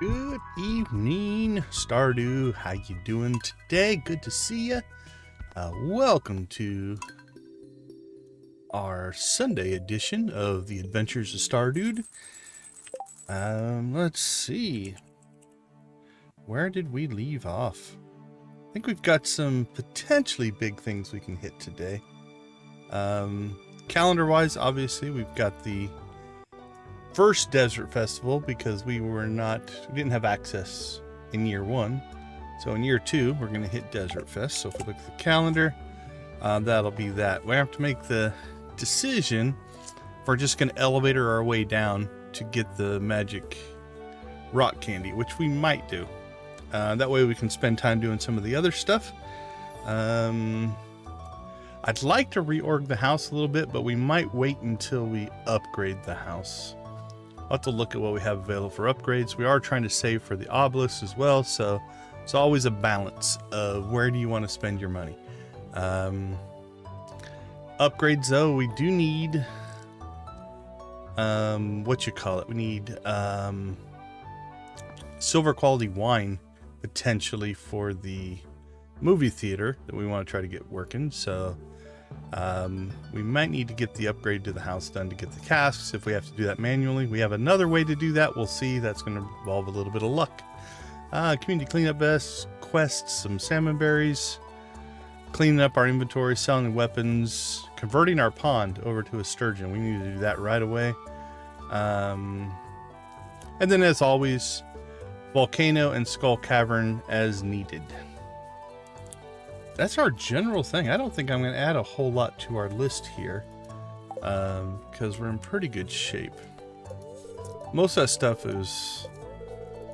Good evening, Stardew. How you doing today? Good to see you. Welcome to our Sunday edition of the Adventures of Stardewd. Let's see. Where did we leave off? I think we've got some potentially big things we can hit today. Calendar-wise, obviously, we've got the first Desert Festival because we didn't have access in year one. So in year two, we're going to hit Desert Fest. So if we look at the calendar, that'll be that. We have to make the decision if we're just going to elevator our way down to get the magic rock candy, which we might do. That way we can spend time doing some of the other stuff. I'd like to reorg the house a little bit, but we might wait until we upgrade the house. I'll have to look at what we have available for upgrades. We are trying to save for the obelisk as well, so it's always a balance of where do you want to spend your money. Upgrades though, we do need we need silver quality wine potentially for the movie theater that we want to try to get working. So we might need to get the upgrade to the house done to get the casks. If we have to do that manually, we have another way to do that. We'll see. That's going to involve a little bit of luck. Community cleanup quests, some salmon berries, cleaning up our inventory, selling weapons, converting our pond over to a sturgeon. We need to do that right away. And then as always, volcano and skull cavern as needed. That's our general thing. I don't think I'm going to add a whole lot to our list here because we're in pretty good shape. Most of that stuff is,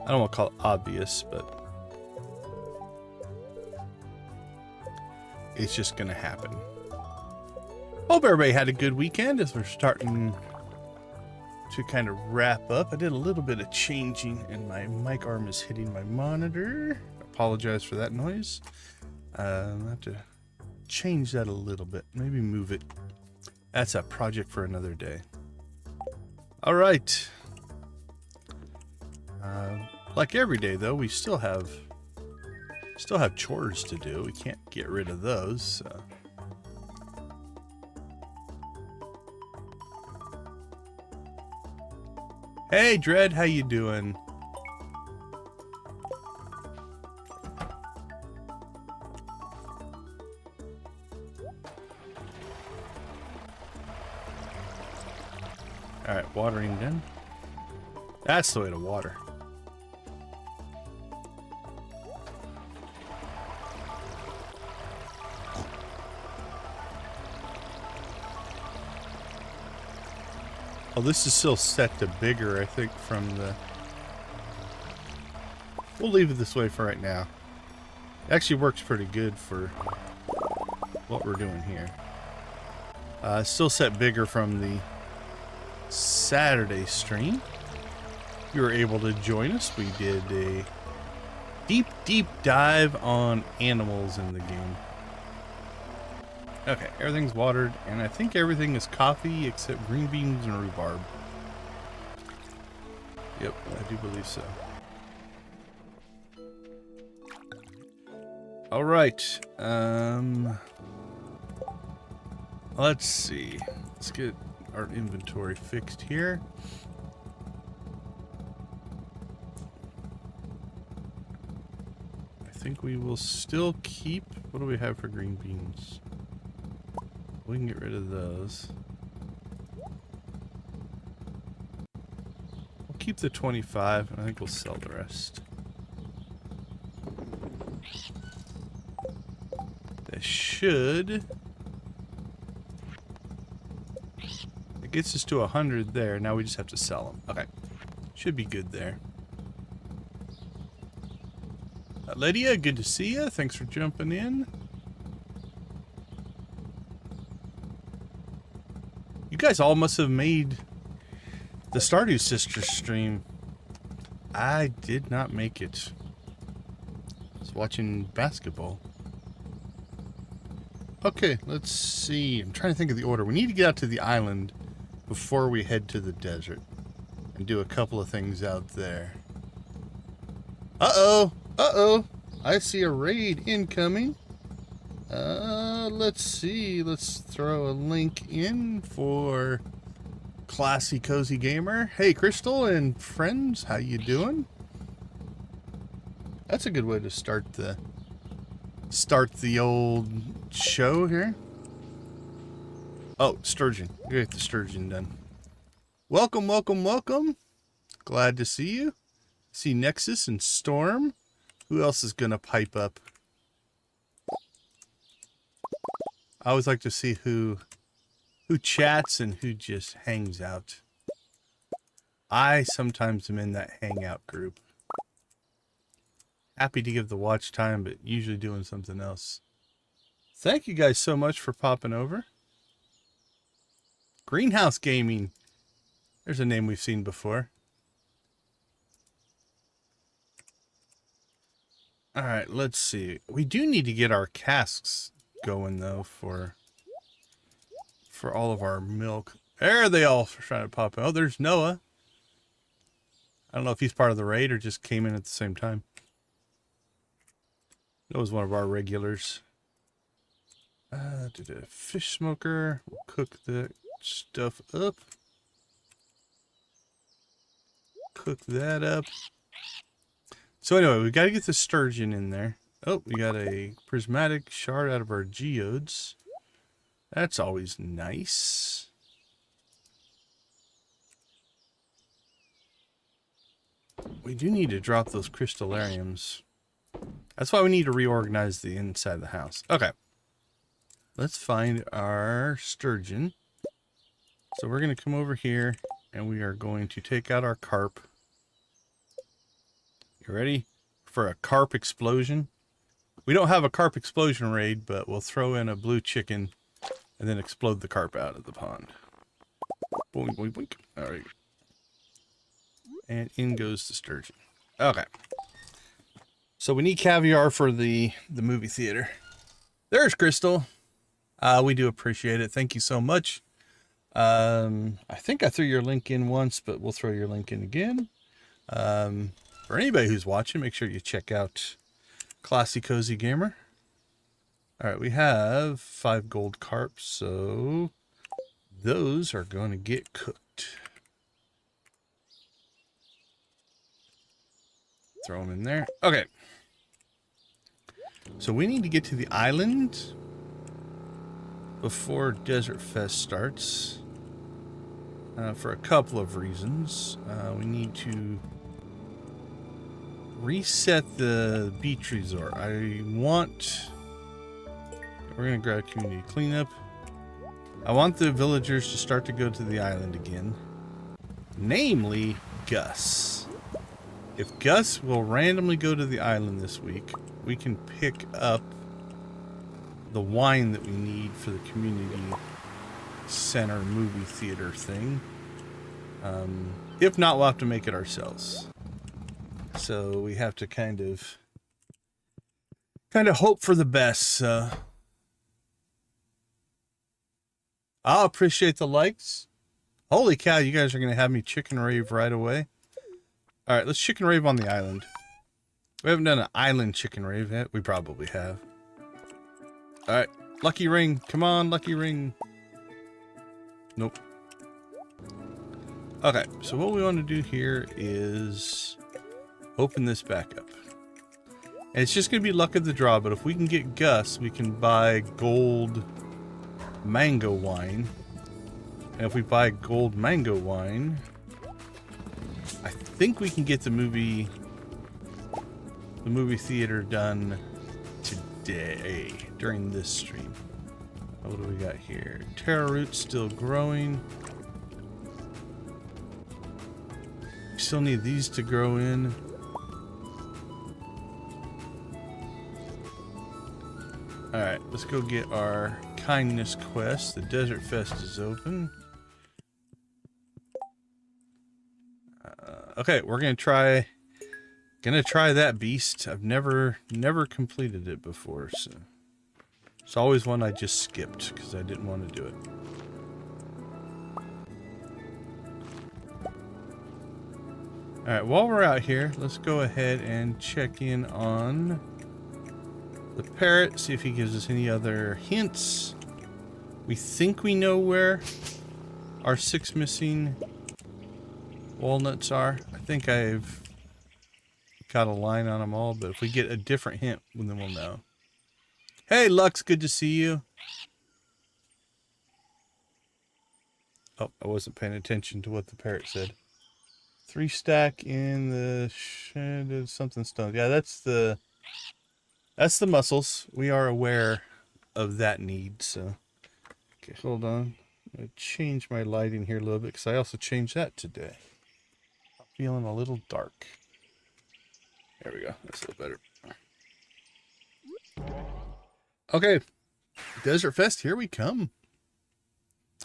I don't want to call it obvious, but it's just going to happen. Hope everybody had a good weekend as we're starting to kind of wrap up. I did a little bit of changing and my mic arm is hitting my monitor. Apologize for that noise. I have to change that a little bit. Maybe move it. That's a project for another day. All right. Like every day, though, we still have chores to do. We can't get rid of those. So. Hey, Dread, how you doing? Alright, watering done. That's the way to water. Oh, this is still set to bigger, I think, from the... We'll leave it this way for right now. It actually works pretty good for what we're doing here. Still set bigger from the Saturday stream. You were able to join us. We did a deep dive on animals in the game. Okay, everything's watered, and I think everything is coffee except green beans and rhubarb. Yep, I do believe so. All right. Let's see. Let's get our inventory fixed here. I think we will still keep... What do we have for green beans? We can get rid of those. We'll keep the 25, and I think we'll sell the rest. That should... It gets us to 100 there. Now we just have to sell them. Okay. Should be good there. Lydia, good to see you. Thanks for jumping in. You guys all must have made the Stardew Sisters stream. I did not make it. I was watching basketball. Okay, let's see. I'm trying to think of the order. We need to get out to the island before we head to the desert and do a couple of things out there. Uh-oh. Uh-oh. I see a raid incoming. Let's see. Let's throw a link in for Classy Cozy Gamer. Hey, Crystal and friends, how you doing? That's a good way to start the old show here. Oh, sturgeon. We got the sturgeon done. Welcome, welcome, welcome. Glad to see you. See Nexus and Storm. Who else is gonna pipe up? I always like to see who chats and who just hangs out. I sometimes am in that hangout group. Happy to give the watch time, but usually doing something else. Thank you guys so much for popping over. Greenhouse Gaming. There's a name we've seen before. Alright, let's see. We do need to get our casks going, though, for all of our milk. There they all trying to pop in. Oh, there's Noah. I don't know if he's part of the raid or just came in at the same time. Noah's one of our regulars. Did a fish smoker. We'll cook the stuff up. Cook that up. So anyway, we got to get the sturgeon in there. Oh, we got a prismatic shard out of our geodes. That's always nice. We do need to drop those crystallariums. That's why we need to reorganize the inside of the house. Okay. Let's find our sturgeon. So we're going to come over here and we are going to take out our carp. You ready for a carp explosion? We don't have a carp explosion raid, but we'll throw in a blue chicken and then explode the carp out of the pond. Boink, boink, boink. All right. And in goes the sturgeon. Okay. So we need caviar for the movie theater. There's Crystal. We do appreciate it. Thank you so much. I think I threw your link in once, but we'll throw your link in again. For anybody who's watching, make sure you check out Classy Cozy Gamer. All right, we have 5 gold carps, so those are going to get cooked. Throw them in there. Okay. So we need to get to the island before Desert Fest starts. For a couple of reasons. We need to reset the beach resort. We're going to grab community cleanup. I want the villagers to start to go to the island again. Namely, Gus. If Gus will randomly go to the island this week, we can pick up the wine that we need for the community center movie theater thing. If not, we'll have to make it ourselves. So we have to kind of hope for the best. So I'll appreciate the likes. Holy cow, you guys are going to have me chicken rave right away. All right, let's chicken rave on the island. We haven't done an island chicken rave yet. We probably have. All right, lucky ring. Come on, lucky ring. Nope. Okay, so what we want to do here is open this back up. And it's just going to be luck of the draw, but if we can get Gus, we can buy gold mango wine. And if we buy gold mango wine, I think we can get the movie theater done today during this stream. What do we got here? Taro root still growing. We still need these to grow in. Alright, let's go get our kindness quest. The Desert Fest is open. Okay, we're gonna try that beast. I've never completed it before, so it's always one I just skipped because I didn't want to do it. All right, while we're out here, let's go ahead and check in on the parrot, see if he gives us any other hints. We think we know where our 6 missing walnuts are. I think I've got a line on them all, but if we get a different hint, then we'll know. Hey, Lux, good to see you. Oh, I wasn't paying attention to what the parrot said. 3 stack in the shed, something stone. Yeah, that's the mussels. We are aware of that need, so. Okay, hold on. I'm going to change my lighting here a little bit because I also changed that today. I'm feeling a little dark. There we go. That's a little better. Okay. Desert Fest, here we come.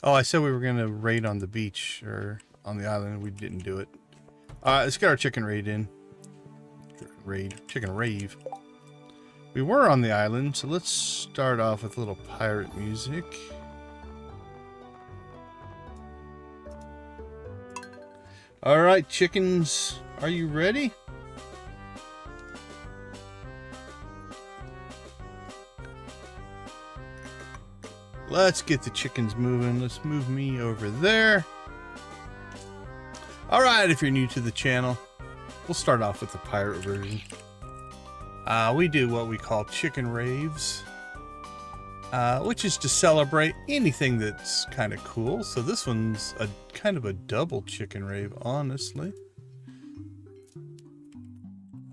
Oh, I said we were going to raid on the beach or on the island. We didn't do it. Let's get our chicken raid in. Chicken rave. We were on the island, so let's start off with a little pirate music. All right, chickens, are you ready? Let's get the chickens moving. Let's move me over there. All right, if you're new to the channel, we'll start off with the pirate version. We do what we call chicken raves, which is to celebrate anything that's kind of cool. So this one's a kind of a double chicken rave, honestly.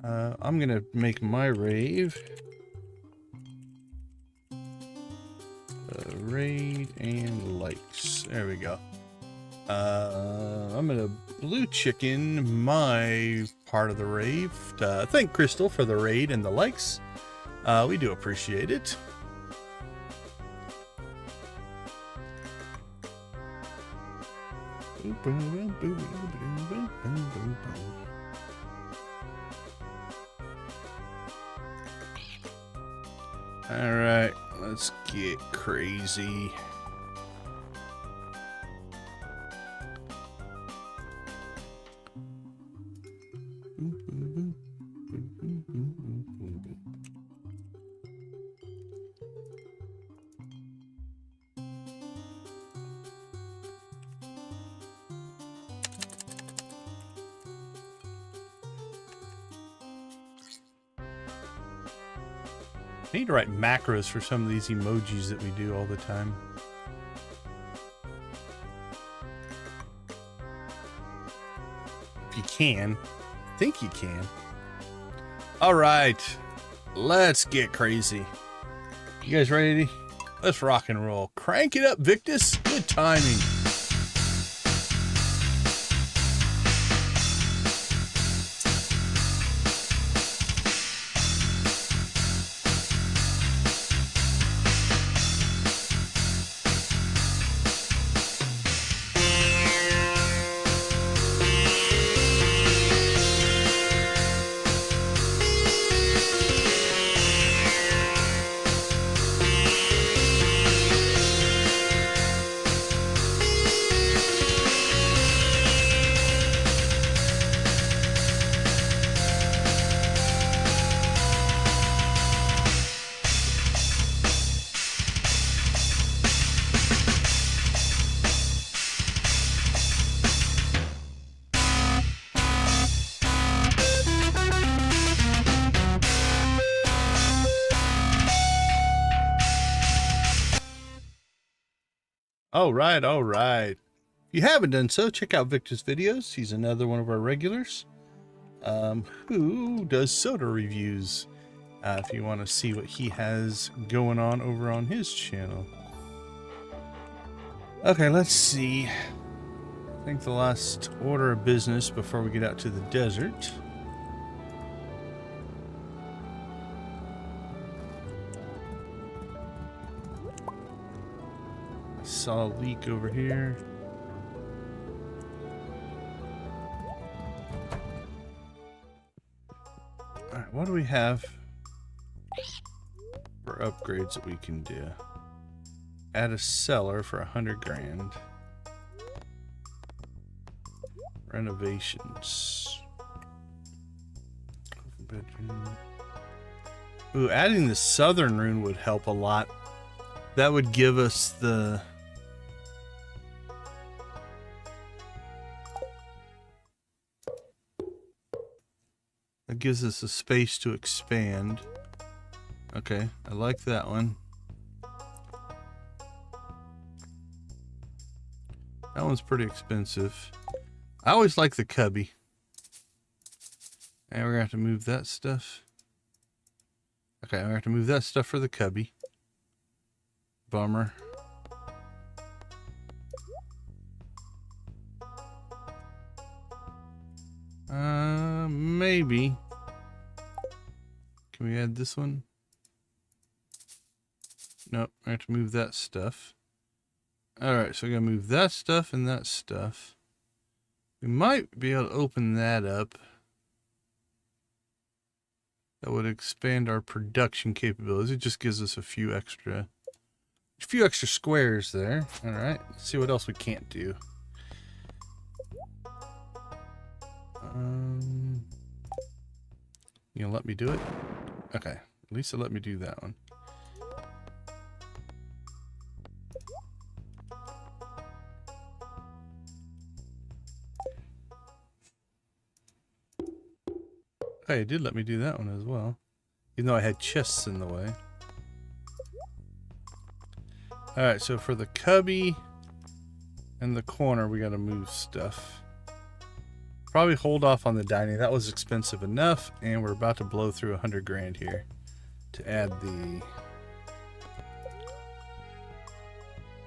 I'm gonna make my rave raid and likes. There we go. I'm gonna blue chicken my part of the rave. Thank Crystal for the raid and the likes. We do appreciate it. All right, let's get crazy. I need to write macros for some of these emojis that we do all the time. If you can. I think you can. All right. Let's get crazy. You guys ready? Let's rock and roll. Crank it up, Victus. Good timing. All right, all right. If you haven't done so, check out Victor's videos. He's another one of our regulars who does soda reviews. If you want to see what he has going on over on his channel. Okay, let's see. I think the last order of business before we get out to the desert. Saw a leak over here. Alright, what do we have for upgrades that we can do? Add a cellar for 100 grand. Renovations. bedroom. Ooh, adding the southern rune would help a lot. That would give us the... That gives us a space to expand. Okay, I like that one. That one's pretty expensive. I always like the cubby. And we're gonna have to move that stuff. Okay, we're gonna have to move that stuff for the cubby. Bummer. Maybe. Can we add this one? Nope, I have to move that stuff. Alright, so we're gonna move that stuff and that stuff. We might be able to open that up. That would expand our production capabilities. It just gives us a few extra squares there. Alright, let's see what else we can't do. You gonna let me do it? Okay, at least it let me do that one. Okay, it did let me do that one as well, even though I had chests in the way. Alright, so for the cubby and the corner, we gotta move stuff. Probably hold off on the dining. That was expensive enough, and we're about to blow through 100 grand here to add the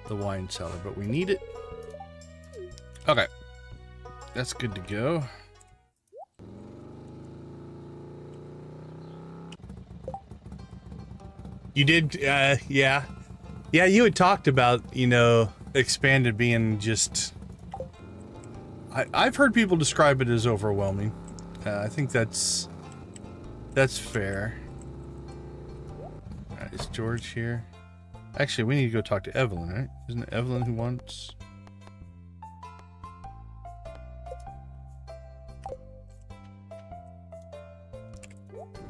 wine cellar, but we need it. Okay, that's good to go. You did, yeah. Yeah, you had talked about, you know, expanded being just... I've heard people describe it as overwhelming. I think that's fair. Alright, is George here? Actually, we need to go talk to Evelyn, right? Isn't it Evelyn who wants...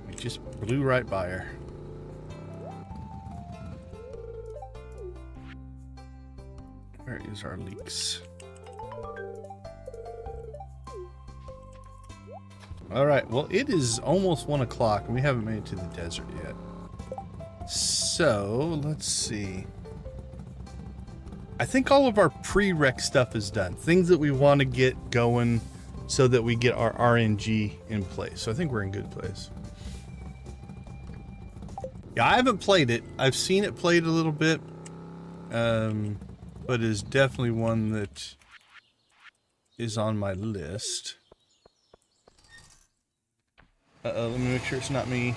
We just blew right by her. Where is our leeks? Alright, well, it is almost 1 o'clock and we haven't made it to the desert yet. So, let's see. I think all of our prereq stuff is done. Things that we want to get going so that we get our RNG in place. So I think we're in good place. Yeah, I haven't played it. I've seen it played a little bit. But is definitely one that is on my list. Uh-oh, let me make sure it's not me.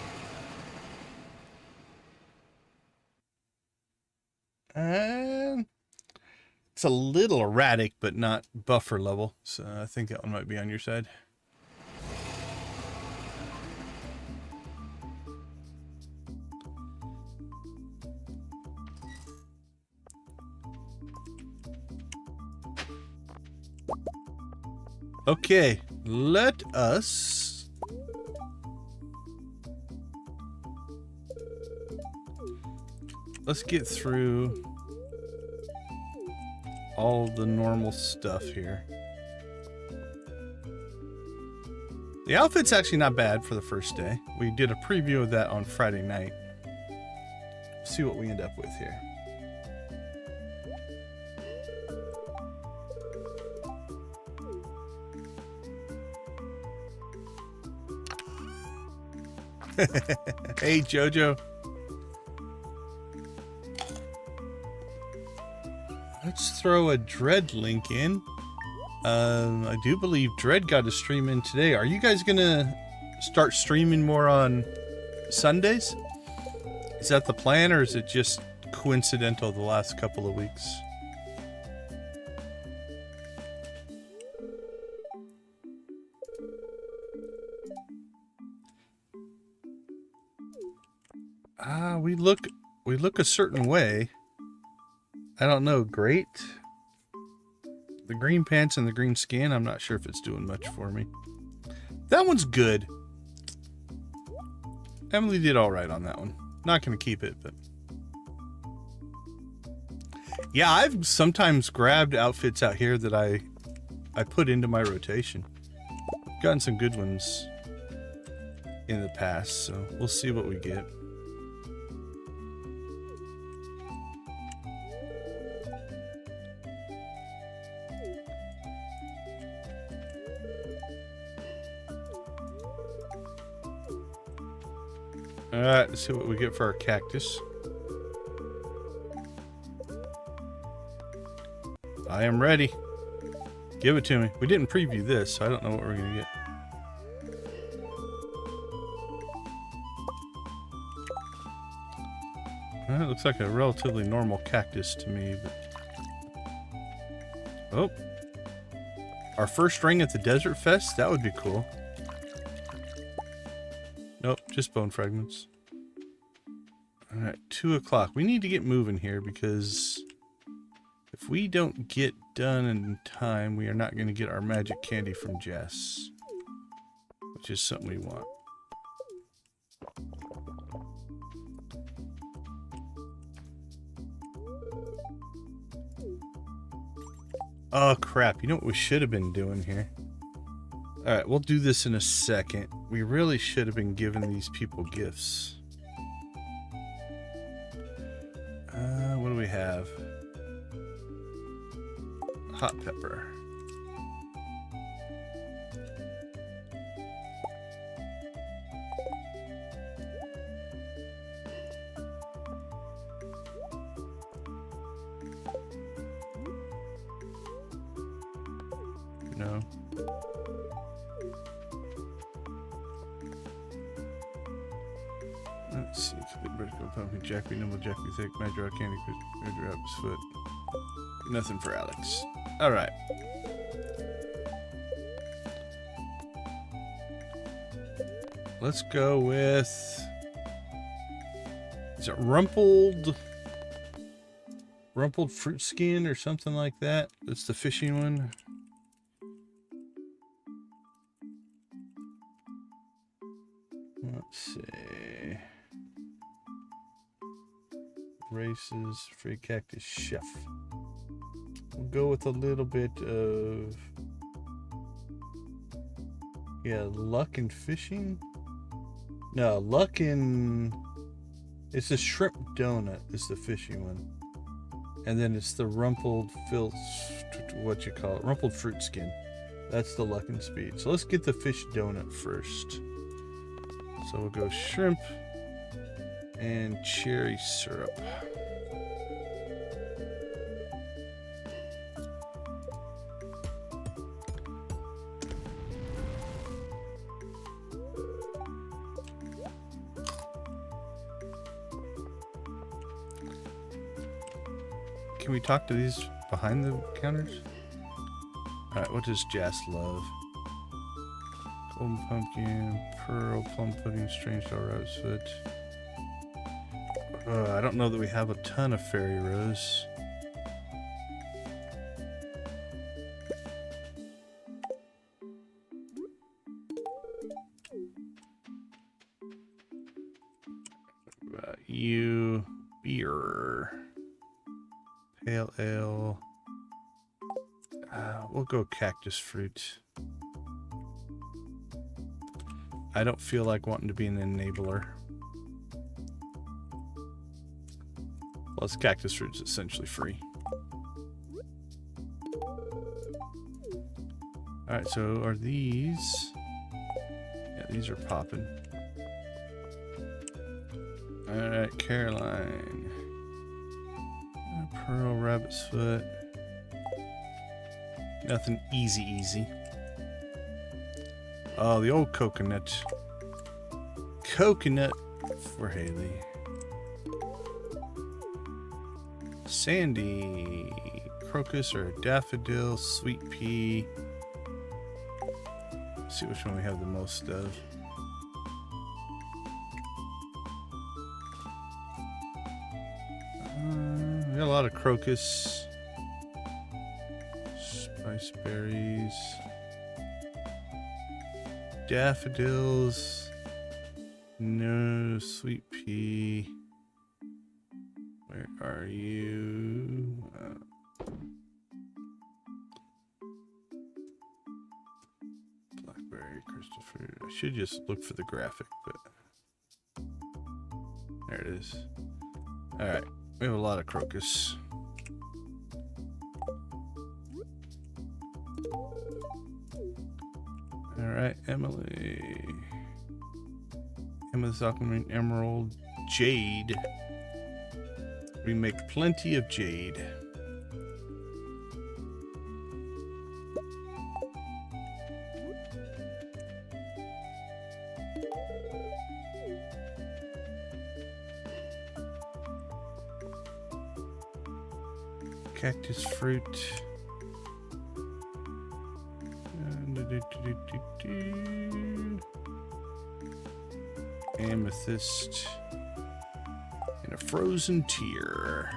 It's a little erratic, but not buffer level. So I think that one might be on your side. Okay, let us let's get through all the normal stuff here. The outfit's actually not bad for the first day. We did a preview of that on Friday night. See what we end up with here. Hey, Jojo. Let's throw a Dread link in. I do believe Dread got a stream in today. Are you guys gonna start streaming more on Sundays? Is that the plan, or is it just coincidental the last couple of weeks? We look a certain way. I don't know, great. The green pants and the green skin, I'm not sure if it's doing much for me. That one's good. Emily did all right on that one. Not going to keep it, but yeah, I've sometimes grabbed outfits out here that I put into my rotation. Gotten some good ones in the past, so we'll see what we get. Alright, let's see what we get for our cactus. I am ready. Give it to me. We didn't preview this, so I don't know what we're going to get. Well, it looks like a relatively normal cactus to me, but... Oh. Our first ring at the Desert Fest? That would be cool. Nope, just bone fragments. Alright, 2 o'clock. We need to get moving here because if we don't get done in time, we are not going to get our magic candy from Jess, which is something we want. Oh crap, you know what we should have been doing here? Alright, we'll do this in a second. We really should have been giving these people gifts. What do we have? Hot pepper. No. Let's see. Pumpkin, Jack be nimble, Jack be thick, Magic Rock Candy, Magic Rabbit's foot. Nothing for Alex. Alright. Let's go with... Is it rumpled fruit skin or something like that? That's the fishing one. Let's see. Races, free cactus chef. We'll go with a little bit of, yeah, luck and fishing. No, luck and, it's a shrimp donut is the fishing one. And then it's the rumpled what you call it, rumpled fruit skin. That's the luck and speed. So let's get the fish donut first. So we'll go shrimp and cherry syrup. Can we talk to these behind the counters? Alright, what does Jas love? Golden pumpkin, pearl, plum pudding, strange star rabbit's foot. I don't know that we have a ton of fairy rose. What about you? Beer. Pale ale. We'll go cactus fruit. I don't feel like wanting to be an enabler. Plus, cactus fruit's essentially free. Alright, so are these... Yeah, these are popping. Alright, Caroline. Pearl, rabbit's foot. Nothing easy. Oh, the old coconut. Coconut for Haley. Sandy. Crocus or daffodil. Sweet pea. Let's see which one we have the most of. We got a lot of crocus. Spice berries. Daffodils. No, sweet pea. Where are you? Blackberry, crystal fruit. I should just look for the graphic, but there it is. All right, we have a lot of crocus. All right, Emily. Amethyst, aquamarine, emerald, jade. We make plenty of jade. Cactus fruit. Amethyst. And a frozen tear.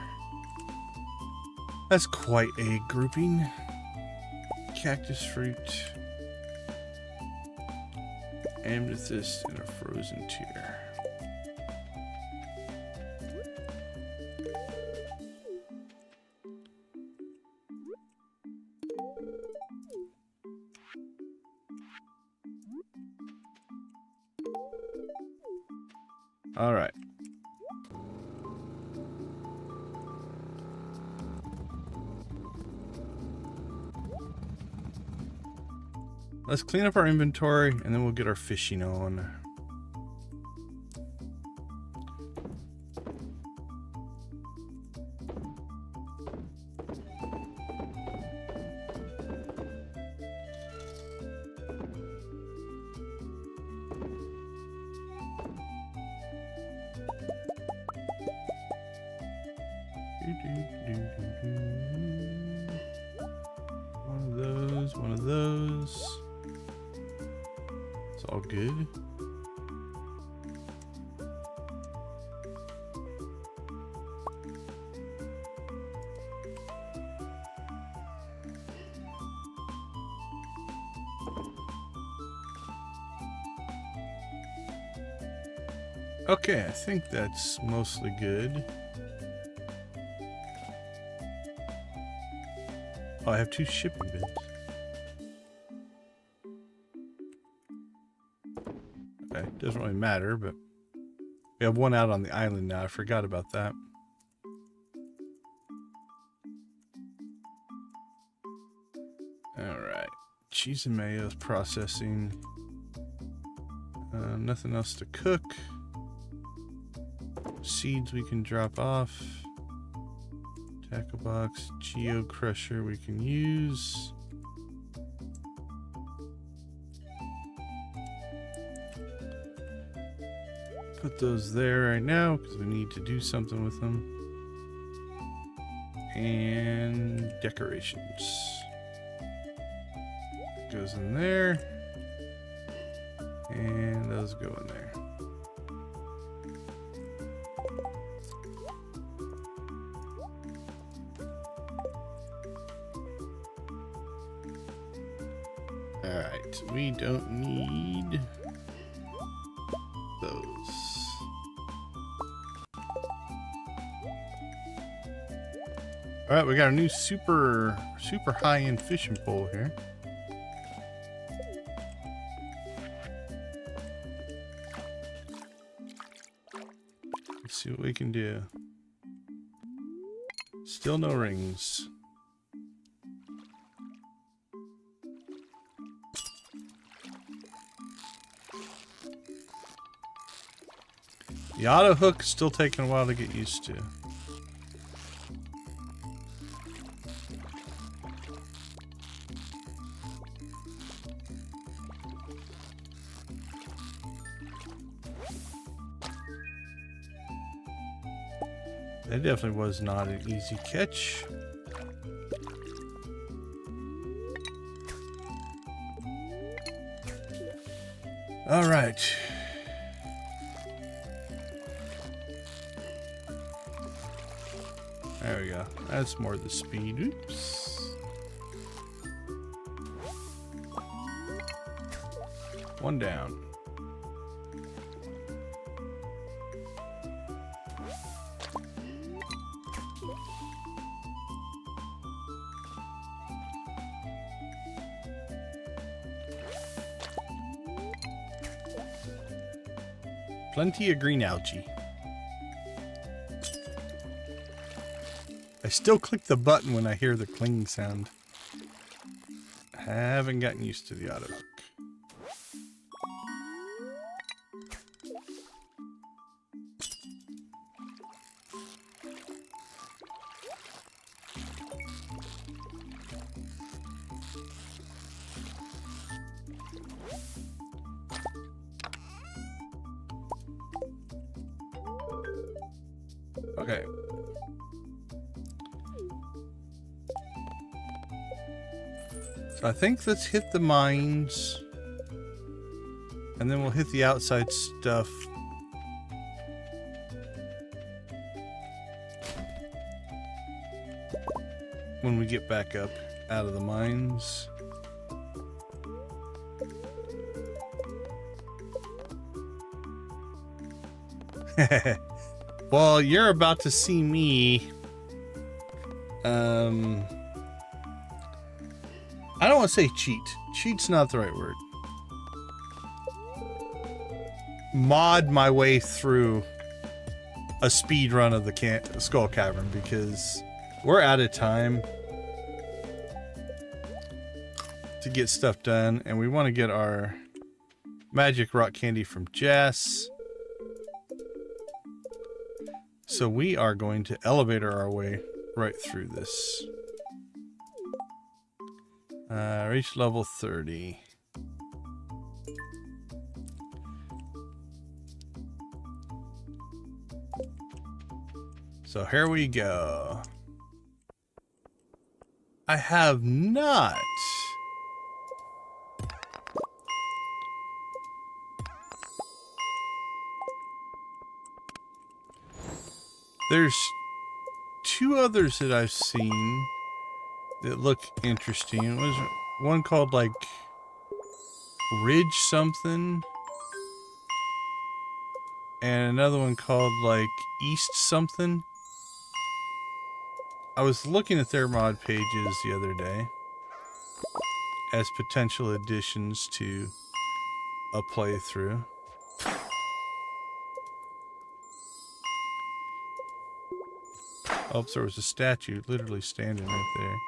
That's quite a grouping. Cactus fruit. Amethyst and a frozen tear. All right. Let's clean up our inventory and then we'll get our fishing on. One of those. It's all good. Okay, I think that's mostly good. Oh, I have 2 shipping bins. Okay, doesn't really matter, but we have 1 out on the island now. I forgot about that. Alright, cheese and mayo is processing. Nothing else to cook. Seeds we can drop off. Tackle box, geo crusher we can use. Put those there right now because we need to do something with them. And decorations. Goes in there. And those go in there. Alright, we don't need those. Alright, we got a new super high-end fishing pole here. Let's see what we can do. Still no rings. The auto hook is still taking a while to get used to. That definitely was not an easy catch. All right. There we go. That's more the speed. Oops. 1 down. Plenty of green algae. I still click the button when I hear the cling sound. I haven't gotten used to the auto hook. Okay. So I think let's hit the mines. And then we'll hit the outside stuff. When we get back up out of the mines. Well, you're about to see me. I don't want to say cheat. Cheat's not the right word. Mod my way through a speed run of the Skull Cavern because we're out of time to get stuff done, and we want to get our magic rock candy from Jess. So we are going to elevator our way right through this. Reach level 30. So here we go. I have not. There's two others that I've seen that look interesting. Was one called like Ridge something, and another one called like East something. I was looking at their mod pages the other day as potential additions to a playthrough. Oh, there was a statue literally standing right there.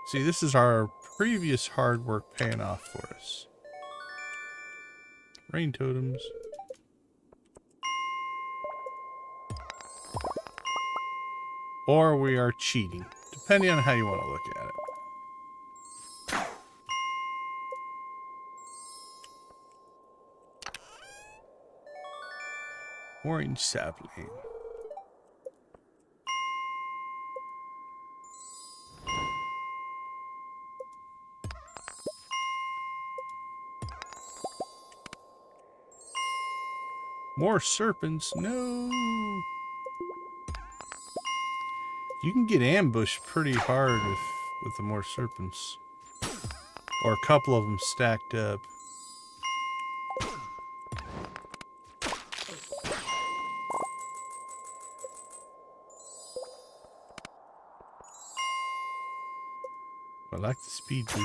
See, this is our previous hard work paying off for us. Rain totems. Or we are cheating, depending on how you want to look at it. Orange sapling. More serpents? No. You can get ambushed pretty hard with the more serpents. Or a couple of them stacked up. I like the speed boost.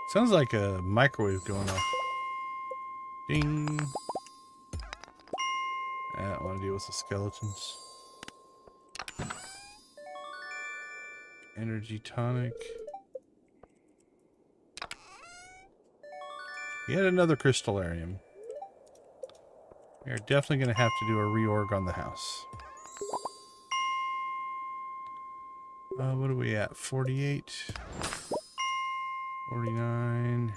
Sounds like a microwave going off. Ding. I don't want to deal with the skeletons. Energy tonic. Yet another crystallarium. We are definitely going to have to do a reorg on the house. What are we at? 48. 49.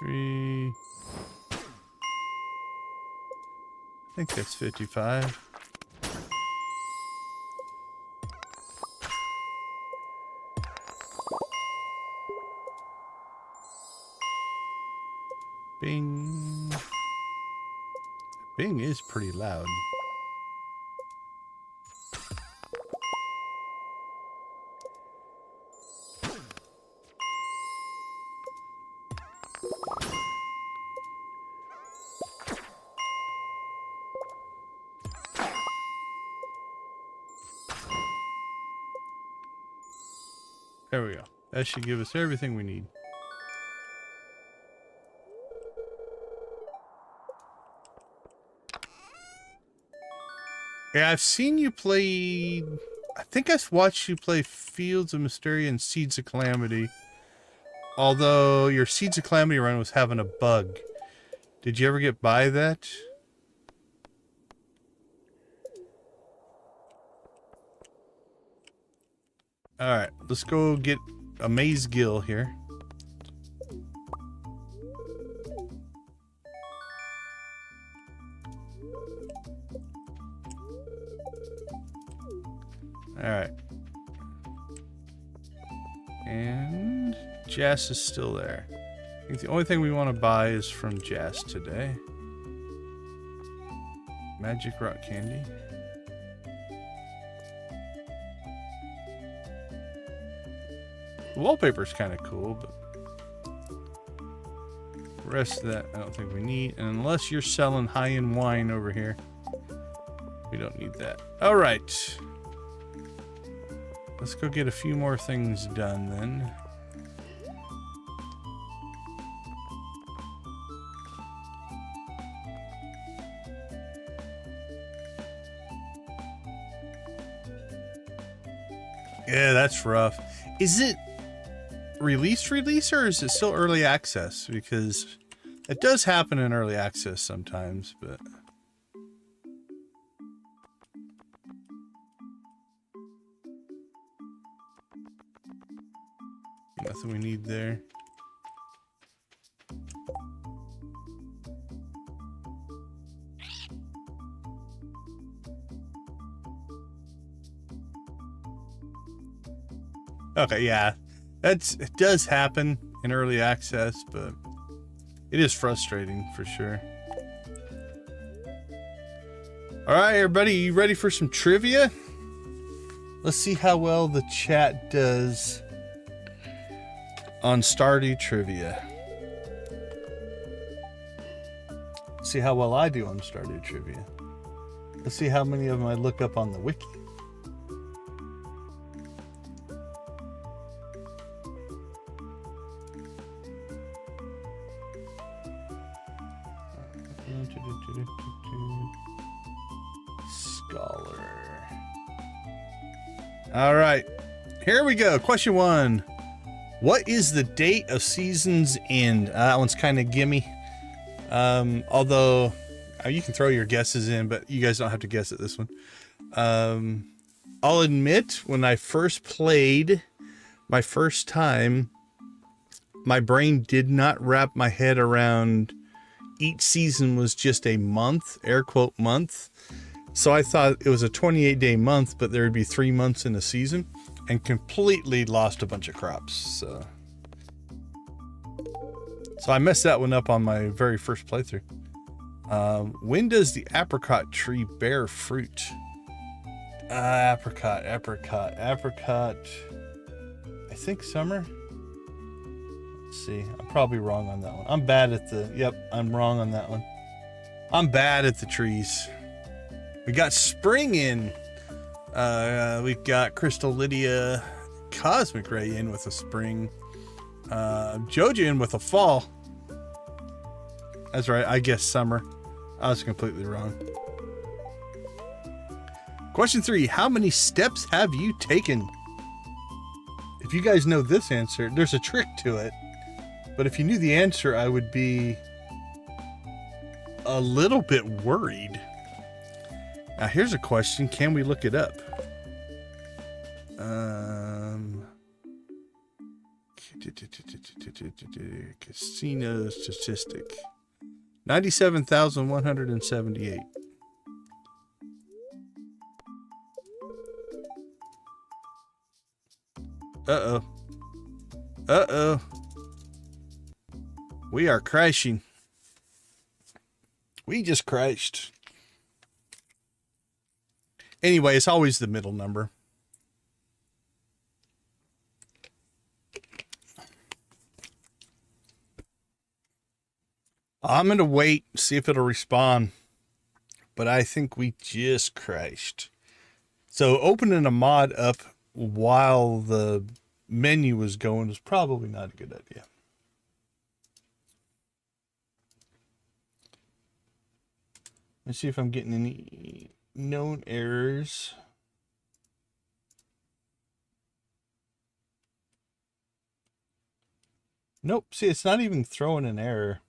I think that's 55. Bing. Bing is pretty loud. There we go. That should give us everything we need. Yeah, I've seen you play... I think I've watched you play Fields of Mysteria and Seeds of Calamity. Although your Seeds of Calamity run was having a bug. Did you ever get by that? Alright, let's go get a Maze Gill here. Alright. And Jas is still there. I think the only thing we want to buy is from Jas today. Magic Rock Candy. The wallpaper's kind of cool, but the rest of that I don't think we need. And unless you're selling high-end wine over here, we don't need that. All right. Let's go get a few more things done then. Yeah, that's rough. Is it release or is it still early access? Because it does happen in early access sometimes, but nothing we need there. Okay, yeah. It does happen in early access, but it is frustrating for sure. All right, everybody, you ready for some trivia? Let's see how well the chat does on Stardew trivia. See how well I do on Stardew trivia. Let's see how many of them I look up on the wiki. Scholar. All right, here we go. Question 1. What is the date of season's end? That one's kind of gimme. Although you can throw your guesses in, but you guys don't have to guess at this one. I'll admit, when I first played my first time, my brain did not wrap my head around each season was just a month, air quote month. So I thought it was a 28-day month, but there would be 3 months in a season, and completely lost a bunch of crops. So I messed that one up on my very first playthrough. When does the apricot tree bear fruit? Apricot. I think summer. Let's see. I'm probably wrong on that one. I'm bad at the... Yep, I'm wrong on that one. I'm bad at the trees. We got spring in. We've got Crystal Lydia Cosmic Ray in with a spring. Joja in with a fall. That's right, I guess summer. I was completely wrong. Question 3, how many steps have you taken? If you guys know this answer, there's a trick to it. But if you knew the answer, I would be a little bit worried. Now here's a question, can we look it up? Casino statistic. 97,178. Uh-oh. We are crashing. We just crashed. Anyway, it's always the middle number. I'm going to wait, see if it'll respawn. But I think we just crashed. So opening a mod up while the menu was going was probably not a good idea. Let's see if I'm getting any known errors. Nope. See, it's not even throwing an error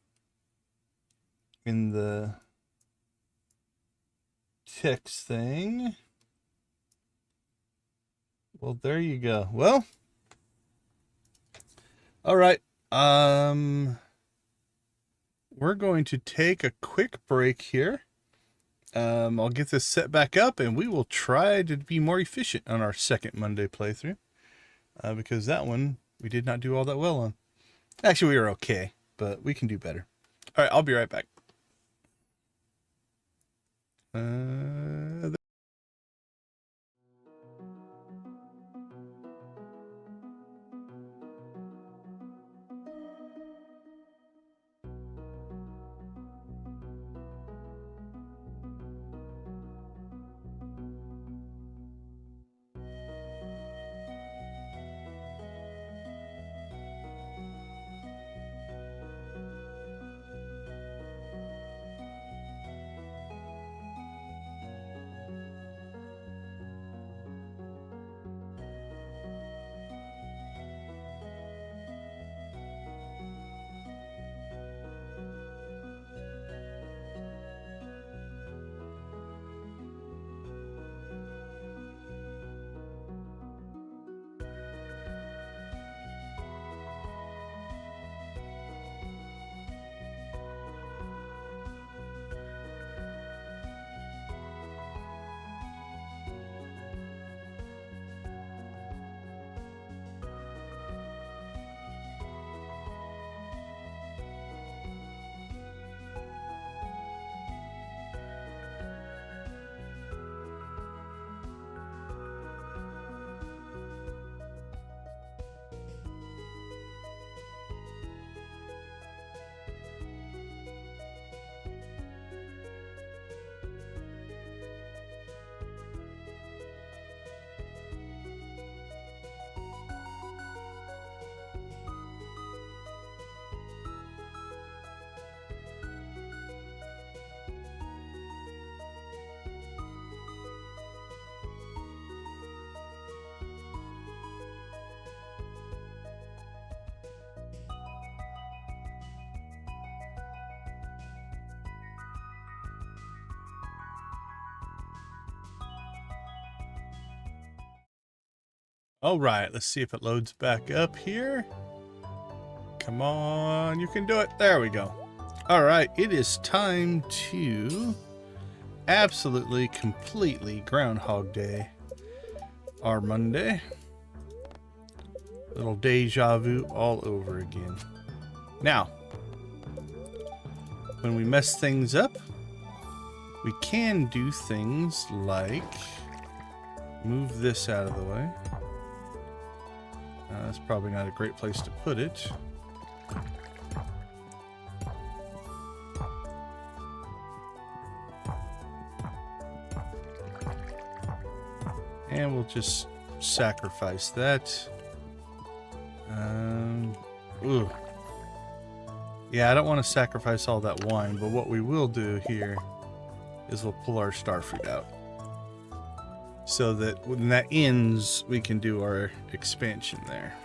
in the text thing. Well, there you go. Well, all right. We're going to take a quick break here. I'll get this set back up and we will try to be more efficient on our second Monday playthrough. Because that one we did not do all that well on. Actually, we were okay, but we can do better. All right, I'll be right back. All right, let's see if it loads back up here. Come on, you can do it. There we go. All right, it is time to absolutely, completely Groundhog Day our Monday. Little deja vu all over again. Now, when we mess things up, we can do things like move this out of the way. That's probably not a great place to put it. And we'll just sacrifice that. Ooh. Yeah, I don't want to sacrifice all that wine, but what we will do here is we'll pull our starfruit out. So that when that ends, we can do our expansion there.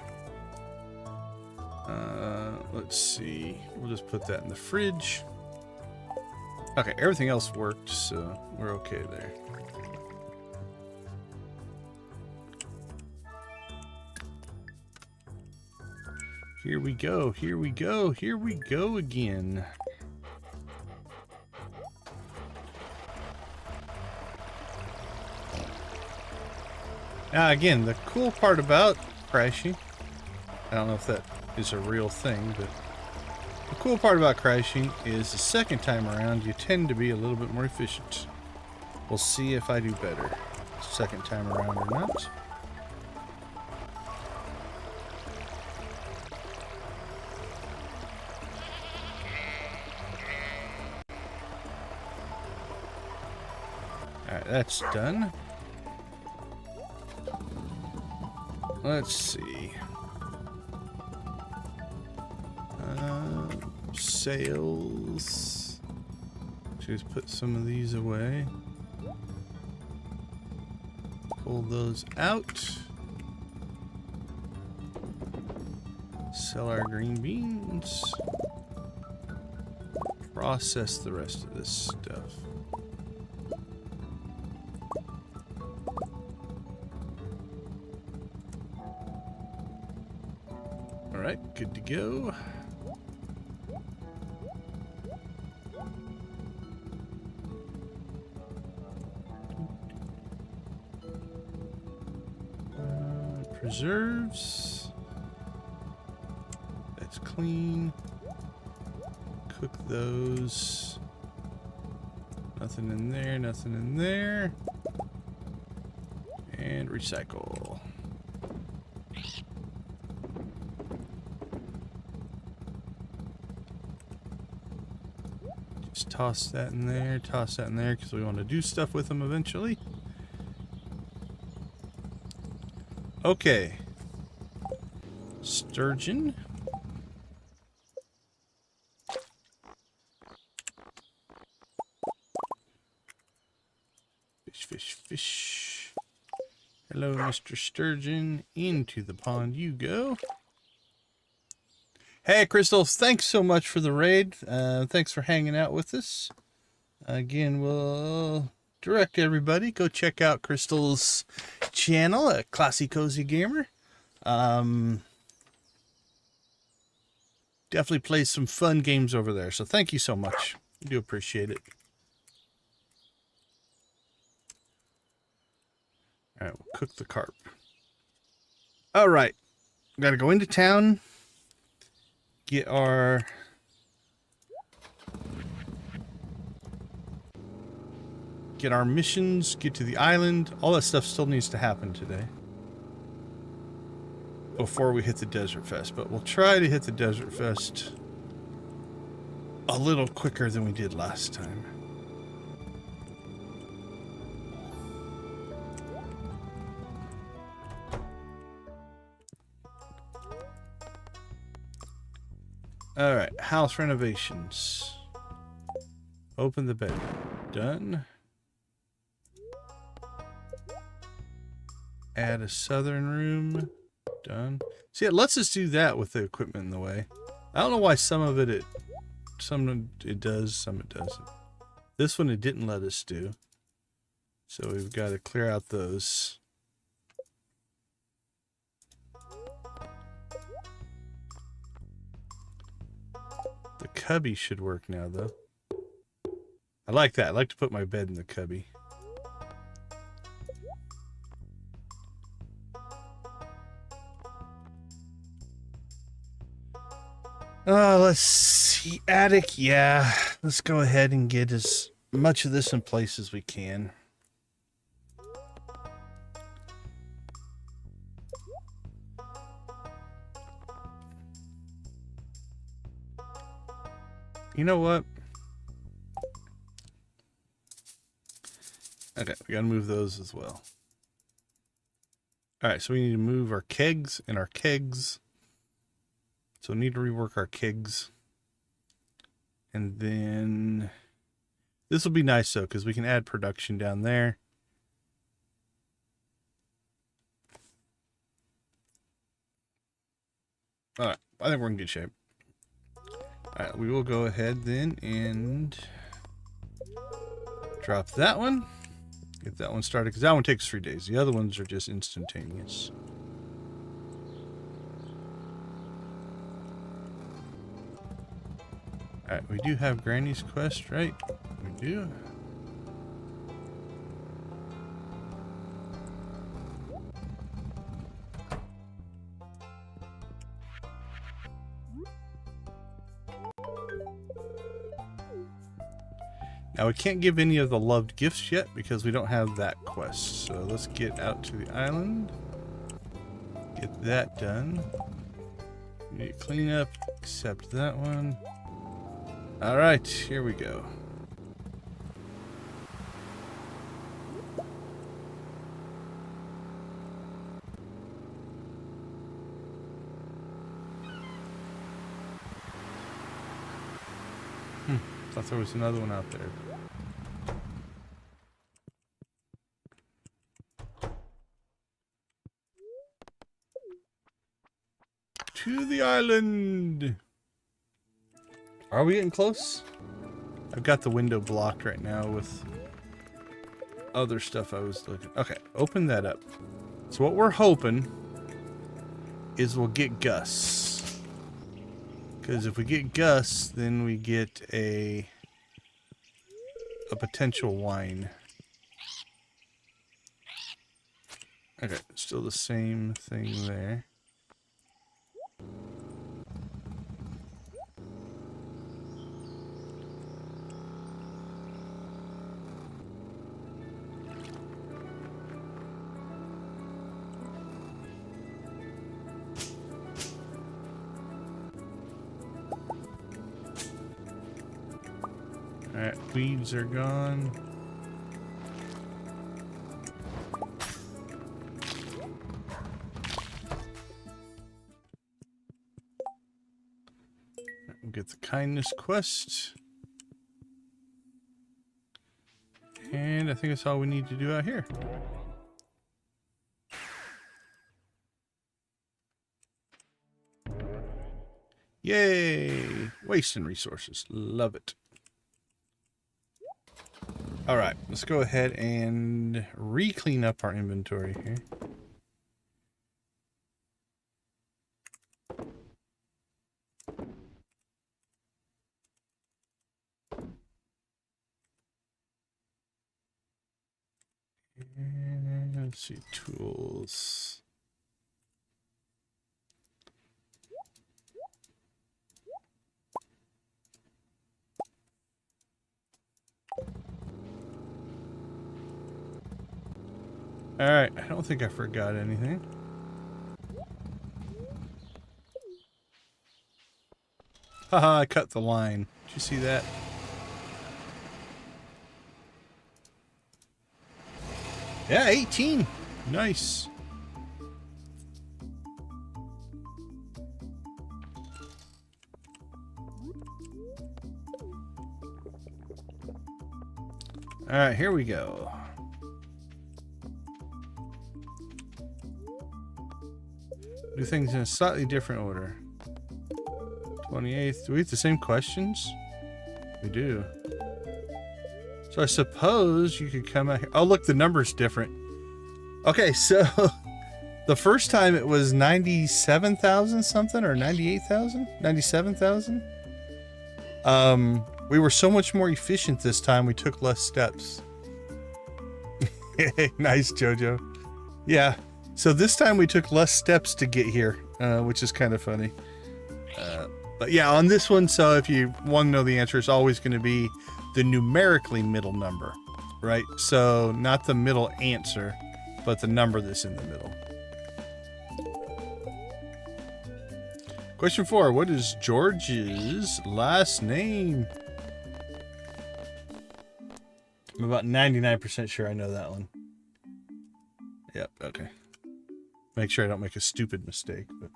Let's see. We'll just put that in the fridge. Okay, everything else worked, so we're okay there. Here we go, here we go, here we go again. Now again, the cool part about crashing, I don't know if that is a real thing, but The cool part about crashing is the second time around you tend to be a little bit more efficient. We'll see if I do better second time around or not. Alright, that's done. Let's see. Sales. Just put some of these away. Pull those out. Sell our green beans. Process the rest of this stuff. Alright, good to go. Preserves. That's clean. Cook those. Nothing in there, nothing in there. And recycle. Just toss that in there, because we want to do stuff with them eventually. Okay. Sturgeon. Fish, fish, fish. Hello, Mr. Sturgeon. Into the pond you go. Hey, Crystal. Thanks so much for the raid. Thanks for hanging out with us. Again, we'll direct everybody. Go check out Crystal's channel at Classy Cozy Gamer. Definitely plays some fun games over there. So thank you so much. I do appreciate it. All right, we'll cook the carp. All right, got to go into town. Get our missions, get to the island. All that stuff still needs to happen today before we hit the Desert Fest. But we'll try to hit the Desert Fest a little quicker than we did last time. All right, house renovations. Open the bedroom. Done. Add a southern room. Done. See, it lets us do that with the equipment in the way. I don't know why some of it does, some it doesn't. This one it didn't let us do. So we've got to clear out those. The cubby should work now, though. I like that. I like to put my bed in the cubby. Let's see. Attic, yeah. Let's go ahead and get as much of this in place as we can. You know what? Okay, we gotta move those as well. Alright, so we need to move our kegs and our kegs. So we need to rework our kegs. And then this will be nice though, because we can add production down there. Alright, I think we're in good shape. Alright, we will go ahead then and drop that one. Get that one started, because that one takes 3 days. The other ones are just instantaneous. Alright, we do have Granny's quest, right? We do. Now we can't give any of the loved gifts yet because we don't have that quest. So let's get out to the island. Get that done. We need to clean up, accept that one. Alright, here we go. Thought there was another one out there. To the island. Are we getting close? I've got the window blocked right now with other stuff I was looking. Okay, open that up. So what we're hoping is we'll get Gus. Because if we get Gus, then we get a potential wine. Okay, still the same thing there. Alright, weeds are gone. We'll get the kindness quest. And I think that's all we need to do out here. Yay! Wasting resources. Love it. Alright, let's go ahead and re-clean up our inventory here. And let's see, tools. Alright, I don't think I forgot anything. Haha, I cut the line. Did you see that? Yeah, 18. Nice. Alright, here we go. Do things in a slightly different order. 28th. Do we have the same questions? We do. So I suppose you could come out here. Oh, look, the number's different. Okay, so the first time it was 97,000 something or 98,000? 97,000? We were so much more efficient this time. We took less steps. Nice, Jojo. Yeah. So this time we took less steps to get here, which is kind of funny. But yeah, on this one, so if you want to know the answer, it's always going to be the numerically middle number, right? So not the middle answer, but the number that's in the middle. Question 4, what is George's last name? I'm about 99% sure I know that one. Yep, okay. Make sure I don't make a stupid mistake, but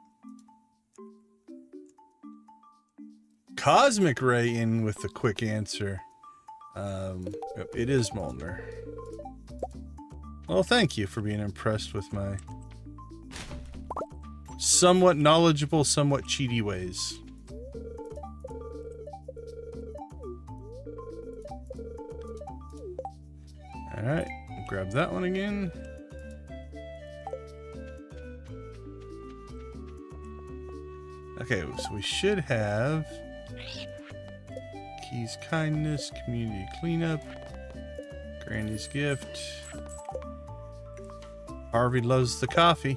Cosmic Ray in with the quick answer. Yep, it is Molnar. Well, thank you for being impressed with my somewhat knowledgeable, somewhat cheaty ways. Alright, grab that one again. Okay, so we should have Key's Kindness, Community Cleanup, Granny's Gift. Harvey loves the coffee.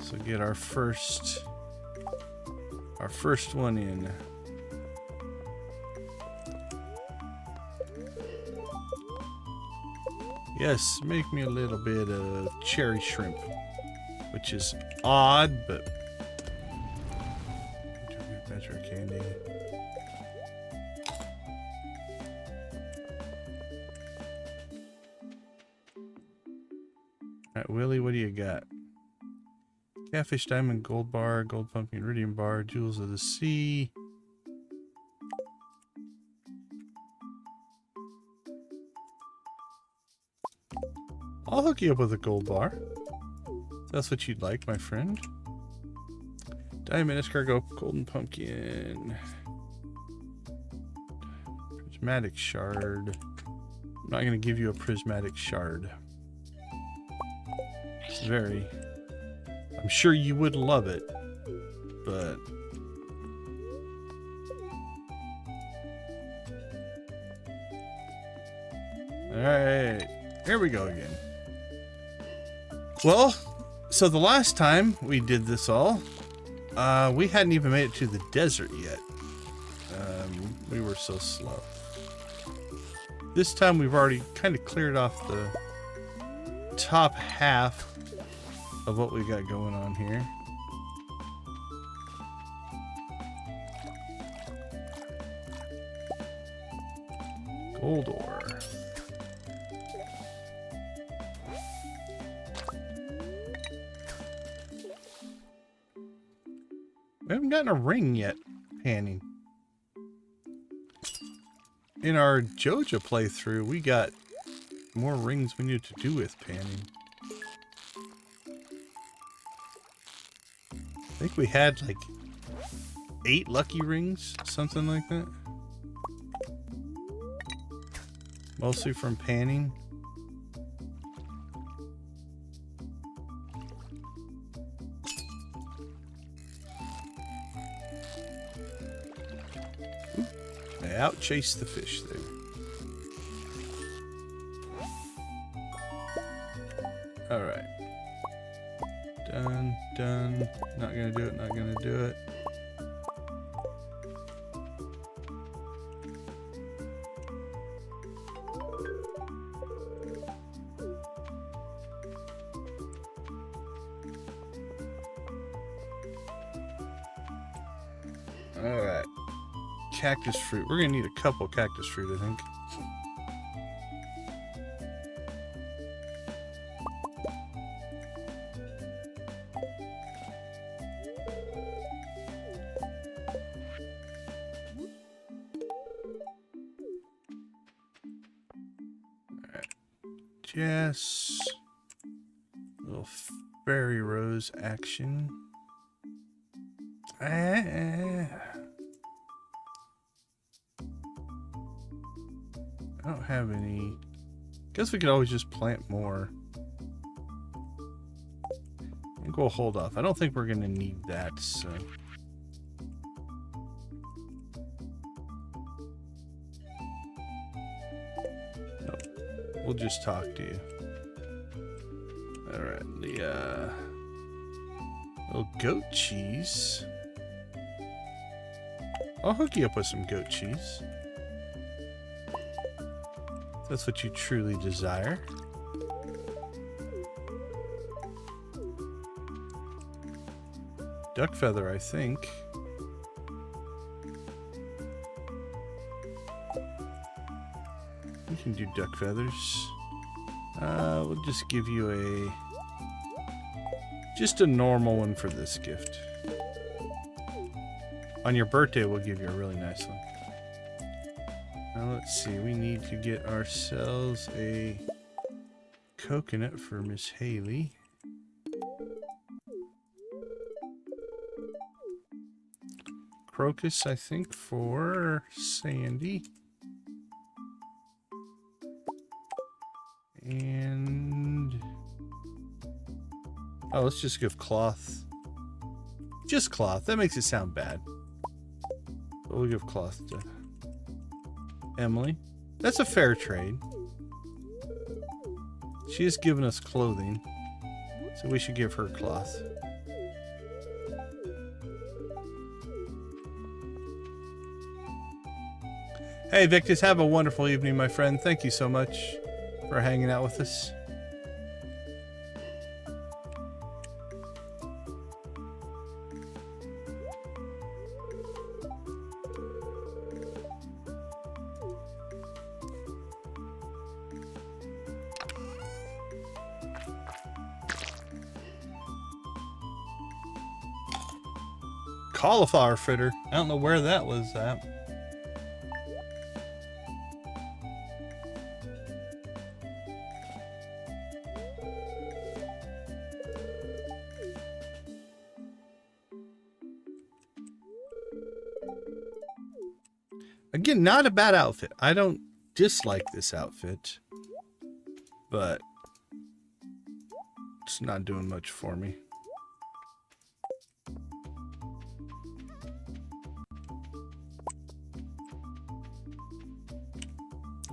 So get our first one in. Yes, make me a little bit of cherry shrimp, which is odd, but better candy. Alright, Willie, what do you got? Catfish, diamond, gold bar, gold pumpkin, iridium bar, jewels of the sea. I'll hook you up with a gold bar. If that's what you'd like, my friend. Diamond escargot, golden pumpkin. Prismatic shard. I'm not going to give you a prismatic shard. It's very... I'm sure you would love it, but... Alright, here we go again. Well, so the last time we did this all, we hadn't even made it to the desert yet. We were so slow. This time we've already kind of cleared off the top half of what we got going on here. Gold ore. We haven't gotten a ring yet, panning. In our Joja playthrough, we got more rings we needed to do with panning. I think we had like 8 lucky rings, something like that. Mostly from panning. Outchase the fish there. Alright. Done, done. Not gonna do it, not gonna do it. Alright. Cactus fruit. We're gonna need a couple cactus fruit, I think. Alright. Jess. Little fairy rose action. I don't have any. Guess we could always just plant more. I think we'll hold off. I don't think we're going to need that, so. Nope. We'll just talk to you. Alright, the little goat cheese. I'll hook you up with some goat cheese. That's what you truly desire. Duck feather, I think. We can do duck feathers. We'll just give you just a normal one for this gift. On your birthday, we'll give you a really nice one. Now let's see, we need to get ourselves a coconut for Miss Haley. Crocus, I think, for Sandy. And... oh, let's just give cloth. Just cloth. That makes it sound bad. But we'll give cloth to Emily. That's a fair trade. She has given us clothing, so we should give her cloth. Hey Victus, have a wonderful evening, my friend. Thank you so much for hanging out with us. Cauliflower fritter. I don't know where that was at. Again, not a bad outfit. I don't dislike this outfit, but it's not doing much for me.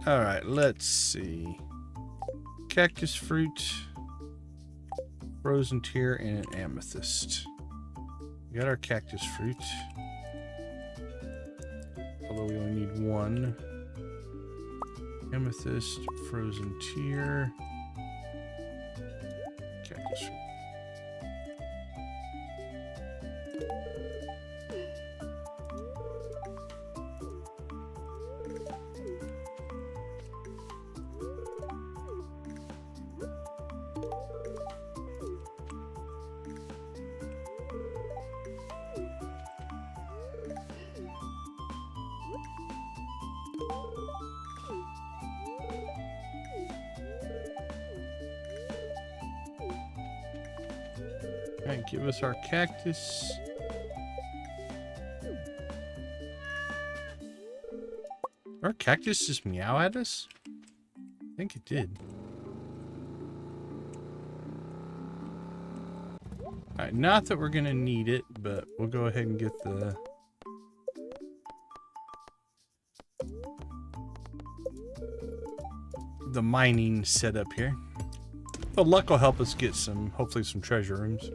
All right, let's see. Cactus fruit, frozen tear, and an amethyst. We got our cactus fruit. Although we only need one. Amethyst, frozen tear, cactus fruit. Alright, give us our cactus. Our cactus just meow at us? I think it did. Alright, not that we're gonna need it, but we'll go ahead and get the mining set up here. The luck will help us get some, hopefully some treasure rooms.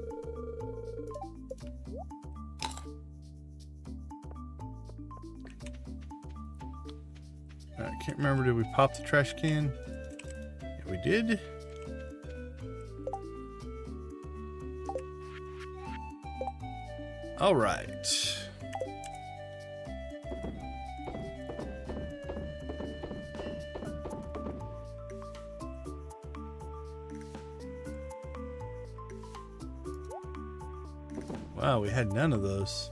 I can't remember, did we pop the trash can? Yeah, we did. All right. Wow, we had none of those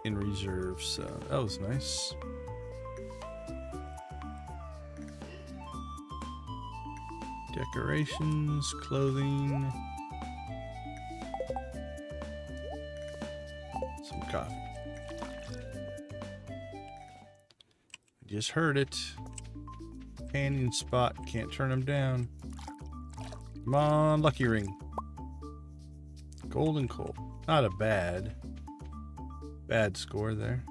in reserve, so that was nice. Decorations, clothing, some coffee. I just heard it. Canyon spot, can't turn them down. Come on, lucky ring. Golden coal. Not a bad score there.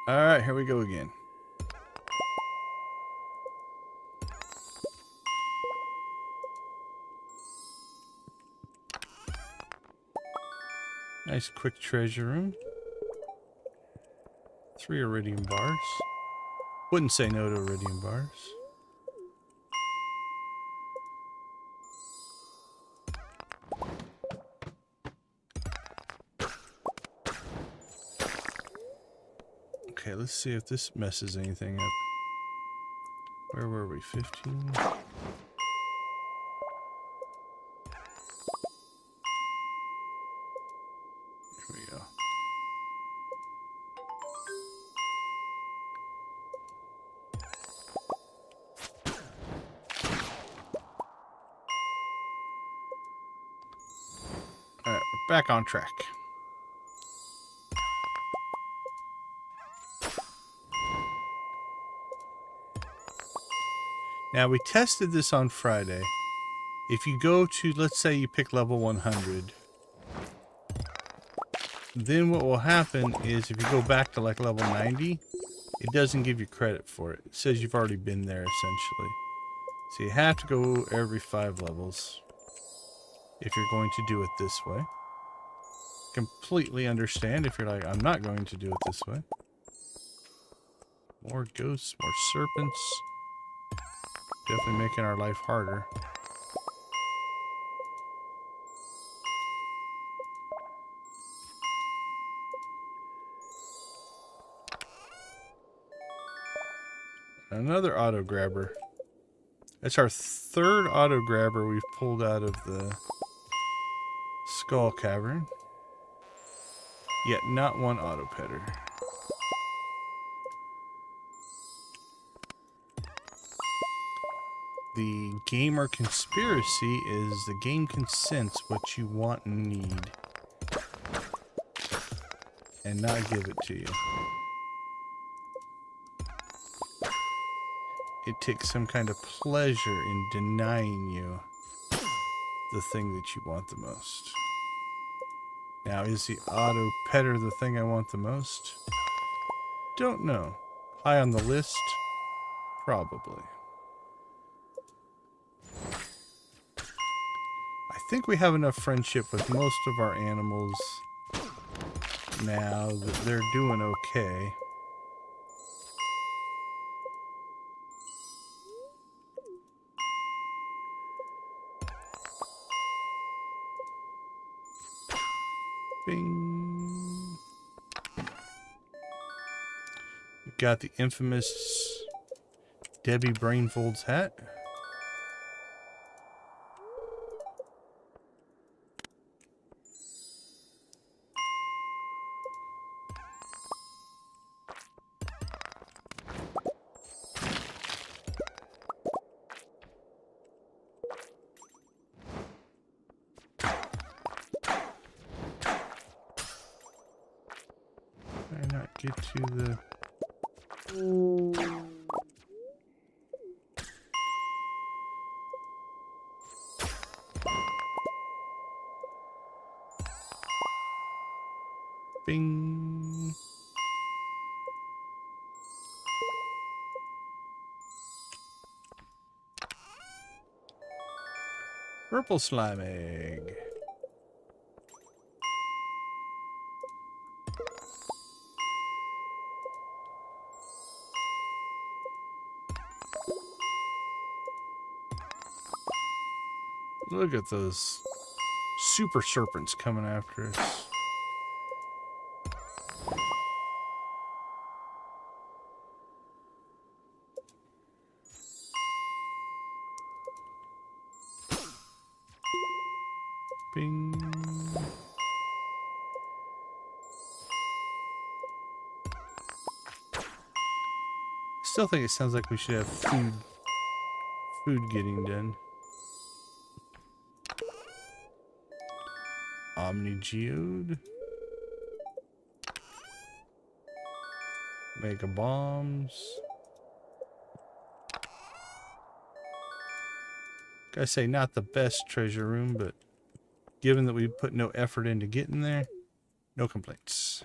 All right, here we go again. Nice quick treasure room. 3 iridium bars. Wouldn't say no to iridium bars. Okay, let's see if this messes anything up. Where were we? 15? Back on track. Now we tested this on Friday. If you go to, let's say you pick level 100, then what will happen is if you go back to like level 90, it doesn't give you credit for it. It says you've already been there essentially. So you have to go every 5 levels if you're going to do it this way. Completely understand if you're like, I'm not going to do it this way. More ghosts, more serpents. Definitely making our life harder. Another auto grabber. It's our third auto grabber we've pulled out of the Skull Cavern. Yet not one auto petter. The gamer conspiracy is the game consents what you want and need, and not give it to you. It takes some kind of pleasure in denying you the thing that you want the most. Now, is the auto petter the thing I want the most? Don't know. High on the list? Probably. I think we have enough friendship with most of our animals now that they're doing okay. Bing. We've got the infamous Debbie Brainfold's hat. Get to the... Bing. Purple slime egg. Look at those super serpents coming after us. Bing. Still think it sounds like we should have food getting done. Omni Geode. Mega bombs. Gotta say, not the best treasure room, but given that we put no effort into getting there, no complaints.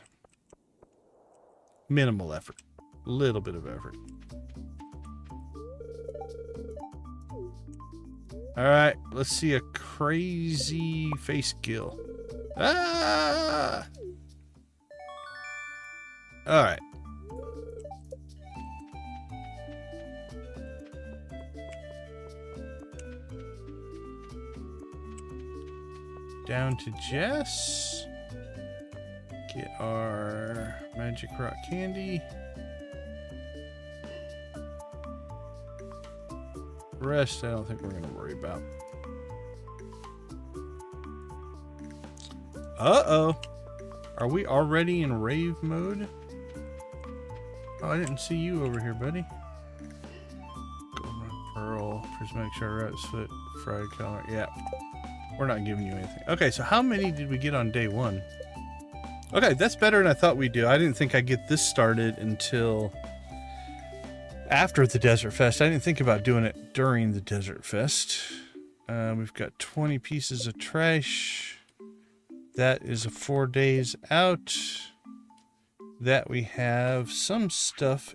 Minimal effort. Little bit of effort. Alright, let's see a crazy face kill. Ah! Alright. Down to Jess. Get our magic rock candy. Rest, I don't think we're going to worry about. Uh-oh. Are we already in rave mode? Oh, I didn't see you over here, buddy. Golden pearl, prismatic shard, rat's foot, fried color. Yeah. We're not giving you anything. Okay, so how many did we get on day one? Okay, that's better than I thought we'd do. I didn't think I'd get this started until after the Desert Fest. I didn't think about doing it during the Desert Fest. We've got 20 pieces of trash. That is a 4 days out. That we have some stuff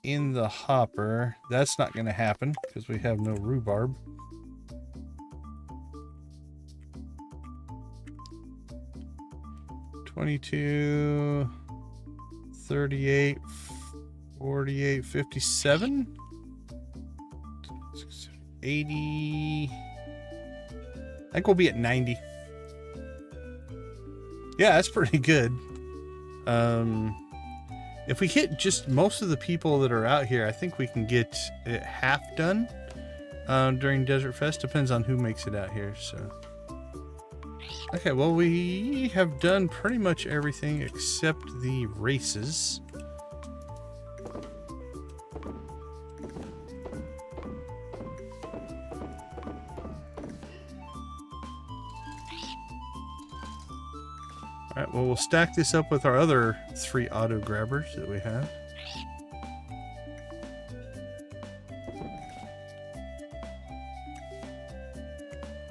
in the hopper. That's not going to happen because we have no rhubarb. $22, $38, 48.57. 80. I think we'll be at 90. Yeah, that's pretty good. If we hit just most of the people that are out here, I think we can get it half done during Desert Fest. Depends on who makes it out here. So, okay, well, we have done pretty much everything except the races. Alright, well, we'll stack this up with our other 3 auto grabbers that we have.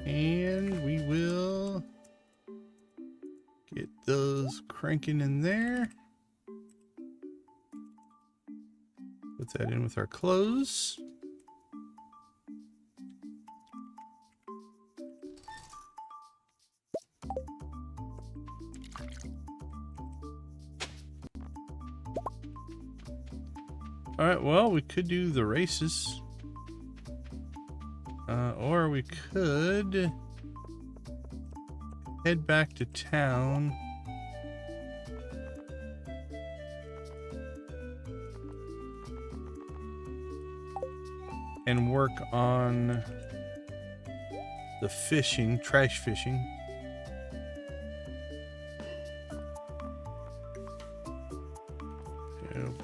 And we will get those cranking in there. Put that in with our clothes. Alright, well, we could do the races. Or we could head back to town. And work on the fishing, trash fishing.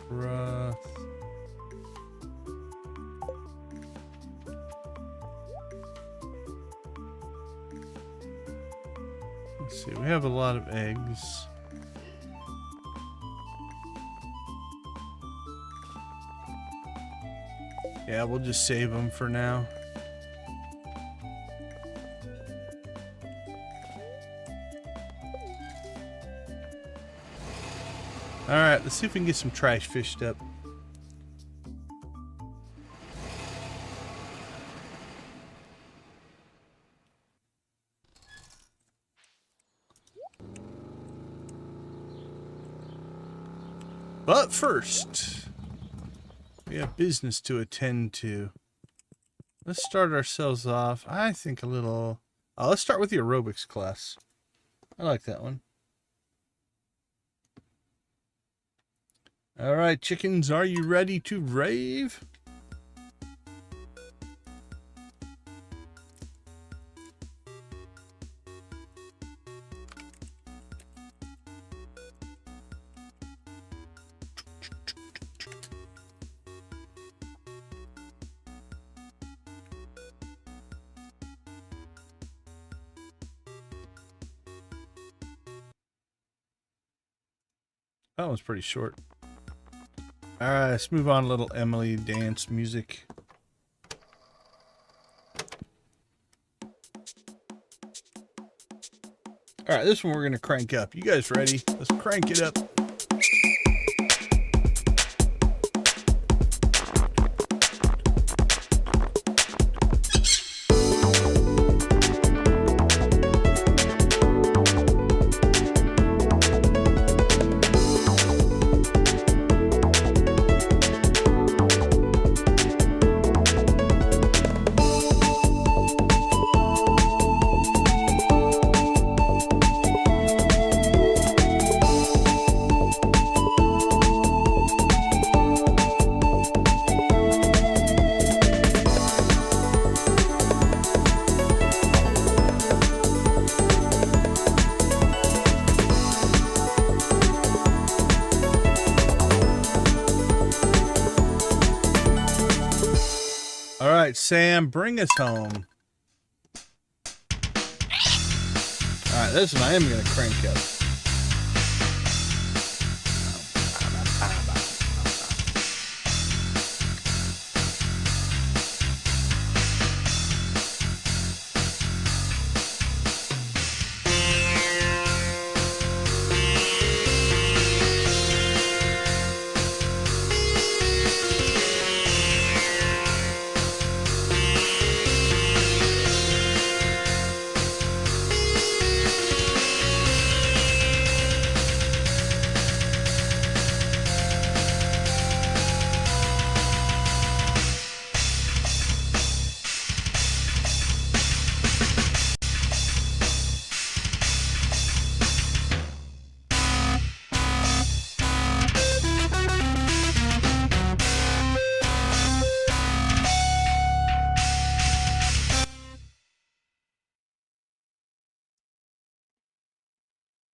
Broth. Let's see, we have a lot of eggs. Yeah, we'll just save them for now. Alright, let's see if we can get some trash fished up. But first, we have business to attend to. Let's start ourselves off, I think a little... let's start with the aerobics class. I like that one. All right, chickens, are you ready to rave? That one's pretty short. All right, let's move on a little Emily dance music. All right, this one we're going to crank up. You guys ready? Let's crank it up. Sam, bring us home. Alright, this one I am going to crank up.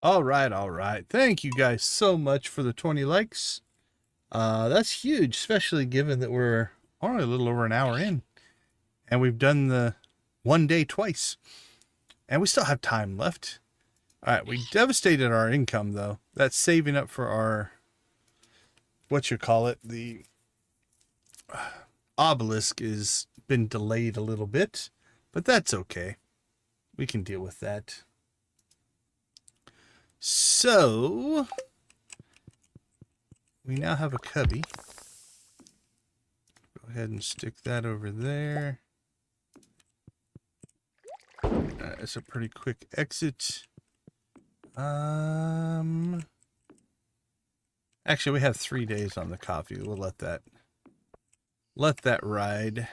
All right, all right. Thank you guys so much for the 20 likes. That's huge, especially given that we're only a little over an hour in. And we've done the one day twice. And we still have time left. All right, we devastated our income, though. That's saving up for our, the obelisk has been delayed a little bit. But that's okay. We can deal with that. So, we now have a cubby. Go ahead and stick that over there. It's a pretty quick exit. Actually, we have 3 days on the coffee. We'll let that ride.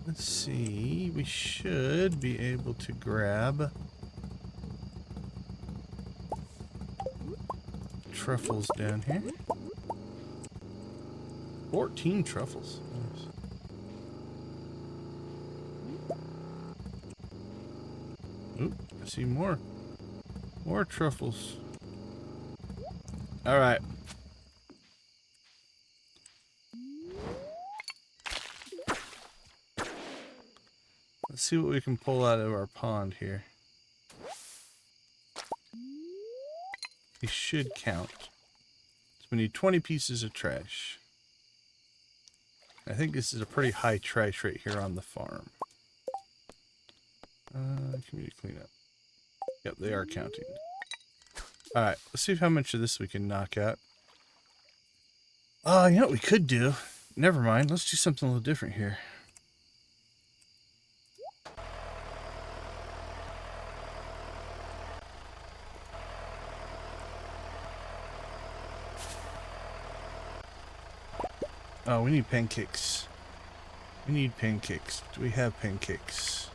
Let's see. We should be able to grab truffles down here. 14 truffles. Nice. Oop, I see more truffles. All right. Let's see what we can pull out of our pond here. These should count. So we need 20 pieces of trash. I think this is a pretty high trash rate here on the farm. Community cleanup. Yep, they are counting. Alright, let's see how much of this we can knock out. You know what we could do? Never mind, let's do something a little different here. Oh, we need pancakes. We need pancakes. Do we have pancakes?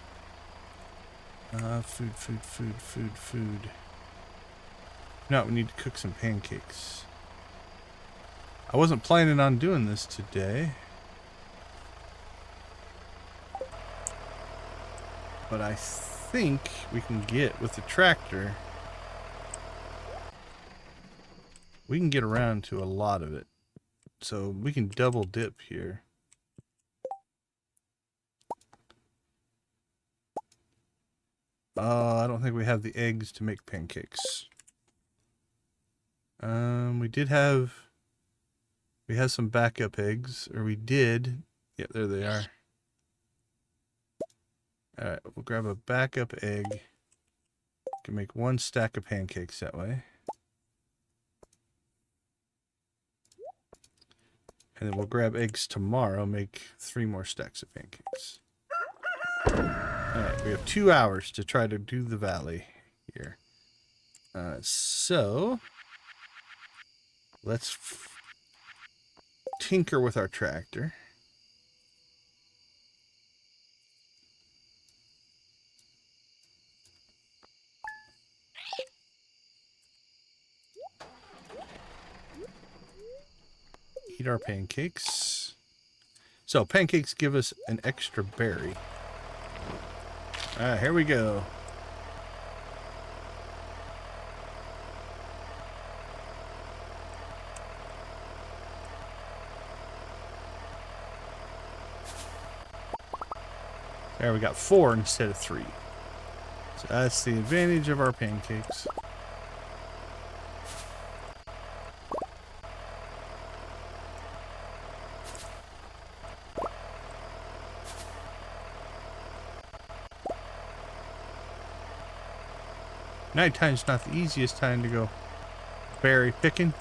Food. No, we need to cook some pancakes. I wasn't planning on doing this today. But I think we can get, with the tractor, we can get around to a lot of it. So we can double dip here. I don't think we have the eggs to make pancakes. We have some backup eggs, or we did. Yeah, there they are. Alright, we'll grab a backup egg. Can make 1 stack of pancakes that way. And then we'll grab eggs tomorrow, make 3 more stacks of pancakes. Alright, we have 2 hours to try to do the valley here. So, let's tinker with our tractor. Eat our pancakes. So, pancakes give us an extra berry. Alright, here we go. There, we got 4 instead of 3. So that's the advantage of our pancakes. Nighttime's not the easiest time to go berry picking.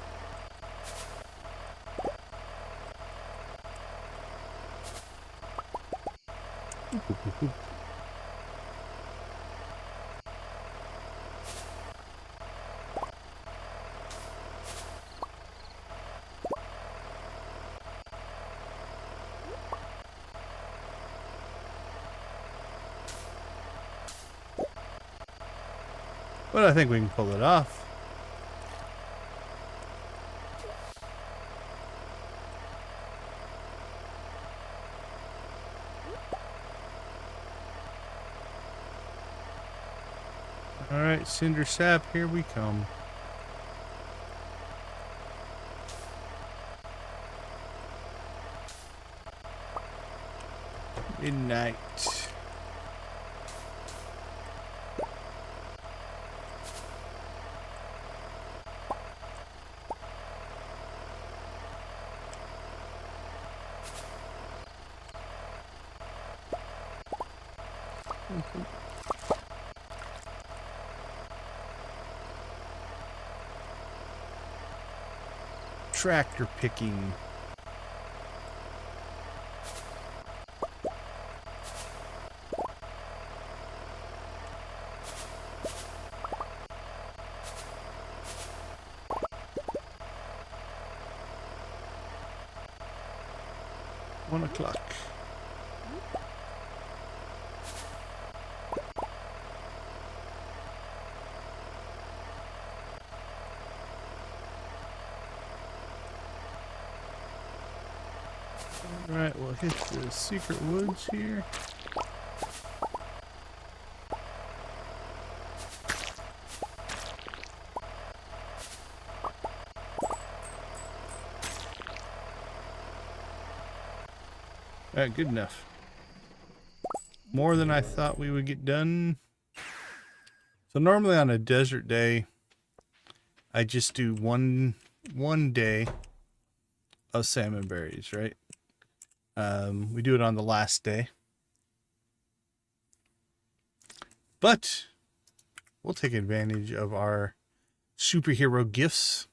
But I think we can pull it off. Alright, Cinder Sap, here we come. Midnight. Tractor picking. One o'clock. Alright, we'll hit the secret woods here. Alright, good enough. More than I thought we would get done. So normally on a desert day, I just do one day of salmon berries, right? We do it on the last day. But we'll take advantage of our superhero gifts.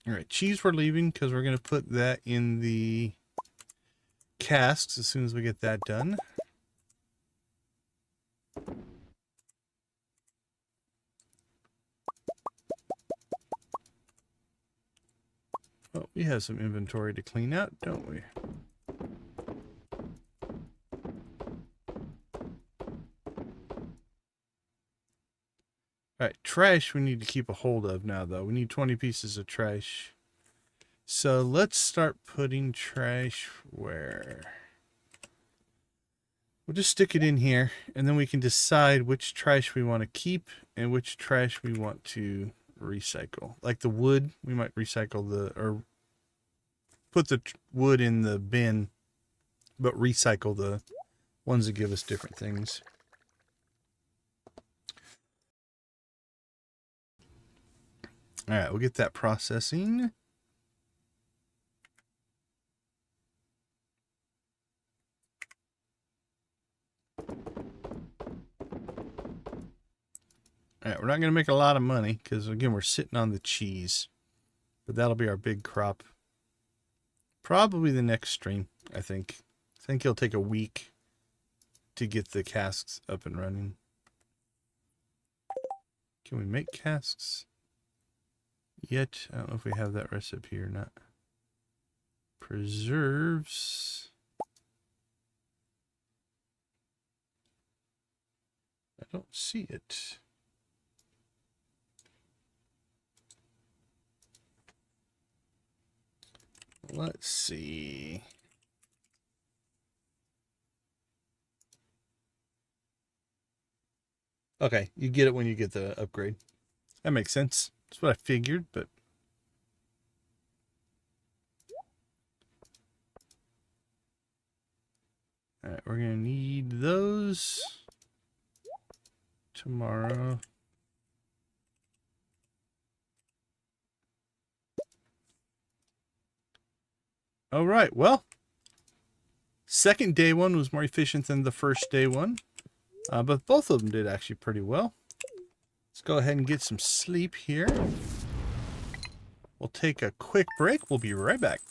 Alright, cheese we're leaving because we're going to put that in the casks as soon as we get that done. Oh, we have some inventory to clean out, don't we? Alright, trash we need to keep a hold of now, though. We need 20 pieces of trash. So let's start putting trash where? We'll just stick it in here, and then we can decide which trash we want to keep and which trash we want to recycle. Like the wood, we might recycle or put the wood in the bin, but recycle the ones that give us different things. All right, we'll get that processing. All right, we're not going to make a lot of money because, again, we're sitting on the cheese. But that'll be our big crop. Probably the next stream, I think. I think it'll take a week to get the casks up and running. Can we make casks yet? I don't know if we have that recipe or not. Preserves. I don't see it. Let's see. Okay, you get it when you get the upgrade. That makes sense. That's what I figured, but... Alright, we're going to need those tomorrow. All right, well, second day one was more efficient than the first day one, but both of them did actually pretty well. Let's go ahead and get some sleep here. We'll take a quick break. We'll be right back.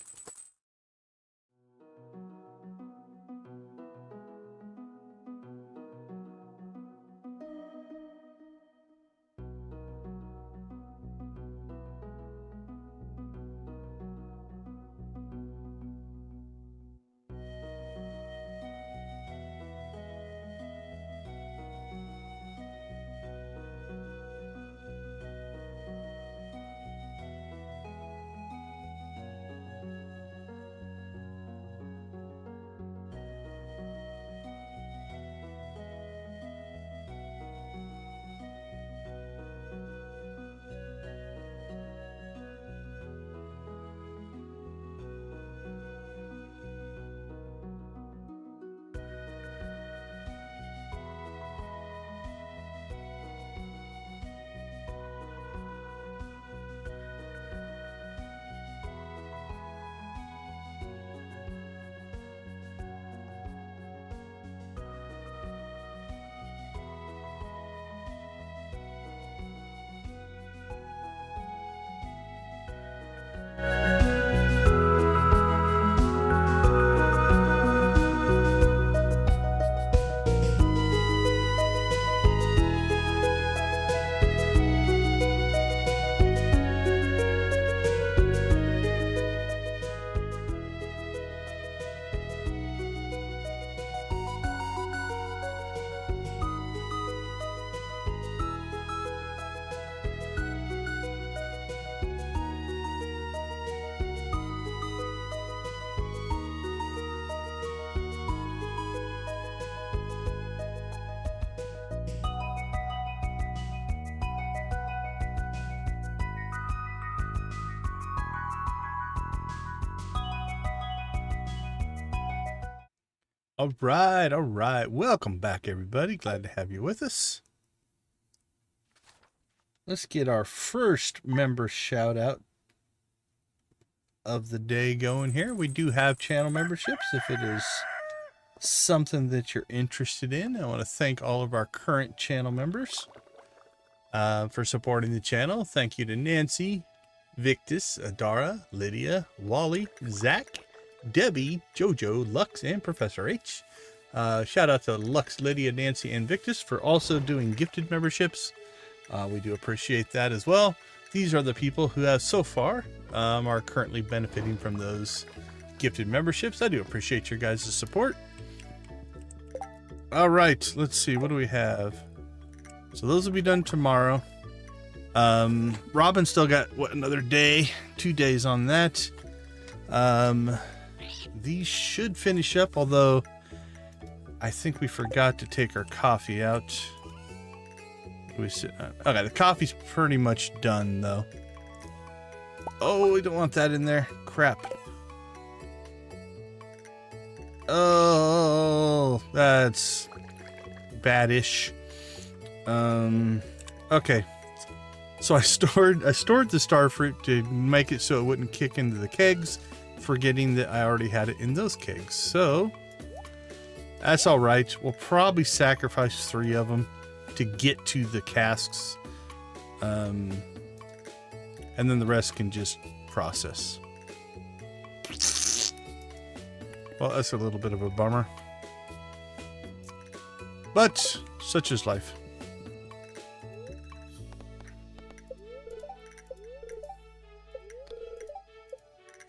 All right, all right. Welcome back, everybody. Glad to have you with us. Let's get our first member shout out of the day going here. We do have channel memberships if it is something that you're interested in. I want to thank all of our current channel members for supporting the channel. Thank you to Nancy, Victus, Adara, Lydia, Wally, Zach, Debbie, Jojo, Lux, and Professor H. Shout out to Lux, Lydia, Nancy, and Victus for also doing gifted memberships. We do appreciate that as well. These are the people who have so far are currently benefiting from those gifted memberships. I do appreciate your guys' support. All right, let's see. What do we have? So those will be done tomorrow. Robin still got, what, another day? 2 days on that. These should finish up, although I think we forgot to take our coffee out. Okay, the coffee's pretty much done, though. Oh, we don't want that in there. Crap. Oh, that's bad-ish. Okay. So I stored the starfruit to make it so it wouldn't kick into the kegs, forgetting that I already had it in those kegs. So that's all right. We'll probably sacrifice 3 of them to get to the casks. And then the rest can just process. Well, that's a little bit of a bummer. But such is life.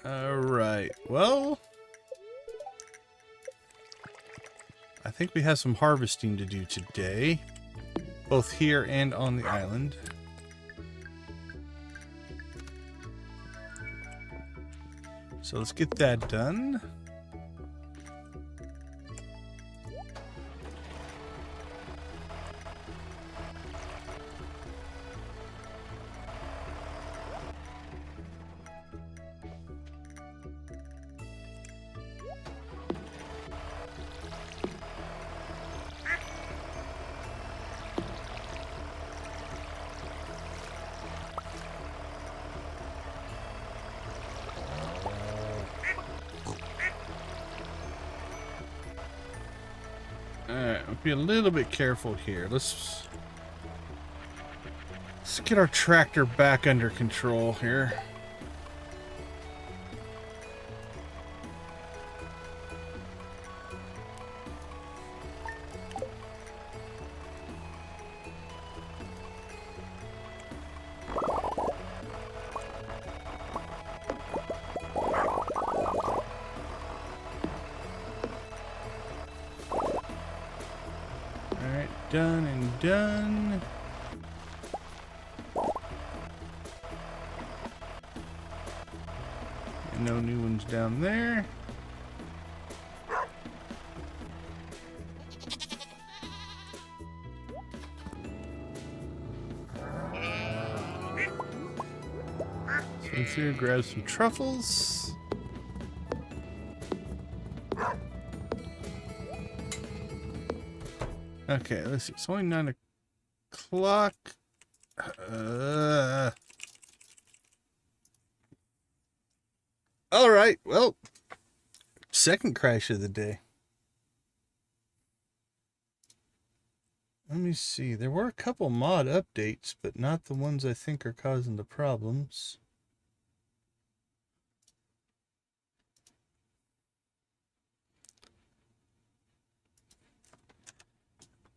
All right. Well, I think we have some harvesting to do today, both here and on the island. So let's get that done. Alright, I'll be a little bit careful here. Let's get our tractor back under control here. Done and done. And no new ones down there. So let's here grab some truffles. Okay, let's see. It's only 9 o'clock. All right. Well, second crash of the day. Let me see. There were a couple mod updates, but not the ones I think are causing the problems.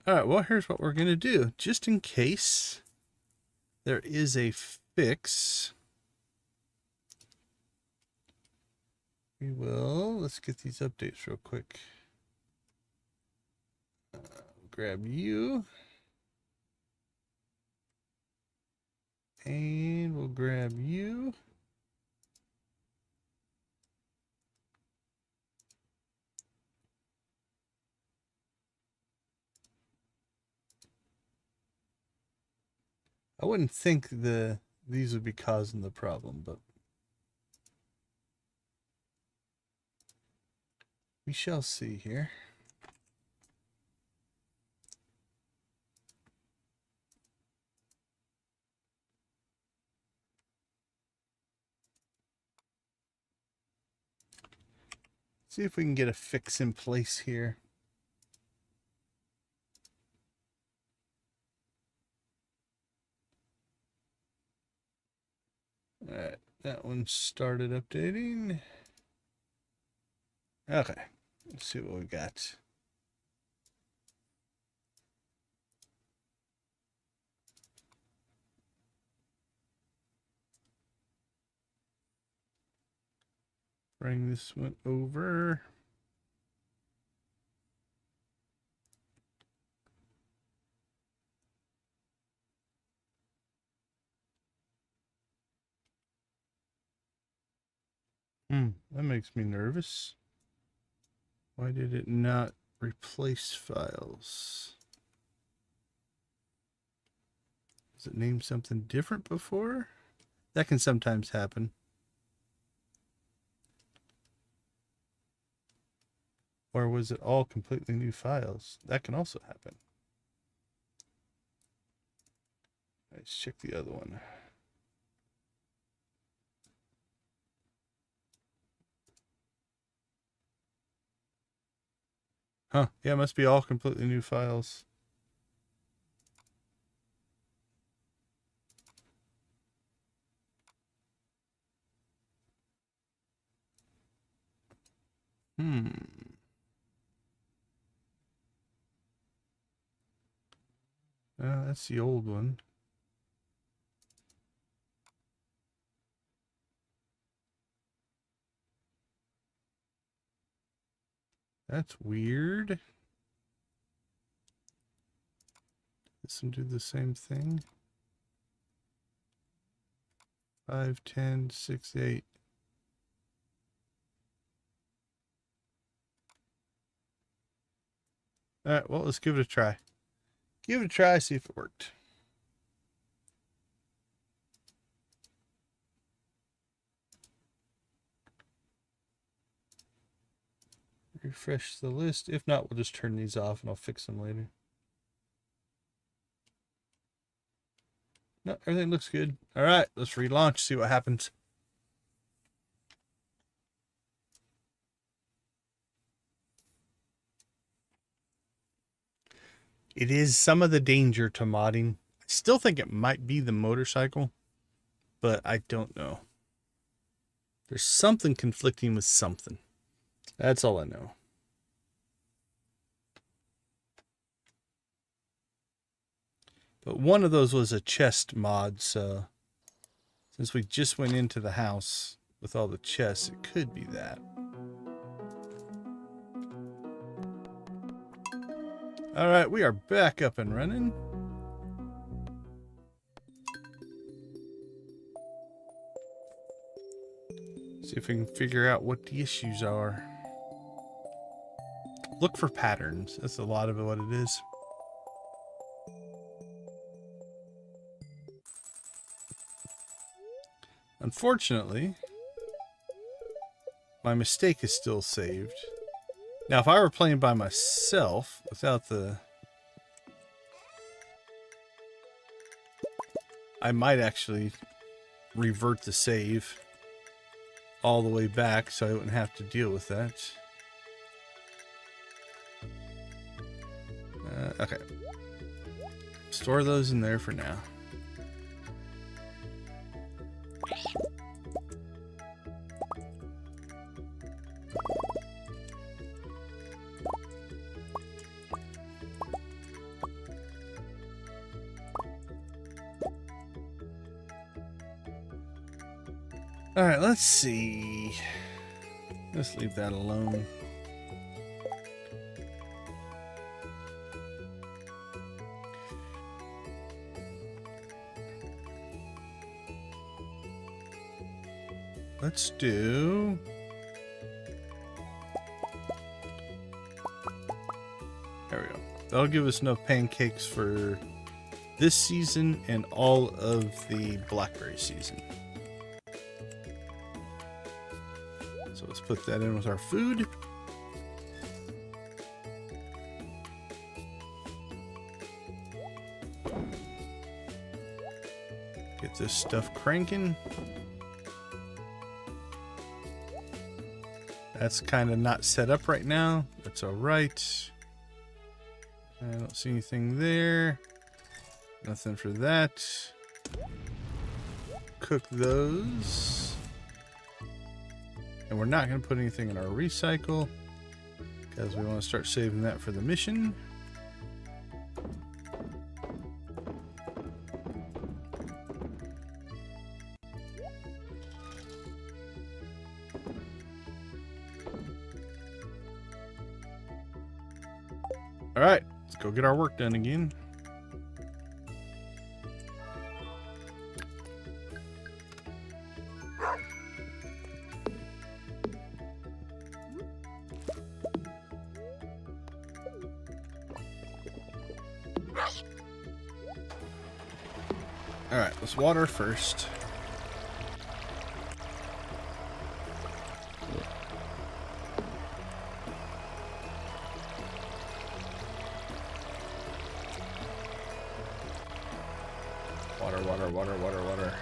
Alright, well, here's what we're going to do. Just in case there is a fix, let's get these updates real quick. Grab you. And we'll grab you. I wouldn't think these would be causing the problem, but we shall see here. See if we can get a fix in place here. All right, that one started updating. Okay, let's see what we got. Bring this one over. That makes me nervous. Why did it not replace files? Does it name something different before? That can sometimes happen. Or was it all completely new files? That can also happen. Let's check the other one. Huh, yeah, it must be all completely new files. That's the old one. That's weird. This one do the same thing. 5, 10, 6, 8. All right, well, let's give it a try. Give it a try, see if it worked. Refresh the list. If not, we'll just turn these off and I'll fix them later. No, everything looks good. All right, let's relaunch, see what happens. It is some of the danger to modding. I still think it might be the motorcycle, but I don't know. There's something conflicting with something. That's all I know. But one of those was a chest mod, so since we just went into the house with all the chests, it could be that. All right, we are back up and running. See if we can figure out what the issues are. Look for patterns. That's a lot of what it is. Unfortunately, my mistake is still saved. Now, if I were playing by myself, without the... I might actually revert the save all the way back so I wouldn't have to deal with that. Okay. Store those in there for now. All right, let's see. Let's leave that alone. Let's do... There we go. That'll give us enough pancakes for this season and all of the blackberry season. So let's put that in with our food. Get this stuff cranking. That's kind of not set up right now. That's all right. I don't see anything there. Nothing for that. Cook those. And we're not going to put anything in our recycle because we want to start saving that for the mission. All right, let's go get our work done again. All right, let's water first. Water, water, water, water, water.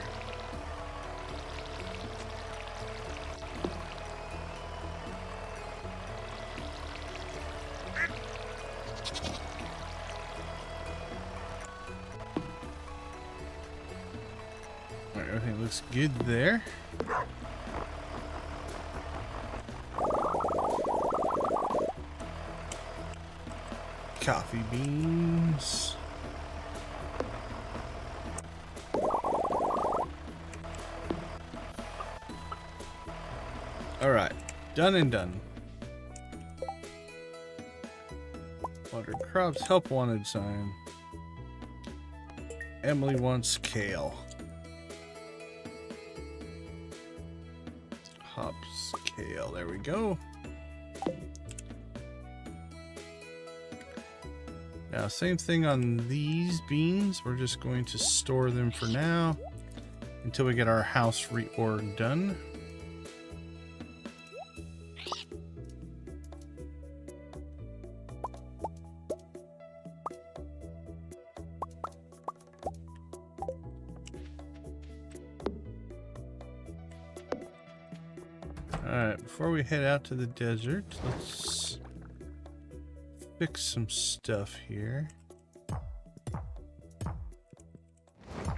All right, everything looks good there. Coffee beans. All right, done and done. Water crops, help wanted sign. Emily wants kale. Hops, kale, there we go. Now, same thing on these beans. We're just going to store them for now until we get our house reorg done. Alright, before we head out to the desert, let's fix some stuff here. I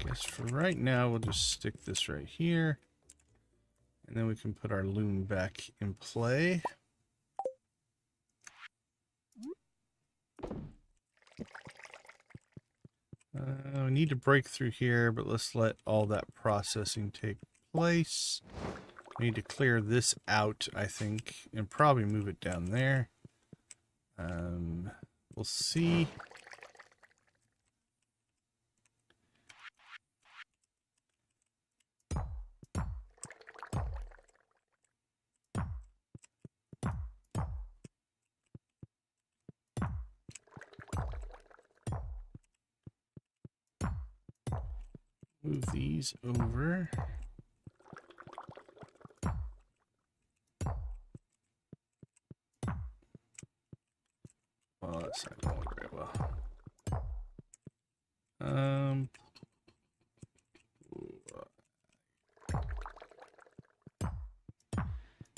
guess for right now, we'll just stick this right here. And then we can put our loom back in play. We need to break through here, but let's let all that processing take place. We need to clear this out, I think, and probably move it down there. We'll see. Move these over. Well, that's not going very well.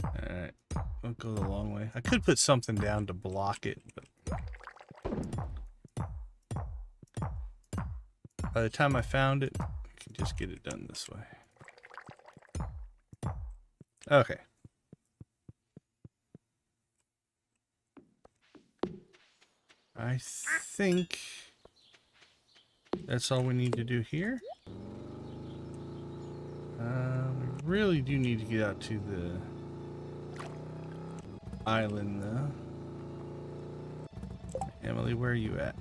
Alright, I'll go the long way. I could put something down to block it, but by the time I found it, I can just get it done this way. Okay. I think that's all we need to do here. We really do need to get out to the island, though. Emily, where are you at?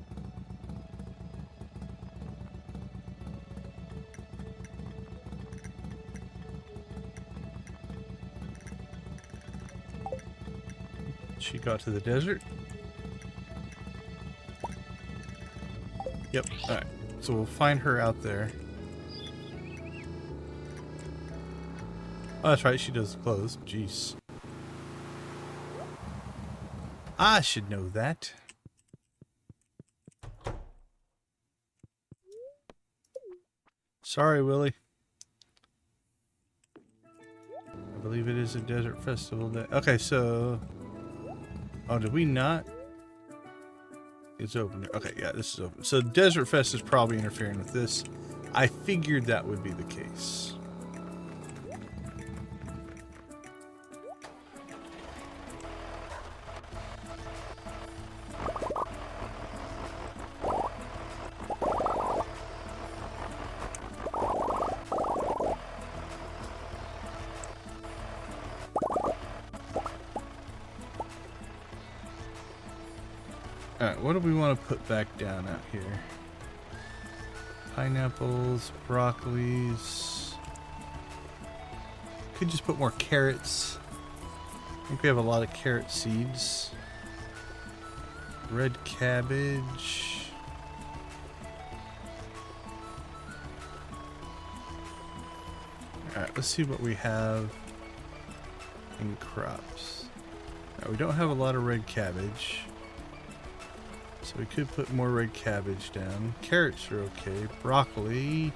She got to the desert. Yep, alright. So we'll find her out there. Oh, that's right, she does clothes. Jeez. I should know that. Sorry, Willie. I believe it is a desert festival day. Okay, so... Oh, did we not? It's open. Okay, yeah, this is open. So Desert Fest is probably interfering with this. I figured that would be the case. Alright, what do we want to put back down out here? Pineapples, broccolis. Could just put more carrots. I think we have a lot of carrot seeds. Red cabbage. Alright, let's see what we have in crops. Right, we don't have a lot of red cabbage. So we could put more red cabbage down. Carrots are okay. Broccoli.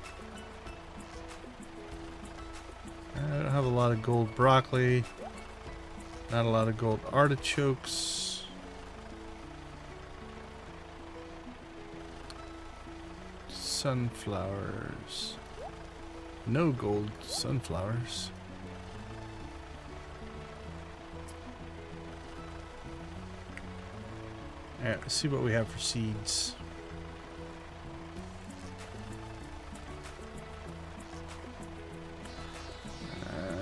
I don't have a lot of gold broccoli. Not a lot of gold artichokes. Sunflowers. No gold sunflowers. Alright, let's see what we have for seeds.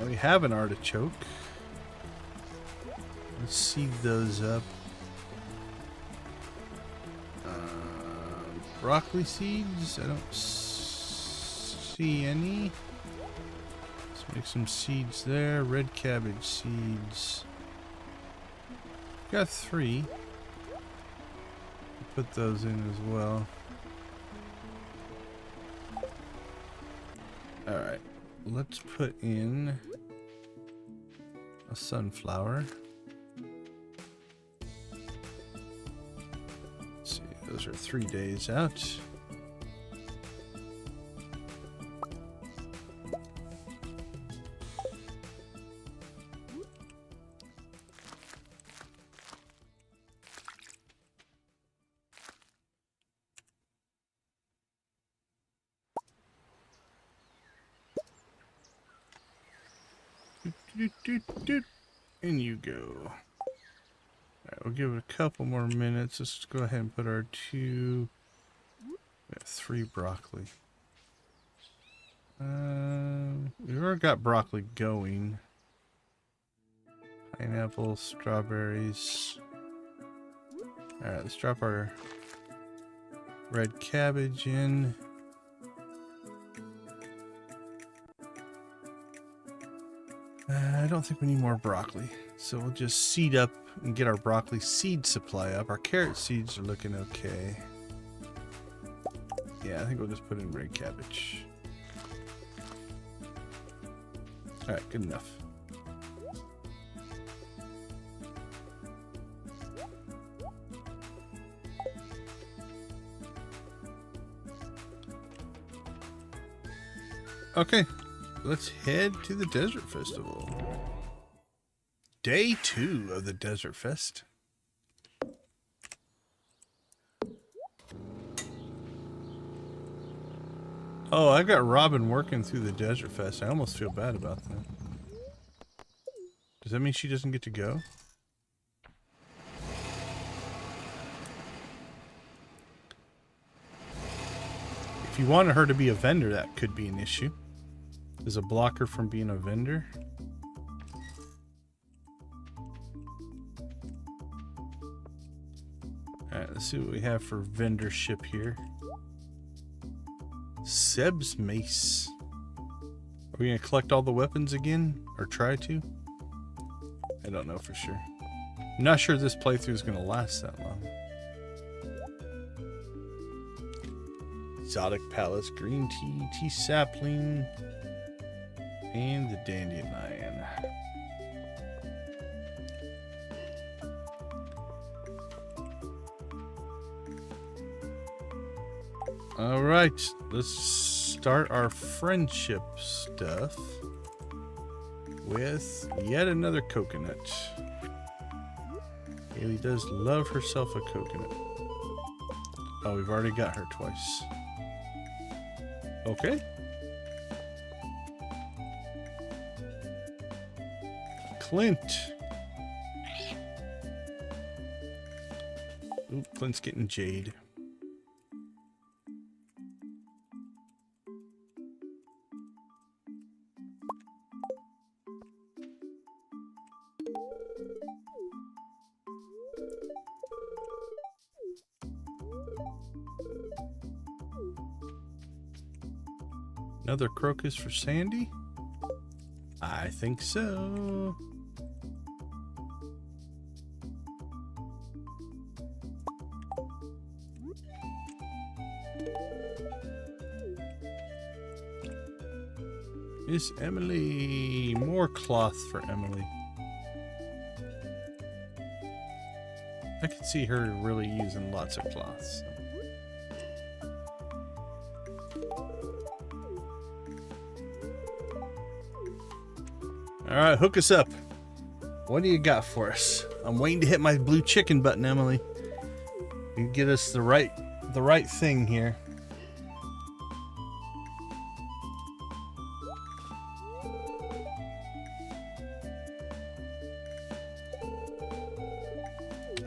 We have an artichoke. Let's seed those up. Broccoli seeds? I don't see any. Let's make some seeds there. Red cabbage seeds. Got 3. Put those in as well. Alright, let's put in a sunflower. Let's see, those are 3 days out. And you go. Alright, we'll give it a couple more minutes. Let's go ahead and put our 2. We have 3 broccoli. We've already got broccoli going. Pineapple, strawberries. Alright, let's drop our red cabbage in. I don't think we need more broccoli, so we'll just seed up and get our broccoli seed supply up. Our carrot seeds are looking okay. Yeah, I think we'll just put in red cabbage. Alright, good enough. Okay. Let's head to the Desert Festival. Day 2 of the Desert Fest. Oh, I got Robin working through the Desert Fest. I almost feel bad about that. Does that mean she doesn't get to go? If you wanted her to be a vendor, that could be an issue. Is a blocker from being a vendor. Alright, let's see what we have for vendorship here. Seb's mace. Are we gonna collect all the weapons again? Or try to? I don't know for sure. I'm not sure this playthrough is gonna last that long. Exotic palace, green tea, tea sapling. And the dandelion. Alright, let's start our friendship stuff with yet another coconut. Haley does love herself a coconut. Oh, we've already got her twice. Okay. Clint. Ooh, Clint's getting jade. Another crocus for Sandy? I think so. Miss Emily. More cloth for Emily. I can see her really using lots of cloths. Alright, hook us up. What do you got for us? I'm waiting to hit my blue chicken button, Emily. You get us the right thing here.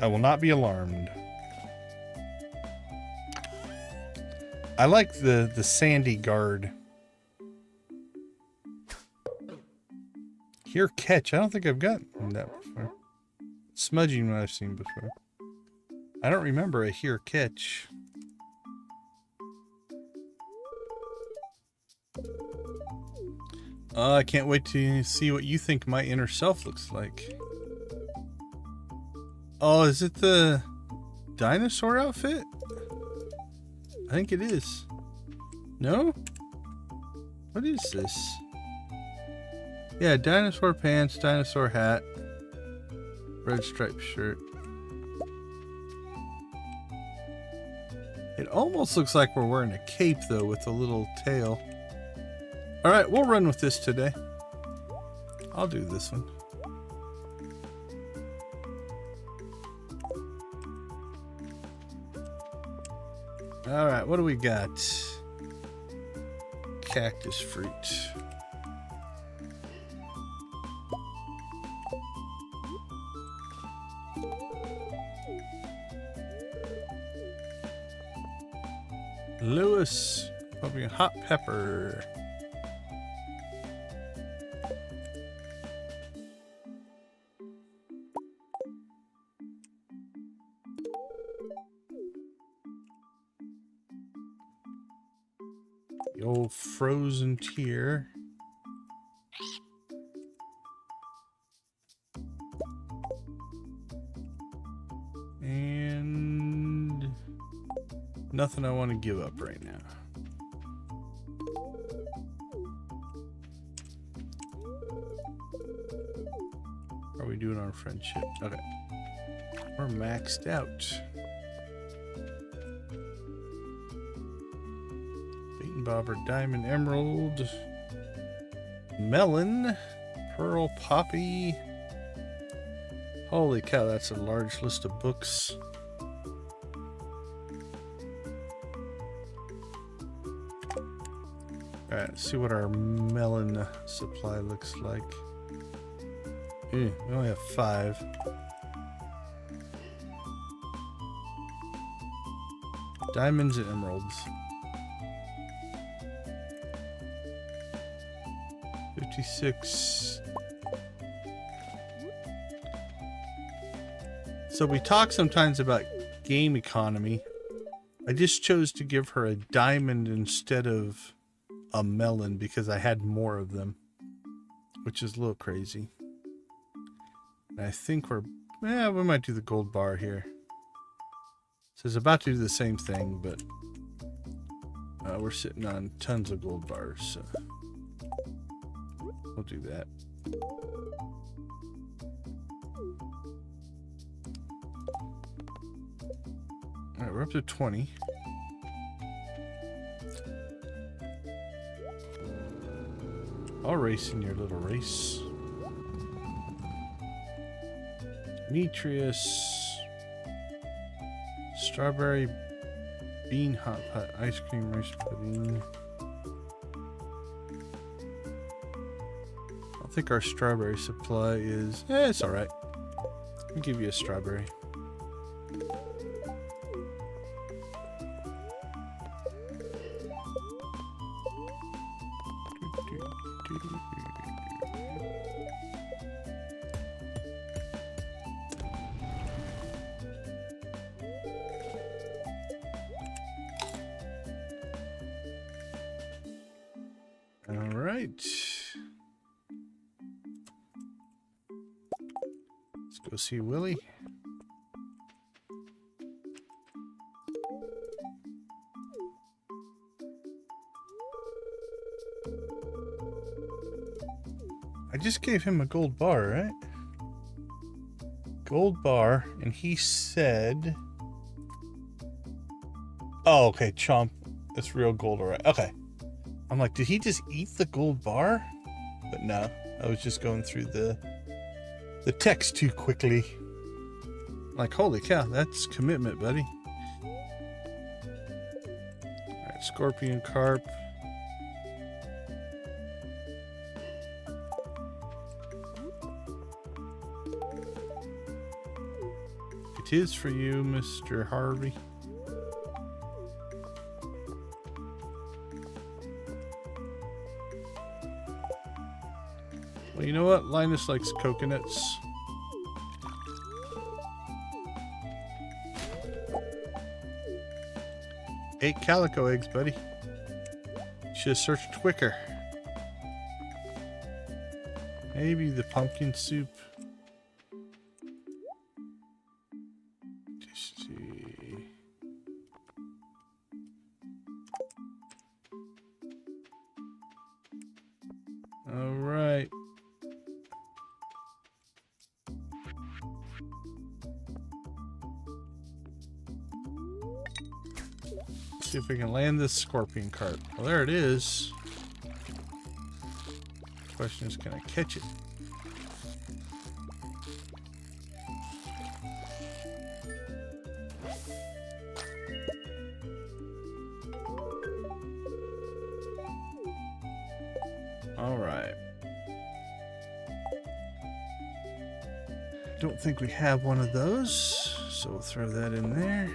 I will not be alarmed. I like the sandy guard. Here, catch. I don't think I've gotten that before. Smudging what I've seen before. I don't remember a here catch. I can't wait to see what you think my inner self looks like. Oh, is it the dinosaur outfit? I think it is. No? What is this? Yeah, dinosaur pants, dinosaur hat, red striped shirt. It almost looks like we're wearing a cape, though, with a little tail. Alright, we'll run with this today. I'll do this one. Alright, what do we got? Cactus fruit. Lewis, probably a hot pepper. The old frozen tear. And nothing I want to give up right now. How are we doing on friendship? Okay. We're maxed out. Beaten bobber, diamond, emerald, melon, pearl, poppy. Holy cow, that's a large list of books. Alright, let's see what our melon supply looks like. We only have 5. Diamonds and emeralds. 56. So we talk sometimes about game economy. I just chose to give her a diamond instead of a melon because I had more of them, which is a little crazy. And I think we might do the gold bar here. So it's about to do the same thing, but we're sitting on tons of gold bars, so we'll do that. All right, we're up to 20. I'll race in your little race. Demetrius. Strawberry bean hot pot. Ice cream rice pudding. I think our strawberry supply is... it's alright. I'll give you a strawberry. Alright. Let's go see Willie. I just gave him a gold bar, right? Gold bar, and he said... Oh, okay, chomp. It's real gold, alright. Okay. I'm like, did he just eat the gold bar? But no, I was just going through the text too quickly. Like, holy cow, that's commitment, buddy. Alright, scorpion carp. It is for you, Mr. Harvey. Well, you know what? Linus likes coconuts. Eight calico eggs, buddy. Should have searched quicker. Maybe the pumpkin soup. Just see. All right. See if we can land this scorpion carp. Well, there it is. Question is, can I catch it? All right. Don't think we have one of those, so we'll throw that in there.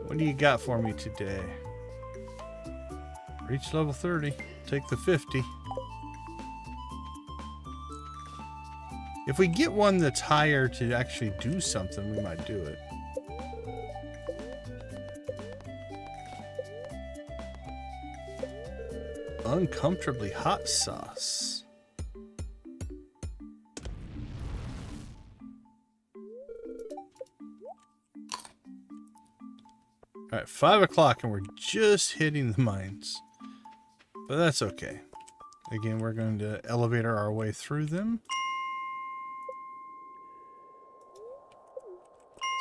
What do you got for me today? Reach level 30. Take the 50. If we get one that's higher to actually do something, we might do it. Uncomfortably hot sauce. All right, 5 o'clock and we're just hitting the mines. But that's okay. Again, we're going to elevator our way through them.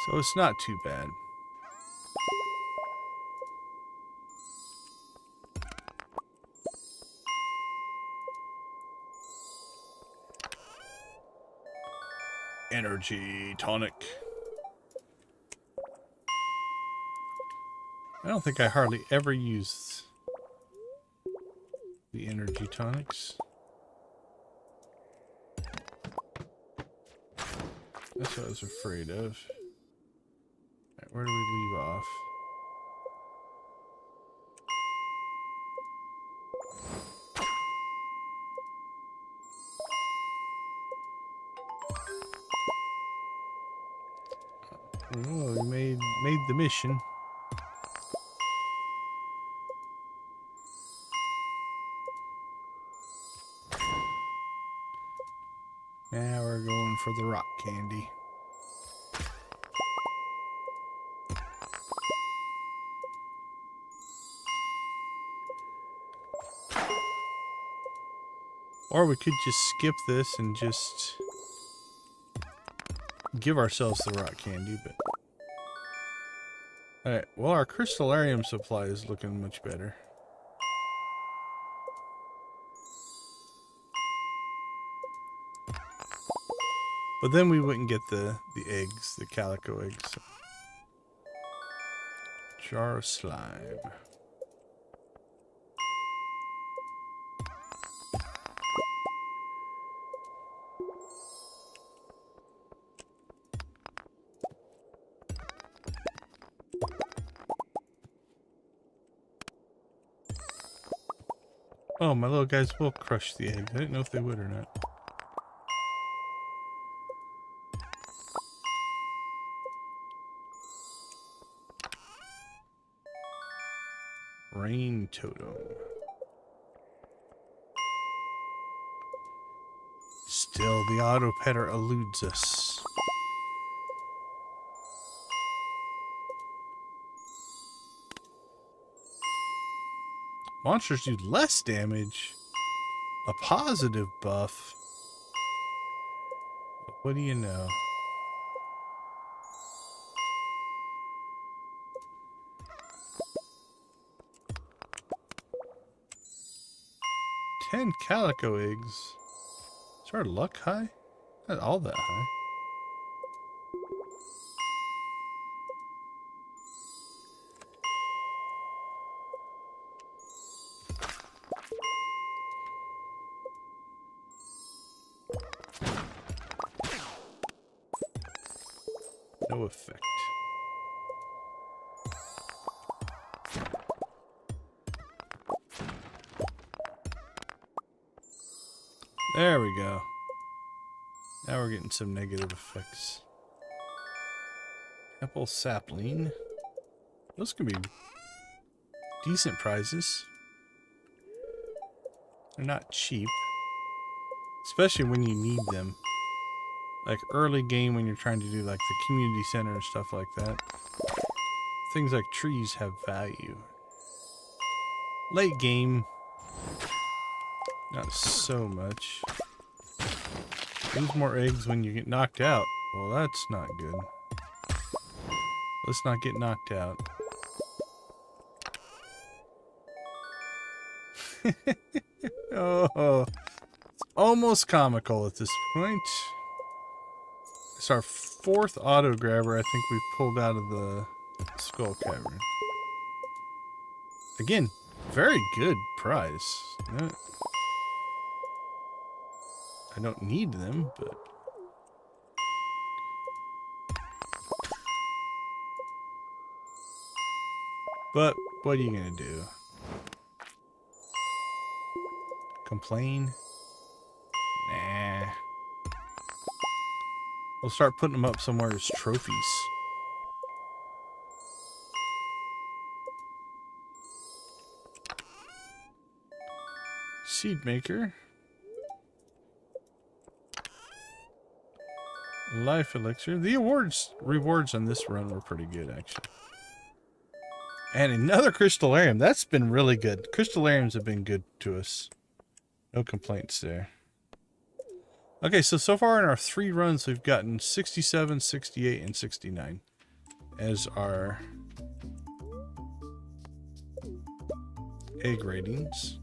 So it's not too bad. Energy tonic. I don't think I hardly ever used the energy tonics. That's what I was afraid of. Right, where do we leave off? Oh, we made the mission. Now we're going for the rock candy. Or we could just skip this and just give ourselves the rock candy, but... Alright, well, our crystallarium supply is looking much better. But then we wouldn't get the eggs, the calico eggs. So. Jar of slime. Oh, my little guys will crush the eggs. I didn't know if they would or not. Rain totem. Still, the auto petter eludes us. Monsters do less damage. A positive buff. What do you know? $10 calico eggs. Is our luck high? Not all that high. No effect. There we go. Now we're getting some negative effects. Apple sapling. Those can be decent prizes. They're not cheap. Especially when you need them. Like early game when you're trying to do like the community center and stuff like that. Things like trees have value. Late game, not so much. Lose more eggs when you get knocked out. Well, that's not good. Let's not get knocked out. Oh, it's almost comical at this point. It's our 4th auto grabber I think we pulled out of the Skull Cavern. Again, very good prize. I don't need them, but... But, what are you gonna do? Complain? Nah. We'll start putting them up somewhere as trophies. Seed maker. Life elixir. The rewards on this run were pretty good, actually. And another crystallarium. That's been really good. Crystallariums have been good to us. No complaints there. Okay, so far in our 3 runs, we've gotten 67, 68, and 69 as our egg ratings.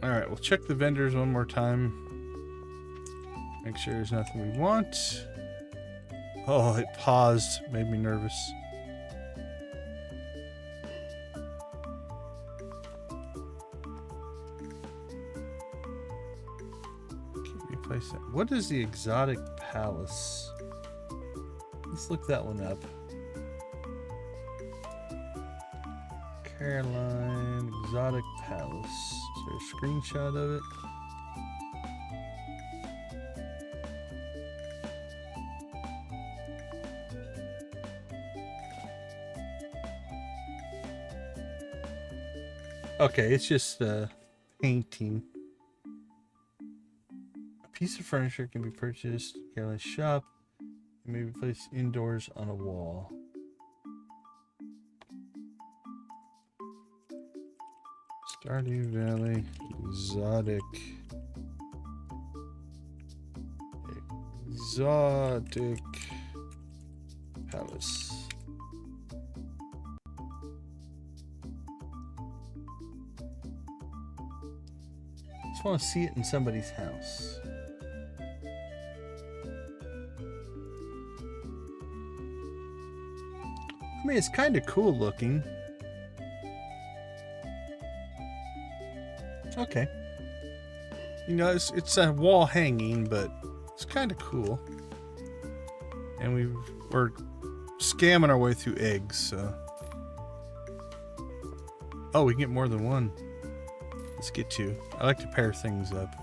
Alright, we'll check the vendors one more time. Make sure there's nothing we want. Oh, it paused. Made me nervous. Can't replace that. What is the exotic palace? Let's look that one up. Caroline exotic palace. Is there a screenshot of it? Okay, it's just a painting. A piece of furniture can be purchased at Caroline's shop and may be placed indoors on a wall. Stardew Valley exotic Palace. Just want to see it in somebody's house. I mean, it's kind of cool looking. Okay. You know, it's a wall hanging, but it's kind of cool. And we're scamming our way through eggs, so. Oh, we can get more than one. Let's get two. I like to pair things up.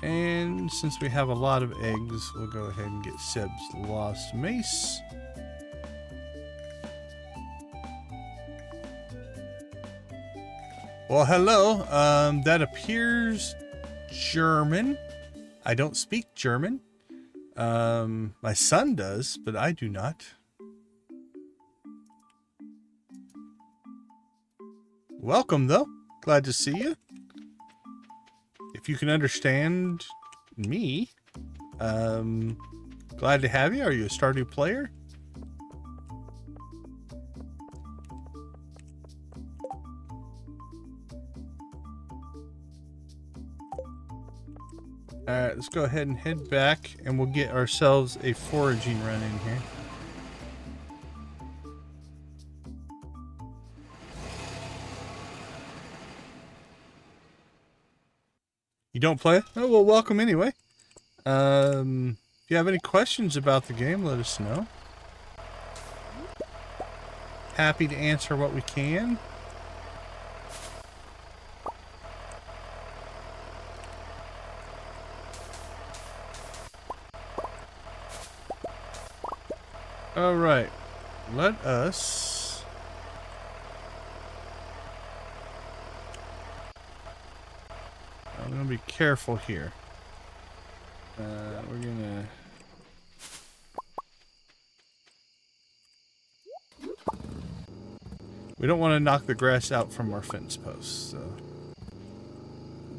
And since we have a lot of eggs, we'll go ahead and get Seb's Lost Mace. Well, hello. That appears German. I don't speak German. My son does, but I do not. Welcome, though. Glad to see you. If you can understand me, glad to have you. Are you a Stardew player? Alright, let's go ahead and head back, and we'll get ourselves a foraging run in here. You don't play? Oh, well, welcome anyway. If you have any questions about the game, let us know. Happy to answer what we can. All right, let us I'm gonna be careful here. We're gonna we don't want to knock the grass out from our fence posts, so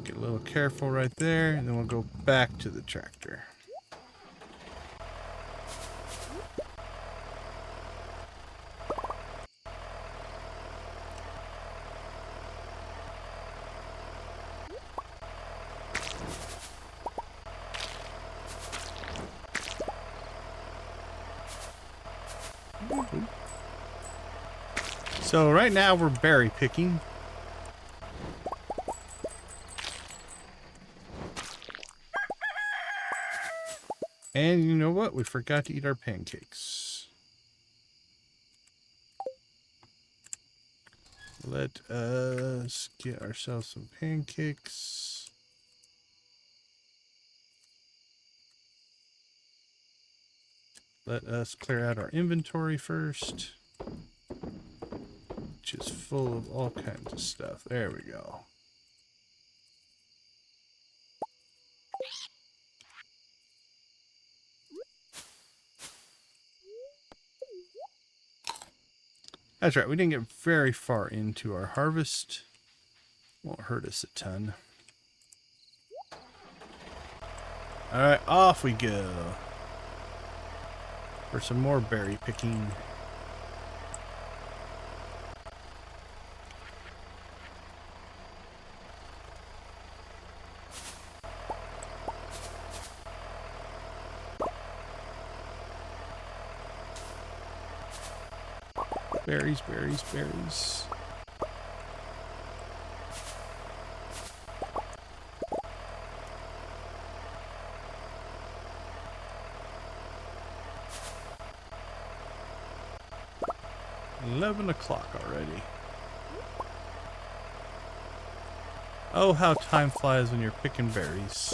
get a little careful right there, and then we'll go back to the tractor. So right now we're berry picking. And you know what? We forgot to eat our pancakes. Let us get ourselves some pancakes. Let us clear out our inventory first, which is full of all kinds of stuff. There we go. That's right, we didn't get very far into our harvest. Won't hurt us a ton. Alright, off we go for some more berry picking. Berries, berries, berries. $11 o'clock already. Oh, how time flies when you're picking berries.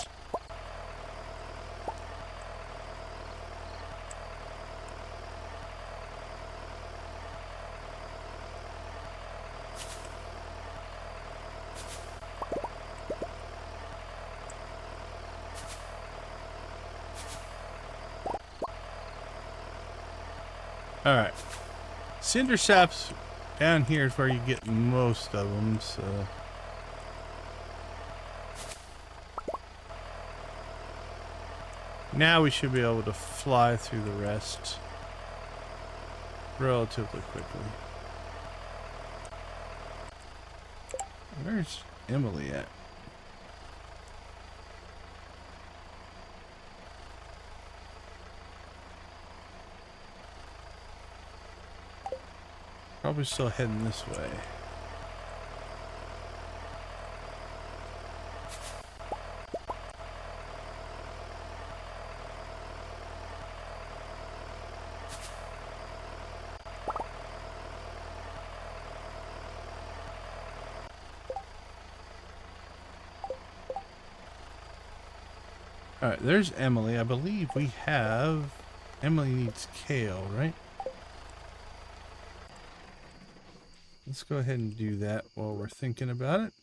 Alright. Cinder saps down here is where you get most of them, so. Now we should be able to fly through the rest relatively quickly. Where's Emily at? Probably still heading this way. Alright, there's Emily. I believe we have... Emily needs kale, right? Let's go ahead and do that while we're thinking about it.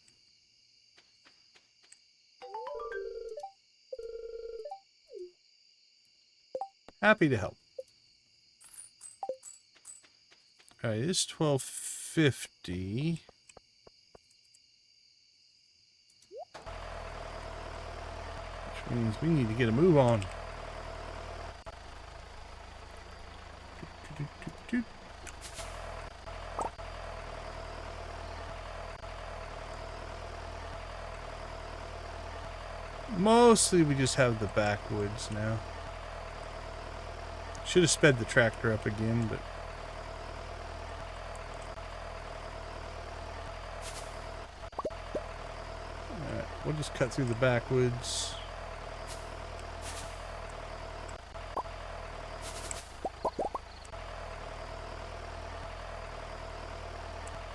Happy to help. Alright, it's 12:50. Which means we need to get a move on. Mostly we just have the backwoods now. Should have sped the tractor up again, but... Alright, we'll just cut through the backwoods.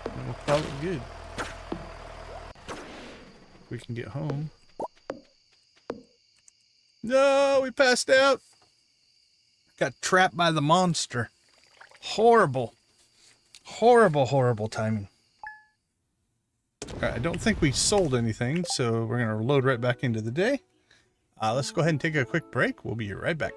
And we'll call it good. If we can get home. No, we passed out. Got trapped by the monster. Horrible. Horrible, horrible timing. Alright, I don't think we sold anything, so we're going to load right back into the day. Let's go ahead and take a quick break. We'll be right back.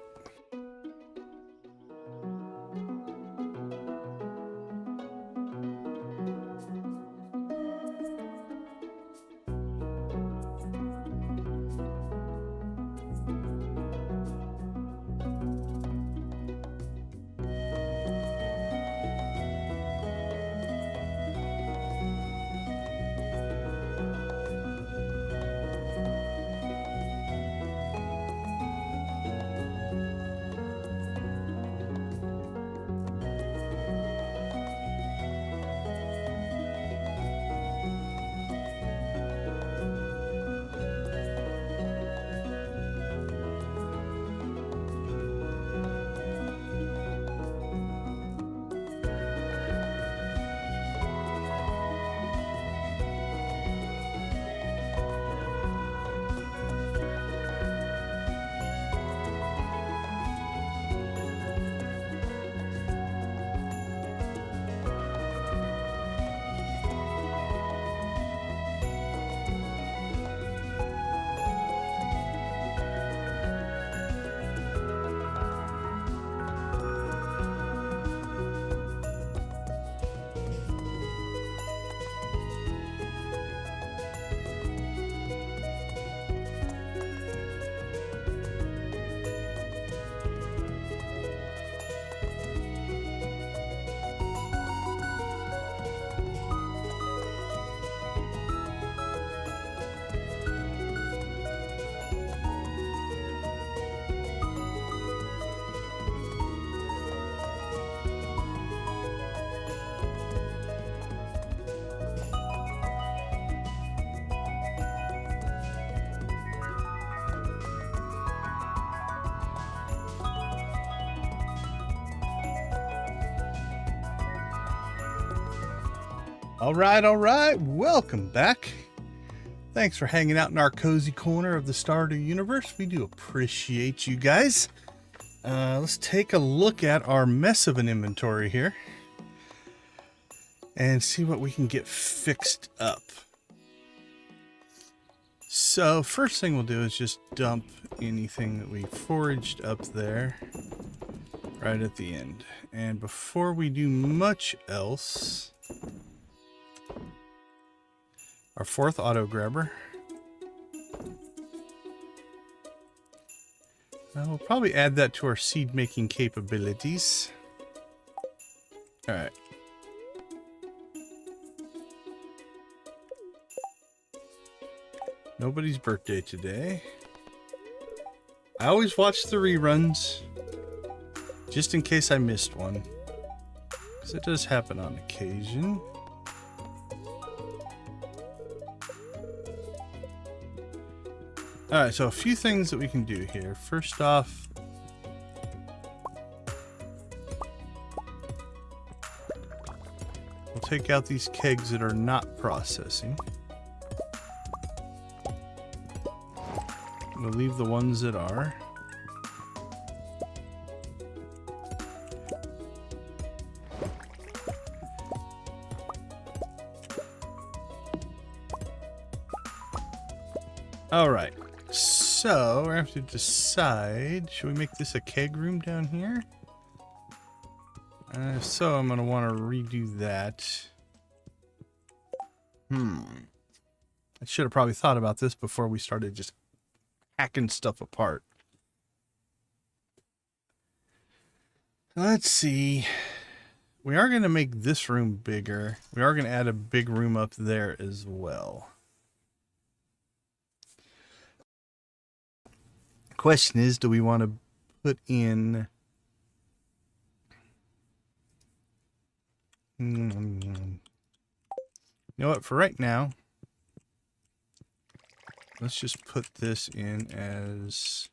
All right. Welcome back. Thanks for hanging out in our cozy corner of the Stardew universe. We do appreciate you guys. Let's take a look at our mess of an inventory here and see what we can get fixed up. So first thing we'll do is just dump anything that we foraged up there right at the end. And before we do much else, our fourth auto grabber. We'll probably add that to our seed making capabilities. All right. Nobody's birthday today. I always watch the reruns, just in case I missed one, because it does happen on occasion. Alright, so a few things that we can do here. First off, we'll take out these kegs that are not processing. We'll leave the ones that are. Alright, so we have to decide, should we make this a keg room down here? So I'm going to want to redo that. I should have probably thought about this before we started just hacking stuff apart. Let's see. We are going to make this room bigger. We are going to add a big room up there as well. Question is, do we want to put in... You know what, for right now, let's just put this in as...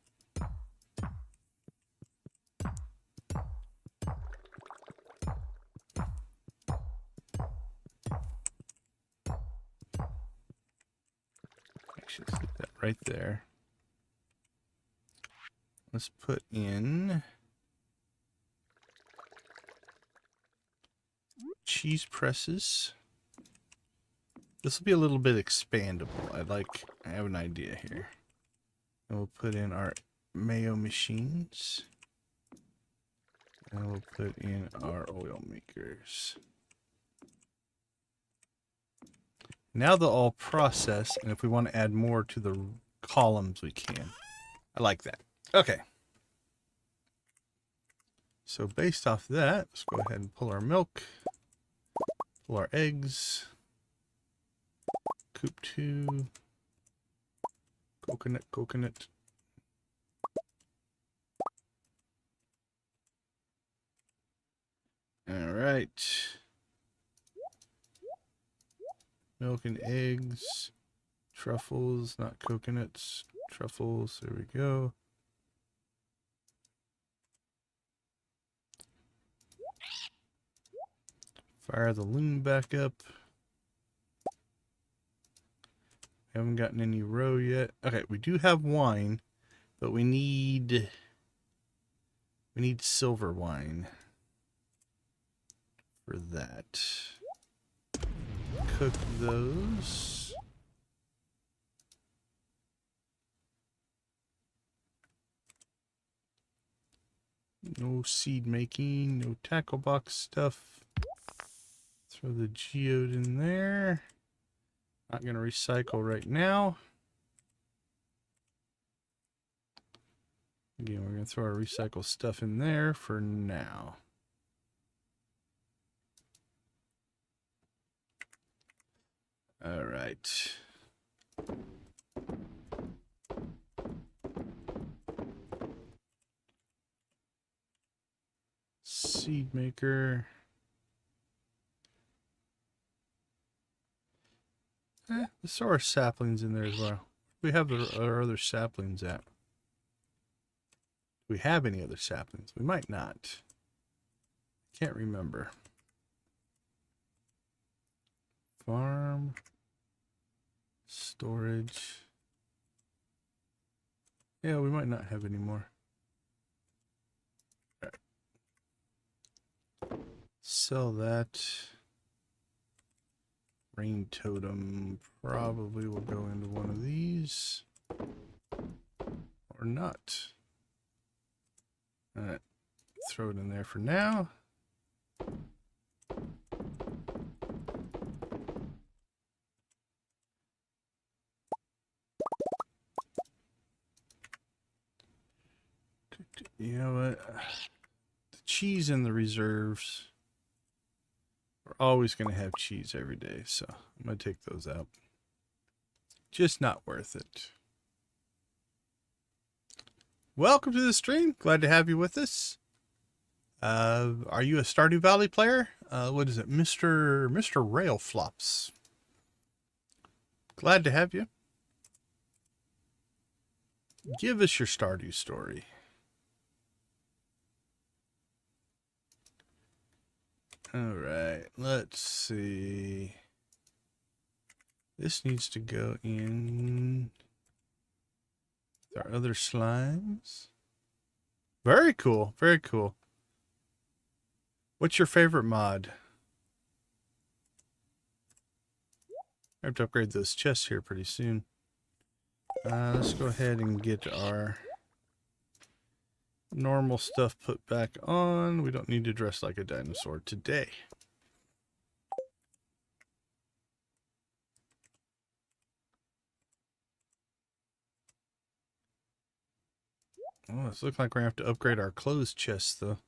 Actually, let's put that right there. Let's put in cheese presses. This will be a little bit expandable. I have an idea here. And we'll put in our mayo machines. And we'll put in our oil makers. Now they'll all process, and if we want to add more to the columns, we can. I like that. Okay. So based off that, let's go ahead and pull our milk, pull our eggs, coop 2, coconut. All right. Milk and eggs, truffles, not coconuts, truffles, there we go. Fire the loom back up. We haven't gotten any roe yet. Okay, we do have wine, but we need silver wine for that. Cook those. No seed making, no tackle box stuff. Throw the geode in there. Not going to recycle right now. Again, we're going to throw our recycle stuff in there for now. All right. Seed maker. Let's throw our saplings in there as well. We have our other saplings at. Do we have any other saplings? We might not. Can't remember. Farm. Storage. Yeah, we might not have any more. All right. Sell that. Rain totem probably will go into one of these. Or not. Alright. Throw it in there for now. You know what? The cheese in the reserves. We're always going to have cheese every day, so I'm going to take those out. Just not worth it. Welcome to the stream. Glad to have you with us. Are you a Stardew Valley player? What is it? Mr. Rail Flops. Glad to have you. Give us your Stardew story. All right, let's see. This needs to go in with our other slimes. Very cool, very cool. What's your favorite mod? I have to upgrade those chests here pretty soon. Let's go ahead and get our normal stuff put back on. We don't need to dress like a dinosaur today. Oh, it's looking like we're going to have to upgrade our clothes chests, though.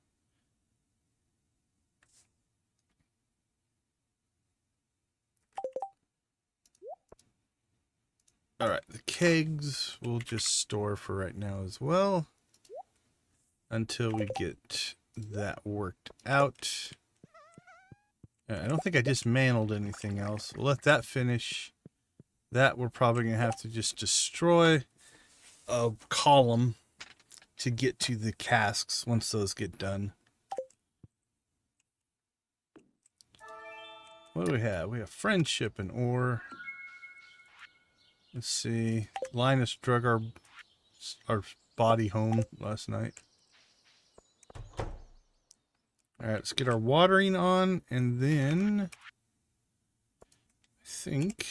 Alright, the kegs we'll just store for right now as well. Until we get that worked out. I don't think I dismantled anything else. We'll let that finish. That we're probably going to have to just destroy a column to get to the casks once those get done. What do we have? We have friendship and ore. Let's see. Linus drug our body home last night. Alright, let's get our watering on, and then I think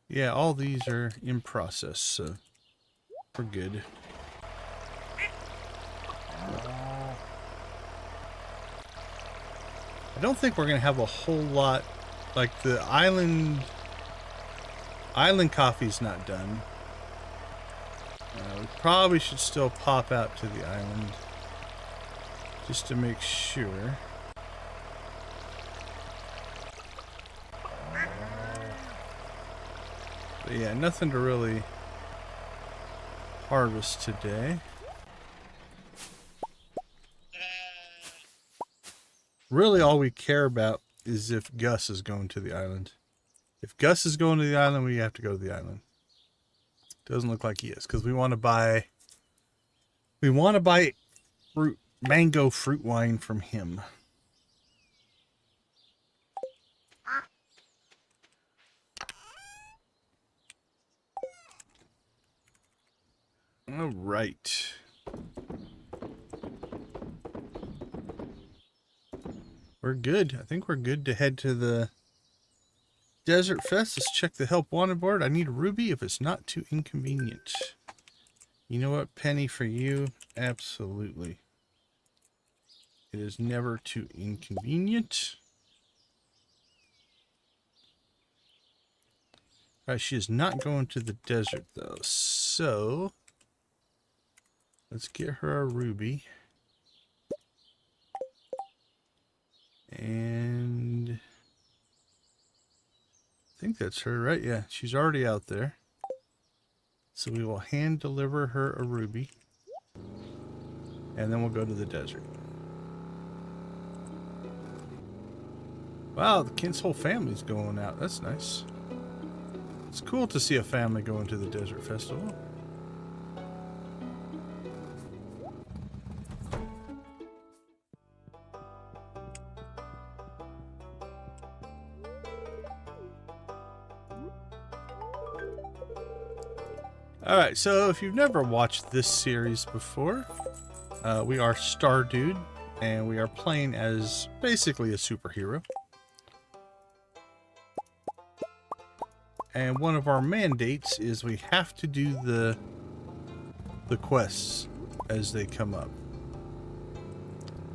yeah, all these are in process, so we're good. I don't think we're going to have a whole lot. Like the island coffee's not done. We probably should still pop out to the island just to make sure. But yeah, nothing to really harvest today. Really all we care about is if Gus is going to the island. If Gus is going to the island, we have to go to the island. Doesn't look like he is, because we want to buy mango fruit wine from him. All right. We're good. I think we're good to head to the Desert Fest. Let's check the help wanted board. I need a ruby if it's not too inconvenient. You know what, Penny, for you? Absolutely. It is never too inconvenient. Alright, she is not going to the desert, though. So, let's get her a ruby. And I think that's her, right? Yeah, she's already out there. So we will hand deliver her a ruby. And then we'll go to the desert. Wow, the Kent's whole family's going out. That's nice. It's cool to see a family going to the desert festival. Alright, so if you've never watched this series before, we are Stardewd, and we are playing as basically a superhero. And one of our mandates is we have to do the quests as they come up.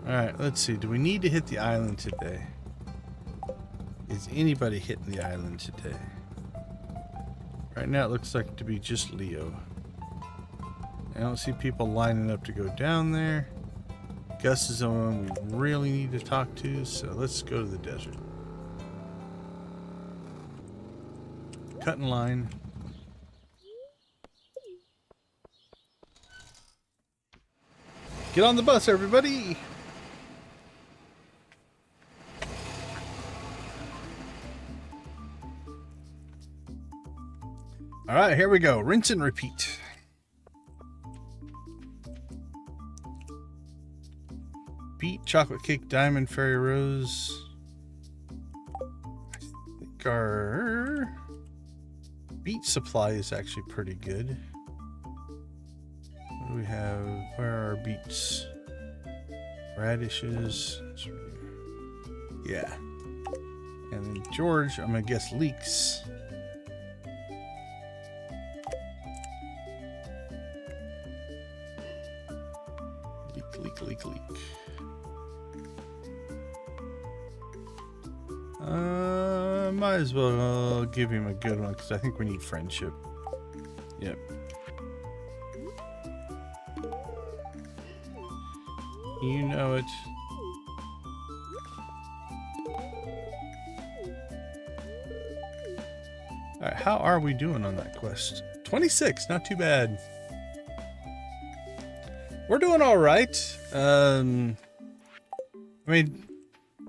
Alright, let's see. Do we need to hit the island today? Is anybody hitting the island today? Right now it looks like to be just Leo. I don't see people lining up to go down there. Gus is the one we really need to talk to, so let's go to the desert. Cutting line. Get on the bus, everybody! Alright, here we go. Rinse and repeat. Beet, chocolate cake, diamond, fairy rose. I think our beet supply is actually pretty good. What do we have? Where are our beets? Radishes. Yeah. And then George, I'm gonna guess leeks. Leek. Might as well give him a good one because I think we need friendship. Yep. You know it. Alright, how are we doing on that quest? 26, not too bad. We're doing alright. I mean,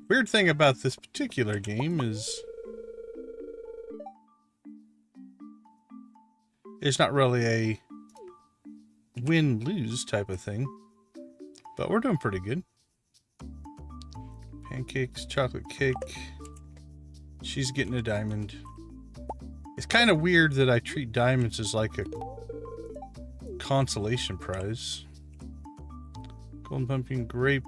weird thing about this particular game is it's not really a win-lose type of thing, but we're doing pretty good. Pancakes, chocolate cake. She's getting a diamond. It's kind of weird that I treat diamonds as like a consolation prize. Golden pumpkin, grape.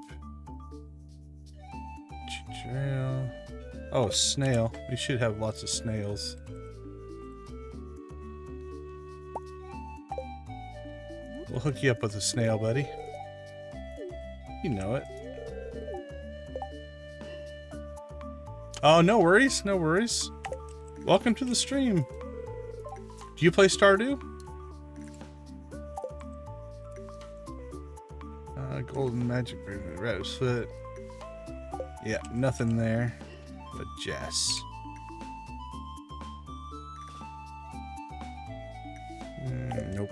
Trail. Oh, snail. We should have lots of snails. We'll hook you up with a snail, buddy. You know it. Oh, no worries. No worries. Welcome to the stream. Do you play Stardew? Golden magic rabbit's foot. Yeah, nothing there but Jess. Nope.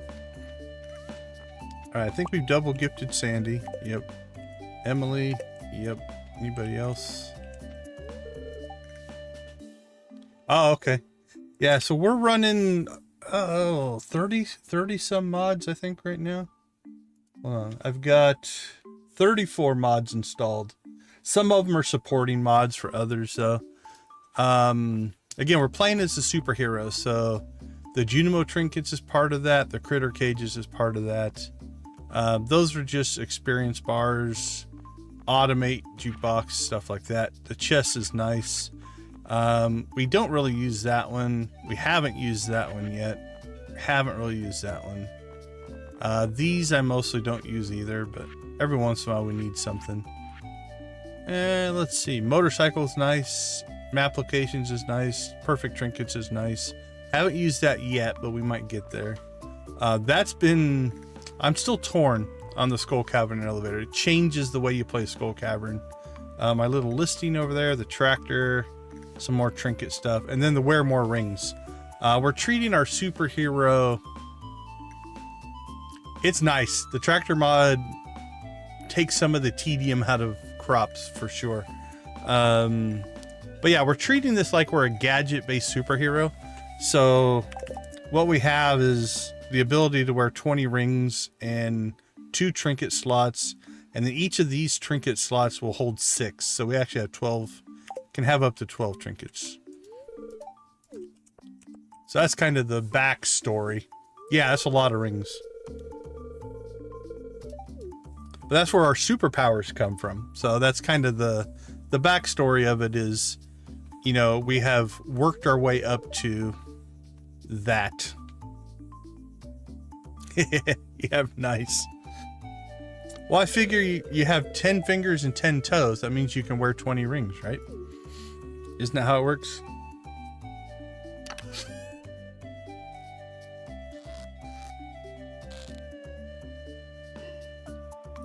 Alright, I think we've double gifted Sandy. Yep. Emily. Yep. Anybody else? Oh, okay. Yeah, so we're running 30 some mods I think right now. Hold on. I've got 34 mods installed. Some of them are supporting mods for others, though. Again, we're playing as a superhero, so the Junimos Trinkets is part of that. The Critter Cages is part of that. Those are just experience bars, automate, jukebox, stuff like that. The chest is nice. We don't really use that one. We haven't used that one yet. Haven't really used that one. These I mostly don't use either, but every once in a while we need something. And let's see. Motorcycle is nice. Map locations is nice. Perfect trinkets is nice. Haven't used that yet, but we might get there. That's been... I'm still torn on the Skull Cavern elevator. It changes the way you play Skull Cavern. My little listing over there, the tractor, some more trinket stuff, and then the wear more rings. We're treating our superhero... It's nice. The tractor mod takes some of the tedium out of crops for sure. But yeah, we're treating this like we're a gadget-based superhero. So what we have is the ability to wear 20 rings and 2 trinket slots. And then each of these trinket slots will hold 6. So we actually have 12, can have up to 12 trinkets. So that's kind of the backstory. Yeah, that's a lot of rings. But that's where our superpowers come from. So that's kind of the backstory of it is, you know, we have worked our way up to that. Yeah, nice. Well, I figure you have 10 fingers and 10 toes. That means you can wear 20 rings, right? Isn't that how it works?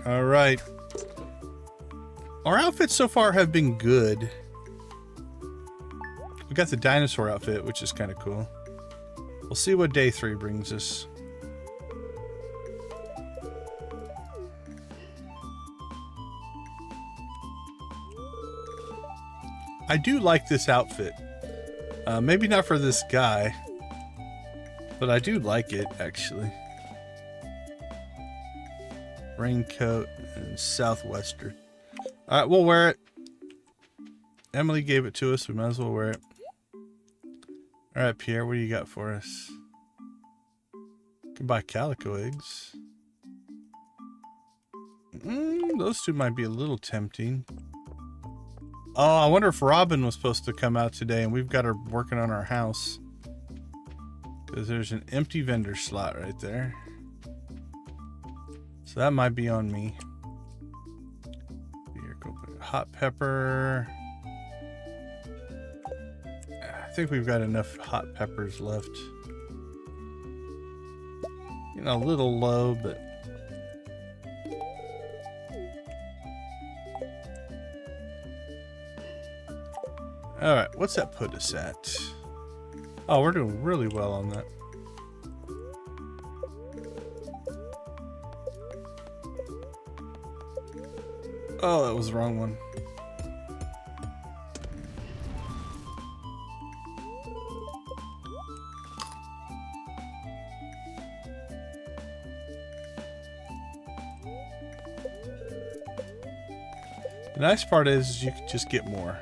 All right. Our outfits so far have been good. We got the dinosaur outfit, which is kind of cool. We'll see what day 3 brings us. I do like this outfit. Maybe not for this guy, but I do like it, actually. Raincoat and Southwestern. All right, we'll wear it. Emily gave it to us. We might as well wear it. All right, Pierre, what do you got for us? Can buy Calico Eggs. Those two might be a little tempting. Oh, I wonder if Robin was supposed to come out today and we've got her working on our house. Because there's an empty vendor slot right there. So that might be on me. Here, go put hot pepper. I think we've got enough hot peppers left. You know, a little low, but... Alright, what's that put us at? Oh, we're doing really well on that. Oh, that was the wrong one. The nice part is you can just get more.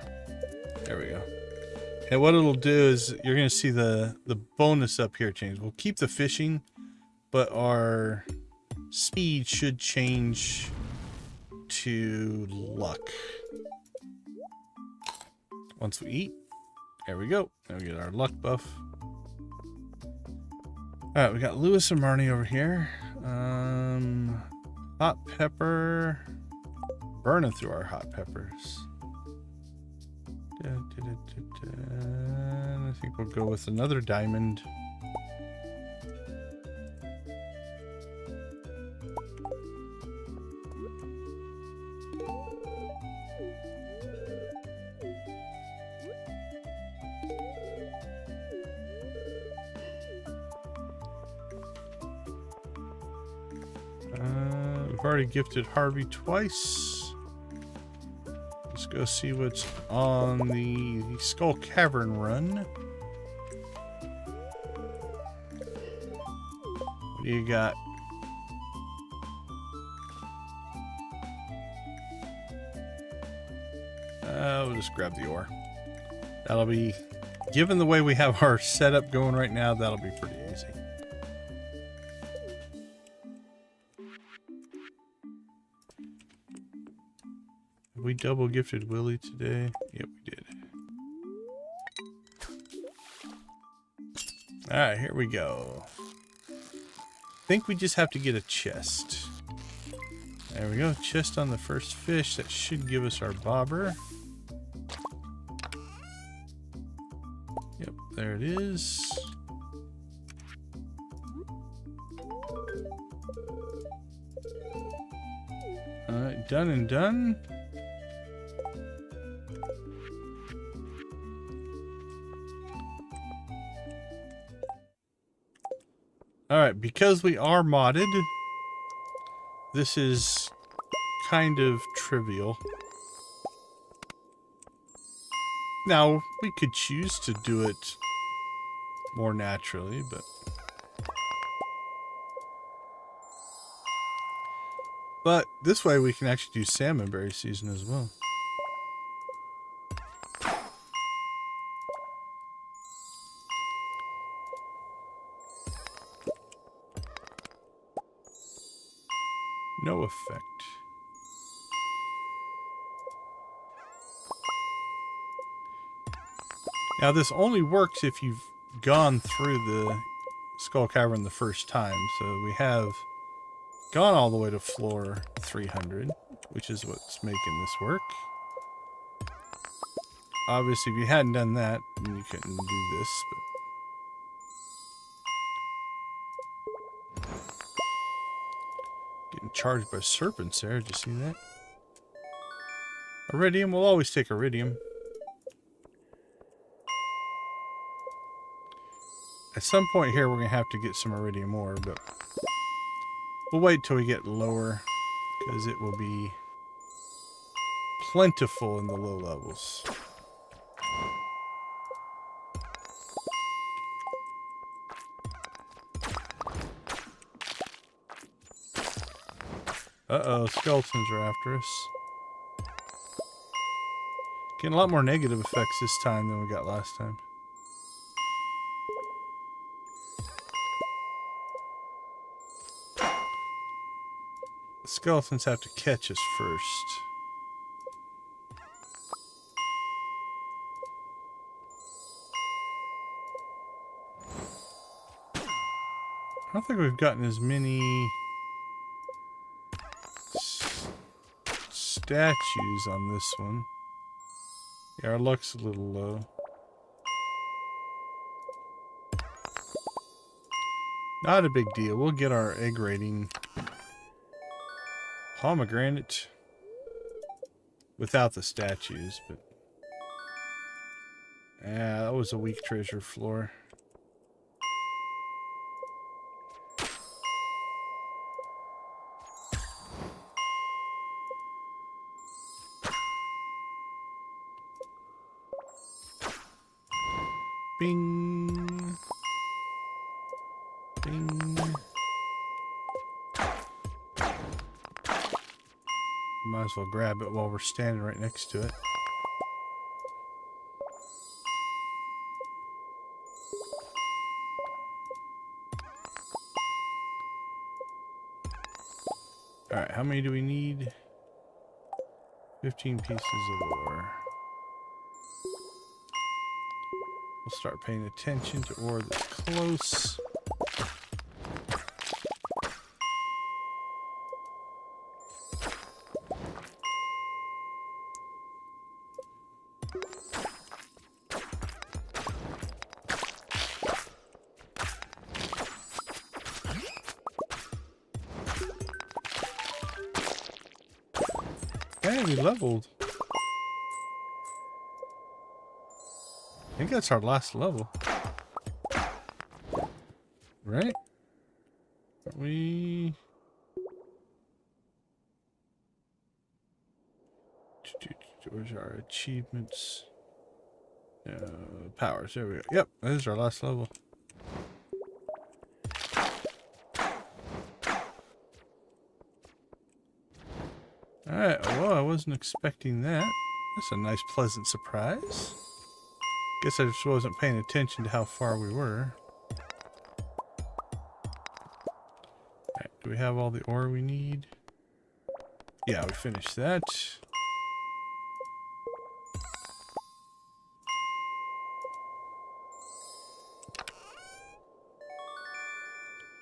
There we go. And what it'll do is you're going to see the bonus up here change. We'll keep the fishing, but our speed should change to luck. Once we eat, there we go. Now we get our luck buff. Alright, we got Lewis and Marnie over here. Hot pepper. Burning through our hot peppers. I think we'll go with another diamond. We've already gifted Harvey twice. Let's go see what's on the Skull Cavern run. What do you got? We'll just grab the ore. That'll be, given the way we have our setup going right now, that'll be pretty easy. We double gifted Willie today. Yep, we did. All right, here we go. I think we just have to get a chest. There we go. Chest on the first fish. That should give us our bobber. Yep, there it is. All right, done and done. Alright, because we are modded, this is kind of trivial. Now, we could choose to do it more naturally, but this way we can actually do Salmonberry Season as well. No effect. Now this only works if you've gone through the Skull Cavern the first time. So we have gone all the way to floor 300, which is what's making this work. obviously, if you hadn't done that, then you couldn't do this. But getting charged by serpents there. Did you see that? Iridium. We'll always take iridium. At some point here, we're going to have to get some iridium ore, but we'll wait till we get lower, because it will be plentiful in the low levels. Uh-oh, skeletons are after us. Getting a lot more negative effects this time than we got last time. The skeletons have to catch us first. I don't think we've gotten as many statues on this one. Yeah, our luck's a little low. Not a big deal. We'll get our egg rating. Pomegranate without the statues, but yeah, that was a weak treasure floor. Bing. Bing. Might as well grab it while we're standing right next to it. Alright, how many do we need? 15 pieces of ore. We'll start paying attention to ore that's close. Hey, we leveled. I think that's our last level. Right? Aren't we... Where's our achievements? Powers. There we go. Yep, that is our last level. Alright, well, I wasn't expecting that. That's a nice, pleasant surprise. Guess I just wasn't paying attention to how far we were. Alright, do we have all the ore we need? Yeah, we finished that.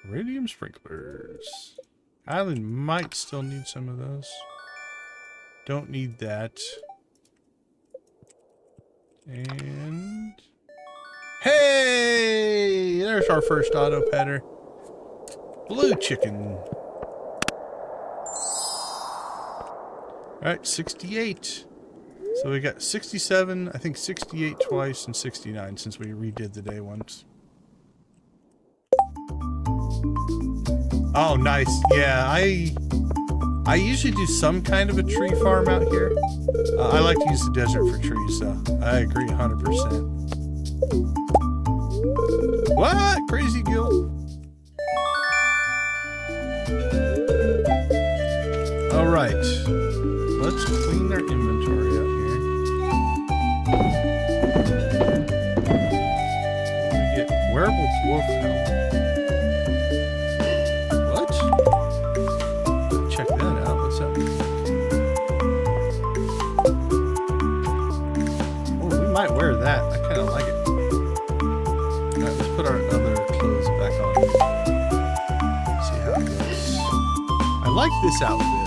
Radium sprinklers. Island might still need some of those. Don't need that. And... hey! There's our first auto petter. Blue chicken. Alright, 68. So we got 67, I think 68 twice, and 69 since we redid the day once. Oh, nice. Yeah, I usually do some kind of a tree farm out here. I like to use the desert for trees, so I agree 100%. What? Crazy Gil? Alright. Let's clean our inventory out here. We get wearable dwarf helmet. Might wear that. I kind of like it. Alright, let's put our other clothes back on. See how it goes. I like this outfit, though.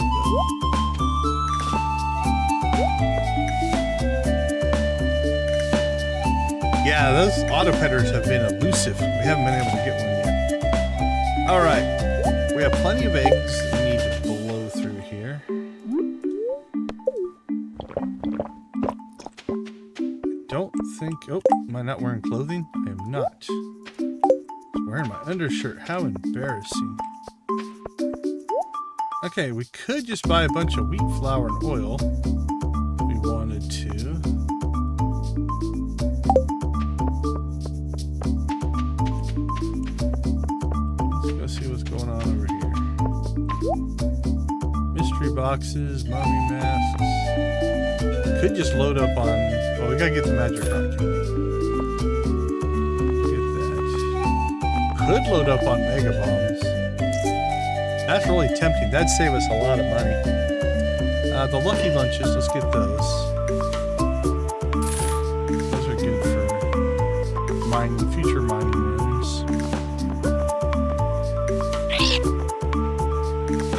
Yeah, those auto pedders have been elusive. We haven't been able to get one yet. All right, we have plenty of eggs that we need to blow through here. Don't think. Oh, am I not wearing clothing? I am not. I'm wearing my undershirt. How embarrassing. Okay, we could just buy a bunch of wheat flour and oil if we wanted to. Let's go see what's going on over here. Mystery boxes, mummy masks. Could just load up on... Oh, we gotta get the magic rock candy. Get that. Could load up on mega bombs. That's really tempting. That'd save us a lot of money. The lucky lunches, let's get those. Those are good for mining, future mining rooms.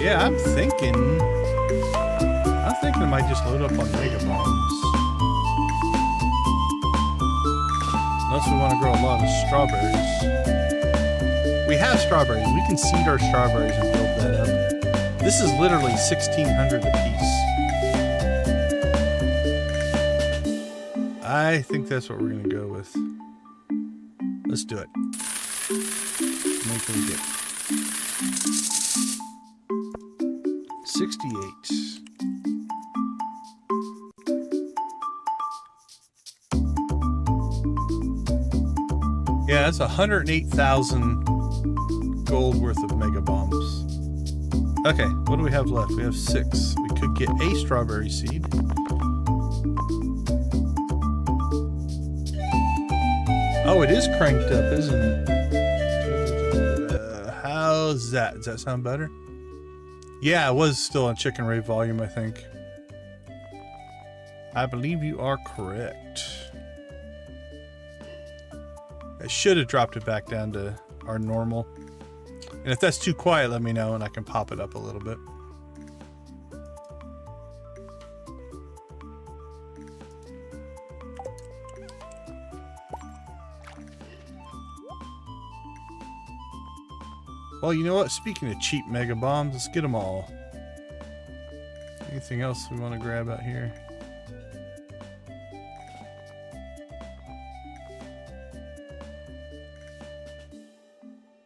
Yeah, I'm thinking I might just load up on mega bombs. Unless we want to grow a lot of strawberries. We have strawberries. We can seed our strawberries and build that up. This is literally 1,600 apiece. I think that's what we're going to go with. Let's do it. What can we get? 68. Yeah, that's 108,000 gold worth of mega bombs. Okay, what do we have left? We have 6. We could get a strawberry seed. Oh, it is cranked up, isn't it? How's that? Does that sound better? Yeah, it was still on chicken rate volume, I think. I believe you are correct. I should have dropped it back down to our normal. And if that's too quiet, let me know and I can pop it up a little bit. Well, you know what? Speaking of cheap mega bombs, let's get them all. Anything else we want to grab out here?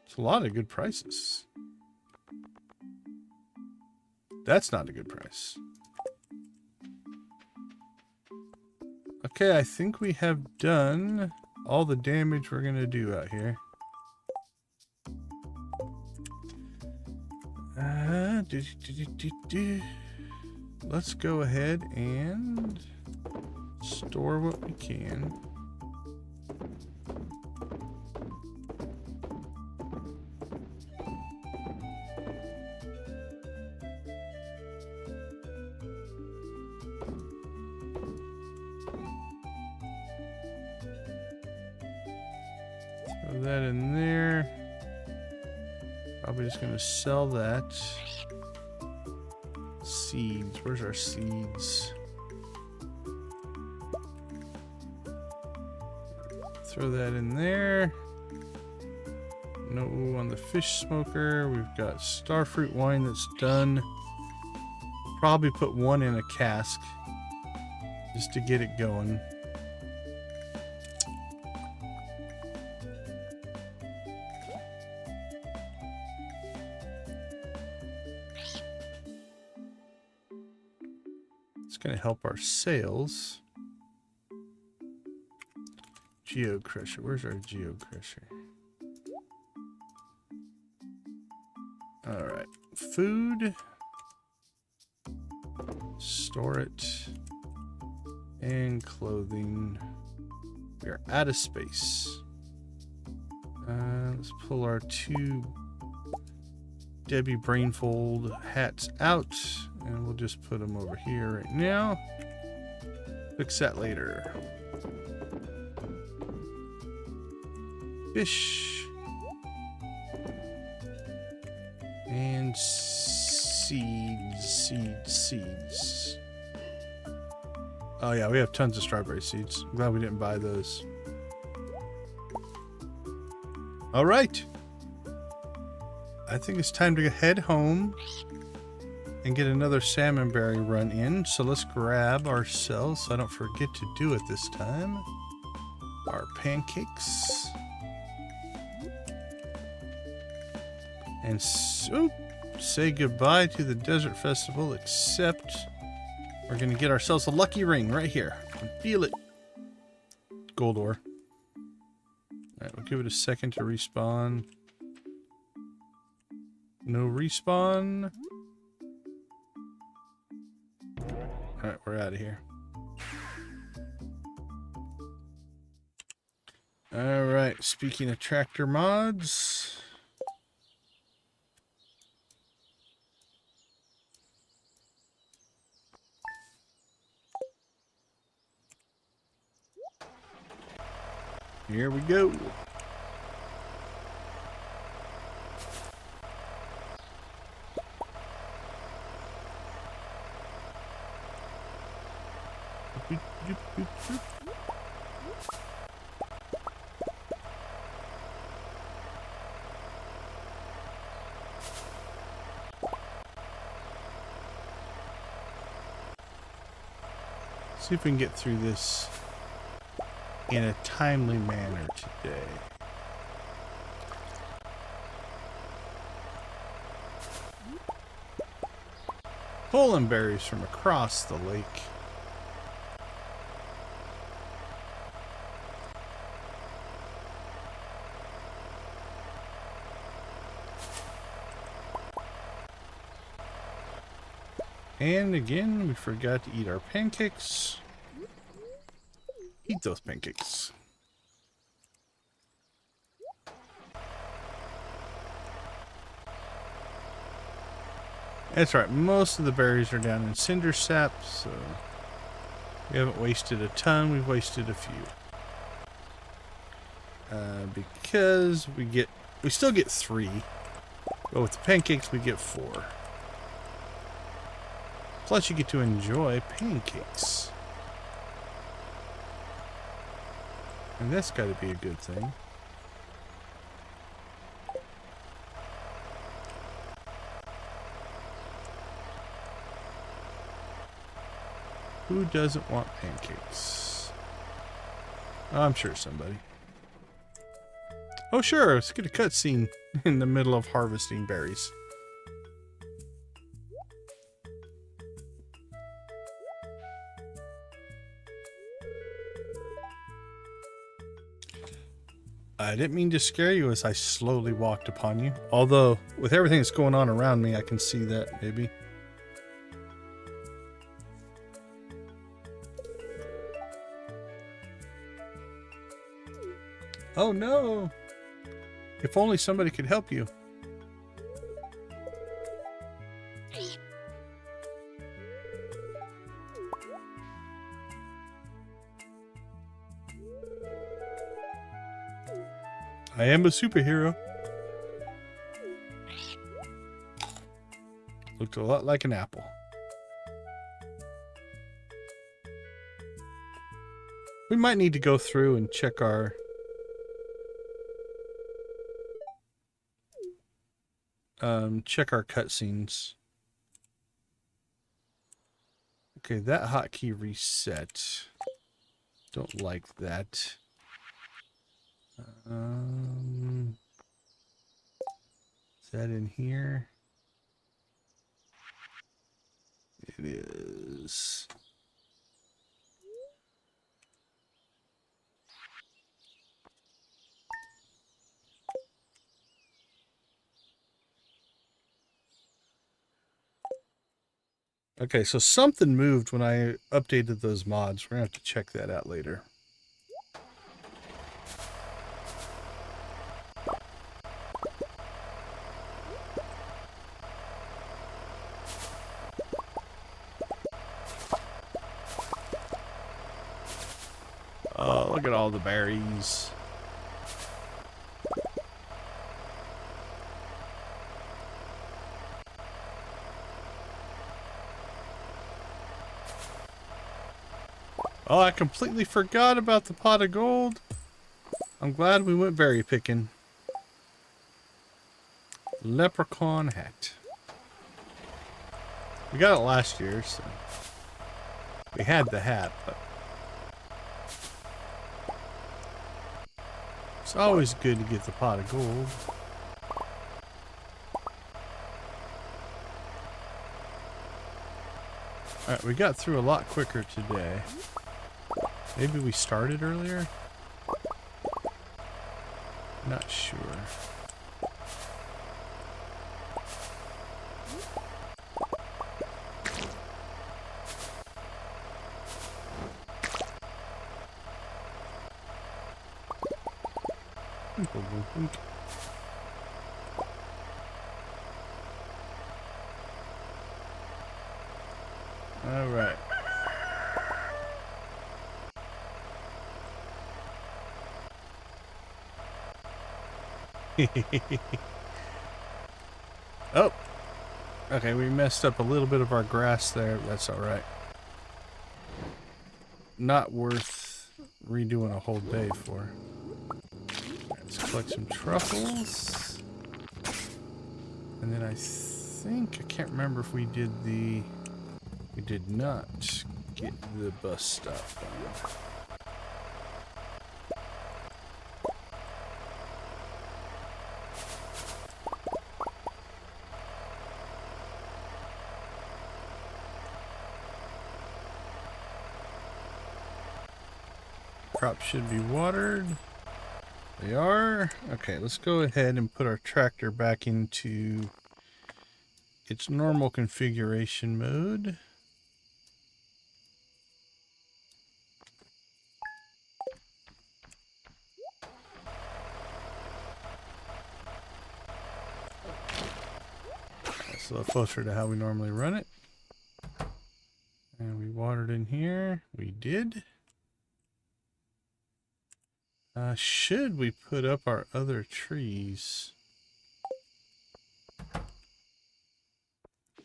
It's a lot of good prices. That's not a good price. Okay, I think we have done all the damage we're gonna do out here. Let's go ahead and store what we can. Throw that in there. Probably just gonna sell that. Seeds. Where's our seeds? Throw that in there. No on the fish smoker. We've got starfruit wine that's done. Probably put one in a cask just to get it going. Going to help our sales. Geo Crusher. Where's our Geo Crusher? All right. Food. Store it. And clothing. We are out of space. Let's pull our 2 Debbie Brainfold hats out. And we'll just put them over here right now. Fix that later. Fish. And seeds. Oh yeah, we have tons of strawberry seeds. I'm glad we didn't buy those. All right. I think it's time to head home and get another salmonberry run in. So let's grab ourselves, so I don't forget to do it this time, our pancakes. And say goodbye to the desert festival, except we're going to get ourselves a lucky ring right here. Feel it. Gold ore. Alright, we'll give it a second to respawn. No respawn. Alright, we're out of here. Alright, speaking of tractor mods. Here we go. See if we can get through this in a timely manner today. Pulling berries from across the lake. And again, we forgot to eat our pancakes. Eat those pancakes. That's right, most of the berries are down in cinder sap, so we haven't wasted a ton, we've wasted a few. Because we still get 3, but with the pancakes we get 4. Plus you get to enjoy pancakes. And that's got to be a good thing. Who doesn't want pancakes? Oh, I'm sure somebody. Oh sure, let's get a cutscene in the middle of harvesting berries. I didn't mean to scare you as I slowly walked upon you. Although, with everything that's going on around me, I can see that, maybe. Oh no! If only somebody could help you. I am a superhero. Looked a lot like an apple. We might need to go through and check our cutscenes. Okay, that hotkey reset. Don't like that. Is that in here? It is. Okay, so something moved when I updated those mods. We're gonna have to check that out later. Oh, look at all the berries. Oh, I completely forgot about the pot of gold. I'm glad we went berry picking. Leprechaun hat. We got it last year, so we had the hat, but it's always good to get the pot of gold. Alright, we got through a lot quicker today. Maybe we started earlier? Not sure. All right. Oh, okay, we messed up a little bit of our grass there. That's all right. Not worth redoing a whole day for. Let's collect some truffles. And then I think, I can't remember if we did the, we did not get the bus stop done. Crops should be watered. They are. Okay, let's go ahead and put our tractor back into its normal configuration mode. That's a little closer to how we normally run it. And we watered in here. We did. Should we put up our other trees? What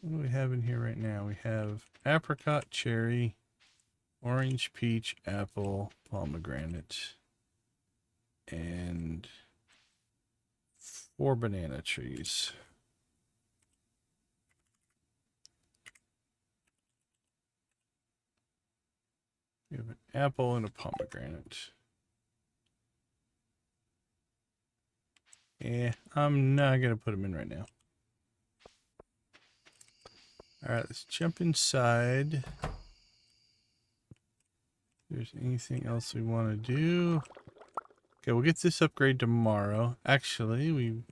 do we have in here right now? We have apricot, cherry, orange, peach, apple, pomegranate, and 4 banana trees. We have an apple and a pomegranate. Yeah, I'm not going to put them in right now. Alright, let's jump inside. If there's anything else we want to do. Okay, we'll get this upgrade tomorrow. Actually,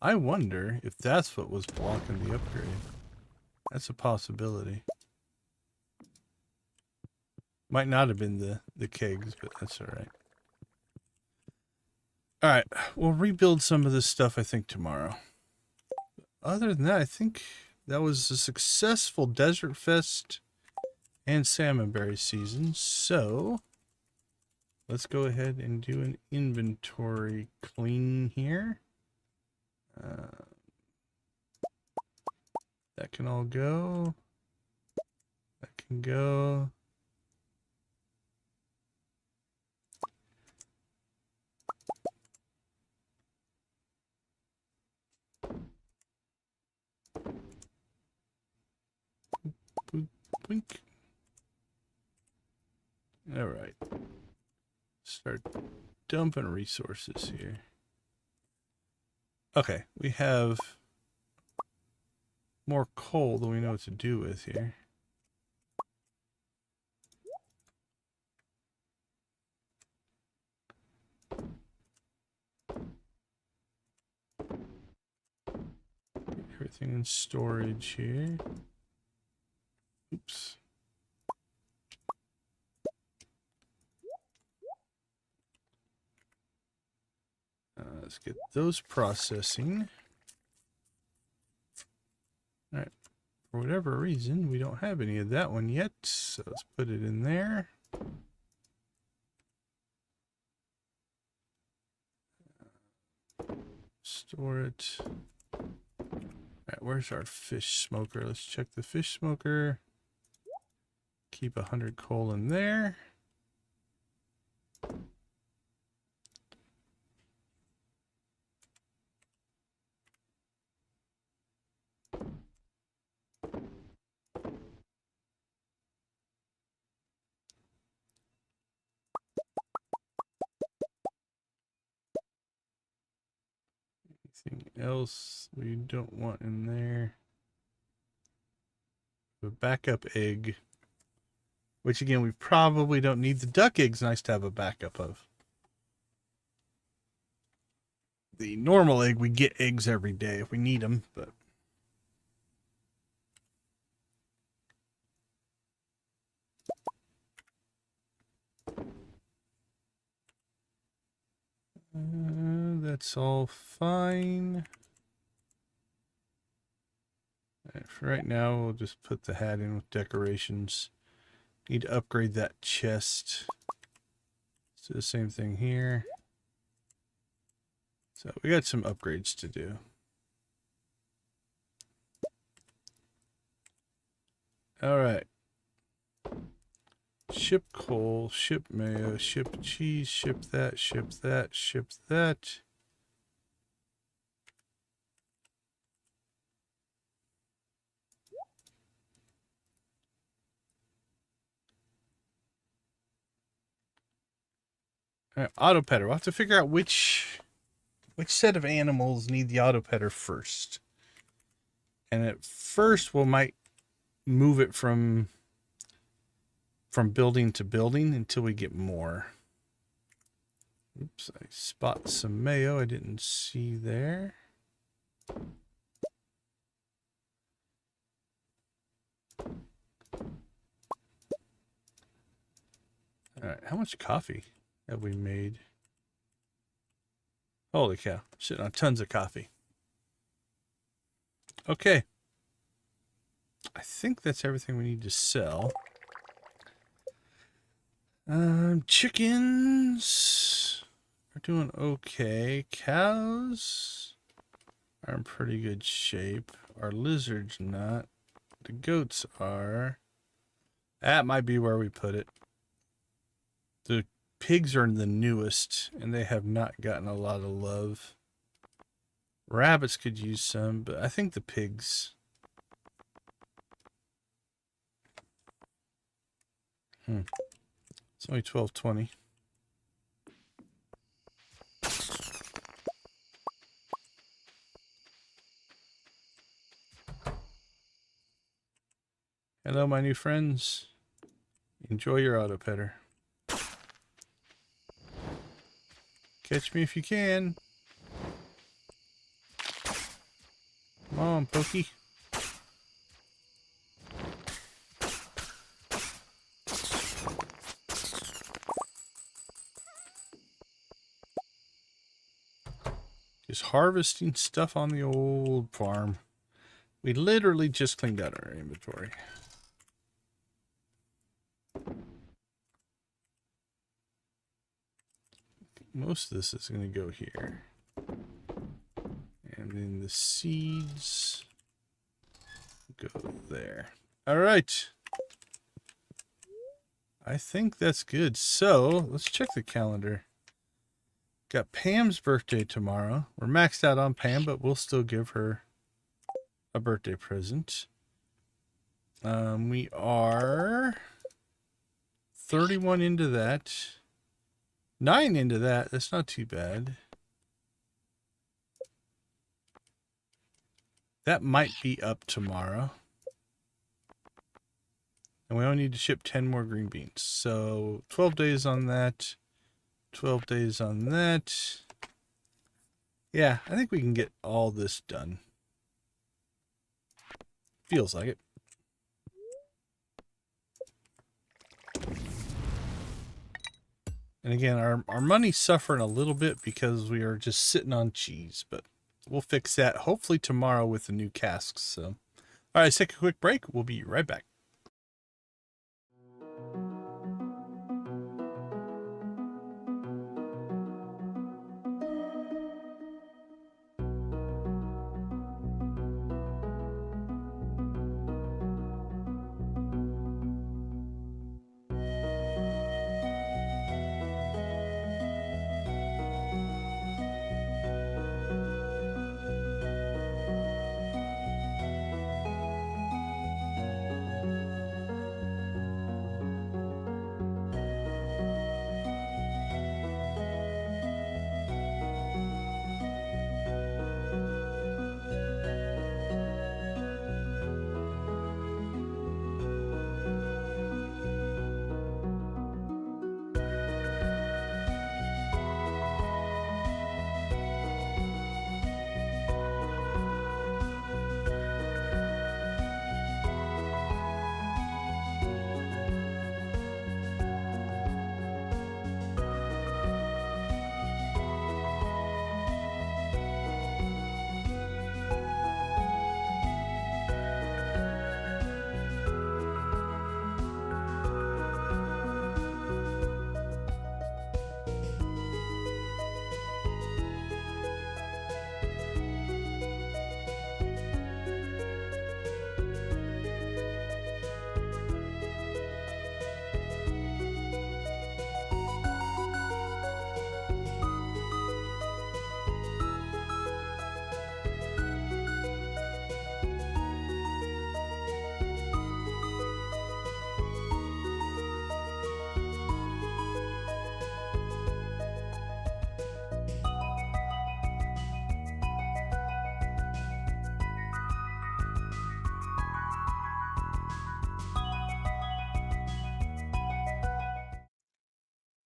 I wonder if that's what was blocking the upgrade. That's a possibility. Might not have been the kegs, but that's alright. Alright, we'll rebuild some of this stuff, I think, tomorrow. Other than that, I think that was a successful Desert Fest and Salmonberry season. So, let's go ahead and do an inventory clean here. That can all go. That can go. Boink. All right. Start dumping resources here. Okay, we have more coal than we know what to do with here. Everything in storage here. Oops. Let's get those processing. All right. For whatever reason, we don't have any of that one yet, so let's put it in there. Store it. All right, where's our fish smoker? Let's check the fish smoker. Keep 100 coal in there. else we don't want in there? A backup egg, which again, we probably don't need. The duck egg's nice to have a backup of. The normal egg, we get eggs every day if we need them, but that's all fine. For right now, we'll just put the hat in with decorations. Need to upgrade that chest. Let's do the same thing here. So we got some upgrades to do. All right. Ship coal, ship mayo, ship cheese, ship that, ship that, ship that. All right, auto petter. We'll have to figure out which set of animals need the auto petter first. And at first we might move it from building to building until we get more. Oops, I spot some mayo I didn't see there. All right, how much coffee have we made? Holy cow, sitting on tons of coffee. Okay. I think that's everything we need to sell. Chickens are doing okay. Cows are in pretty good shape. Our lizards not. The goats are. That might be where we put it. The pigs are the newest, and they have not gotten a lot of love. Rabbits could use some, but I think the pigs. It's only 12:20. Hello, my new friends. Enjoy your auto petter. Catch me if you can. Come on, Pokey. Just harvesting stuff on the old farm. We literally just cleaned out our inventory. Most of this is going to go here. And then the seeds go there. All right. I think that's good. So let's check the calendar. Got Pam's birthday tomorrow. We're maxed out on Pam, but we'll still give her a birthday present. We are 31 into that. 9 into that. That's not too bad. That might be up tomorrow. And we only need to ship 10 more green beans. So 12 days on that. 12 days on that. Yeah, I think we can get all this done. Feels like it. And again, our money's suffering a little bit because we are just sitting on cheese, but we'll fix that hopefully tomorrow with the new casks. So, all right, let's take a quick break. We'll be right back.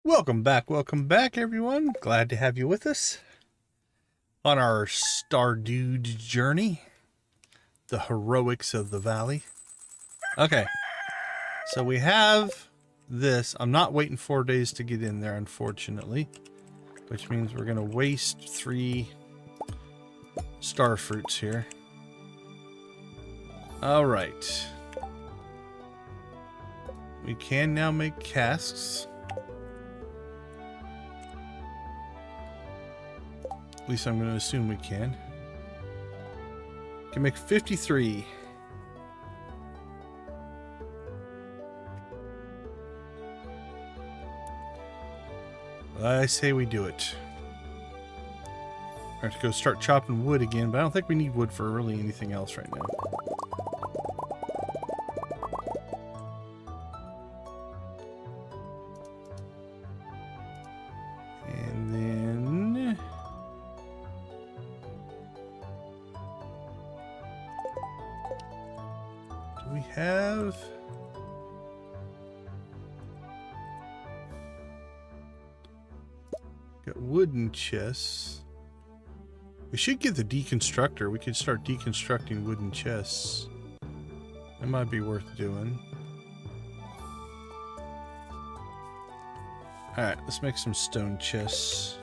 Welcome back, everyone. Glad to have you with us on our Stardewd journey, the heroics of the valley. Okay, so we have this. I'm not waiting 4 days to get in there, unfortunately, which means we're going to waste 3 star fruits here. All right. We can now make casks. At least I'm going to assume we can. Can make 53. I say we do it. I have to go start chopping wood again, but I don't think we need wood for really anything else right now. And then do we have got wooden chests? We should get the deconstructor. We could start deconstructing wooden chests. That might be worth doing. Alright, let's make some stone chests.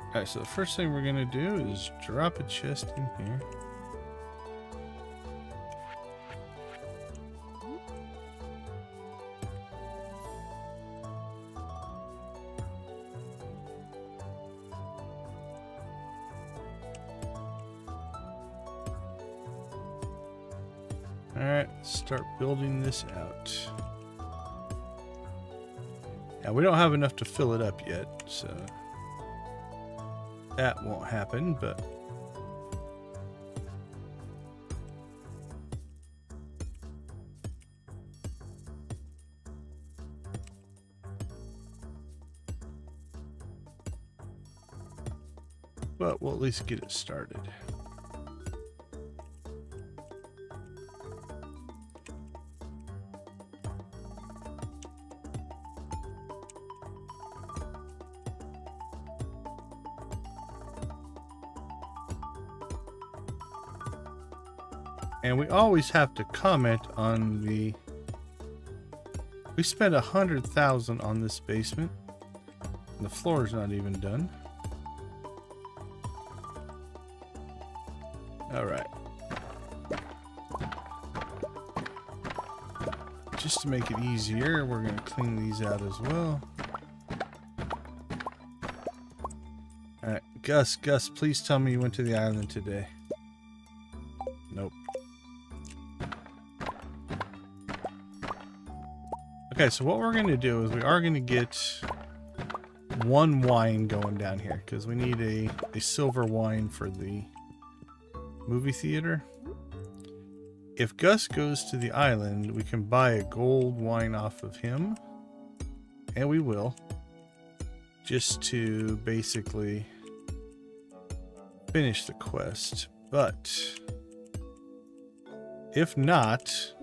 Alright, so the first thing we're going to do is drop a chest in here. Alright, start building this out. Now, we don't have enough to fill it up yet, so that won't happen, but we'll at least get it started. And we always have to comment on the... We spent 100,000 on this basement. And the floor's not even done. Alright. Just to make it easier, we're going to clean these out as well. Alright, Gus, please tell me you went to the island today. Nope. Okay, so what we're going to do is we are going to get 1 wine going down here, because we need a silver wine for the movie theater. If Gus goes to the island, we can buy a gold wine off of him, and we will, just to basically finish the quest. But if not,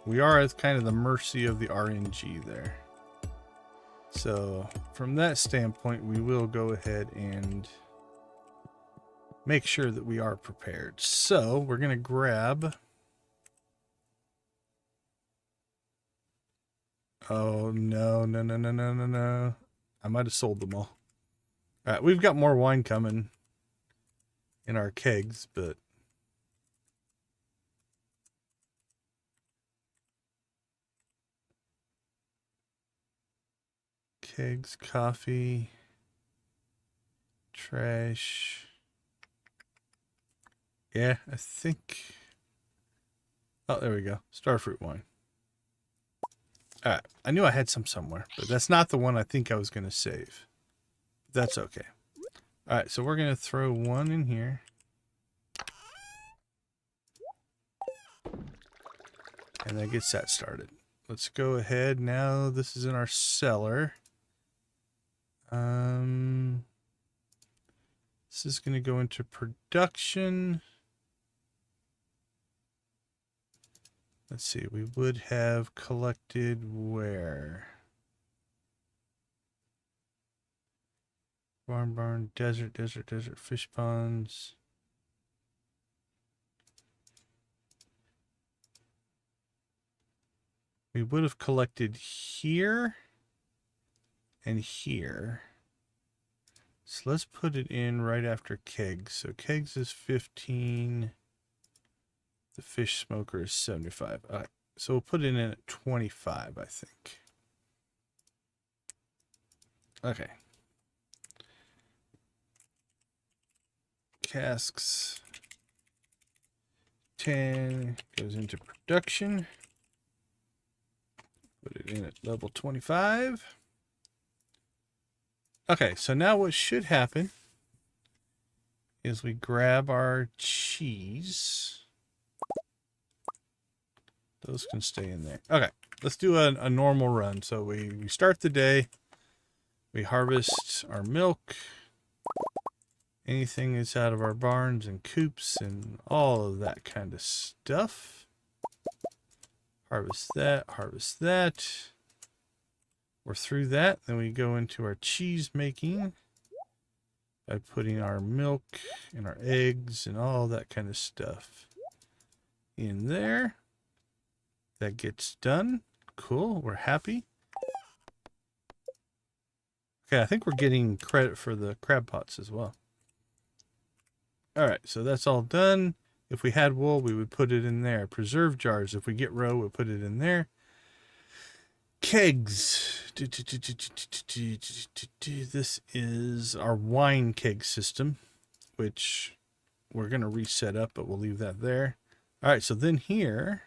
we are at kind of the mercy of the RNG there. So from that standpoint, we will go ahead and make sure that we are prepared. So we're going to grab... Oh, no. I might have sold them all. All right, we've got more wine coming in our kegs, but... Kegs, coffee, trash. Yeah, I think... Oh, there we go. Starfruit wine. Alright, I knew I had some somewhere, but that's not the one I think I was going to save. That's okay. Alright, so we're going to throw 1 in here. And that gets that started. Let's go ahead now. This is in our cellar. This is going to go into production. Let's see, we would have collected where? Barn, desert, fish ponds. We would have collected here and here. So let's put it in right after kegs. So kegs is 15. The fish smoker is 75. All right, so we'll put it in at 25, I think. Okay. Casks 10 goes into production. Put it in at level 25. Okay, so now what should happen is we grab our cheese. Those can stay in there. Okay, let's do a normal run. So we start the day. We harvest our milk. Anything that's out of our barns and coops and all of that kind of stuff. Harvest that, harvest that. We're through that. Then we go into our cheese making by putting our milk and our eggs and all that kind of stuff in there. That gets done. Cool. We're happy. Okay, I think we're getting credit for the crab pots as well. All right, so that's all done. If we had wool, we would put it in there. Preserve jars. If we get roe, we'll put it in there. Kegs. This is our wine keg system, which we're going to reset up, but we'll leave that there. All right, so then here,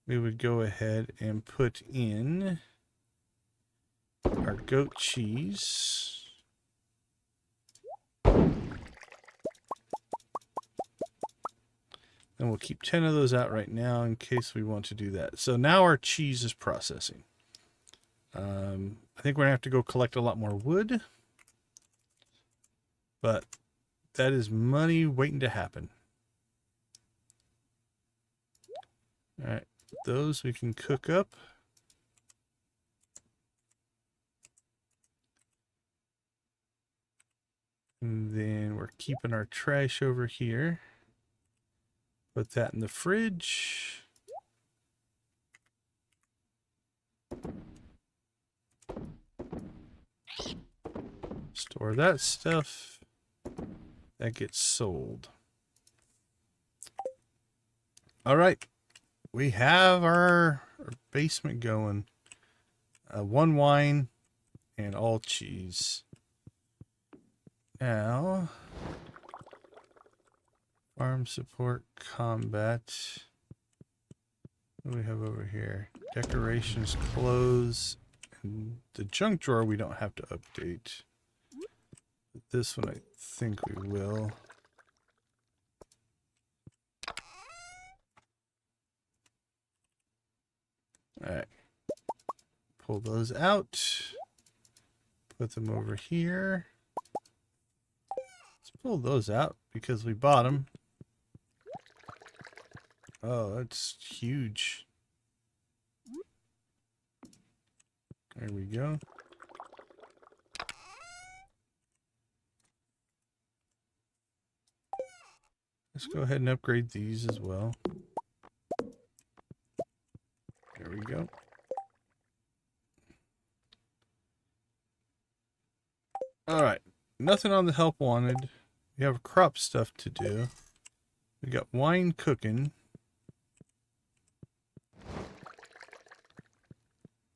we would go ahead and put in our goat cheese. And we'll keep 10 of those out right now in case we want to do that. So now our cheese is processing. I think we're going to have to go collect a lot more wood. But that is money waiting to happen. All right. Those we can cook up. And then we're keeping our trash over here. Put that in the fridge. Store that stuff. That gets sold. All right. We have our basement going. 1 wine and all cheese. Now, farm support, combat. What do we have over here? Decorations, clothes, and the junk drawer we don't have to update. But this one I think we will. Alright. Pull those out. Put them over here. Let's pull those out because we bought them. Oh, that's huge. There we go. Let's go ahead and upgrade these as well. There we go. Alright. Nothing on the help wanted. We have crop stuff to do. We got wine cooking.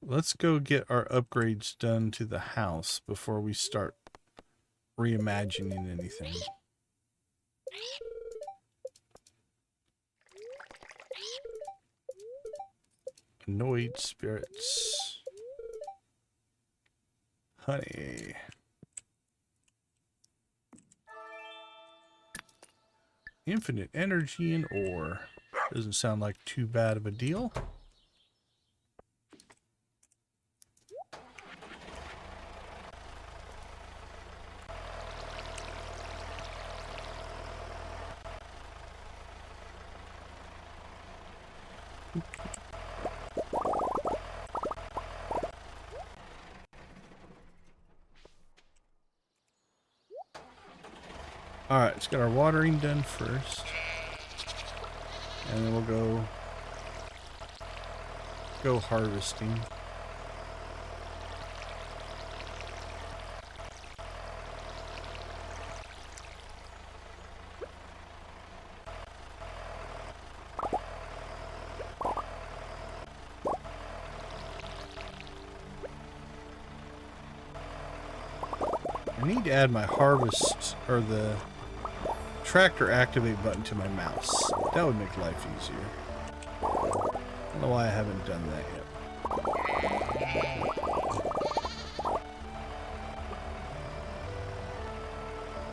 Let's go get our upgrades done to the house before we start reimagining anything. Annoyed spirits. Honey. Infinite energy and ore. Doesn't sound like too bad of a deal. Alright, let's get our watering done first. And then we'll go harvesting. I need to add my harvest or the tractor activate button to my mouse. That would make life easier. I don't know why I haven't done that yet.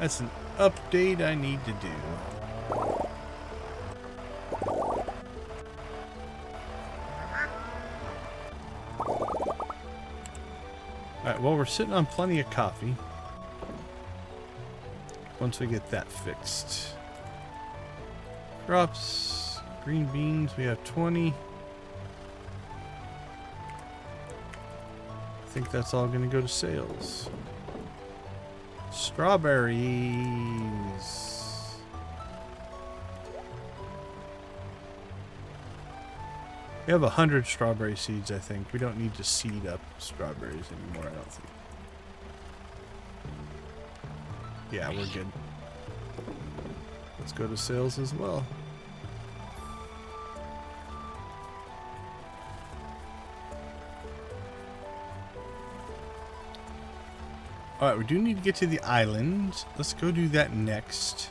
That's an update I need to do. Alright, well, we're sitting on plenty of coffee. Once we get that fixed. Crops, green beans, we have 20. I think that's all going to go to sales. Strawberries. We have 100 strawberry seeds, I think. We don't need to seed up strawberries anymore, I don't think. Yeah, we're good. Let's go to sales as well. Alright, we do need to get to the island. Let's go do that next.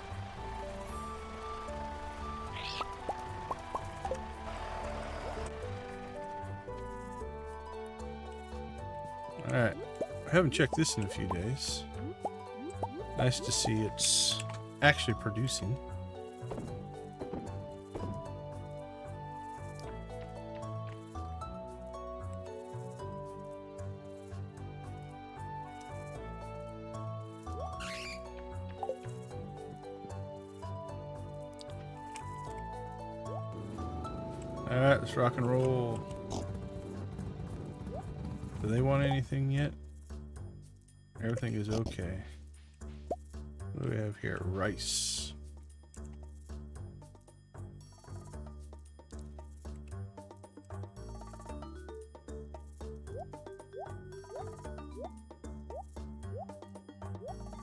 Alright, I haven't checked this in a few days. Nice to see it's actually producing. Alright, let's rock and roll. Do they want anything yet? Everything is okay. What do we have here? Rice.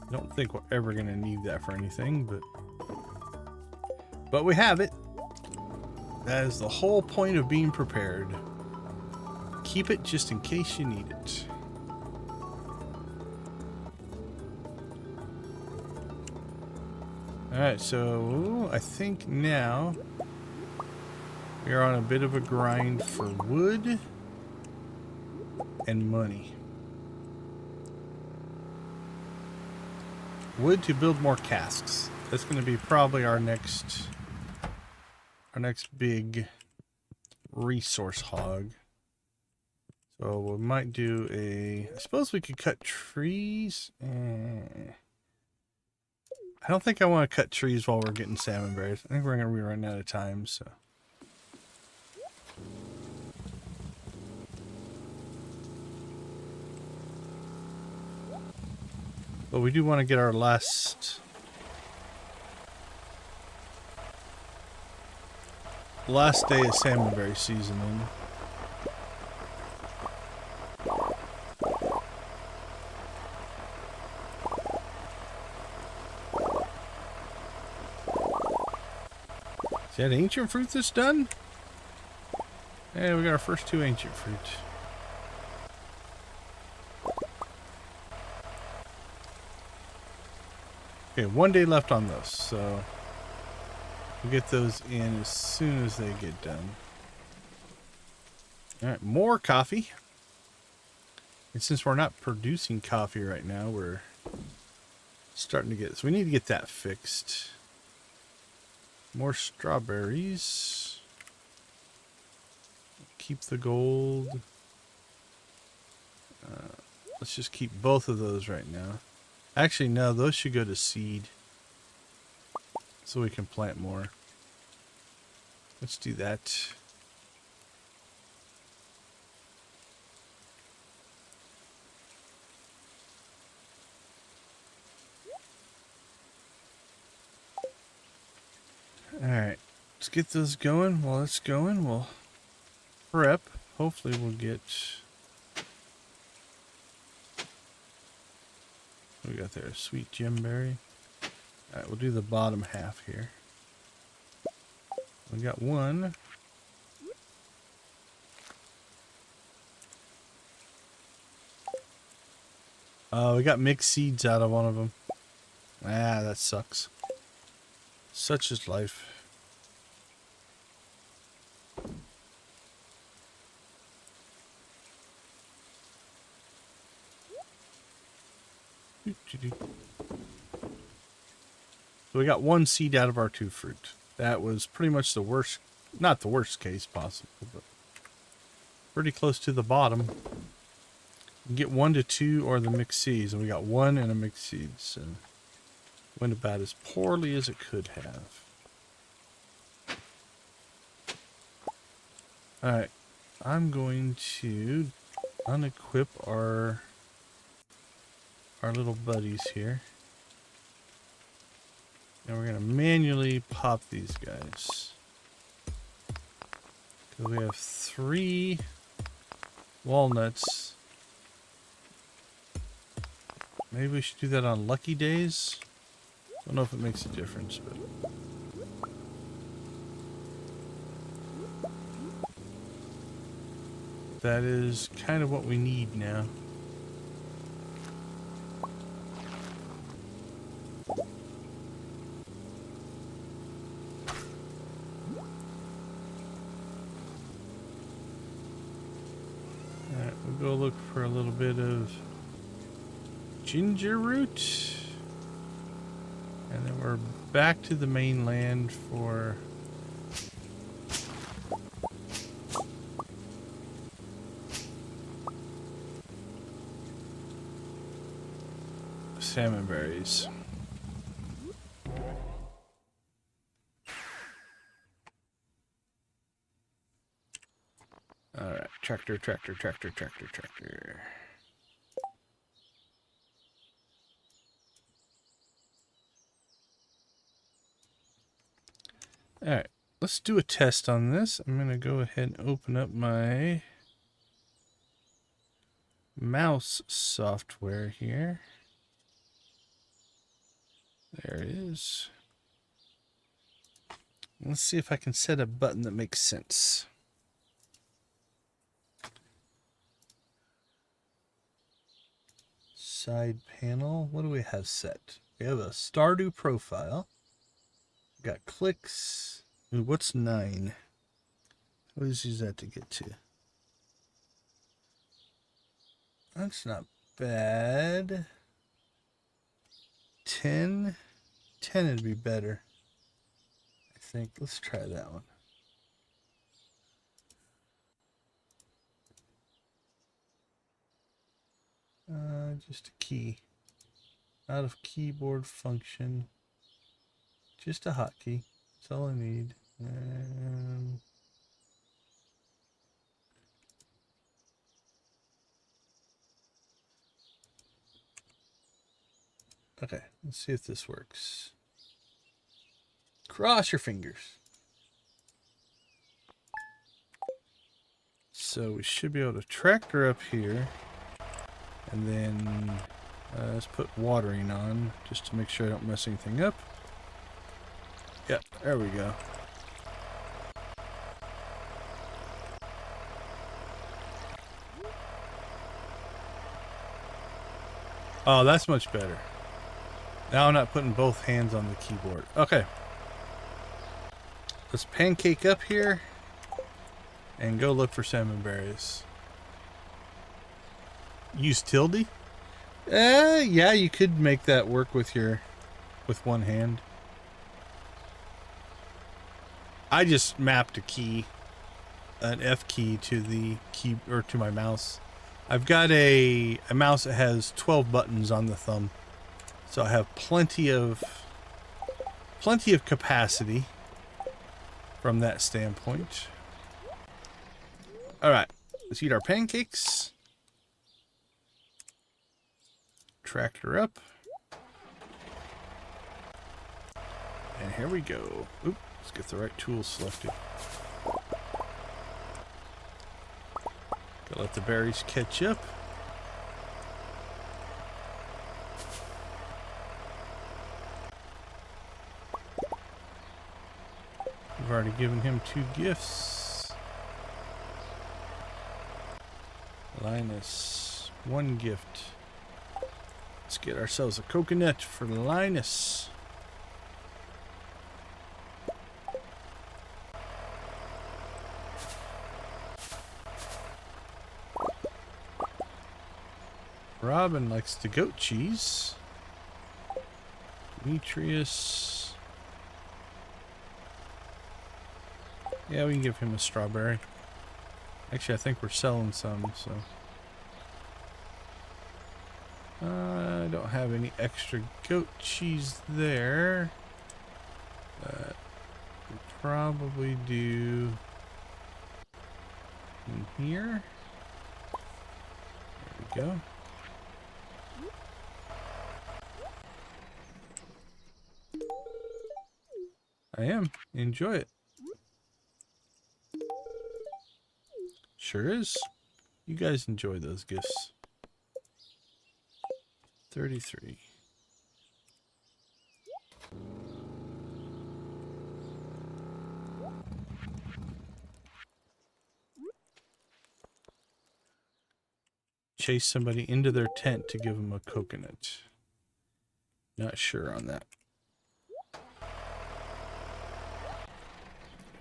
I don't think we're ever going to need that for anything, but we have it. That is the whole point of being prepared. Keep it just in case you need it. Alright, so I think now we are on a bit of a grind for wood and money. Wood to build more casks. That's going to be probably our next big resource hog. So we might do I suppose we could cut trees. I don't think I want to cut trees while we're getting salmon berries. I think we're going to be running out of time, so. But we do want to get our last day of Salmonberry season in. Is that ancient fruit that's done? Yeah, we got our first 2 ancient fruit. Okay, 1 day left on those, so we'll get those in as soon as they get done. Alright, more coffee. And since we're not producing coffee right now, we're starting to get... So we need to get that fixed. More strawberries. Keep the gold. Let's just keep both of those right now. Actually, no, those should go to seed. So we can plant more. Let's do that. Alright, let's get those going. While it's going, we'll prep. Hopefully we'll get... What we got there? Sweet gemberry. Alright, we'll do the bottom half here. We got one. Oh, we got mixed seeds out of one of them. Ah, that sucks. Such is life. So we got one seed out of our 2 fruit. That was pretty much the worst, not the worst case possible, but pretty close to the bottom. You can get 1 to 2 or the mixed seeds, and we got 1 and a mixed seed, so went about as poorly as it could have. Alright, I'm going to unequip our little buddies here. And we're going to manually pop these guys. Because we have 3 walnuts. Maybe we should do that on lucky days. Don't know if it makes a difference, but... that is kind of what we need now. Alright, we'll go look for a little bit of ginger root. And then we're back to the mainland for... salmon berries. Alright, tractor. Alright, let's do a test on this. I'm going to go ahead and open up my mouse software here. There it is. Let's see if I can set a button that makes sense. Side panel. What do we have set? We have a Stardew profile. We got clicks. Ooh, what's 9? What does use that to get to? That's not bad. 10 would be better, I think. Let's try that one. Just a key. Out of keyboard function. Just a hotkey. That's all I need. Okay, let's see if this works. Cross your fingers. So we should be able to tractor up here. And then let's put watering on just to make sure I don't mess anything up. Yep, there we go. Oh, that's much better. Now I'm not putting both hands on the keyboard. Okay. Let's pancake up here and go look for salmon berries. Use tilde? Yeah, you could make that work with one hand. I just mapped a key, an F key to the key or to my mouse. I've got a mouse that has 12 buttons on the thumb. So I have plenty of capacity from that standpoint. All right, let's eat our pancakes. Tractor up. And here we go. Oop, let's get the right tool selected. Gotta let the berries catch up. We've already given him 2 gifts. Linus, 1 gift. Let's get ourselves a coconut for Linus. Robin likes the goat cheese. Demetrius. Yeah, we can give him a strawberry. Actually, I think we're selling some, so. I don't have any extra goat cheese there. But we'll probably do in here. There we go. I am. Enjoy it. Sure is. You guys enjoy those gifts. 33. Chase somebody into their tent to give them a coconut. Not sure on that.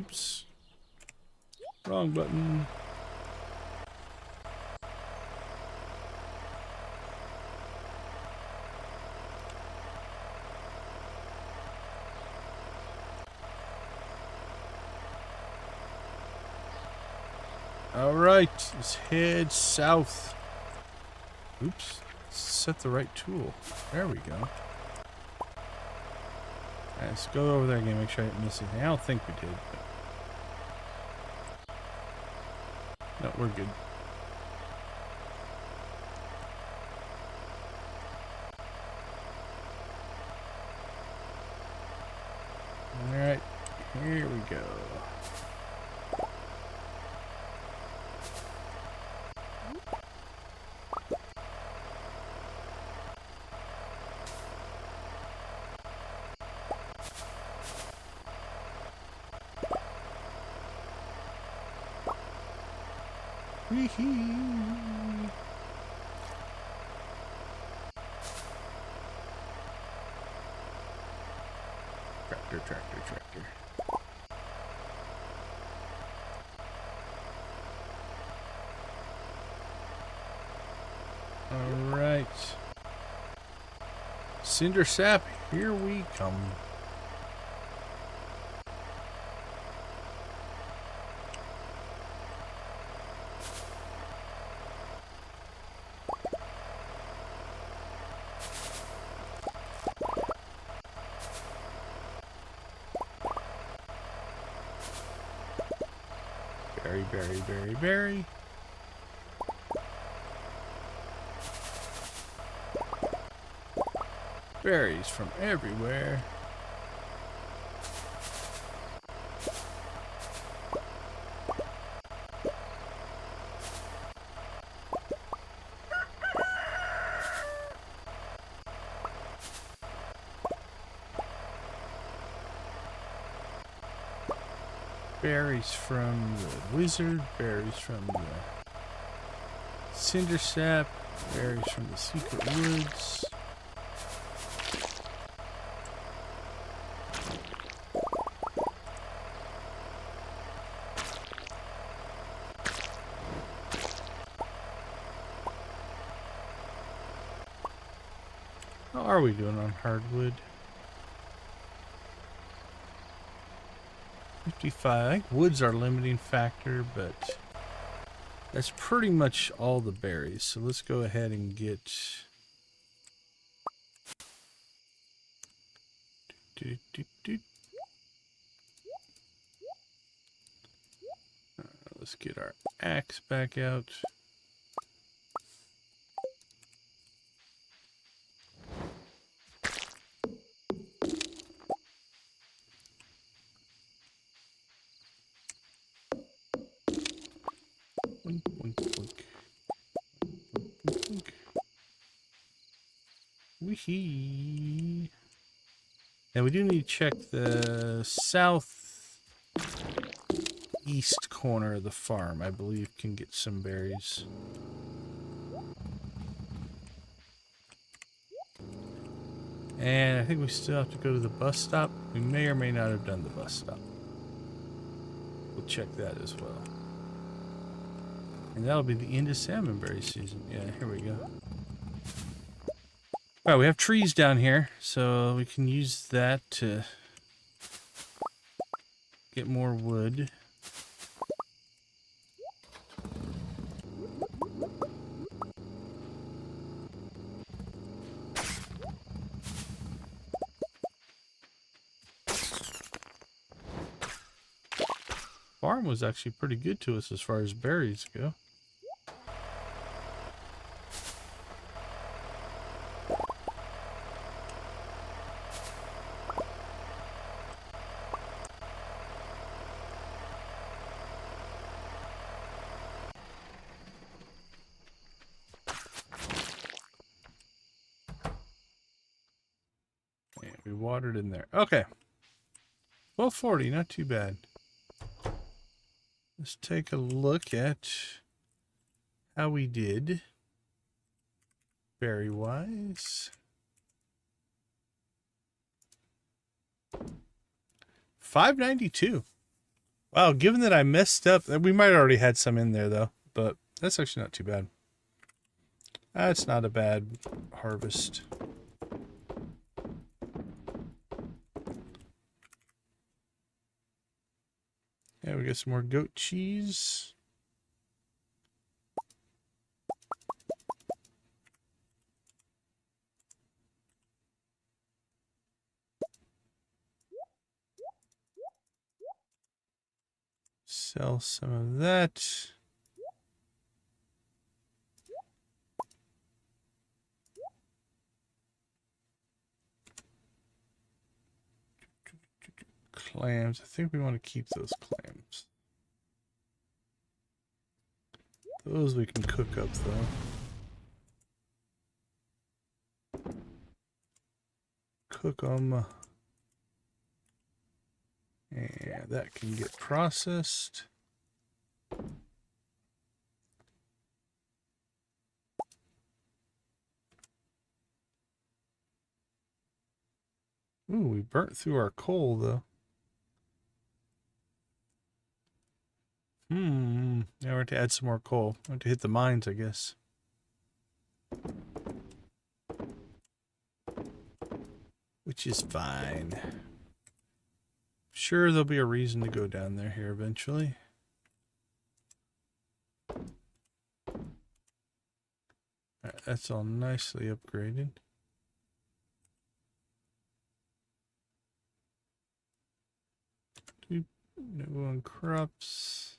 Oops. Wrong button. All right, let's head south. Oops, set the right tool. There we go. Right, let's go over there again, make sure I didn't miss anything. I don't think we did, but no, we're good. All right, here we go. Tractor. All right. Cinder sap, here we come. Berry. Berries from everywhere. Berries from the wizard, berries from the cinder sap, berries from the secret woods. How are we doing on hardwood? 55. I think wood's our limiting factor, but that's pretty much all the berries. So let's go ahead and get... Let's get our axe back out. hee. And we do need to check the southeast corner of the farm. I believe can get some berries. And I think we still have to go to the bus stop. We may or may not have done the bus stop. We'll check that as well. And that'll be the end of Salmonberry season. Yeah, here we go. Alright, we have trees down here, so we can use that to get more wood. Farm was actually pretty good to us as far as berries go. And we watered in there. Okay. 1240, not too bad. Let's take a look at how we did berry-wise. 592. Wow, given that I messed up, we might have already had some in there though, but that's actually not too bad. That's not a bad harvest. Yeah, we got some more goat cheese. Sell some of that. Clams. I think we want to keep those clams. Those we can cook up though. Cook them. And that can get processed. Ooh, we burnt through our coal though. Now we have to add some more coal. We have to hit the mines, I guess. Which is fine. Sure, there'll be a reason to go down there here eventually. Alright, that's all nicely upgraded. No one crops.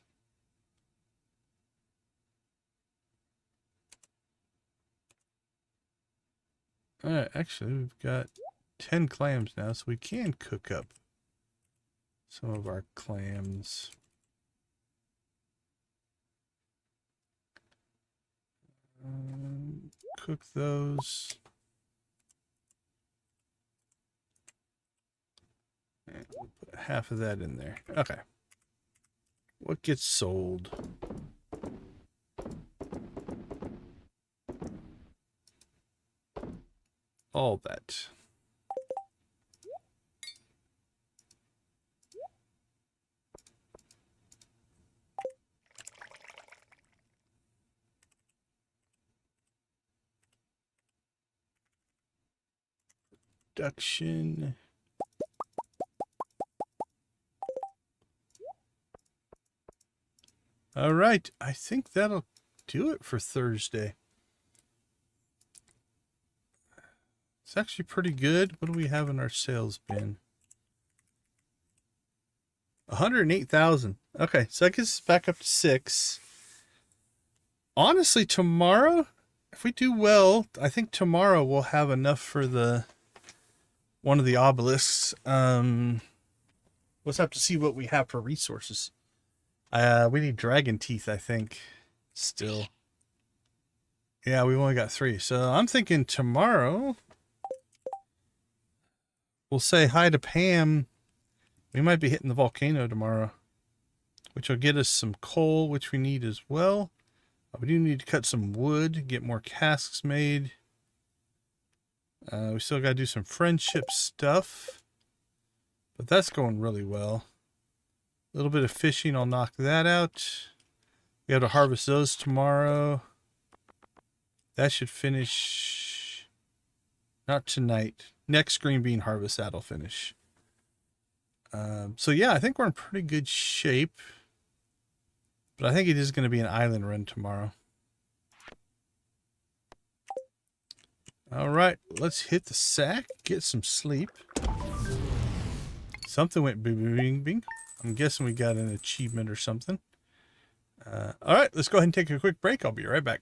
Alright, actually we've got 10 clams now, so we can cook up some of our clams. Cook those. And we'll put half of that in there. Okay. What gets sold? All that. Production. All right, I think that'll do it for Thursday. It's actually pretty good. What do we have in our sales bin? 108,000. Okay, so that gets us back up to 6. Honestly, tomorrow, if we do well, I think tomorrow we'll have enough for the one of the obelisks. We'll have to see what we have for resources. We need dragon teeth, I think, still. Yeah, we've only got 3. So I'm thinking tomorrow we'll say hi to Pam. We might be hitting the volcano tomorrow, which will get us some coal, which we need as well. We do need to cut some wood, get more casks made. We still got to do some friendship stuff, but that's going really well. A little bit of fishing, I'll knock that out. We have to harvest those tomorrow. That should finish, not tonight. Next green bean harvest, that'll finish. So yeah, I think we're in pretty good shape. But I think it is going to be an island run tomorrow. All right, let's hit the sack, get some sleep. Something went bing, bing, bing. I'm guessing we got an achievement or something. All right, let's go ahead and take a quick break. I'll be right back.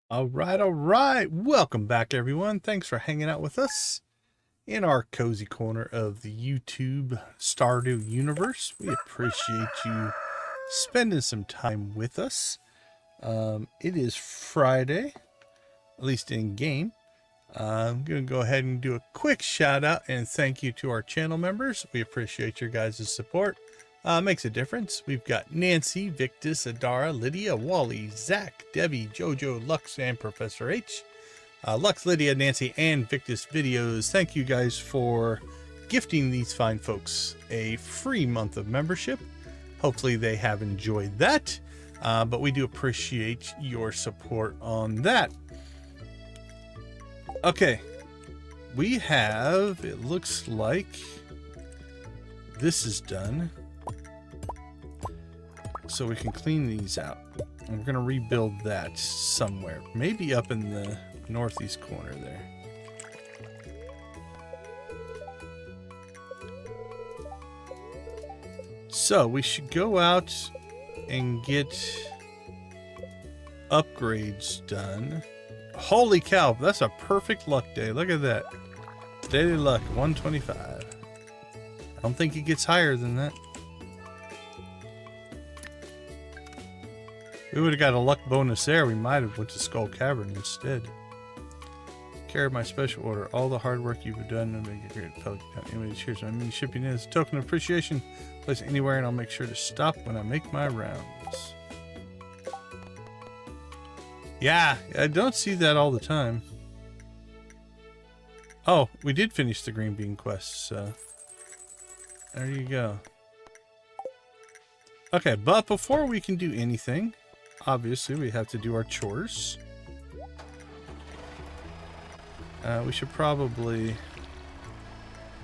All right. Welcome back, everyone. Thanks for hanging out with us in our cozy corner of the YouTube Stardew universe. We appreciate you spending some time with us. It is Friday, at least in game. I'm going to go ahead and do a quick shout out and thank you to our channel members. We appreciate your guys' support. Makes a difference. We've got Nancy, Victus, Adara, Lydia, Wally, Zach, Debbie, Jojo, Lux, and Professor H. Lux, Lydia, Nancy, and Victus videos. Thank you guys for gifting these fine folks a free month of membership. Hopefully they have enjoyed that. But we do appreciate your support on that. Okay. We have, it looks like this is done. So we can clean these out. I'm going to rebuild that somewhere. Maybe up in the northeast corner there. So we should go out and get upgrades done. Holy cow, that's a perfect luck day. Look at that. Daily luck, 125. I don't think it gets higher than that. We would have got a luck bonus there. We might have went to Skull Cavern instead. Care of my special order. All the hard work you've done to make it great. Pelican. Anyway, cheers. I mean, shipping in as a token of appreciation. Place it anywhere, and I'll make sure to stop when I make my rounds. Yeah, I don't see that all the time. Oh, we did finish the green bean quest, so there you go. Okay, but before we can do anything, obviously we have to do our chores. We should probably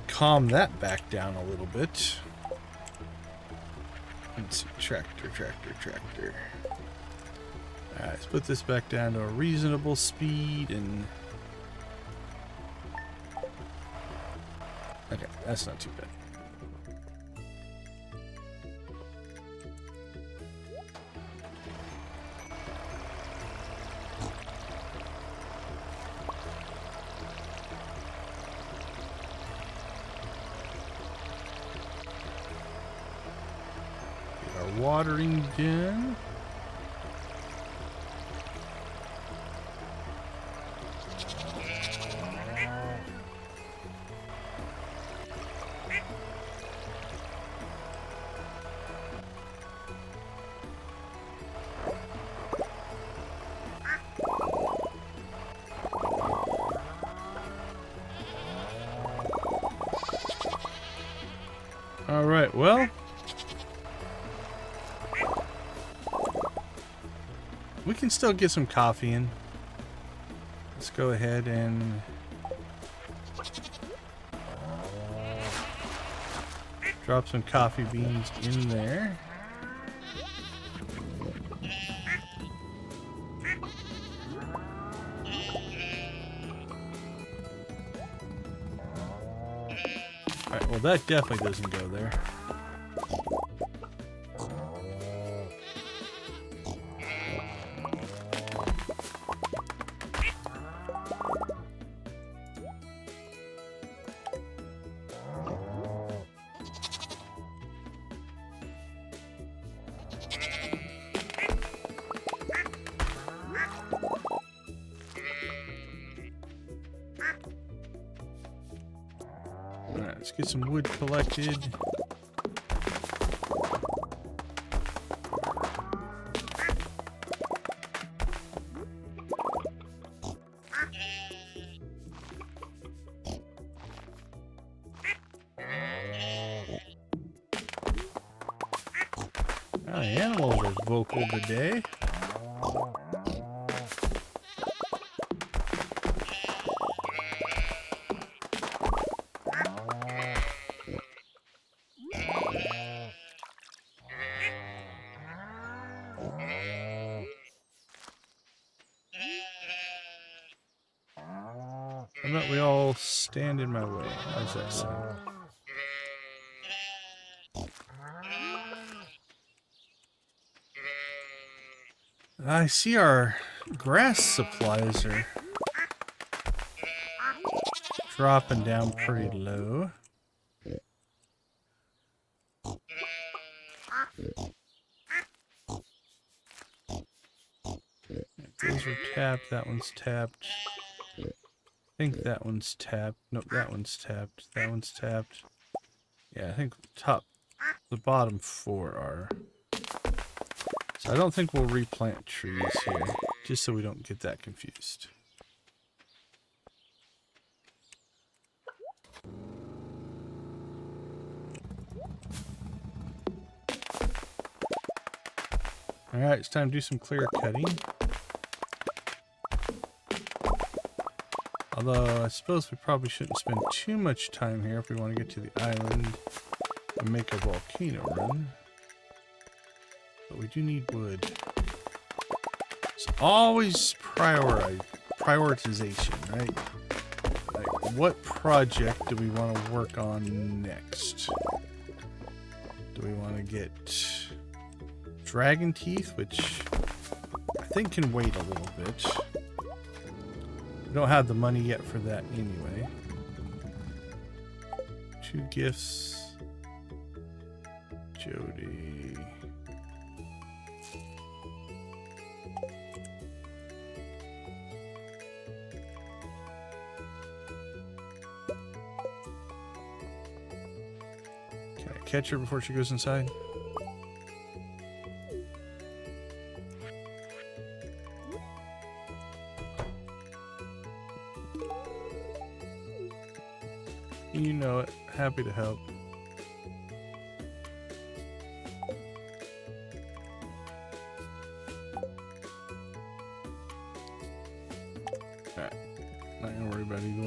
calm that back down a little bit. Let's see, tractor. Alright, let's put this back down to a reasonable speed and... Okay, that's not too bad. Watering done. All right, well, we can still get some coffee in. Let's go ahead and drop some coffee beans in there. Alright, well that definitely doesn't go there. Alright, let's get some wood collected. Oh, the animals are vocal today. How about we all stand in my way? How's that sound? I see our grass supplies are dropping down pretty low. Those are tapped, that one's tapped. I think that one's tapped. Nope, that one's tapped. That one's tapped. Yeah, I think the bottom four are. So I don't think we'll replant trees here, just so we don't get that confused. Alright, it's time to do some clear cutting. Although, I suppose we probably shouldn't spend too much time here if we want to get to the island and make a volcano run. But we do need wood. It's always prioritization, right? Like, what project do we want to work on next? Do we want to get dragon teeth, which I think can wait a little bit. We don't have the money yet for that anyway. 2 gifts. Jody. Can I catch her before she goes inside? You know it. Happy to help. Alright. Not gonna worry about either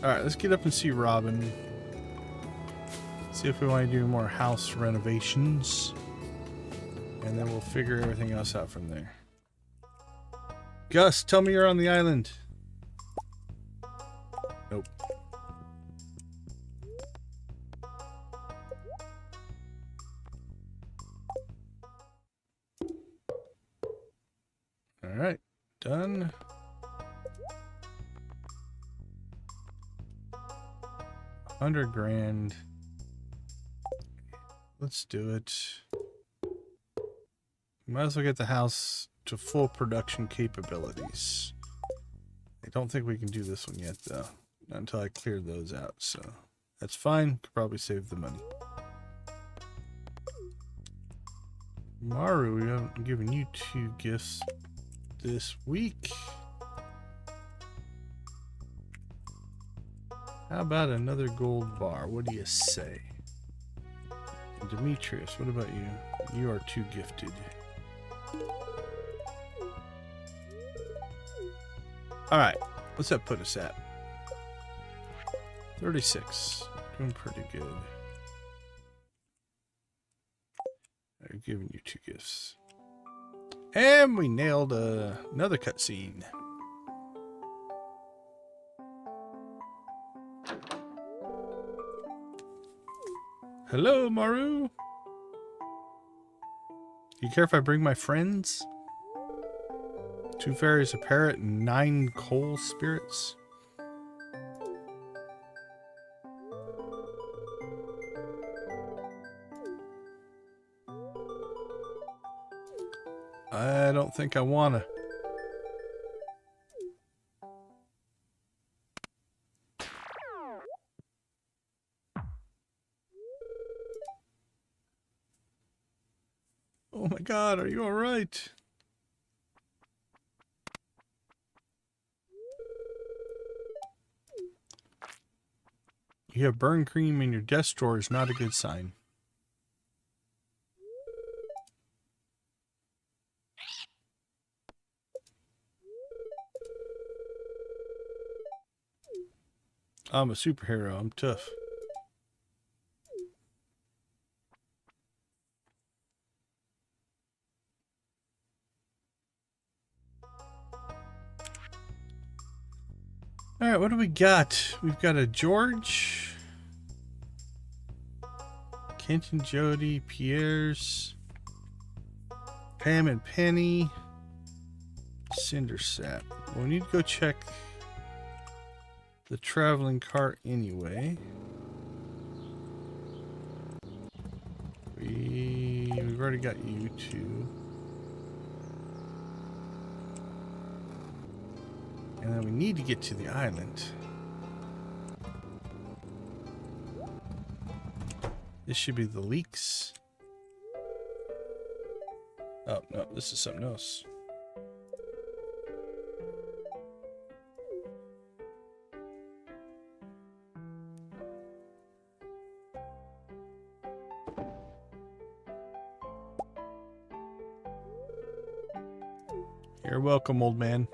Alright, let's get up and see Robin. See if we want to do more house renovations. And then we'll figure everything else out from there. Gus, tell me you're on the island. Nope. Alright, done. $100,000. Let's do it. Might as well get the house to full production capabilities. I don't think we can do this one yet, though. Not until I clear those out, so that's fine. Could probably save the money. Maru, we haven't given you 2 gifts this week. How about another gold bar? What do you say? And Demetrius, what about you? You are too gifted. Alright, what's that put us at? 36. Doing pretty good. I've given you 2 gifts. And we nailed another cutscene. Hello, Maru. You care if I bring my friends? 2 fairies, a parrot, and 9 coal spirits. I don't think I wanna. Oh my God, are you all right? You have burn cream in your desk drawer is not a good sign. I'm a superhero. I'm tough. All right, what do we got? We've got a George, Kent and Jody, Pierre's, Pam and Penny, Cindersap. Well, we need to go check the traveling cart anyway. We've already got you 2. And then we need to get to the island. This should be the leaks. Oh, no, this is something else. You're welcome, old man.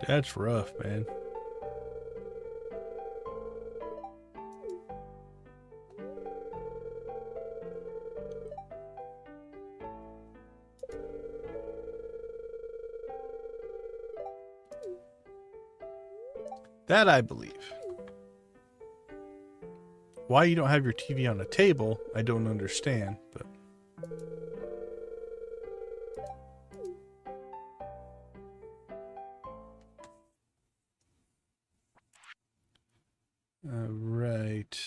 That's rough, man. That I believe. Why you don't have your TV on a table, I don't understand, but... Alright.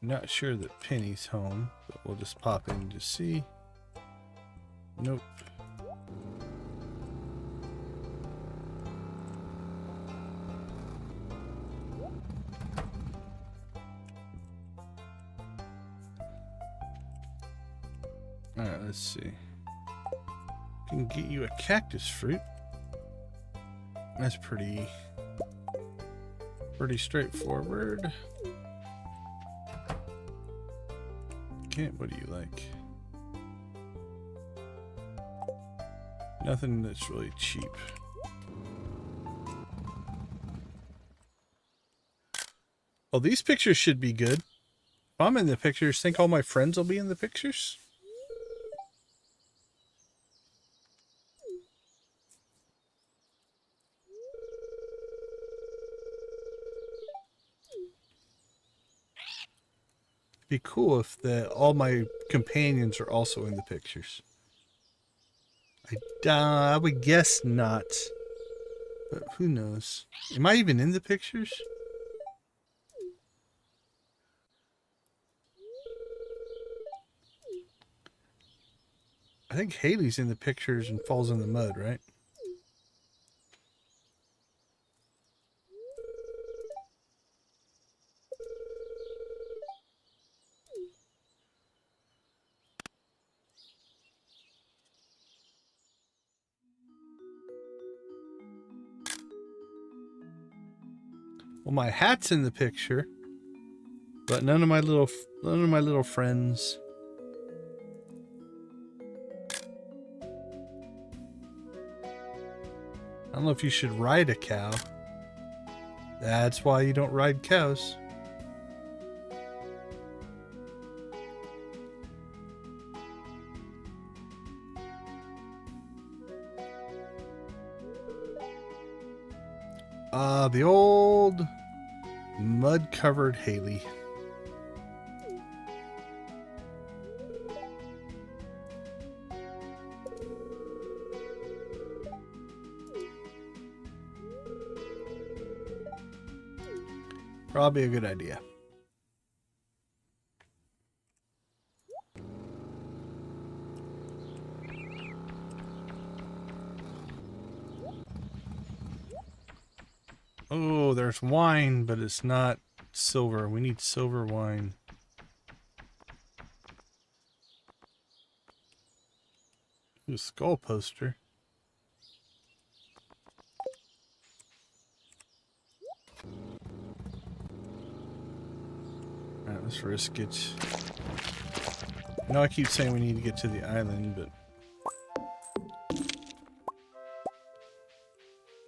Not sure that Penny's home, but we'll just pop in to see. Nope. Alright, let's see. Can get you a cactus fruit. That's pretty straightforward. Okay, what do you like? Nothing that's really cheap. Well, these pictures should be good. If I'm in the pictures, think all my friends will be in the pictures? Be cool if all my companions are also in the pictures. I would guess not, but who knows? Am I even in the pictures? I think Haley's in the pictures and falls in the mud, right? Well, my hat's in the picture, but none of my little friends. I don't know if you should ride a cow. That's why you don't ride cows. The old mud-covered Haley. Probably a good idea. Oh, there's wine, but it's not silver. We need silver wine. Ooh, skull poster. Alright, let's risk it. I know I keep saying we need to get to the island, but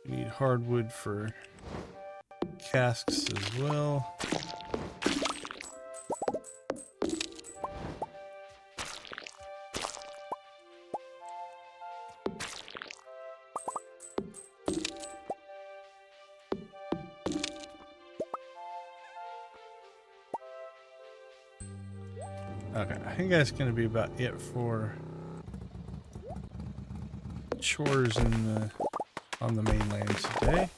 we need hardwood for casks as well. Okay, I think that's going to be about it for chores on the mainland today.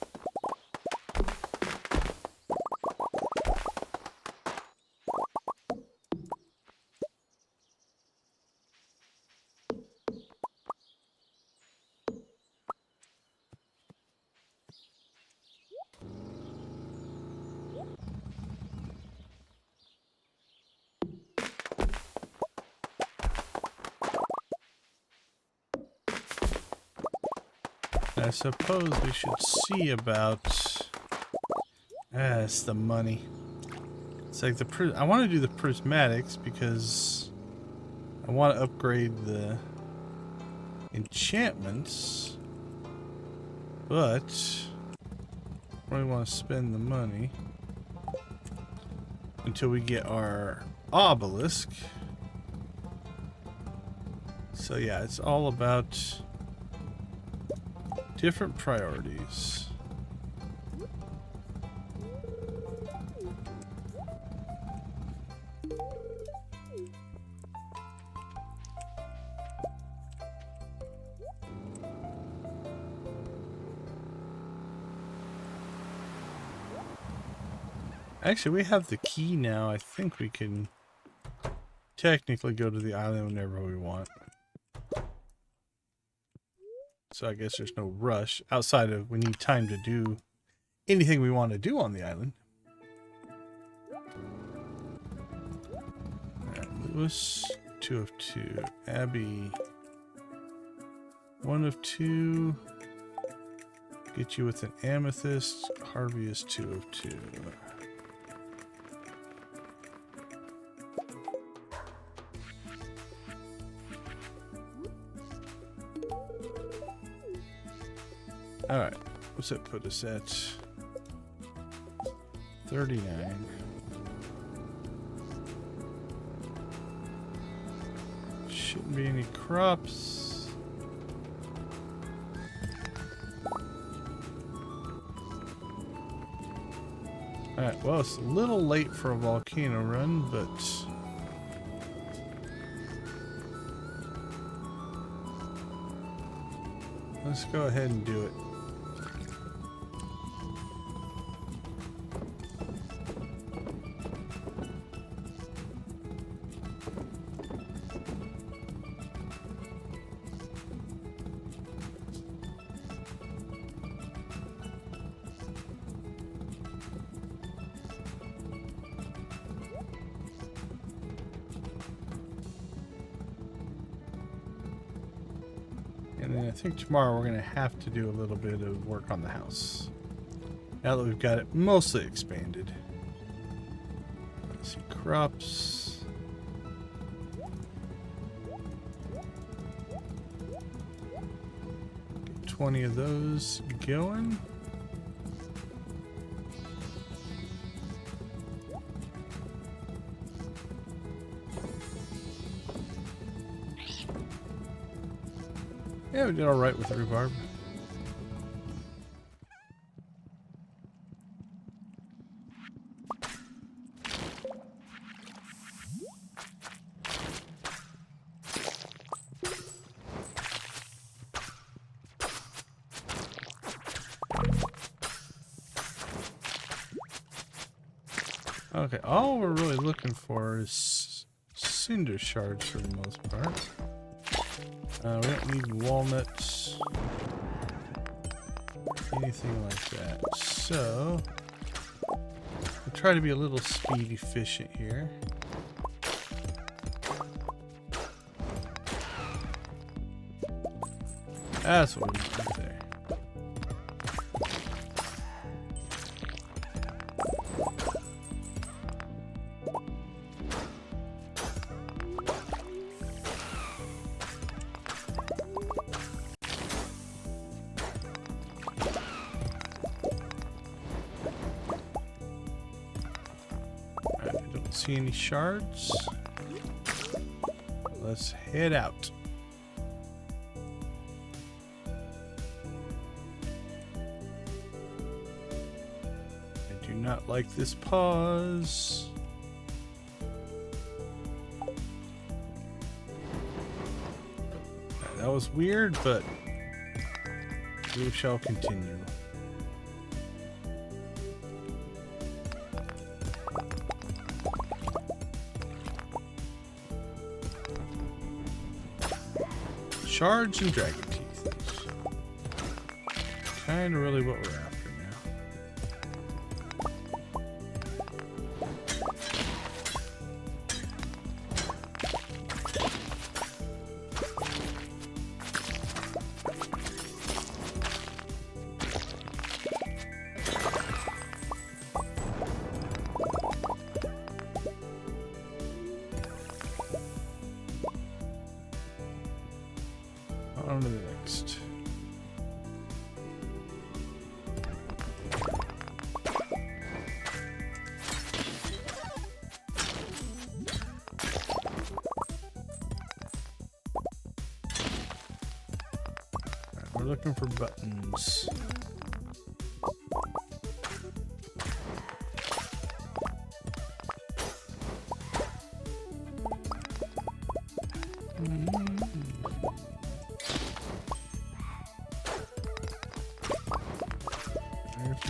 I suppose we should see about... it's the money. It's like I want to do the prismatics because I want to upgrade the enchantments, but I really want to spend the money until we get our obelisk. So yeah, it's all about different priorities. Actually, we have the key now. I think we can technically go to the island whenever we want. So I guess there's no rush outside of we need time to do anything we want to do on the island. Alright, Lewis, 2 of 2. Abby, 1 of 2. Get you with an amethyst. Harvey is 2 of 2. Alright, what's that put us at? 39. Shouldn't be any crops. Alright, well, it's a little late for a volcano run, but let's go ahead and do it. And then I think tomorrow we're going to have to do a little bit of work on the house. Now that we've got it mostly expanded. Let's see, crops. Get 20 of those going. Yeah, we did all right with the rhubarb. Okay, all we're really looking for is cinder shards for the most part. We don't need walnuts, anything like that. So, we'll try to be a little speed efficient here. That's what we need there. See any shards? Let's head out. I do not like this pause. That was weird, but we shall continue. Shards and dragon teeth. Kind of really what we're after now. On to the next. Right, we're looking for buttons.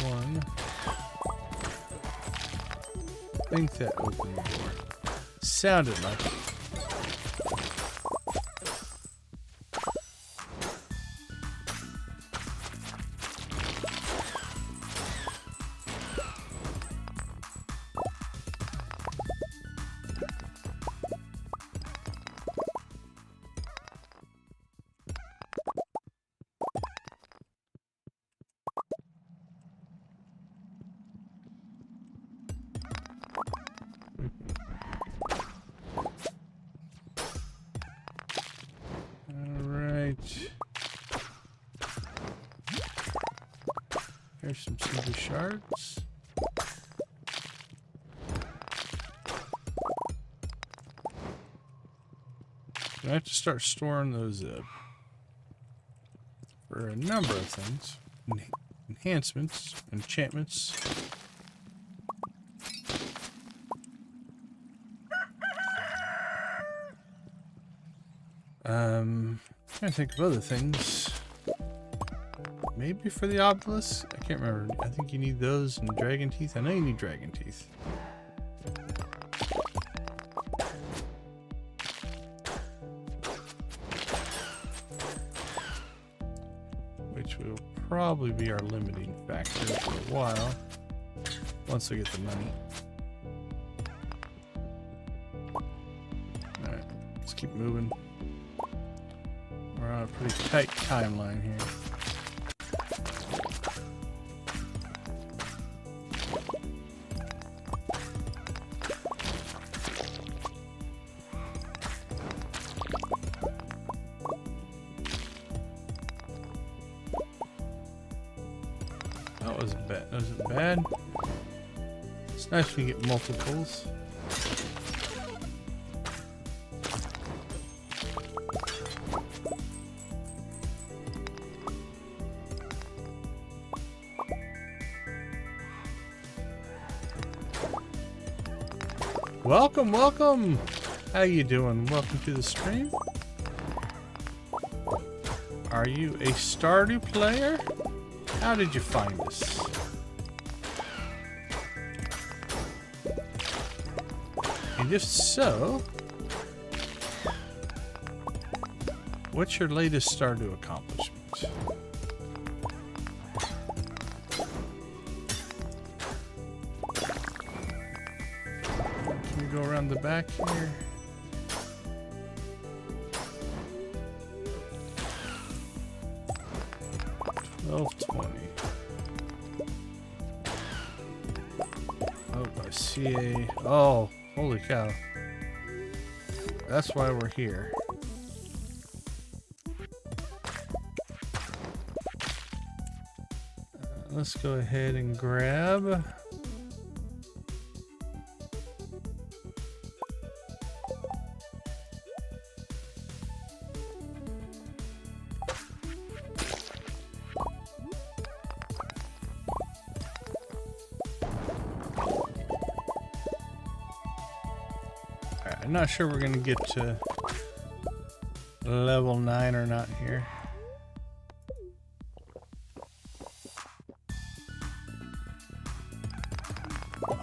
One. I think that opened the door. Sounded like it. There's some cinder shards. I have to start storing those up for a number of things. Enhancements, enchantments. Trying to think of other things. Maybe for the obelisk? I can't remember. I think you need those and dragon teeth. I know you need dragon teeth. Which will probably be our limiting factor for a while. Once we get the money. Alright, let's keep moving. We're on a pretty tight timeline here. That wasn't bad. That wasn't bad. It's nice when you get multiples. Welcome, welcome! How you doing? Welcome to the stream. Are you a Stardew player? How did you find us? And if so, what's your latest Stardew accomplishment? Go around the back here. $12.20. Oh, by CA. Oh, holy cow. That's why we're here. Let's go ahead and grab. I'm not sure we're going to get to level 9 or not here.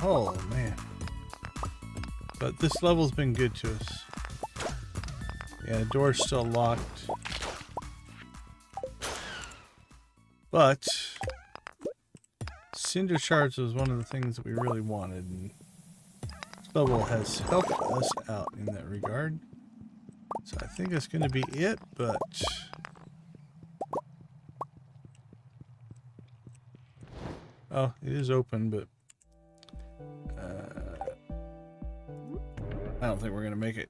Oh, man. But this level's been good to us. Yeah, the door's still locked. But Cinder Shards was one of the things that we really wanted. And level has helped us out in that regard. So I think that's going to be it, but oh, it is open, but I don't think we're going to make it.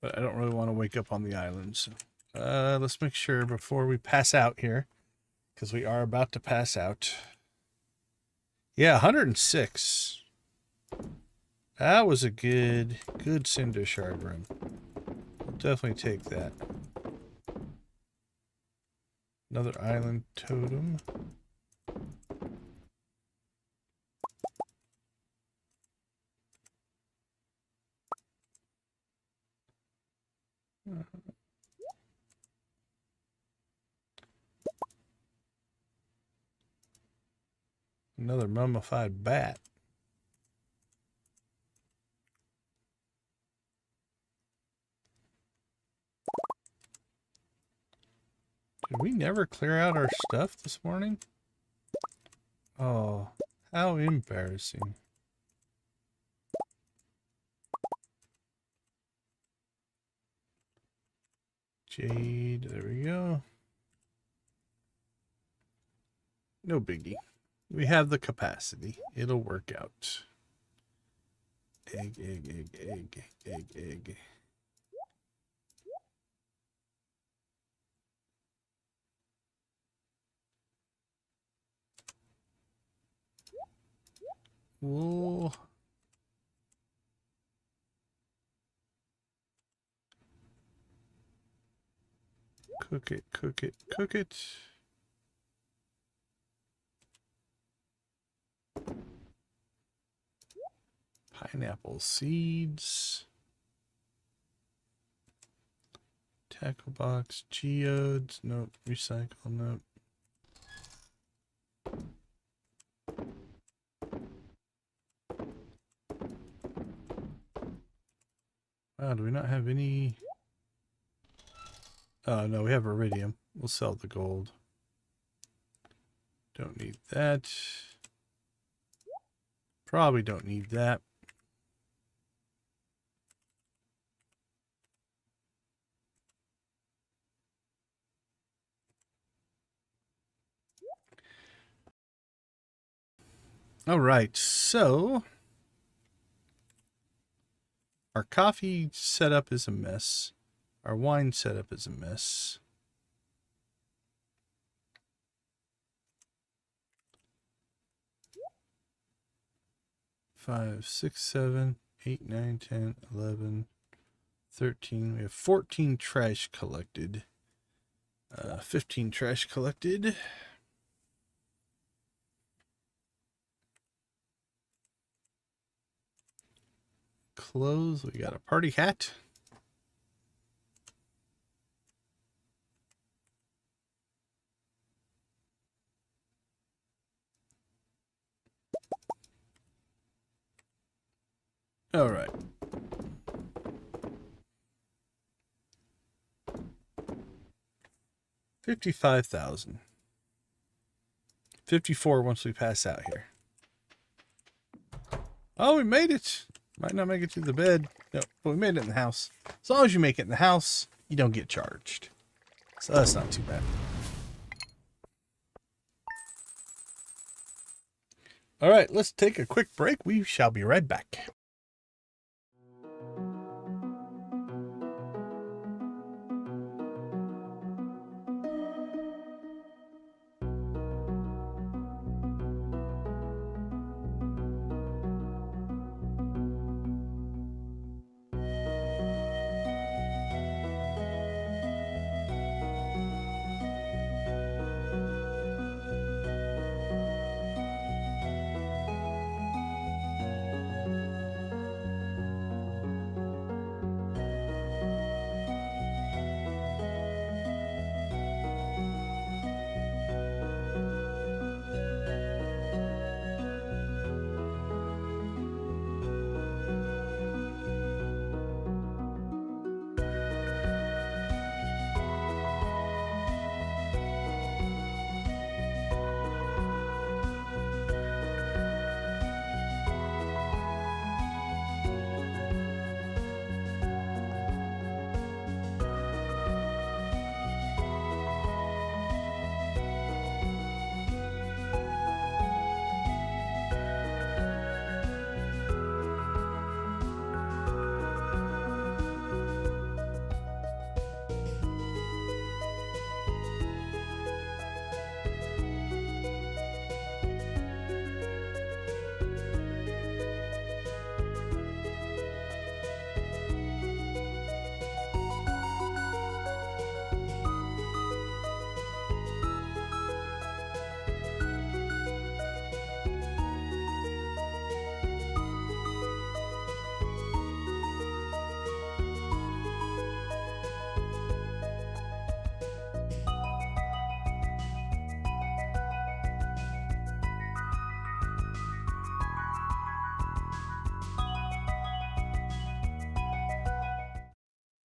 But I don't really want to wake up on the island, so let's make sure before we pass out here, because we are about to pass out. Yeah, 106. That was a good Cinder Shard run. We'll definitely take that. Another island totem. Another mummified bat. Did we never clear out our stuff this morning? Oh, how embarrassing. Jade, there we go. No biggie. We have the capacity. It'll work out. Egg, egg, egg, egg, egg, egg. wool. Cook it, cook it, cook it. Pineapple seeds. Tackle box, geodes. Nope. Recycle, nope. Wow, do we not have any? Oh, no, we have iridium. We'll sell the gold. Don't need that. Probably don't need that. All right, so our coffee setup is a mess. Our wine setup is a mess. Five, 6, 7, 8, 9, 10, 11, 13. We have 14 trash collected. 15 trash collected. Clothes. We got a party hat. All right. $55,000. 54 once we pass out here. Oh, we made it. Might not make it to the bed. No, but we made it in the house. As long as you make it in the house, you don't get charged. So that's not too bad. All right, let's take a quick break. We shall be right back.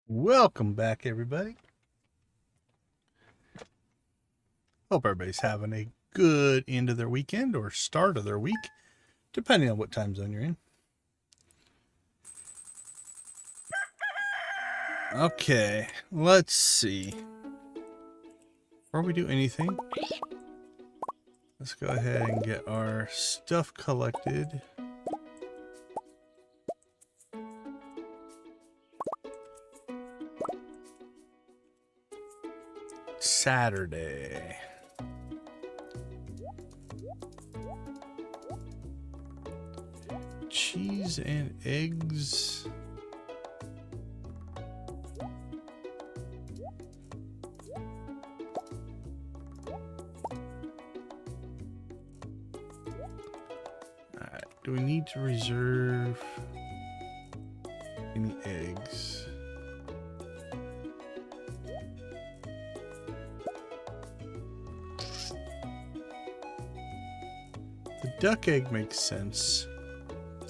Welcome back, everybody. Hope everybody's having a good end of their weekend or start of their week, depending on what time zone you're in. Okay, let's see. Before we do anything, let's go ahead and get our stuff collected. Saturday. cheese and eggs. Alright, do we need to reserve any eggs? The duck egg makes sense.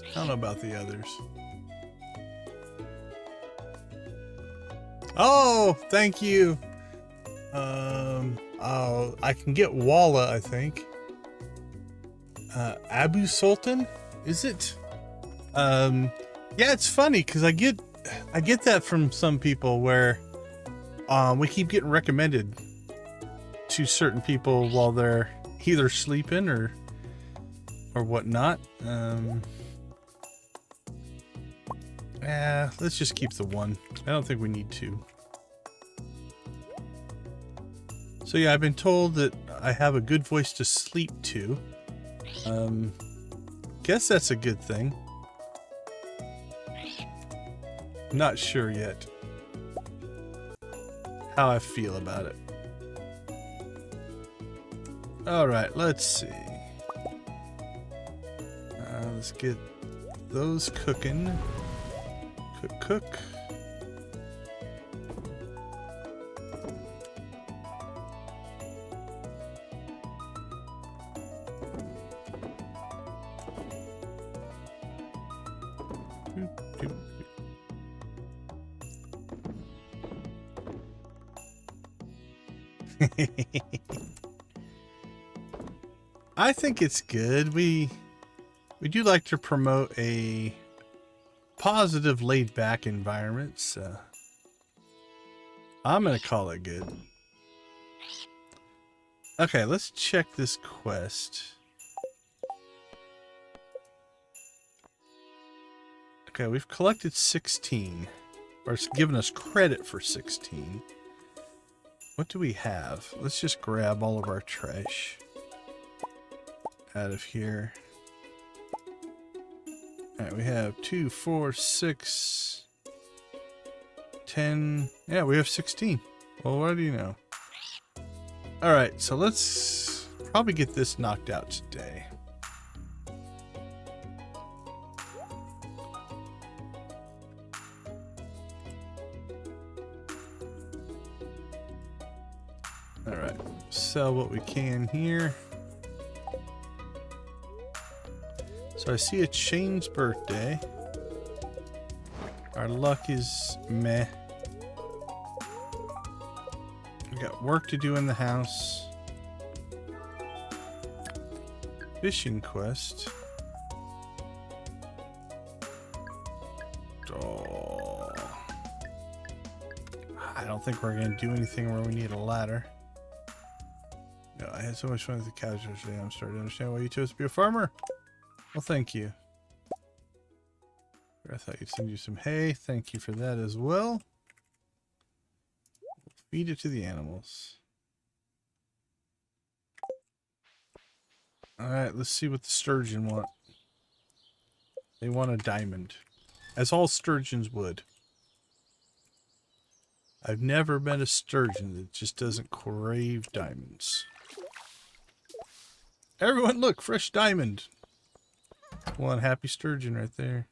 I don't know about the others. Oh, thank you. Oh, I can get Walla, I think. Abu Sultan, is it? Yeah, it's funny because I get that from some people where we keep getting recommended to certain people while they're either sleeping or whatnot. Let's just keep the one. I don't think we need two. So yeah, I've been told that I have a good voice to sleep to. Guess that's a good thing. Not sure yet how I feel about it. All right, let's see. Let's get those cooking. Cook. I think it's good. We do like to promote a positive, laid-back environment, so I'm gonna call it good. Okay, let's check this quest. Okay, we've collected 16, or it's given us credit for 16. What do we have? Let's just grab all of our trash out of here. Alright, we have 2, 4, 6, 10. Yeah, we have 16. Well, what do you know? Alright, so let's probably get this knocked out today. Alright, sell what we can here. So I see a Shane's birthday. Our luck is meh. We got work to do in the house. Fishing quest. Oh. I don't think we're going to do anything where we need a ladder. No, I had so much fun with the cows yesterday. I'm starting to understand why you chose to be a farmer. Well, thank you. I thought you'd send you some hay. Thank you for that as well. Feed it to the animals. Alright, let's see what the sturgeon want. They want a diamond. As all sturgeons would. I've never met a sturgeon that just doesn't crave diamonds. Everyone look, fresh diamond. One happy sturgeon right there.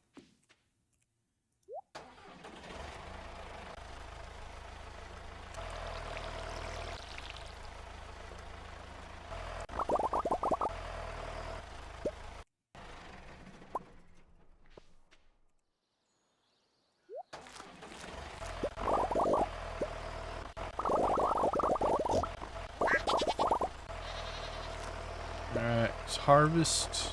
Alright, let's harvest.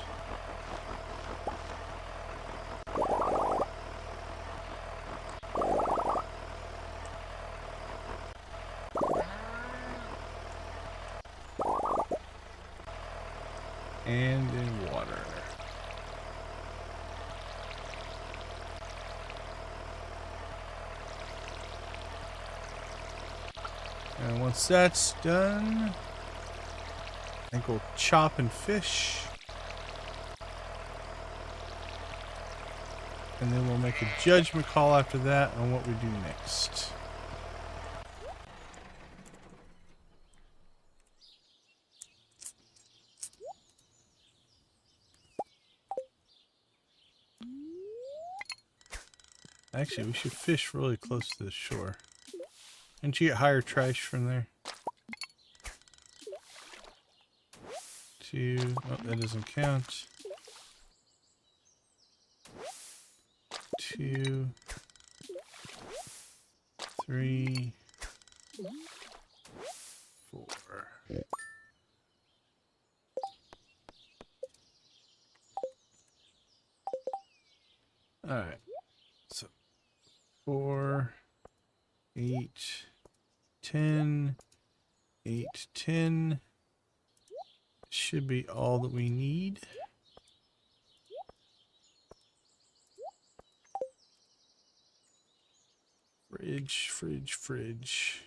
And in water. And once that's done, I think we'll chop and fish. And then we'll make a judgment call after that on what we do next. Actually, we should fish really close to the shore. Didn't you get higher trash from there? 2. Oh, that doesn't count. 2, 3, 4. All right. So 4, 8, 10, 8, 10. Should be all that we need. Fridge, fridge, fridge.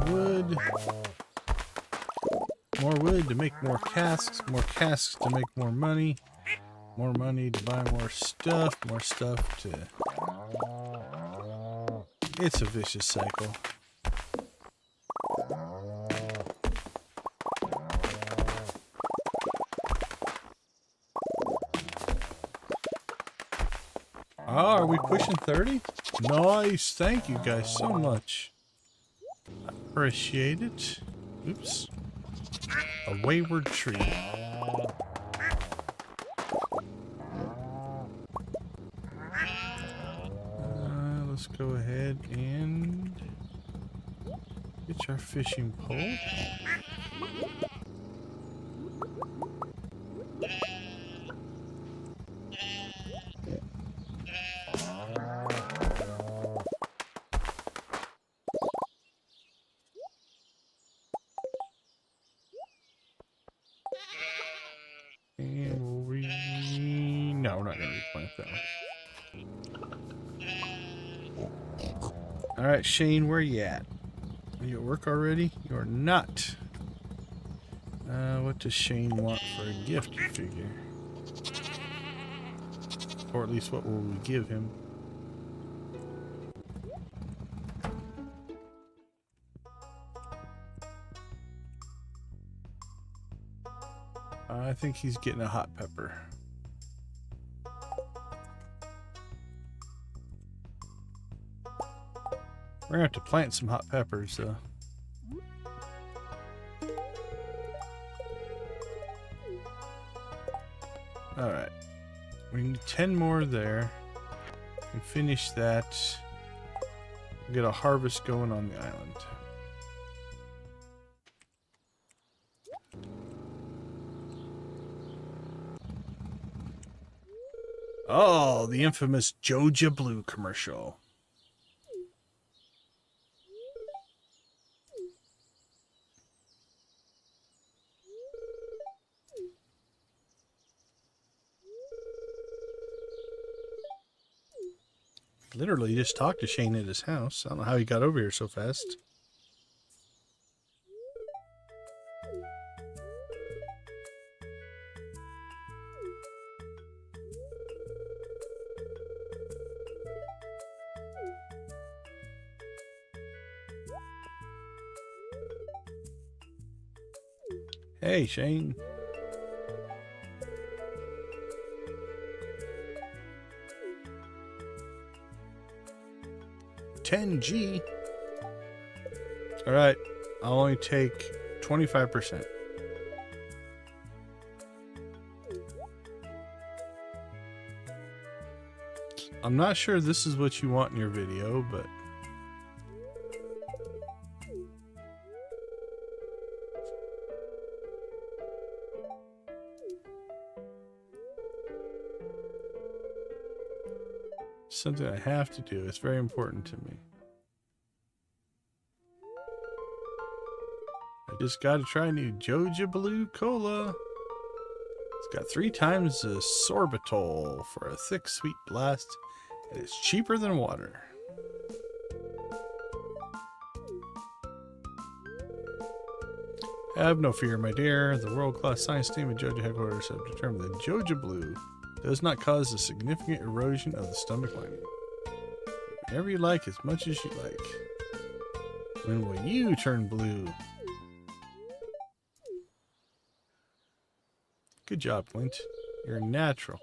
More wood. More wood to make more casks to make more money to buy more stuff to... It's a vicious cycle. Oh, are we pushing 30? Nice, thank you guys so much. Appreciate it. Oops. A wayward tree. Let's go ahead and get our fishing pole. And no, we're not going to replant that one. Alright, Shane, where you at? Are you at work already? You are not. What does Shane want for a gift, you figure? Or at least what will we give him? I think he's getting a hot pepper. We're gonna have to plant some hot peppers, though. Alright. We need 10 more there. And finish that. We'll get a harvest going on the island. Oh, the infamous JojaMart commercial. Literally just talked to Shane at his house. I don't know how he got over here so fast. Hey, Shane. $10G. All right, I'll only take 25%. I'm not sure this is what you want in your video, but something I have to do. It's very important to me. I just got to try new JojaMart Cola. It's got 3 times the sorbitol for a thick, sweet blast, and it's cheaper than water. Have no fear, my dear. The world-class science team at Joja headquarters have determined that Joja Blue does not cause a significant erosion of the stomach lining. Whenever you like, as much as you like. When will you turn blue? Good job, Clint. You're natural.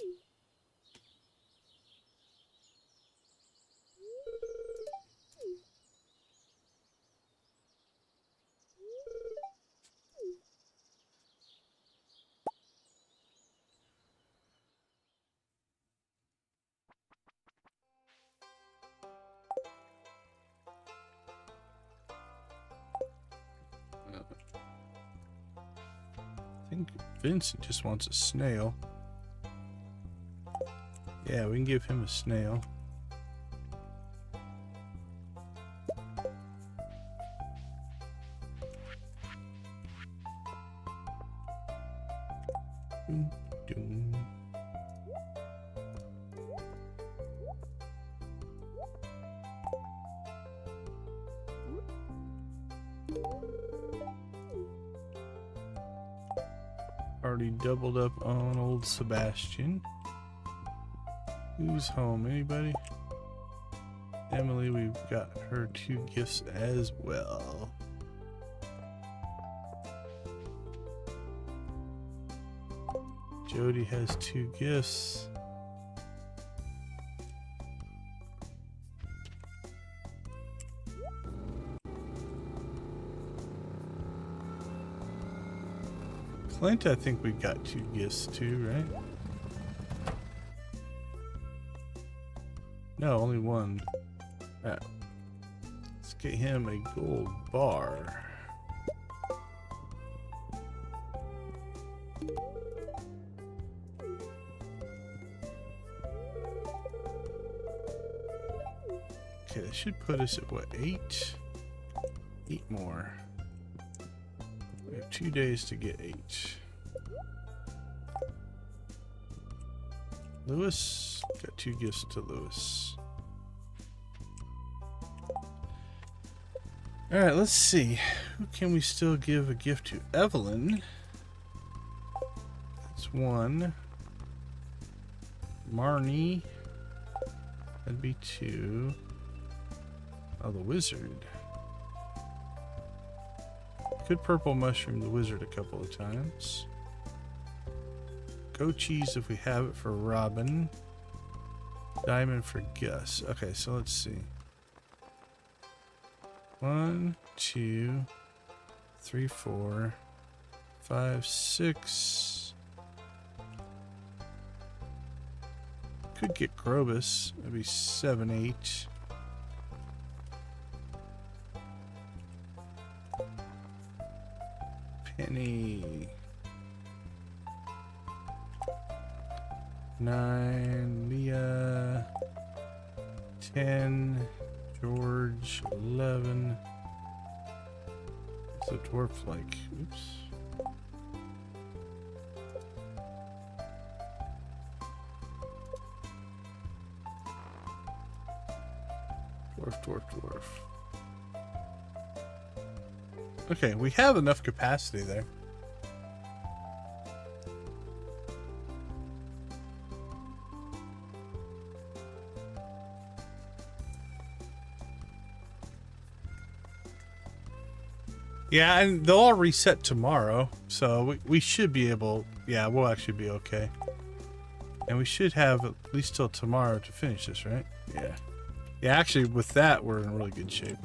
I think Vincent just wants a snail. Yeah, we can give him a snail. Already doubled up on old Sebastian. Who's home? Anybody? Emily, we've got her 2 gifts as well. Jody has 2 gifts. Clint, I think we got 2 gifts too, right? No, only 1. Right. Let's get him a gold bar. Okay, that should put us at what, 8? 8 more. We have 2 days to get 8. Lewis, got 2 gifts to Lewis. Alright, let's see. Who can we still give a gift to? Evelyn. That's 1. Marnie. That'd be 2. Oh, the wizard. Could purple mushroom the wizard a couple of times. Goat cheese if we have it for Robin. Diamond for Gus. Okay, so let's see. 1, 2, 3, 4, 5, 6. Could get Grobus. That'd be 7, 8. Penny. 9, Leah. 10, George. 11. What's the dwarf like? Oops. Dwarf. Okay, we have enough capacity there. Yeah, and they'll all reset tomorrow, so we should be able... Yeah, we'll actually be okay. And we should have at least till tomorrow to finish this, right? Yeah. Yeah, actually, with that, we're in really good shape.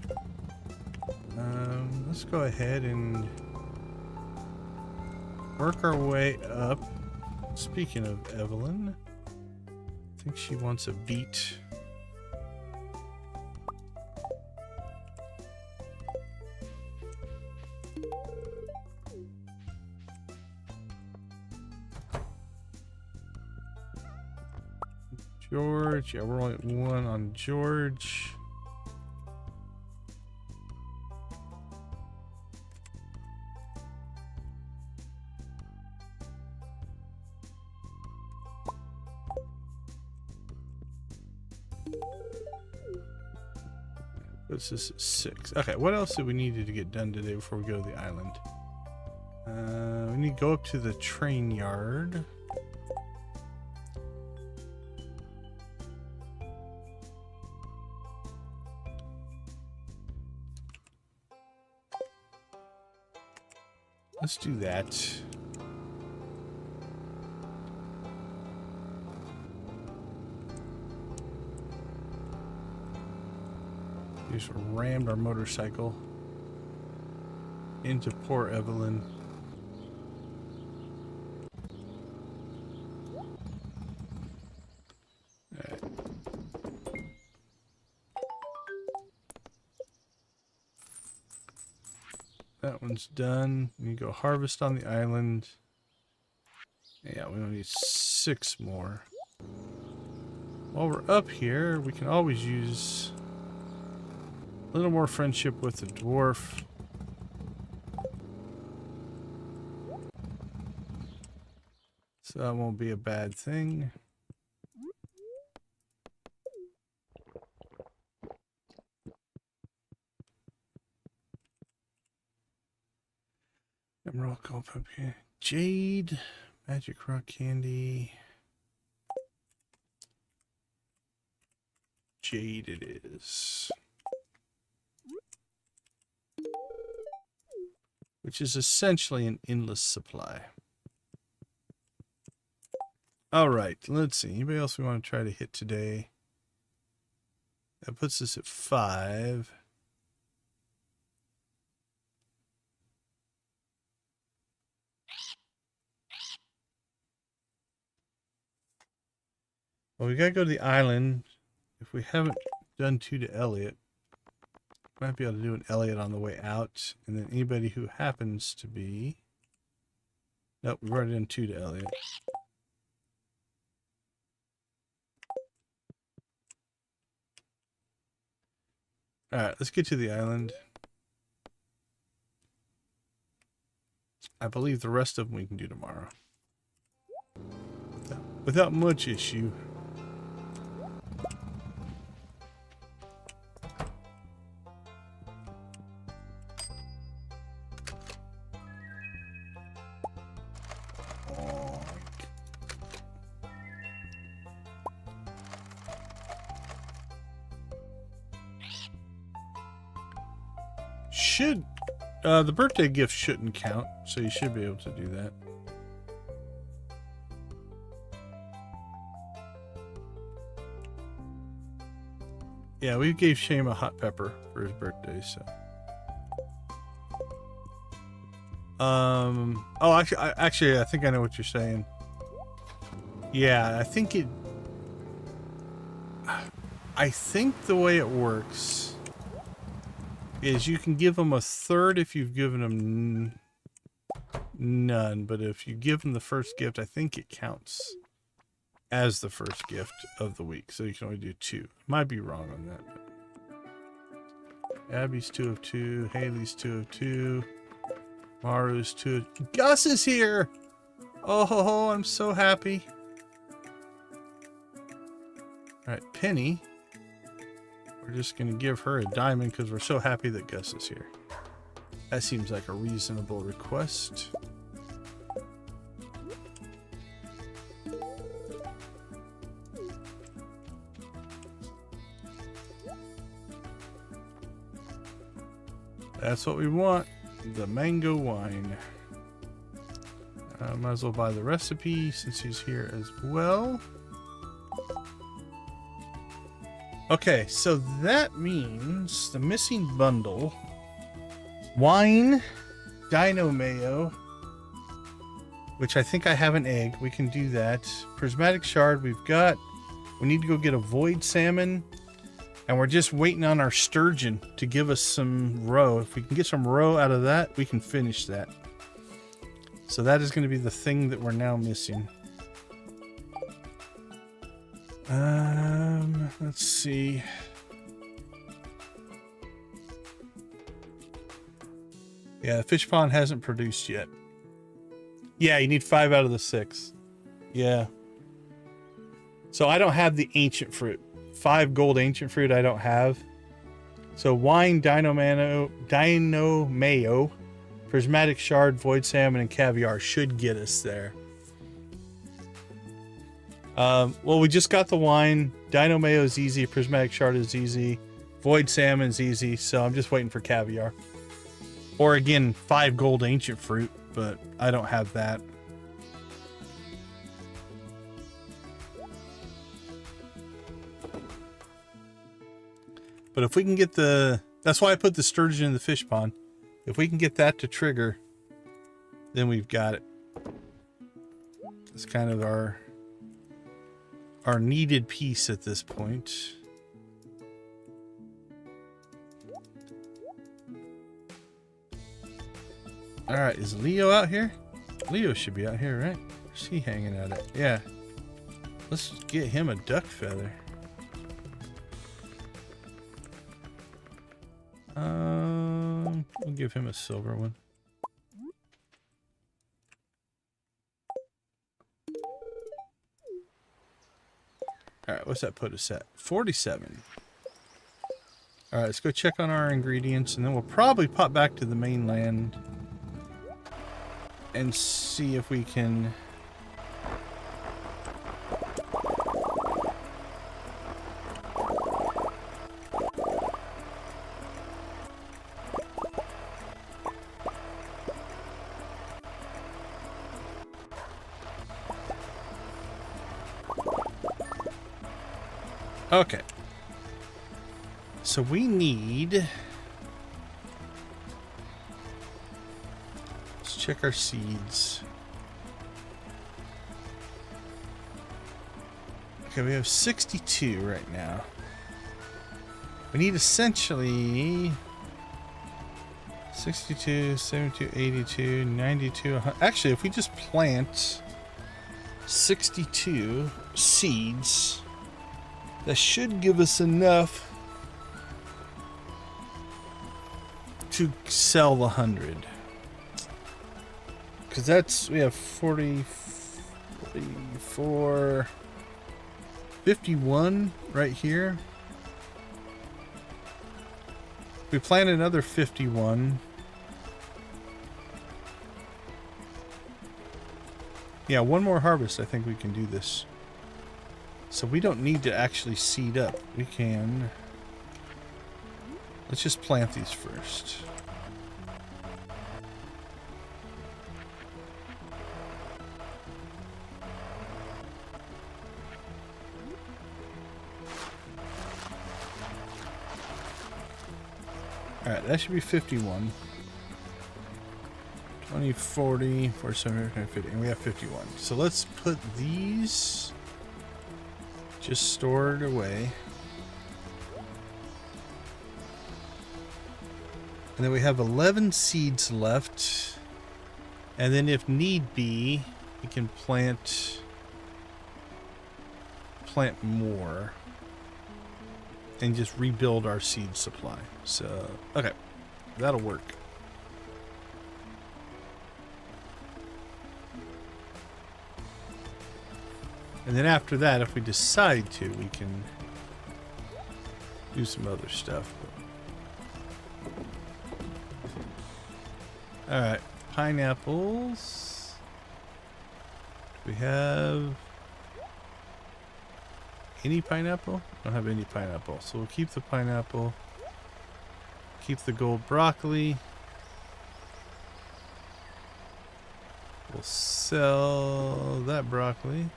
Let's go ahead and work our way up. Speaking of Evelyn, I think she wants a beet. George, yeah, we're only at 1 on George. This is 6. Okay, what else do we need to get done today before we go to the island? We need to go up to the train yard. Let's do that. We just rammed our motorcycle into poor Evelyn. Alright. That one's done. We go harvest on the island. Yeah, we only need 6 more. While we're up here, we can always use a little more friendship with the dwarf. So that won't be a bad thing. Emerald, gold, pumpkin, jade, magic rock candy. Jade it is. Which is essentially an endless supply. All right, let's see. Anybody else we want to try to hit today? That puts us at 5. Well, we gotta go to the island. If we haven't done 2 to Elliot, might be able to do an Elliot on the way out, and then anybody who happens to be. Nope, we've already done 2 to Elliot. Alright, let's get to the island. I believe the rest of them we can do tomorrow. Without much issue. The birthday gift shouldn't count, so you should be able to do that. Yeah, we gave Shane a hot pepper for his birthday, so. Oh, actually, I think I know what you're saying. Yeah, I think the way it works is you can give them a third if you've given them none, but if you give them the first gift, I think it counts as the first gift of the week, so you can only do 2. Might be wrong on that. But Abby's 2 of 2, Haley's 2 of 2, Maru's 2 of... Gus is here! Oh, I'm so happy. Alright, Penny. We're just going to give her a diamond because we're so happy that Gus is here. That seems like a reasonable request. That's what we want. The mango wine. Might as well buy the recipe since he's here as well. Okay, so that means the missing bundle, wine, dino mayo, which I think I have an egg. We can do that. Prismatic shard we've got. We need to go get a void salmon, and we're just waiting on our sturgeon to give us some roe. If we can get some roe out of that, we can finish that. So that is going to be the thing that we're now missing. Let's see. Yeah, the fish pond hasn't produced yet. Yeah, you need 5 out of the 6. Yeah. So I don't have the ancient fruit. 5 gold ancient fruit I don't have. So wine, dino mayo, Prismatic Shard, Void Salmon, and Caviar should get us there. Well, we just got the wine. Dino Mayo is easy. Prismatic Shard is easy. Void Salmon is easy. So I'm just waiting for Caviar. Or again, 5 gold ancient fruit, but I don't have that. But if we can get the... That's why I put the sturgeon in the fish pond. If we can get that to trigger, then we've got it. It's kind of our needed piece at this point. All right, is Leo out here? Leo should be out here, right? Where's he hanging out at? Yeah. Let's get him a duck feather. We'll give him a silver one. Alright, what's that put us at? 47. Alright, let's go check on our ingredients, and then we'll probably pop back to the mainland and see if we can... Okay. So we need... Let's check our seeds. Okay, we have 62 right now. We need essentially 62, 72, 82, 92, 100. Actually, if we just plant 62 seeds, that should give us enough to sell the 100. Because that's, we have 40, 44, 51 right here. We plant another 51. Yeah, one more harvest, I think we can do this. So we don't need to actually seed up. We can... Let's just plant these first. Alright, that should be 51. 20, 40, 47, 50, and we have 51. So let's put these... just stored away. And then we have 11 seeds left. And then if need be, we can plant more. And just rebuild our seed supply. So, okay. That'll work. And then after that, if we decide to, we can do some other stuff. Alright, pineapples. Do we have any pineapple? Don't have any pineapple. So we'll keep the pineapple. Keep the gold broccoli. We'll sell that broccoli.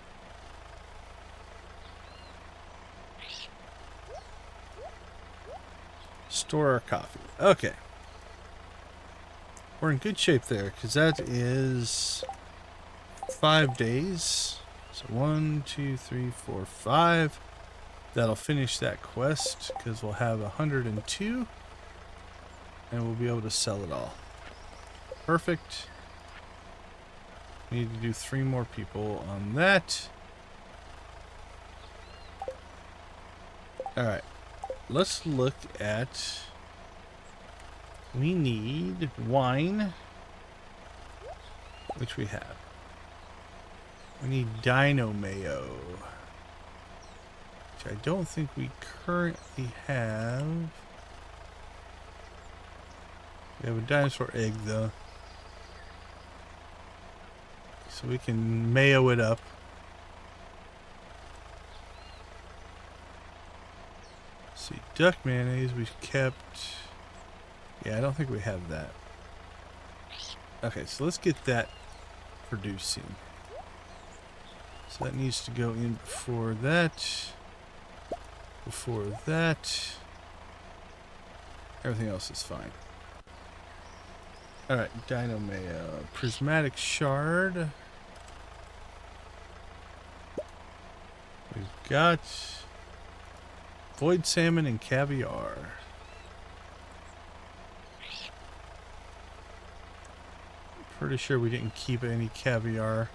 Store our coffee. Okay. We're in good shape there, because that is 5 days. So 1, 2, 3, 4, 5. That'll finish that quest, because we'll have 102. And we'll be able to sell it all. Perfect. We need to do 3 more people on that. Alright. Let's look at... We need wine, which we have. We need Dino Mayo, which I don't think we currently have. We have a dinosaur egg, though. So we can mayo it up. Let's see, duck mayonnaise we kept. Yeah, I don't think we have that. Okay, so let's get that producing. So that needs to go in before that. Before that. Everything else is fine. Alright, Dino Mayo. Prismatic Shard. We've got Void Salmon and Caviar. Pretty sure we didn't keep any caviar.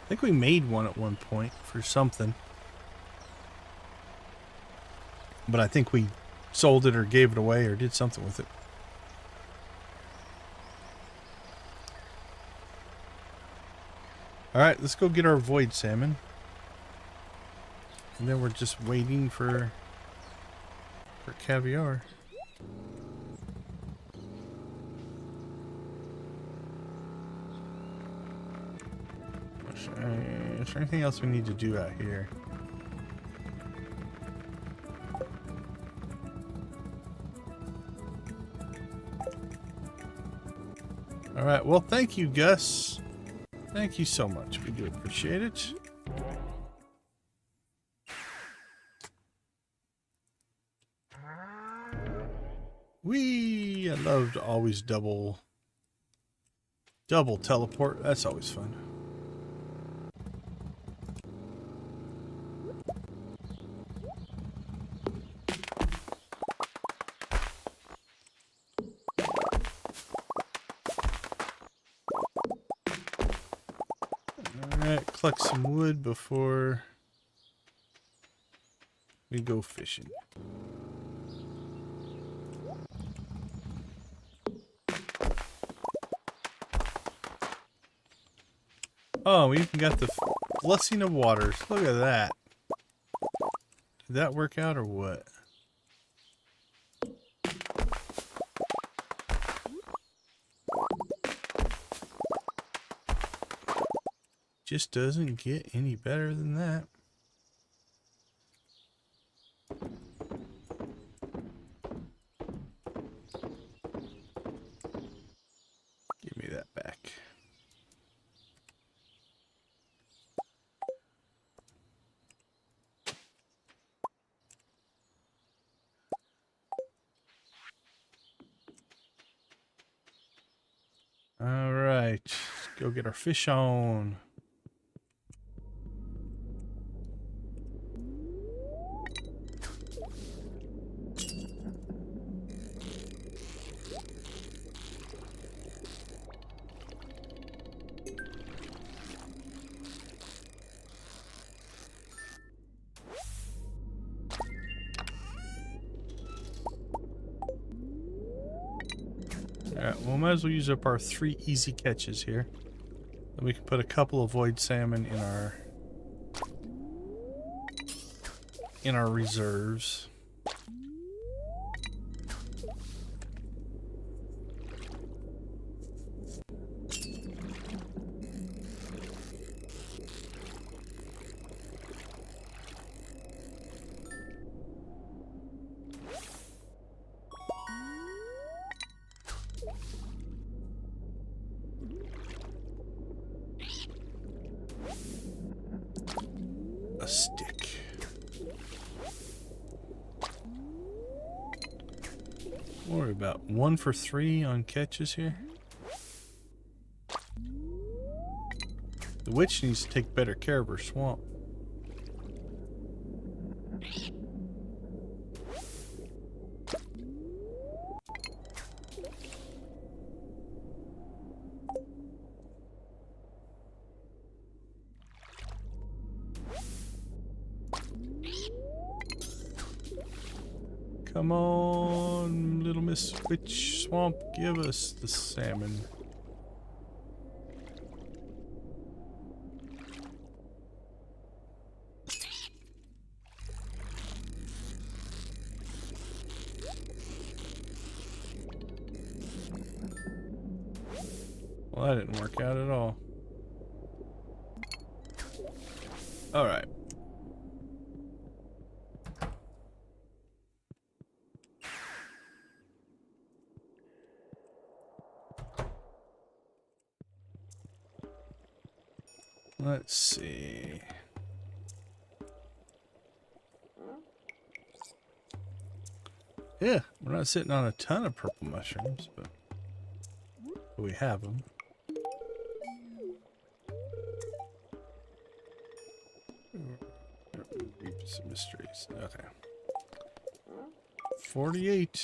I think we made one at one point for something. But I think we sold it or gave it away or did something with it. Alright, let's go get our void salmon. And then we're just waiting for caviar. Is there anything else we need to do out here? Alright, well, thank you, Gus. Thank you so much. We do appreciate it. I love to always double teleport. That's always fun. Alright, collect some wood before we go fishing. Oh, we even got the Blessing of Waters. Look at that. Did that work out or what? Just doesn't get any better than that. Give me that back. All right, let's go get our fish on. Alright, well, might as well use up our 3 easy catches here. Then we can put a couple of void salmon in our reserves. A stick. We're about 1 for 3 on catches here. The witch needs to take better care of her swamp. Come on, little Miss Witch Swamp, give us the salmon. Well, that didn't work out at all. All right. Let's see. Yeah, we're not sitting on a ton of purple mushrooms, but we have them. Some mysteries. Okay. 48.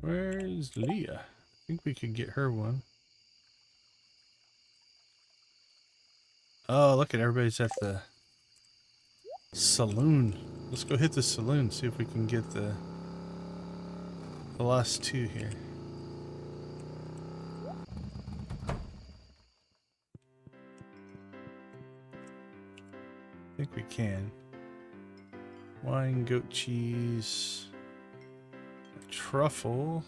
Where's Leah? I think we could get her one. Oh, look at everybody's at the saloon. Let's go hit the saloon, see if we can get the last two here. I think we can. Wine, goat cheese, a truffle.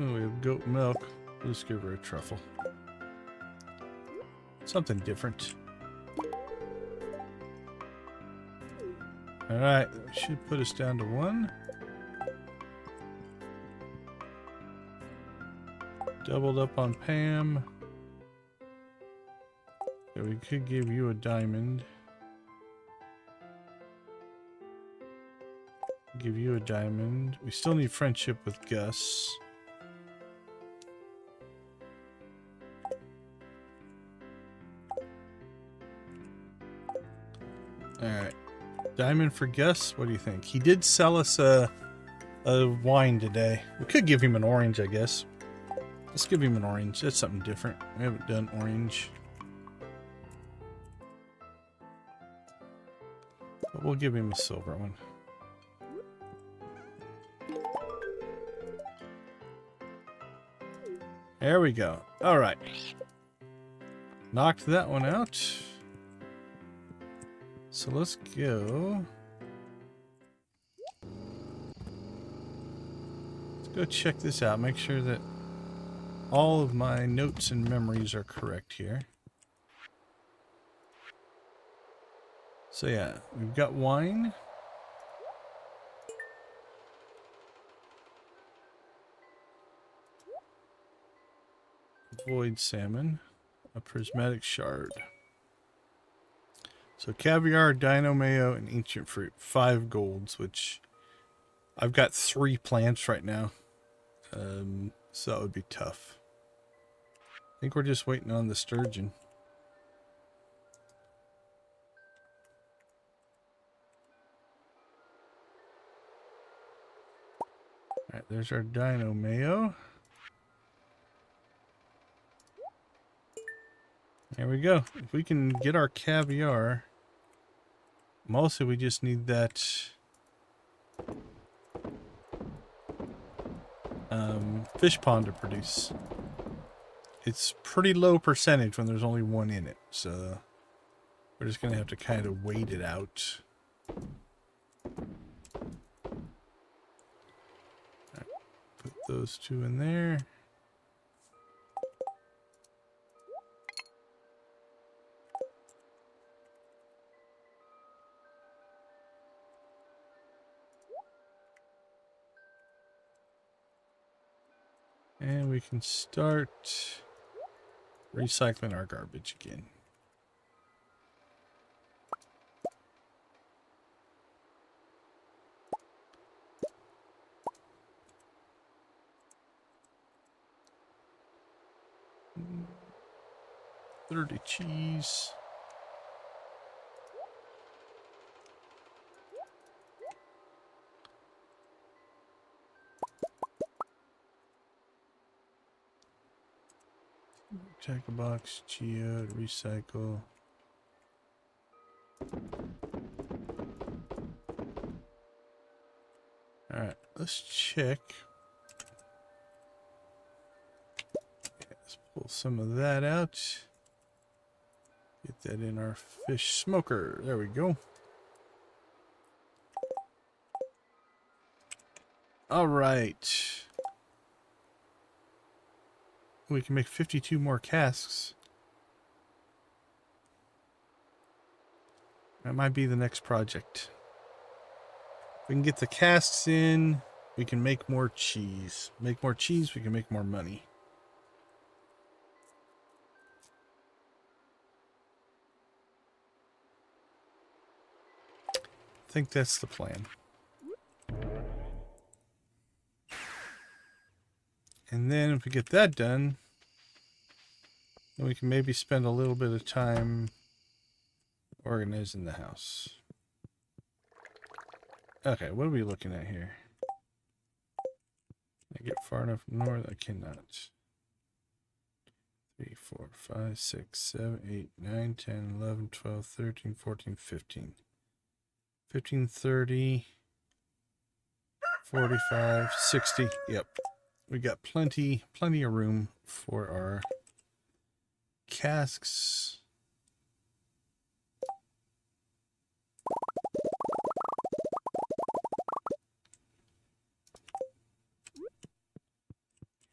Oh, we have goat milk. Let's give her a truffle. Something different. Alright, should put us down to 1. Doubled up on Pam. So we could give you a diamond. Give you a diamond. We still need friendship with Gus. Alright. Diamond for Gus? What do you think? He did sell us a wine today. We could give him an orange, I guess. Let's give him an orange. That's something different. We haven't done orange. But we'll give him a silver one. There we go. Alright. Knocked that one out. So let's go. Let's go check this out. Make sure that all of my notes and memories are correct here. So yeah, we've got wine. Void salmon. A prismatic shard. So caviar, dino mayo, and ancient fruit. 5 golds, which I've got 3 plants right now. So that would be tough. I think we're just waiting on the sturgeon. Alright, there's our dino mayo. There we go. If we can get our caviar, mostly we just need that fish pond to produce. It's pretty low percentage when there's only 1 in it, so we're just gonna have to kind of wait it out. Right, put those 2 in there. And we can start recycling our garbage again. Dirty cheese. Check a box, geode, recycle. All right, let's check. Let's pull some of that out. Get that in our fish smoker. There we go. All right. We can make 52 more casks. That might be the next project. If we can get the casks in, we can make more cheese. Make more cheese, we can make more money. I think that's the plan. And then if we get that done, then we can maybe spend a little bit of time organizing the house. Okay, what are we looking at here? Can I get far enough north? I cannot. 3, 4, 5, 6, 7, 8, 9, 10, 11, 12, 13, 14, 15. 15, 30, 45, 60. Yep. We got plenty of room for our casks.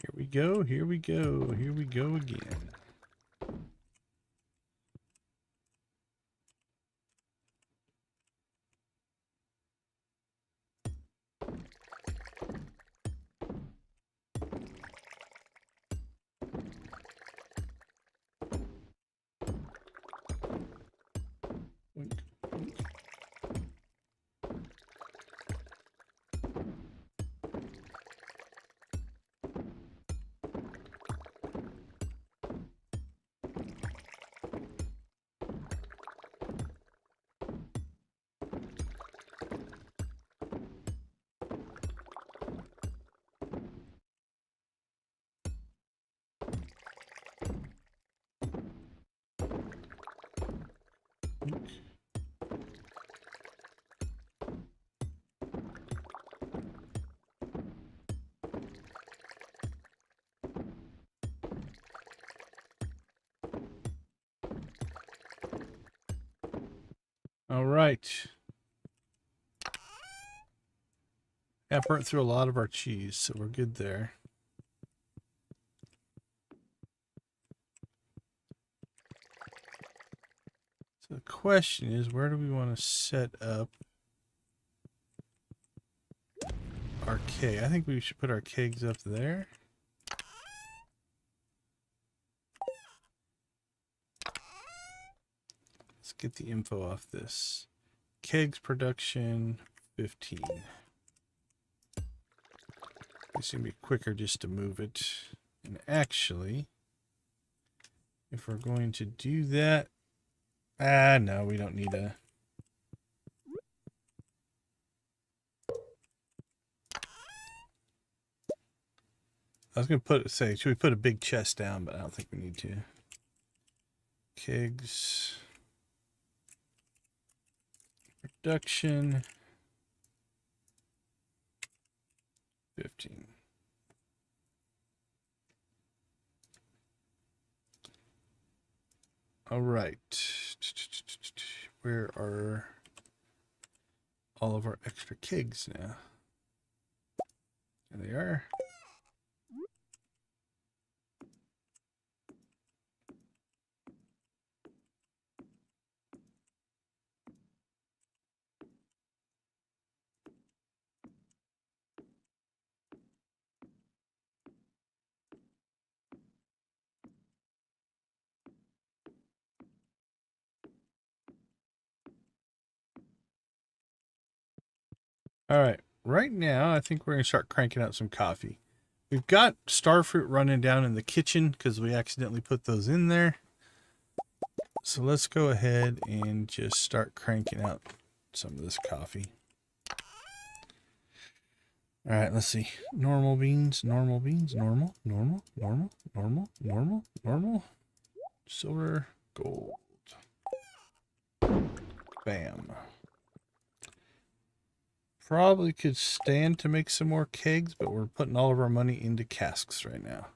Here we go, here we go, here we go again. All right. Yeah, burnt through a lot of our cheese, so we're good there. So the question is, where do we want to set up our keg? I think we should put our kegs up there. Let's get the info off this. Kegs production 15. It's going to be quicker just to move it. And actually, if we're going to do that, no, we don't need a... I was going to say, should we put a big chest down, but I don't think we need to. Kegs. Production. 15. All right. Where are all of our extra kegs now? There they are. All right. Right now, I think we're going to start cranking out some coffee. We've got starfruit running down in the kitchen because we accidentally put those in there. So let's go ahead and just start cranking out some of this coffee. All right, let's see. Normal beans, normal, normal, silver, gold. Bam. probably could stand to make some more kegs, but we're putting all of our money into casks right now.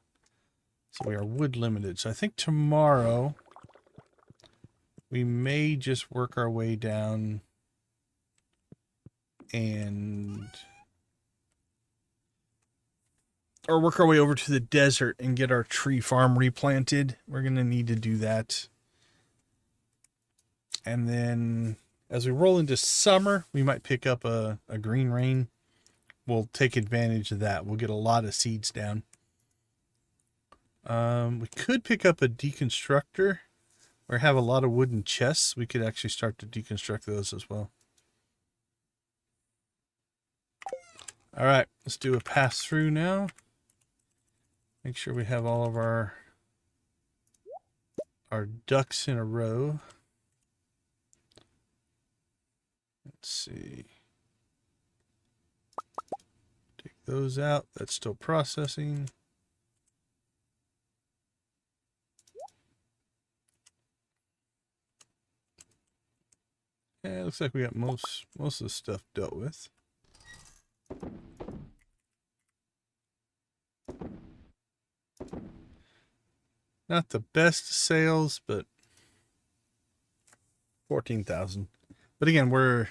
So we are wood limited. So I think tomorrow we may just work our way down or work our way over to the desert and get our tree farm replanted. We're going to need to do that. And then as we roll into summer, we might pick up a green rain. We'll take advantage of that. We'll get a lot of seeds down. We could pick up a deconstructor or have a lot of wooden chests. We could actually start to deconstruct those as well. All right, let's do a pass through now. Make sure we have all of our ducks in a row. Let's see. Take those out. That's still processing. Yeah, looks like we got most of the stuff dealt with. Not the best sales, but 14,000. But again, we're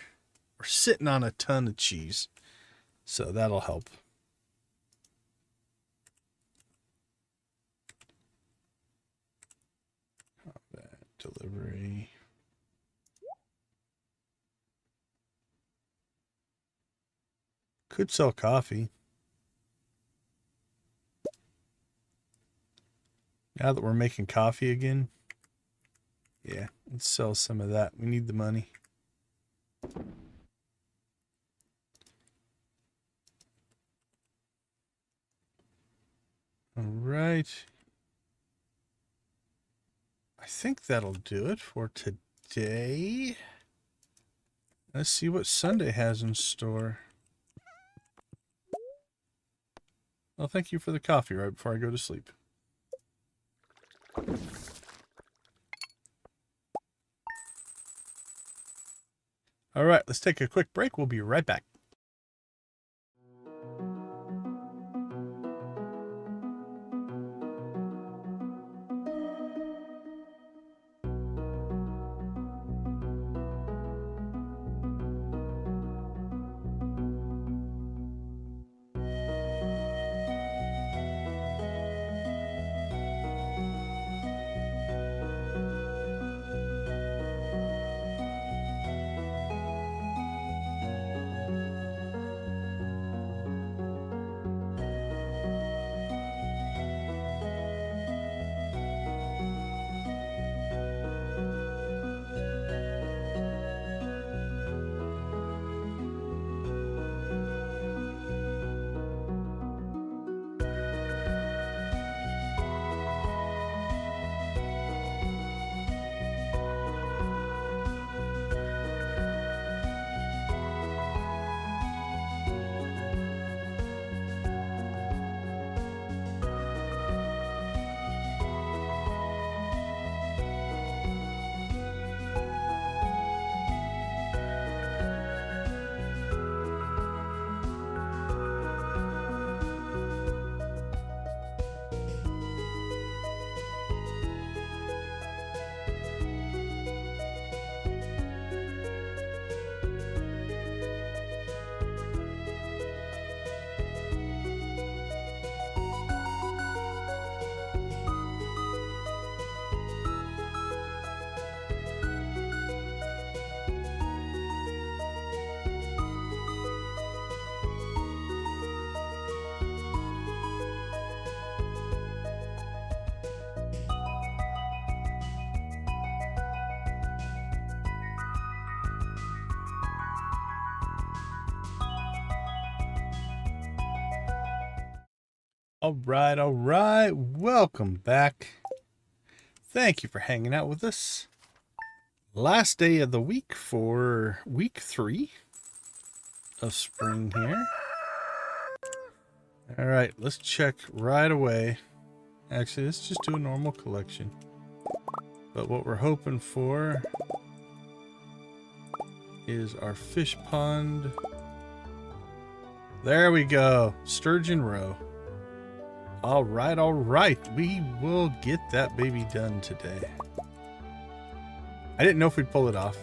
sitting on a ton of cheese, so that'll help. Combat delivery. Could sell coffee. Now that we're making coffee again, yeah, let's sell some of that. We need the money. All right. I think that'll do it for today. Let's see what Sunday has in store. Well, thank you for the coffee right before I go to sleep. All right, let's take a quick break. We'll be right back. All right. Welcome back. Thank you for hanging out with us. Last day of the week for week 3 of spring here. All right, let's check right away. Actually, let's just do a normal collection. But what we're hoping for is our fish pond There we go. Sturgeon roe. All right, all right. We will get that baby done today. I didn't know if we'd pull it off.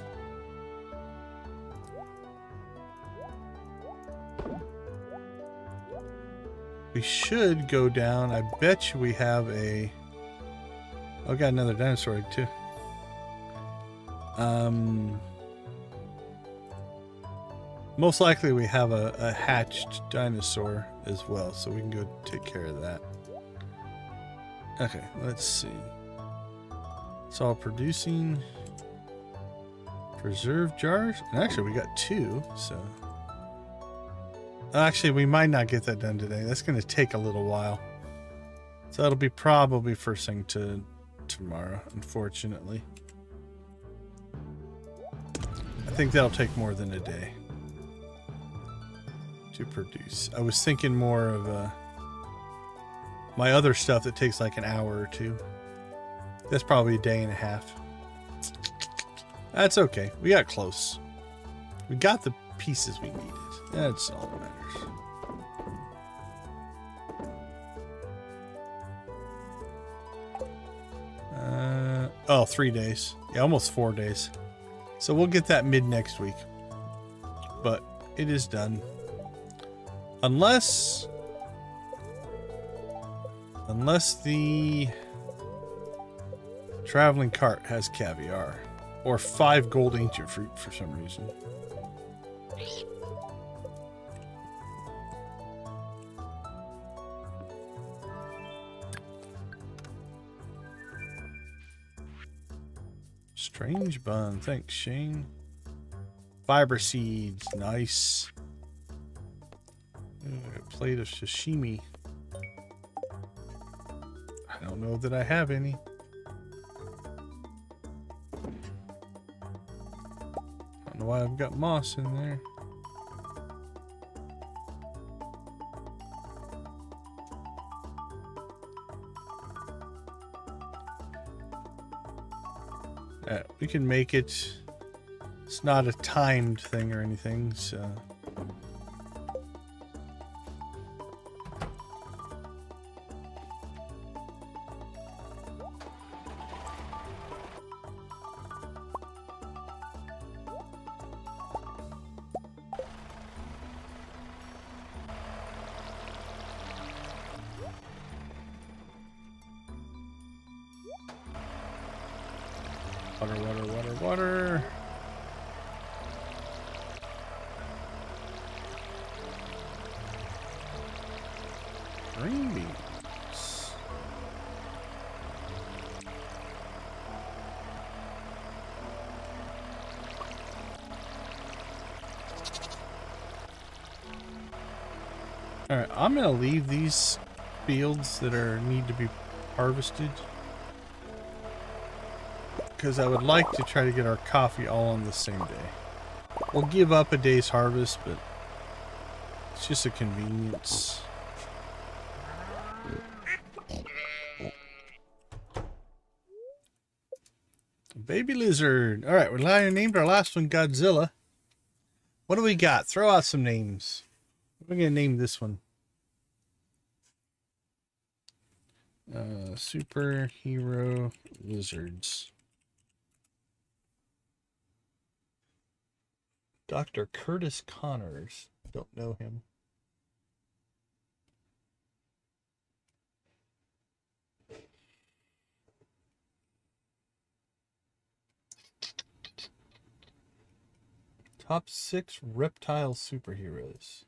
We should go down. I bet you we have a... Oh, got another dinosaur egg too. Most likely we have a hatched dinosaur as well, so we can go take care of that. Okay, let's see. It's all producing preserve jars. And actually, we got 2, so... Actually, we might not get that done today. That's going to take a little while. So that'll be probably first thing to tomorrow, unfortunately. I think that'll take more than a day to produce. I was thinking more of my other stuff that takes like an hour or 2. That's probably a day and a half. That's okay. We got close. We got the pieces we needed. That's all that matters. Oh, 3 days. Yeah, almost 4 days. So we'll get that mid next week. But it is done. Unless the traveling cart has caviar. Or 5 gold ancient fruit for some reason. Strange bun. Thanks, Shane. Fiber seeds. Nice. A plate of sashimi. I don't know that I have any. I don't know why I've got moss in there. We can make it. It's not a timed thing or anything, so. Water. Green beans. All right, I'm gonna leave these fields that need to be harvested, because I would like to try to get our coffee all on the same day. We'll give up a day's harvest, but it's just a convenience. Baby lizard. All right, we named our last one Godzilla. What do we got? Throw out some names. We're going to name this one. Superhero lizards. Dr. Curtis Connors. Don't know him. Top 6 reptile superheroes.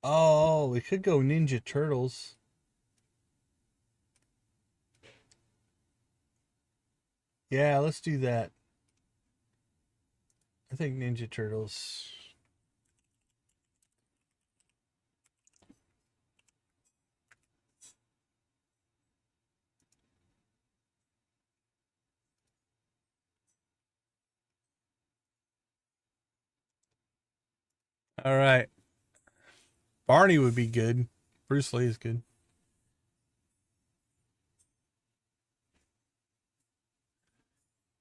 Oh, we could go Ninja Turtles. Yeah, let's do that. I think Ninja Turtles. All right. Barney would be good. Bruce Lee is good.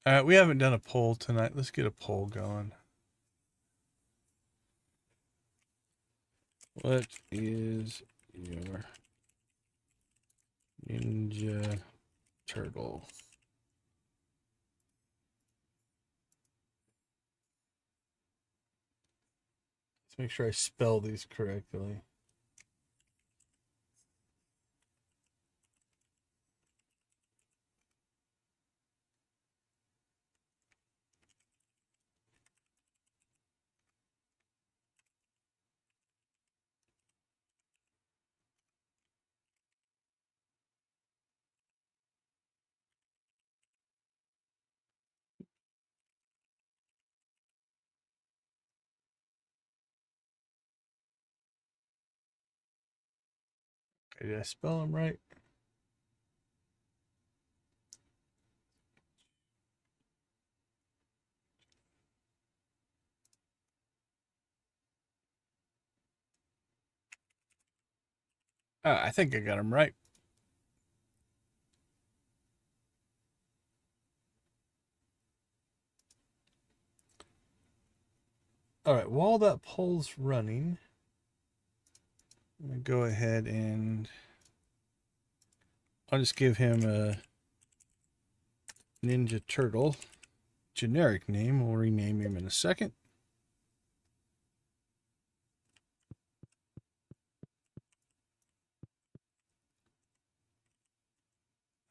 All right, we haven't done a poll tonight. Let's get a poll going. What is your Ninja Turtle? Let's make sure I spell these correctly. Okay, did I spell them right? I think I got them right. All right, while that poll's running, I'm going to go ahead and I'll just give him a Ninja Turtle generic name. We'll rename him in a second.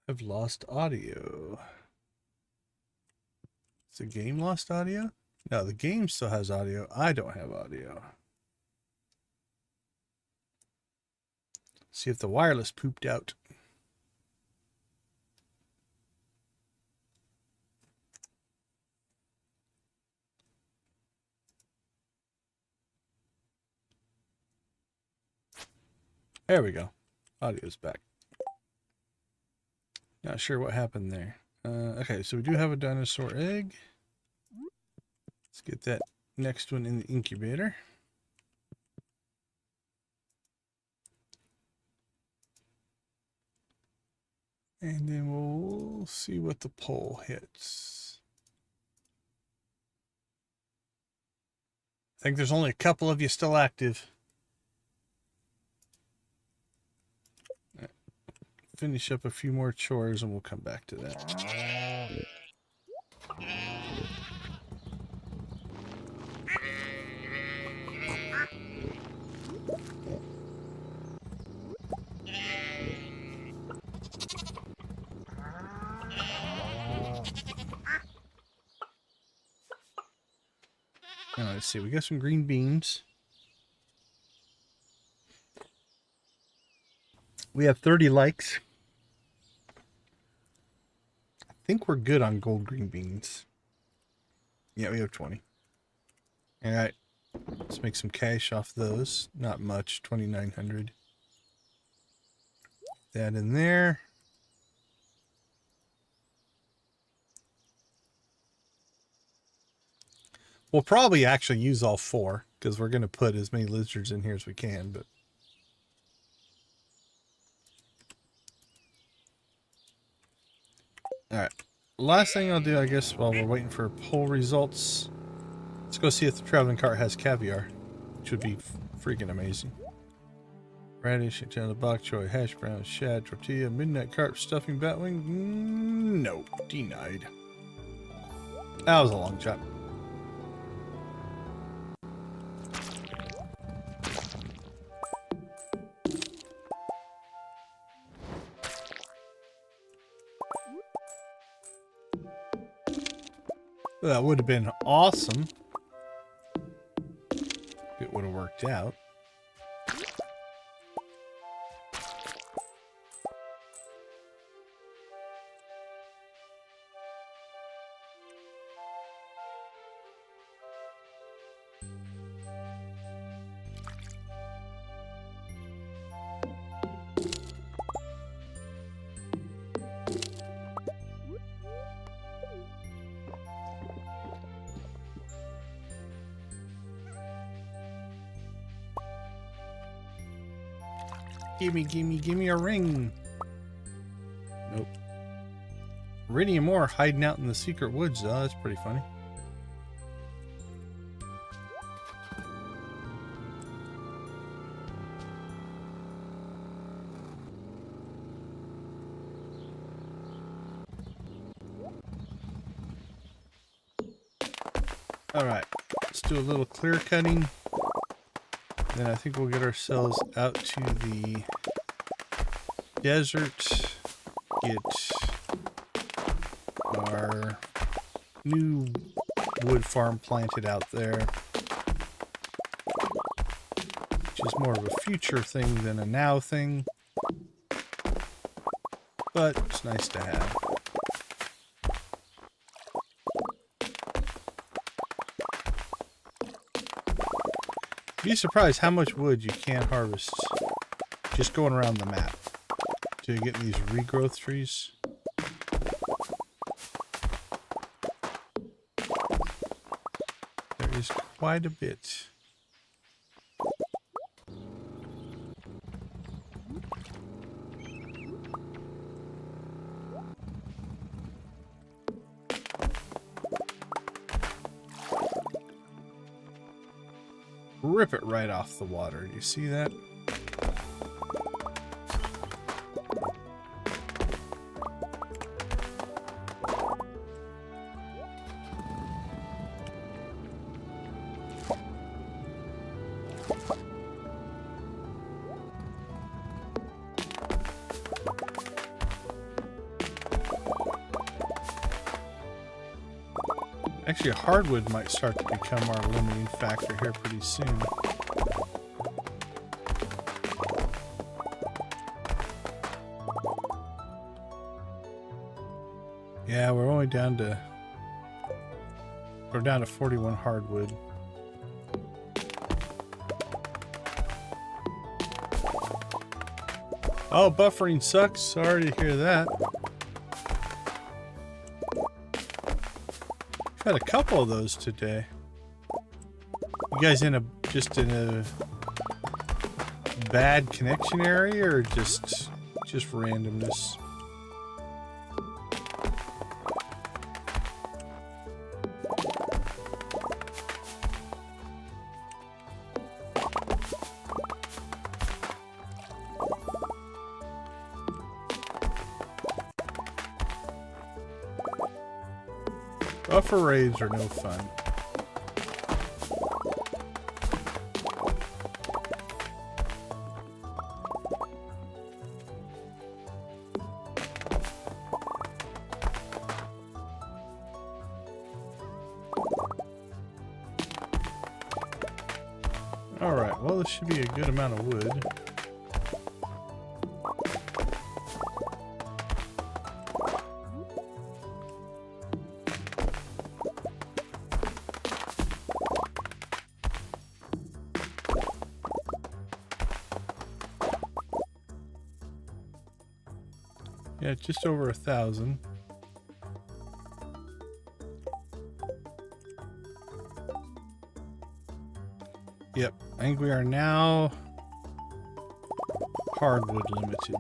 I've lost audio. Is the game lost audio? No, the game still has audio. I don't have audio. See if the wireless pooped out. There we go. Audio's back. Not sure what happened there. Okay, so we do have a dinosaur egg. Let's get that next one in the incubator. And then we'll see what the poll hits. I think there's only a couple of you still active. Finish up a few more chores and we'll come back to that. Now, let's see, we got some green beans. We have 30 likes. I think we're good on gold green beans. Yeah, we have 20. All right, let's make some cash off those. Not much, 2,900. That in there. We'll probably actually use all 4 because we're going to put as many lizards in here as we can, but all right. Last thing I'll do, I guess, while we're waiting for poll results, let's go see if the traveling cart has caviar, which would be freaking amazing. Radish, Chana, bok choy, hash brown, shad, tortilla, midnight carp, stuffing, batwing. No, denied. That was a long shot. That would have been awesome if it would have worked out. Gimme a ring. Nope. Iridium ore hiding out in the secret woods, though. That's pretty funny. Alright, let's do a little clear cutting. Then I think we'll get ourselves out to the desert, get our new wood farm planted out there, which is more of a future thing than a now thing, but it's nice to have. Be surprised how much wood you can harvest just going around the map to get these regrowth trees. There is quite a bit. Rip it right off the water. Do you see that? Actually, hardwood might start to become our limiting factor here pretty soon. Yeah, we're down to 41 hardwood. Oh, buffering sucks. Sorry to hear that. Had a couple of those today. You guys just in a bad connection area, or just randomness? Buffer raids are no fun. Alright, well, this should be a good amount of wood. Yeah, just over 1,000. Yep, I think we are now hardwood limited.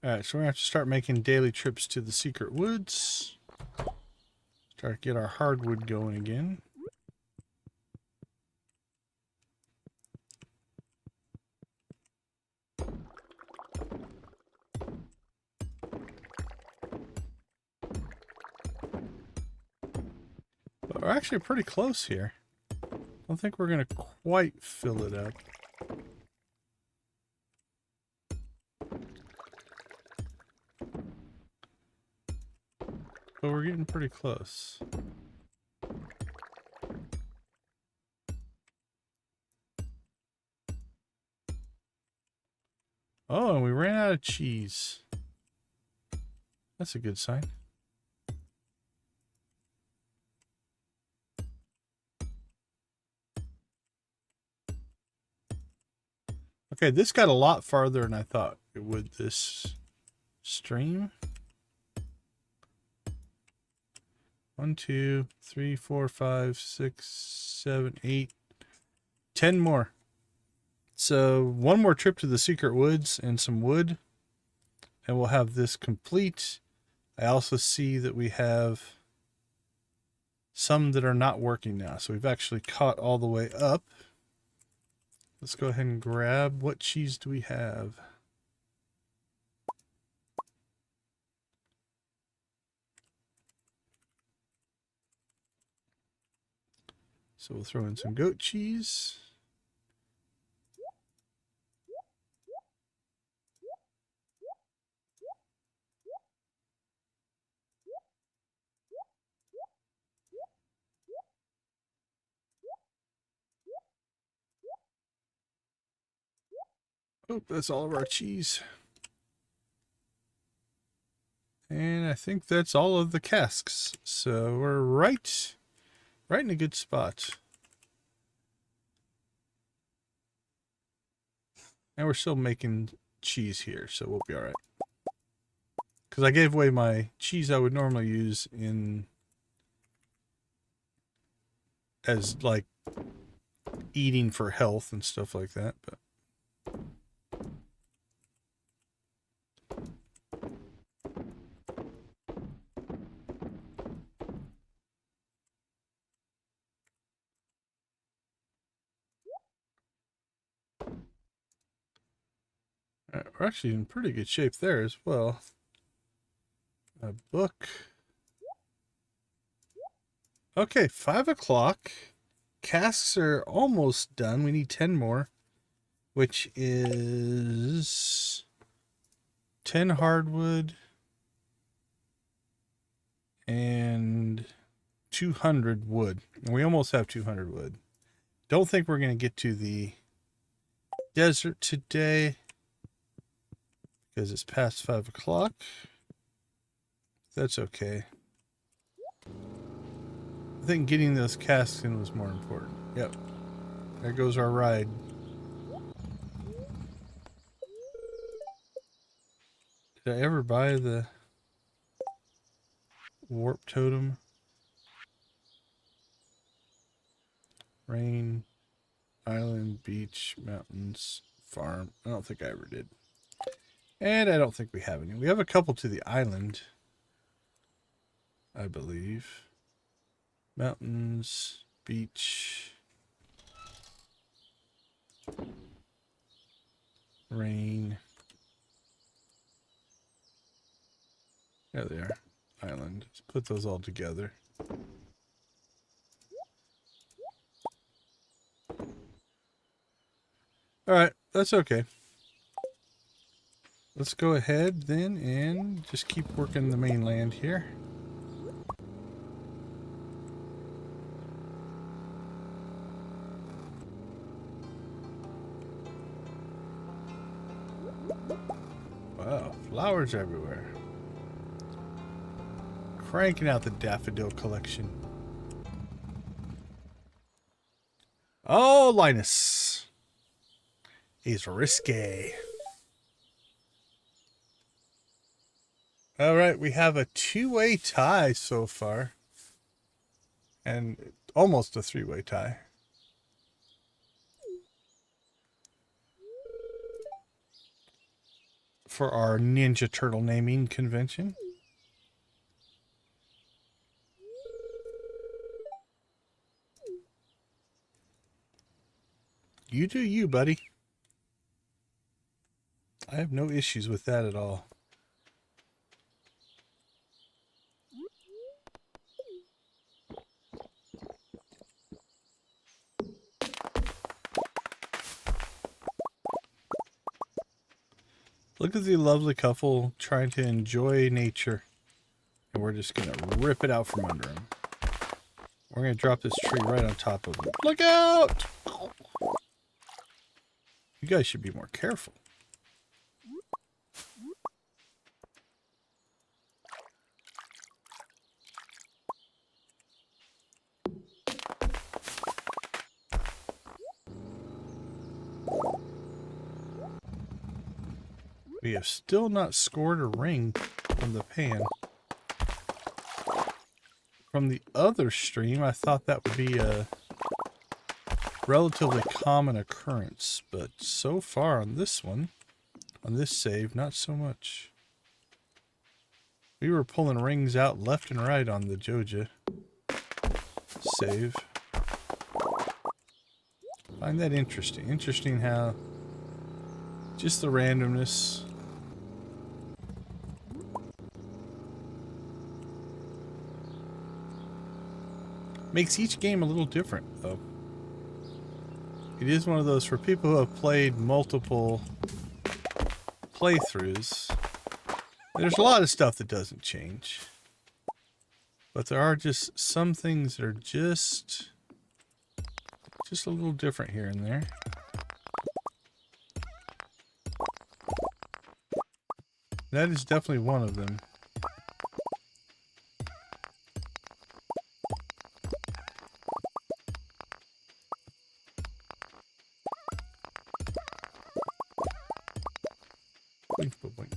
Alright, so we're going to have to start making daily trips to the secret woods. Start to get our hardwood going again. But we're actually pretty close here. I don't think we're going to quite fill it up. But we're getting pretty close. Oh, and we ran out of cheese. That's a good sign. Okay, this got a lot farther than I thought it would, this stream. 1, 2, 3, 4, 5, 6, 7, 8, 10 more. So one more trip to the secret woods and some wood, and we'll have this complete. I also see that we have some that are not working now. So we've actually caught all the way up. Let's go ahead and grab, what cheese do we have? So we'll throw in some goat cheese. Oh, that's all of our cheese. And I think that's all of the casks. So we're right in a good spot. And we're still making cheese here, so we'll be all right. Because I gave away my cheese I would normally use in as like eating for health and stuff like that, but we're actually in pretty good shape there as well. A book. Okay, 5 o'clock. Casks are almost done. We need 10 more, which is 10 hardwood and 200 wood. And we almost have 200 wood. Don't think we're going to get to the desert today because it's past 5 o'clock. That's okay. I think getting those casks in was more important. Yep. There goes our ride. Did I ever buy the warp totem? Rain, island, beach, mountains, farm. I don't think I ever did. And I don't think we have any. We have a couple to the island, I believe. Mountains, beach, rain. There they are. Island. Let's put those all together. Alright, that's okay. Let's go ahead then and just keep working the mainland here. Wow, flowers everywhere. Cranking out the daffodil collection. Oh, Linus is risque. All right, we have a two-way tie so far. And almost a three-way tie. For our Ninja Turtle naming convention. You do you, buddy. I have no issues with that at all. Look at the lovely couple trying to enjoy nature. And we're just going to rip it out from under them. We're going to drop this tree right on top of it. Look out! You guys should be more careful. We have still not scored a ring from the pan. From the other stream, I thought that would be a relatively common occurrence, but so far on this one, on this save, not so much. We were pulling rings out left and right on the Joja. Save. Find that interesting. Interesting how just the randomness. Makes each game a little different, though. It is one of those for people who have played multiple playthroughs. There's a lot of stuff that doesn't change. But there are just some things that are just a little different here and there. That is definitely one of them. Blink, blink.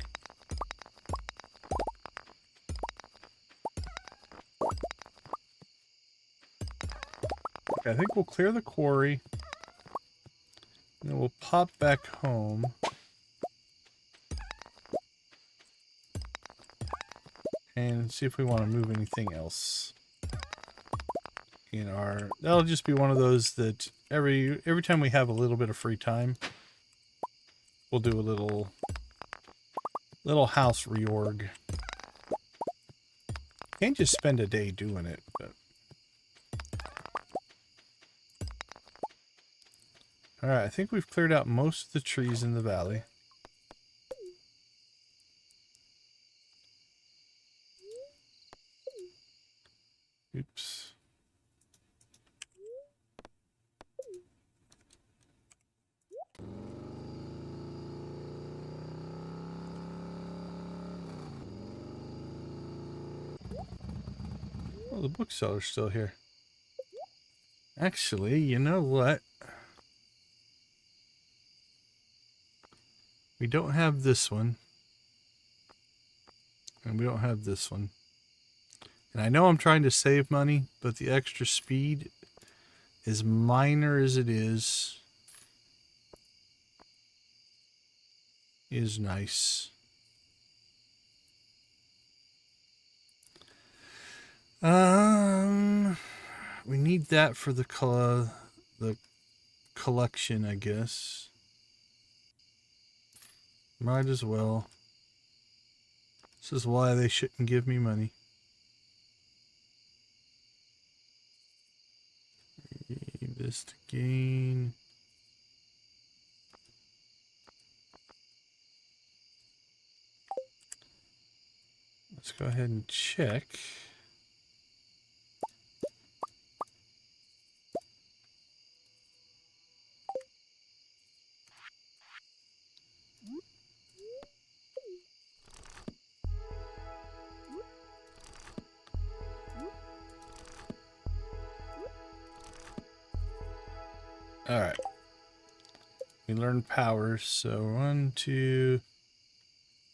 Okay, I think we'll clear the quarry. And then we'll pop back home. And see if we want to move anything else in our... That'll just be one of those that every time we have a little bit of free time, we'll do a little house reorg. Can't just spend a day doing it, but... Alright, I think we've cleared out most of the trees in the valley. Oops. Oh, the bookseller's still here. Actually, you know what? We don't have this one. And we don't have this one. And I know I'm trying to save money, but the extra speed, as minor as it is nice. We need that for the collection, I guess. Might as well. This is why they shouldn't give me money. This to gain. Let's go ahead and check. All right. We learned powers, so 1, 2.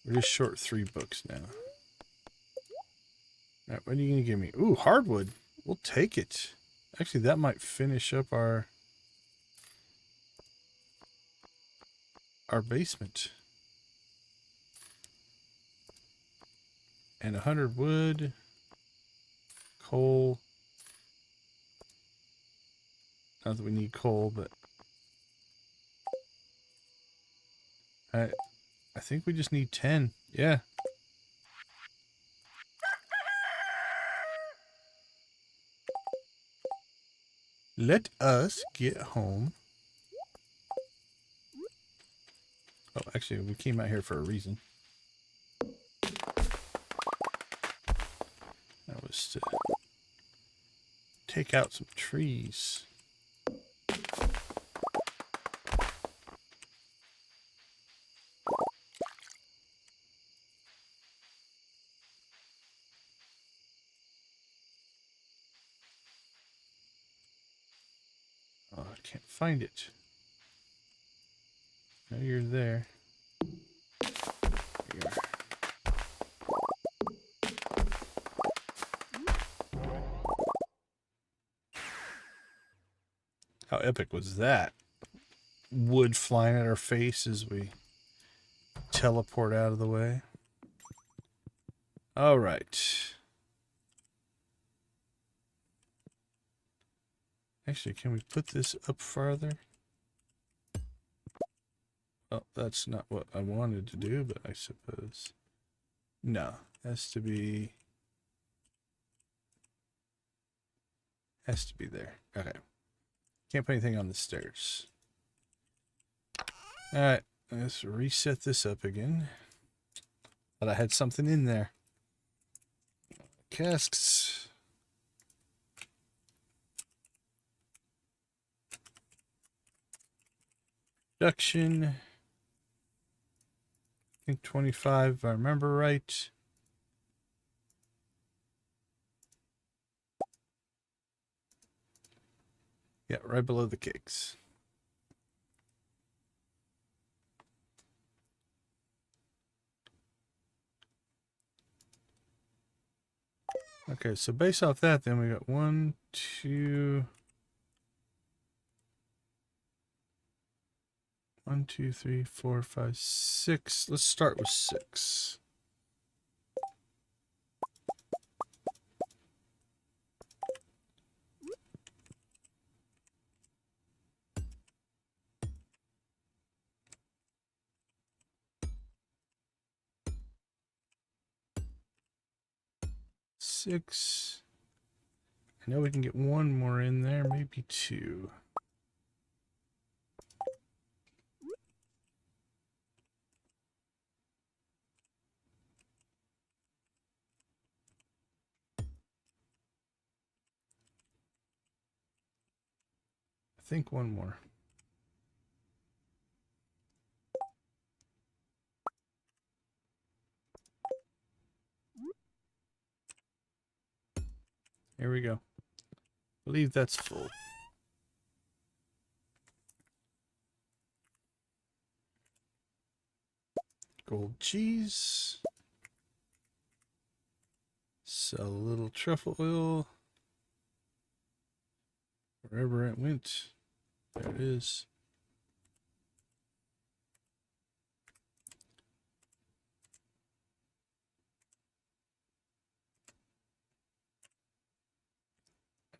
We're just short 3 books now. All right, what are you gonna give me? Ooh, hardwood. We'll take it. Actually, that might finish up our basement. And 100 wood, coal. Not that we need coal, but I think we just need 10. Yeah. Let us get home. Oh, actually, we came out here for a reason. That was to take out some trees. Oh, I can't find it. No, you're there. There you are. How epic was that? Wood flying at our face as we teleport out of the way. All right. Actually, can we put this up farther? Oh, that's not what I wanted to do, but I suppose. No, has to be there. Okay. Can't put anything on the stairs. Alright, let's reset this up again. Thought I had something in there. Casks. Production. I think 25 if I remember right. Yeah, right below the cakes. Okay, so based off that, then we got 1, 2, 1, 2, 3, 4, 5, 6. Let's start with 6. Six. I know we can get one more in there, maybe 2. I think one more. Here we go. I believe that's full. Gold cheese. Sell a little truffle oil. Wherever it went. There it is.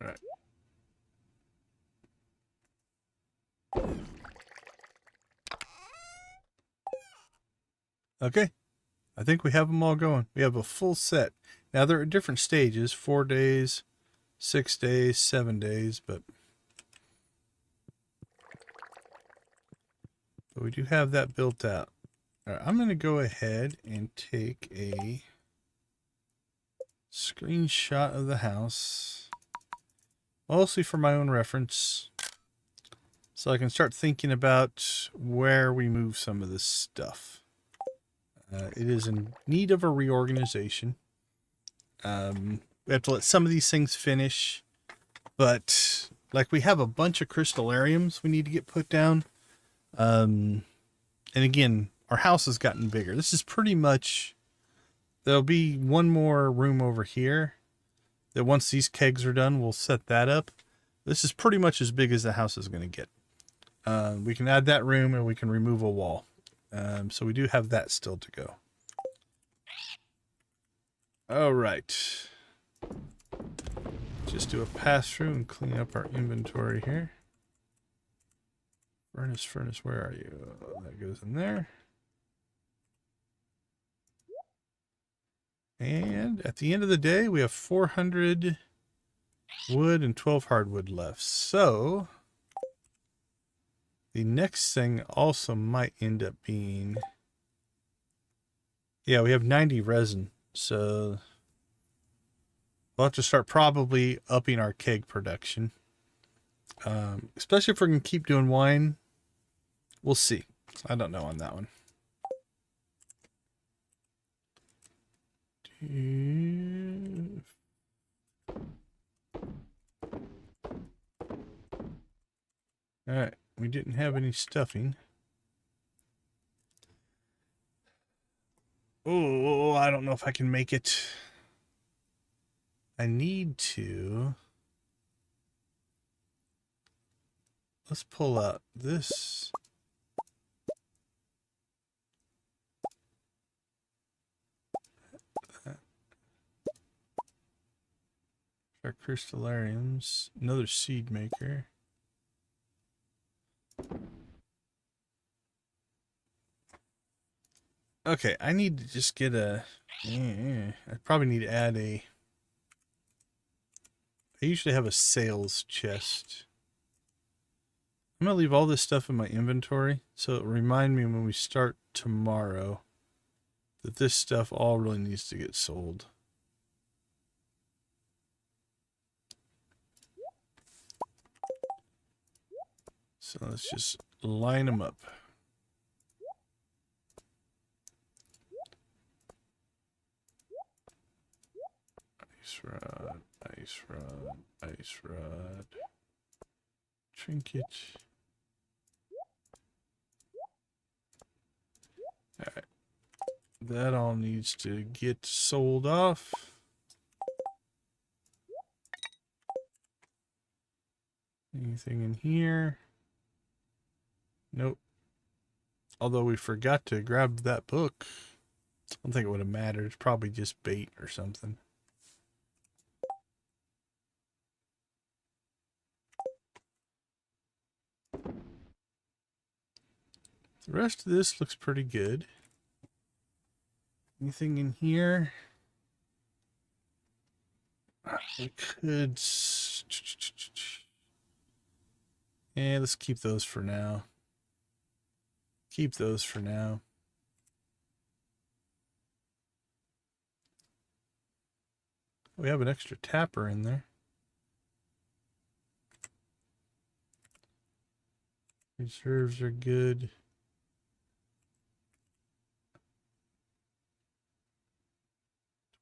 All right. Okay. I think we have them all going. We have a full set. Now, there are different stages. 4 days, 6 days, 7 days, but we do have that built out. All right, I'm going to go ahead and take a screenshot of the house, mostly for my own reference, so I can start thinking about where we move some of this stuff. It is in need of a reorganization. We have to let some of these things finish, but like we have a bunch of crystallariums we need to get put down. And again, our house has gotten bigger. This is pretty much, there'll be one more room over here that once these kegs are done, we'll set that up. This is pretty much as big as the house is going to get. We can add that room and we can remove a wall. So we do have that still to go. All right. Just do a pass through and clean up our inventory here. Furnace, where are you? That goes in there. And at the end of the day, we have 400 wood and 12 hardwood left. So the next thing also might end up being, yeah, we have 90 resin. So we'll have to start probably upping our keg production. Especially if we're going to keep doing wine. We'll see. I don't know on that one. All right. We didn't have any stuffing. Oh, I don't know if I can make it. I need to. Let's pull out this. Our crystallariums. Another seed maker. Okay, I need to just get a... I probably need to add a... I usually have a sales chest. I'm going to leave all this stuff in my inventory, so it'll remind me when we start tomorrow that this stuff all really needs to get sold. So let's just line them up. Ice rod, ice rod, ice rod, trinket. Alright. That all needs to get sold off. Anything in here? Nope. Although we forgot to grab that book. I don't think it would have mattered. It's probably just bait or something. The rest of this looks pretty good. Anything in here? We could... Yeah, let's keep those for now. Keep those for now. We have an extra tapper in there. Reserves are good.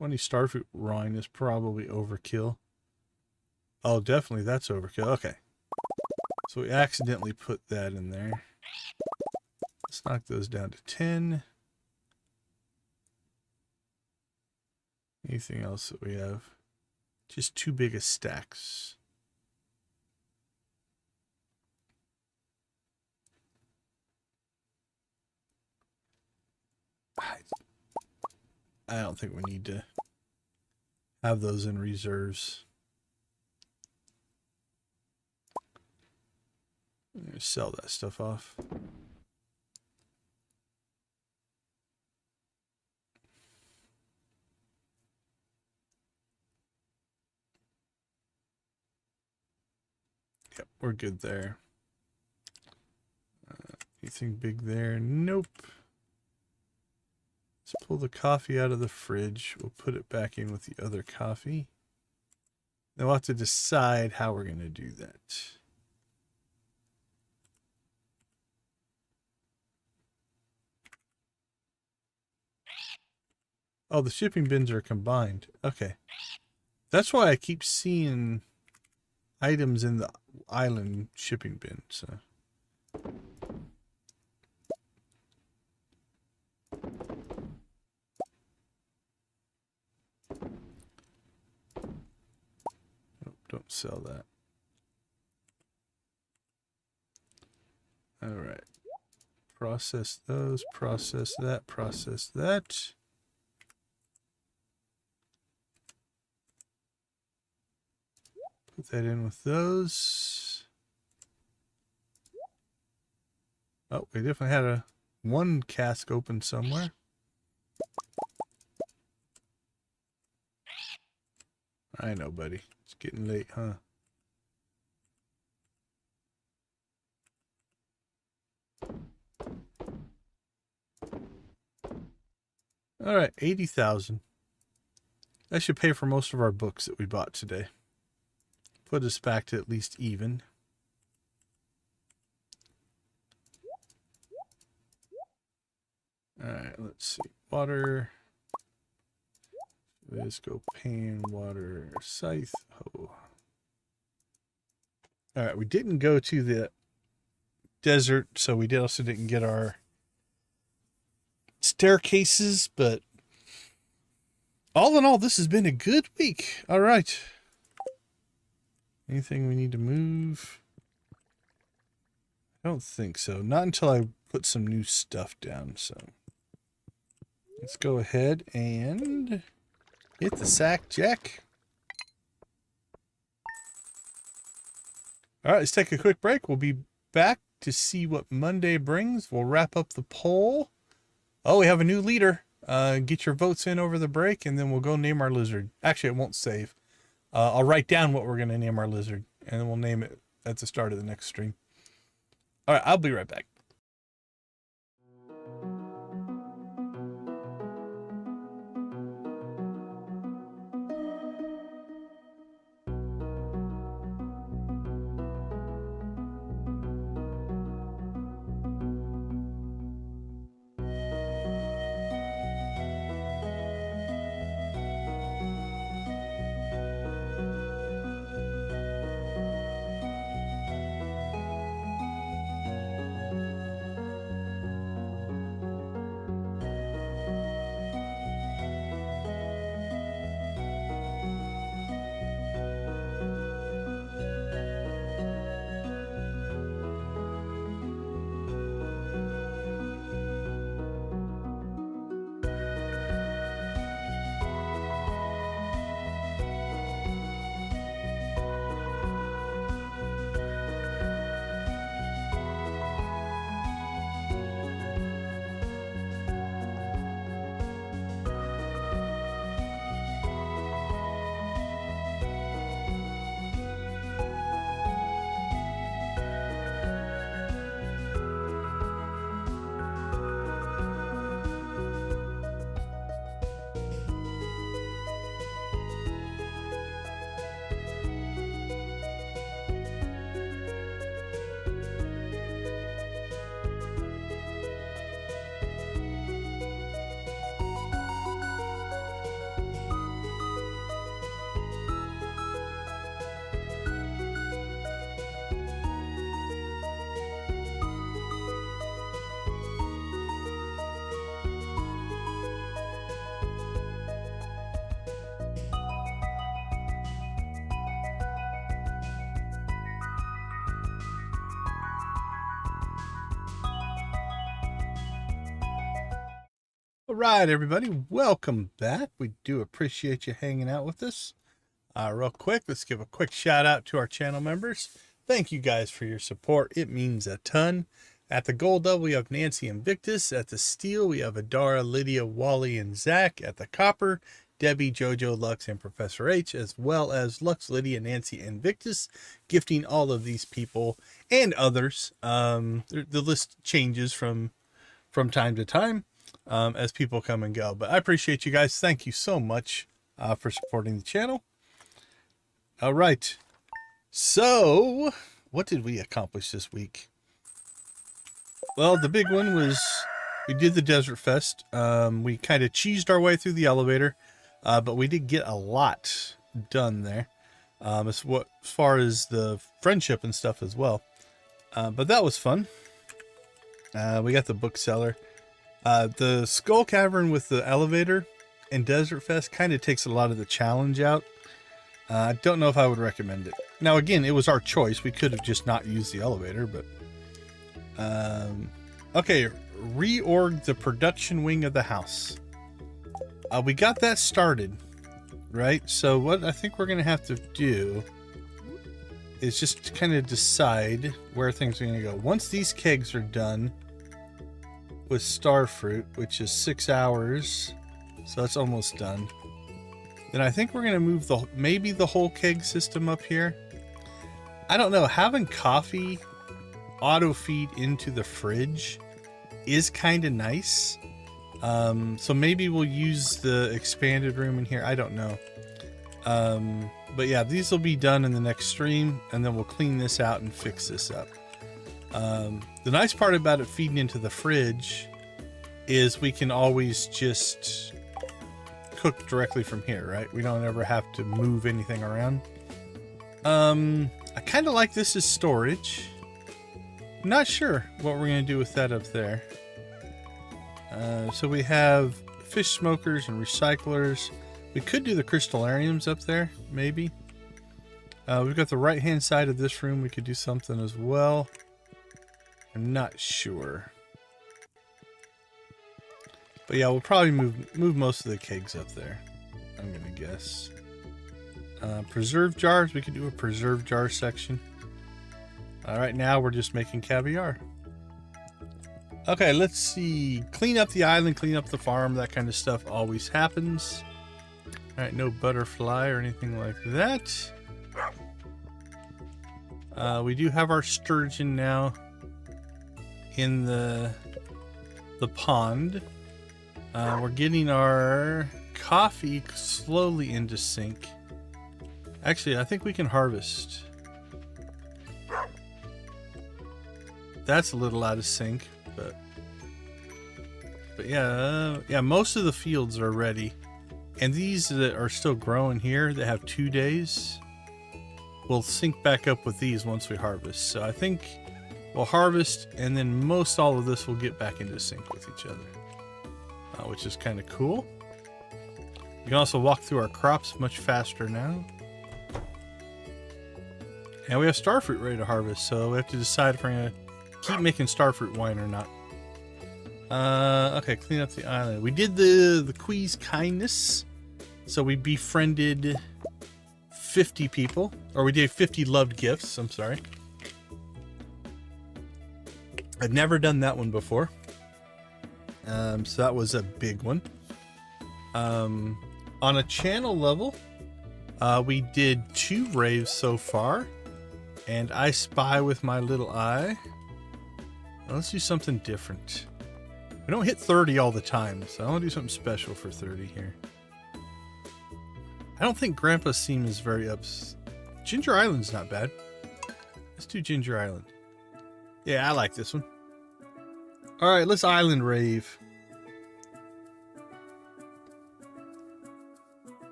$20 starfruit rind is probably overkill. Oh, definitely that's overkill. Okay. So we accidentally put that in there. Let's knock those down to 10. Anything else that we have? Just too big of stacks. I don't think we need to have those in reserves. I'm going to sell that stuff off. Yep, we're good there. Anything big there? Nope. Let's pull the coffee out of the fridge. We'll put it back in with the other coffee. Then we'll have to decide how we're going to do that. Oh, the shipping bins are combined. Okay. That's why I keep seeing items in the island shipping bin. So. Don't sell that. All right. Process those, process that, process that. Put that in with those. Oh, we definitely had one cask open somewhere. I know, buddy. It's getting late, huh? All right, 80,000. That should pay for most of our books that we bought today. Put us back to at least even. All right, let's see. Water. Let's go pan, water, scythe. Oh. All right, we didn't go to the desert, so we also didn't get our staircases, but all in all, this has been a good week. All right. Anything we need to move? I don't think so. Not until I put some new stuff down, so let's go ahead and hit the sack, Jack. All right, let's take a quick break. We'll be back to see what Monday brings. We'll wrap up the poll. Oh, we have a new leader. Get your votes in over the break, and then we'll go name our lizard. Actually, it won't save. I'll write down what we're going to name our lizard, and then we'll name it at the start of the next stream. All right, I'll be right back. All right, everybody, welcome back. We do appreciate you hanging out with us. Real quick, let's give a quick shout out to our channel members. Thank you guys for your support. It means a ton. At the gold level, we have Nancy and Victus. At the steel, we have Adara, Lydia, Wally, and Zach. At the copper, Debbie, Jojo, Lux, and Professor H, as well as Lux, Lydia, Nancy, and Victus, gifting all of these people and others. The list changes from time to time. As people come and go. But I appreciate you guys. Thank you so much for supporting the channel. All right. So, what did we accomplish this week? Well, the big one was we did the Desert Fest. We kind of cheesed our way through the elevator, but we did get a lot done there. As far as the friendship and stuff as well. But that was fun. We got the bookseller. The Skull Cavern with the elevator and Desert Fest kind of takes a lot of the challenge out. I don't know if I would recommend it. Now, again, it was our choice. We could have just not used the elevator, but... okay, reorg the production wing of the house. We got that started, right? So what I think we're going to have to do is just kind of decide where things are going to go. Once these kegs are done... with starfruit, which is 6 hours, so that's almost done. Then I think we're gonna move maybe the whole keg system up here. I don't know, having coffee auto feed into the fridge is kind of nice. So maybe we'll use the expanded room in here. I don't know. But yeah, these will be done in the next stream, and then we'll clean this out and fix this up. The nice part about it feeding into the fridge is we can always just cook directly from here, right? We don't ever have to move anything around. I kind of like this as storage. I'm not sure what we're going to do with that up there. So we have fish smokers and recyclers. We could do the crystallariums up there, maybe. We've got the right-hand side of this room. We could do something as well. I'm not sure. But yeah, we'll probably move most of the kegs up there, I'm going to guess. Preserve jars. We could do a preserve jar section. All right, now we're just making caviar. Okay, let's see. Clean up the island, clean up the farm. That kind of stuff always happens. All right, no butterfly or anything like that. We do have our sturgeon now in the pond. We're getting our coffee slowly into sync. Actually, I think we can harvest. That's a little out of sync, but yeah, most of the fields are ready. And these that are still growing here that have 2 days will sync back up with these once we harvest. So I think we'll harvest, and then most all of this will get back into sync with each other, which is kind of cool. You can also walk through our crops much faster now. And we have starfruit ready to harvest, so we have to decide if we're going to keep making starfruit wine or not. Okay, clean up the island. We did the quiz kindness. So we befriended 50 people, or we did 50 loved gifts, I'm sorry. I'd never done that one before. So that was a big one. On a channel level, we did 2 raves so far, and I spy with my little eye. Well, let's do something different. We don't hit 30 all the time, so I want to do something special for 30 here. I don't think Grandpa's seam is very Ginger Island's not bad. Let's do Ginger Island. Yeah, I like this one. All right, let's island rave.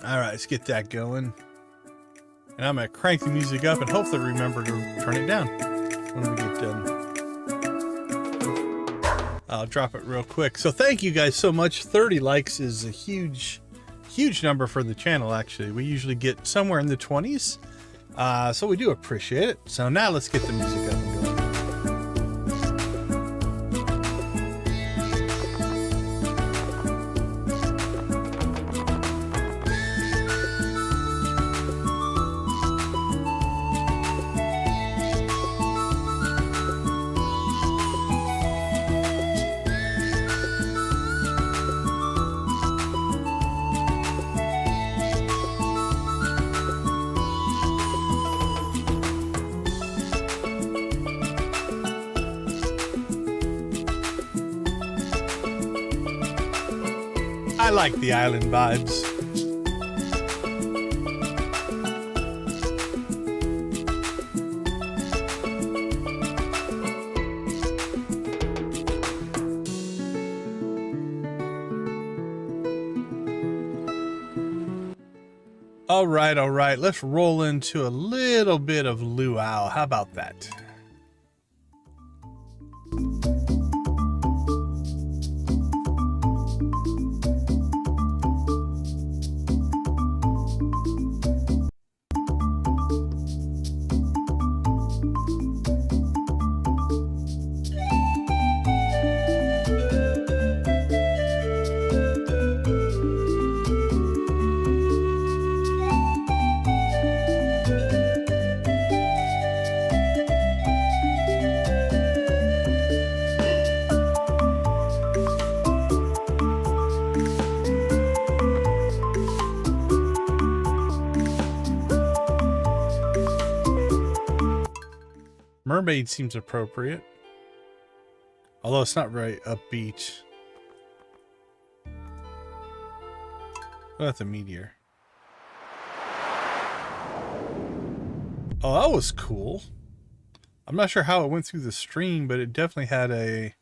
All right, let's get that going. And I'm going to crank the music up and hopefully remember to turn it down when we get done. I'll drop it real quick. So thank you guys so much. 30 likes is a huge number for the channel, actually. We usually get somewhere in the 20s. So we do appreciate it. So now let's get the music up and going. I like the island vibes. All right. Let's roll into a little bit of luau. How about that? Mermaid seems appropriate, although it's not very upbeat. What about the meteor? Oh, that was cool. I'm not sure how it went through the stream, but it definitely had a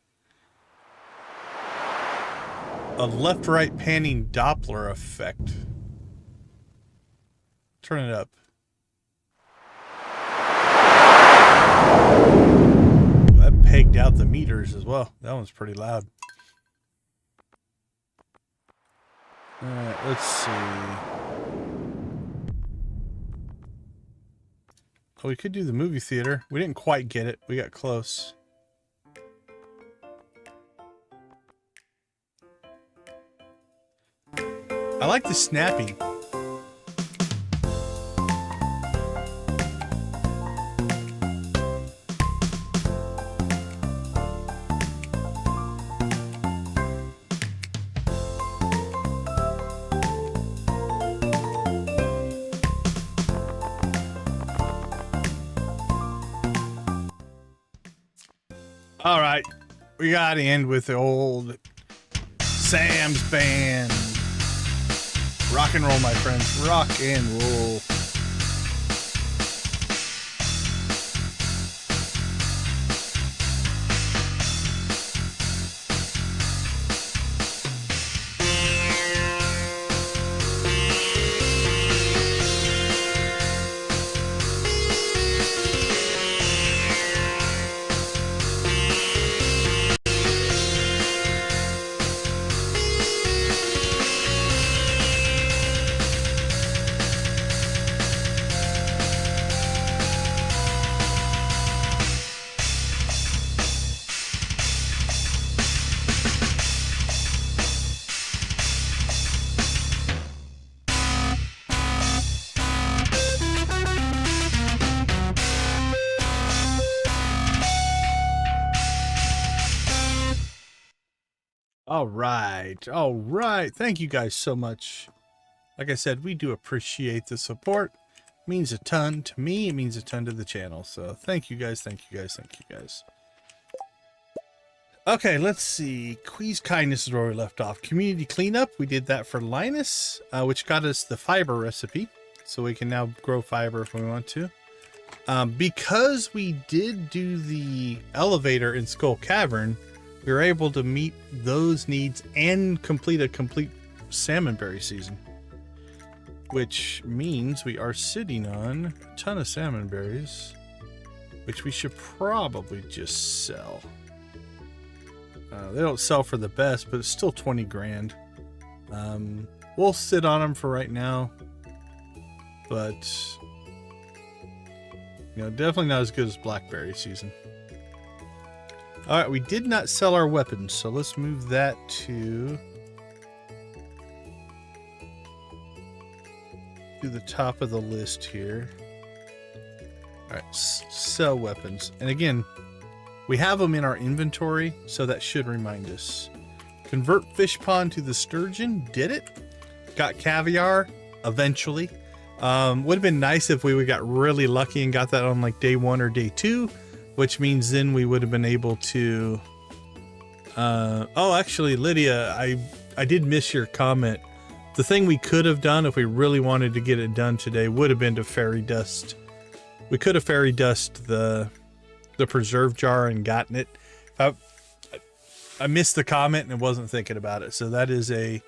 left-right panning Doppler effect. Turn it up. That pegged out the meters as well. That one's pretty loud. Alright, let's see. Oh, we could do the movie theater. We didn't quite get it. We got close. I like the snapping. All right, we got to end with the old Sam's band. Rock and roll, my friends. Rock and roll. All right. Thank you guys so much. Like I said, we do appreciate the support. It means a ton to me. It means a ton to the channel. So thank you guys. Thank you guys. Thank you guys. Okay, let's see. Quee's Kindness is where we left off. Community cleanup. We did that for Linus, which got us the fiber recipe. So we can now grow fiber if we want to. Because we did do the elevator in Skull Cavern, we were able to meet those needs and complete a complete Salmonberry season, which means we are sitting on a ton of salmonberries, which we should probably just sell. They don't sell for the best, but it's still 20 grand. We'll sit on them for right now, but you know, definitely not as good as blackberry season. All right, we did not sell our weapons, so let's move that to the top of the list here. All right, sell weapons. And again, we have them in our inventory, so that should remind us. Convert fish pond to the sturgeon. Did it. Got caviar eventually. Would have been nice if we would got really lucky and got that on like day 1 or day 2. Which means then we would have been able to... oh, actually, Lydia, I did miss your comment. The thing we could have done if we really wanted to get it done today would have been to fairy dust. We could have fairy dust the preserve jar and gotten it. I missed the comment and wasn't thinking about it. So that is a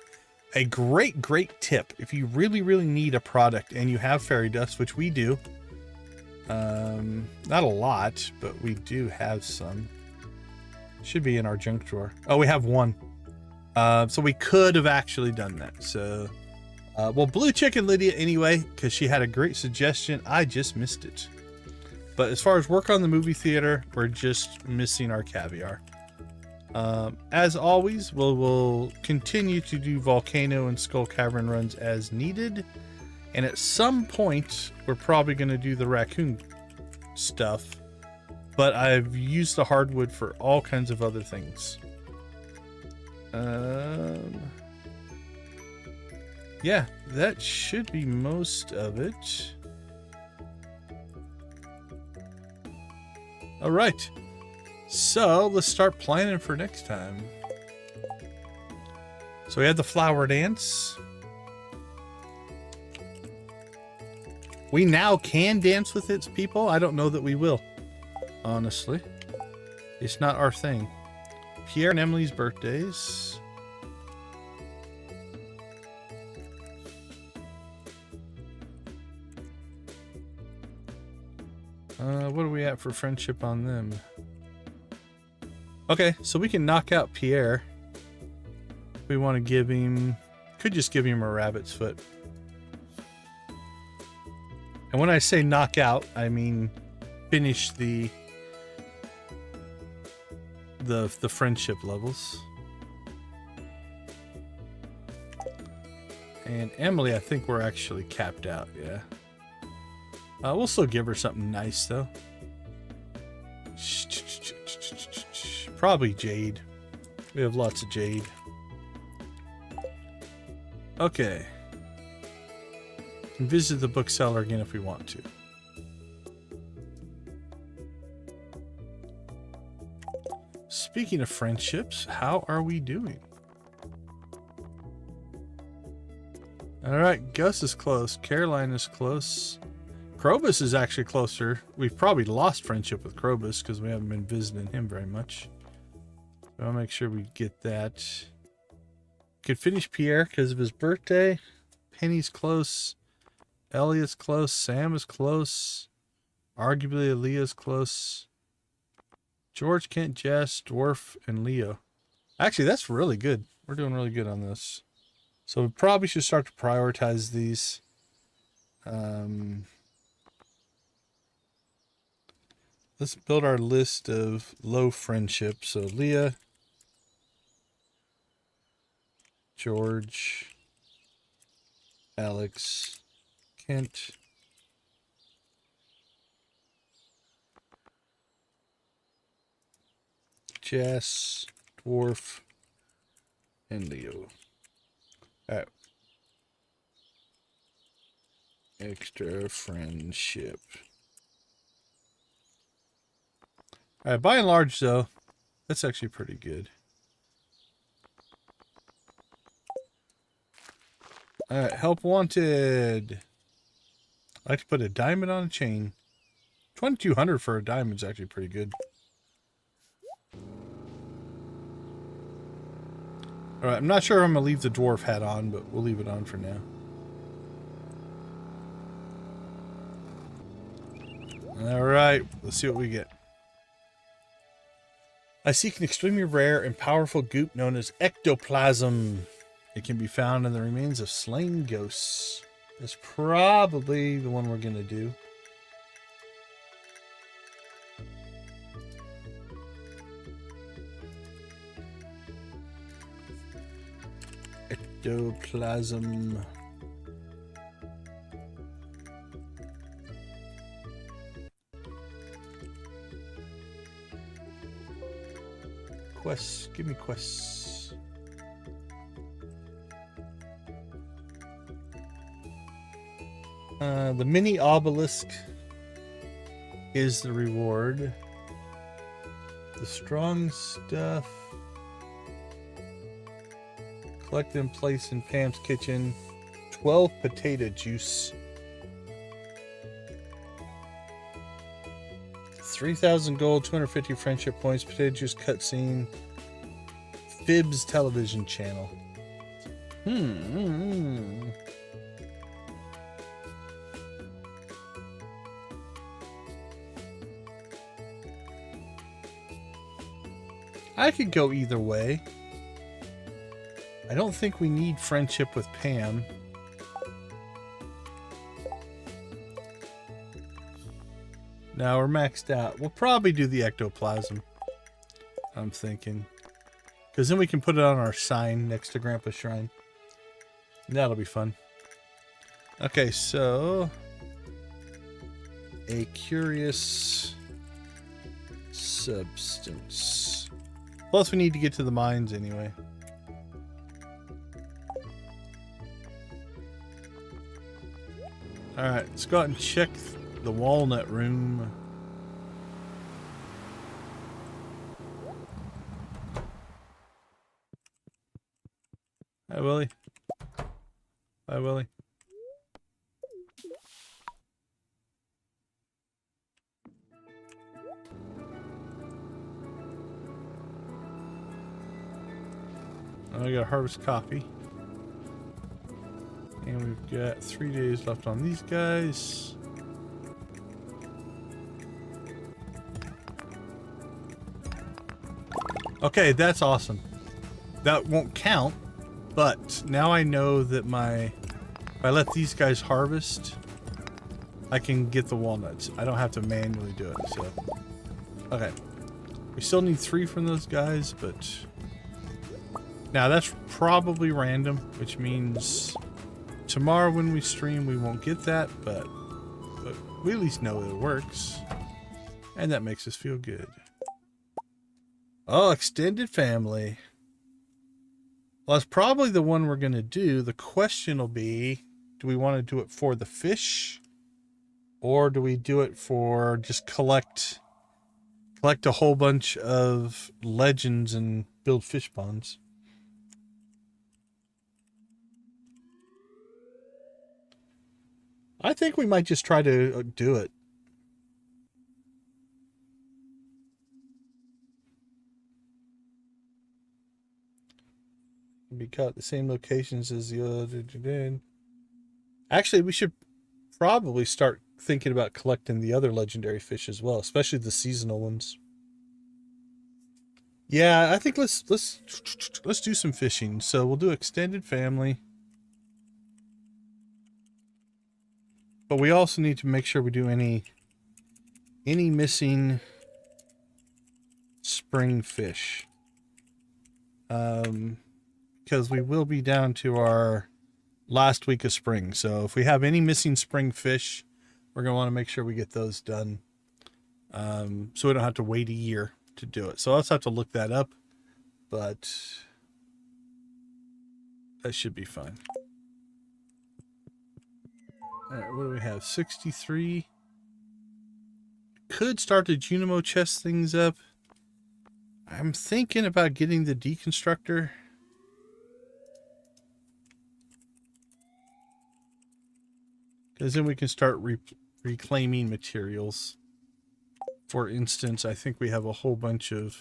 great tip. If you really need a product and you have fairy dust, which we do. Not a lot, but we do have some. Should be in our junk drawer. Oh, we have one. So we could have actually done that. So, well, Blue Chicken Lydia anyway, because she had a great suggestion. I just missed it. But as far as work on the movie theater, we're just missing our caviar. As always, we'll continue to do Volcano and Skull Cavern runs as needed. And at some point, we're probably going to do the raccoon stuff. But I've used the hardwood for all kinds of other things. Yeah, that should be most of it. All right. So let's start planning for next time. So we had the flower dance. We now can dance with its people. I don't know that we will. Honestly. It's not our thing. Pierre and Emily's birthdays. What are we at for friendship on them? Okay, so we can knock out Pierre. We want to give him... Could just give him a rabbit's foot. And when I say knock out, I mean finish the friendship levels. And Emily, I think we're actually capped out, yeah. We'll still give her something nice, though. Probably jade. We have lots of jade. Okay. Can visit the bookseller again if we want to. Speaking of friendships, how are we doing? All right, Gus is close. Caroline is close. Krobus is actually closer. We've probably lost friendship with Krobus because we haven't been visiting him very much. So I'll make sure we get that. Could finish Pierre because of his birthday. Penny's close. Elliot's close. Sam is close. Arguably Aaliyah's close. George, Kent, Jess, Dwarf, and Leo. Actually, that's really good. We're doing really good on this. So we probably should start to prioritize these. Let's build our list of low friendship. So Leah, George, Alex, Kent, Jess, Dwarf, and Leo. All right. Extra friendship. All right, by and large, though, that's actually pretty good. All right, help wanted. I like to put a diamond on a chain. 2,200 for a diamond is actually pretty good. All right, I'm not sure if I'm going to leave the dwarf hat on, but we'll leave it on for now. All right, let's see what we get. I seek an extremely rare and powerful goop known as ectoplasm. It can be found in the remains of slain ghosts. That's probably the one we're going to do. Ectoplasm. Quests. Give me quests. The mini obelisk is the reward. The strong stuff. Collect and place in Pam's kitchen. 12 potato juice. 3,000 gold, 250 friendship points, potato juice cutscene, Fibs television channel. I could go either way. I don't think we need friendship with Pam. No, we're maxed out. We'll probably do the ectoplasm, I'm thinking. Because then we can put it on our sign next to Grandpa's shrine. That'll be fun. Okay, so... a curious substance. Plus we need to get to the mines anyway. Alright, let's go out and check the walnut room. Hi, Willie. Hi, Willie. I gotta harvest coffee. And we've got 3 days left on these guys. Okay, that's awesome. That won't count, but now I know that if I let these guys harvest, I can get the walnuts. I don't have to manually do it, so. Okay. We still need 3 from those guys, but now that's probably random, which means tomorrow when we stream, we won't get that, but we at least know it works. And that makes us feel good. Oh, extended family. Well, that's probably the one we're going to do. The question will be, do we want to do it for the fish? Or do we do it for just collect collect a whole bunch of legends and build fish ponds. I think we might just try to do it. Be caught at the same locations as the other did. Actually, we should probably start thinking about collecting the other legendary fish as well, especially the seasonal ones. Yeah, I think let's do some fishing. So we'll do extended family. But we also need to make sure we do any missing spring fish. Because we will be down to our last week of spring. So if we have any missing spring fish, we're going to want to make sure we get those done. So we don't have to wait a year to do it. So I'll just have to look that up, but that should be fine. All right, what do we have? 63. Could start the Junimos chest things up. I'm thinking about getting the deconstructor. Because then we can start reclaiming materials. For instance, I think we have a whole bunch of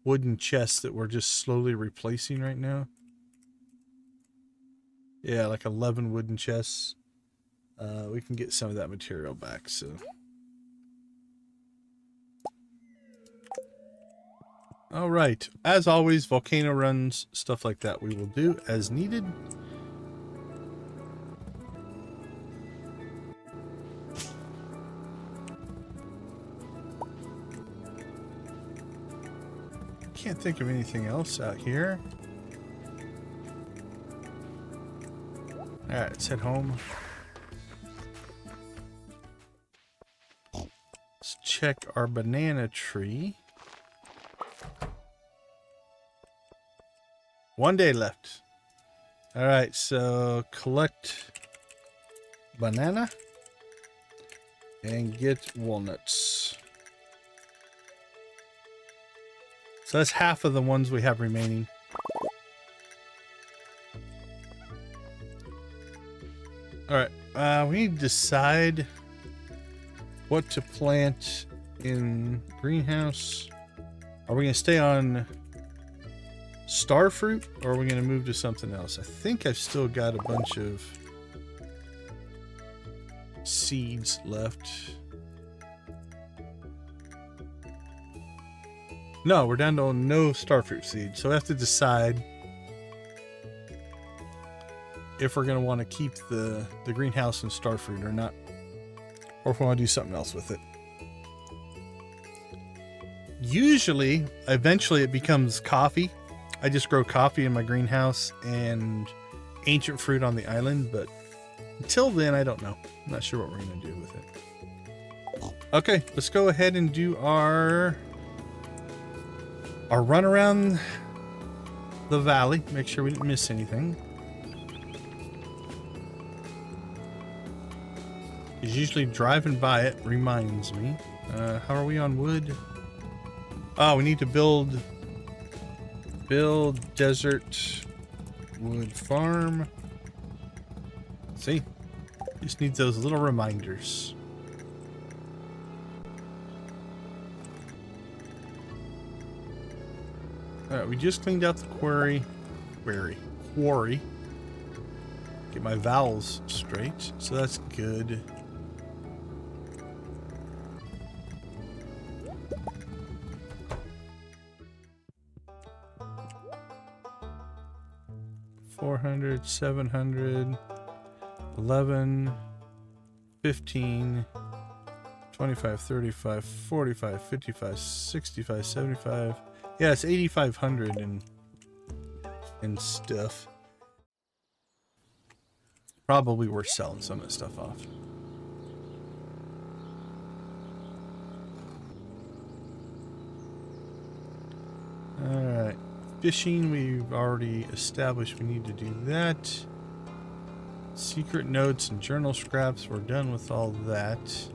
wooden chests that we're just slowly replacing right now. Yeah, like 11 wooden chests. We can get some of that material back, so. All right. As always, volcano runs, stuff like that we will do as needed. Can't think of anything else out here. All right, let's head home. Let's check our banana tree. 1 day left. All right, so collect banana and get walnuts. So that's half of the ones we have remaining. All right, we need to decide what to plant in greenhouse. Are we going to stay on star fruit or are we going to move to something else? I think I've still got a bunch of seeds left. No, we're down to no starfruit seeds, so we have to decide if we're going to want to keep the greenhouse and starfruit or not, or if we want to do something else with it. Usually, eventually it becomes coffee. I just grow coffee in my greenhouse and ancient fruit on the island, but until then, I don't know. I'm not sure what we're going to do with it. Okay, let's go ahead and do our run around the valley. Make sure we didn't miss anything. Because usually driving by it reminds me. How are we on wood? Oh, we need to build desert wood farm. See? Just need those little reminders. Alright, we just cleaned out the quarry. Get my vowels straight, so that's good. $400, $700, 11, 15, 25, 35, 45, 55, 65, 75. Yeah, it's 8,500 and stuff. Probably worth selling some of the stuff off. Alright. Fishing, we've already established we need to do that. Secret notes and journal scraps, we're done with all that.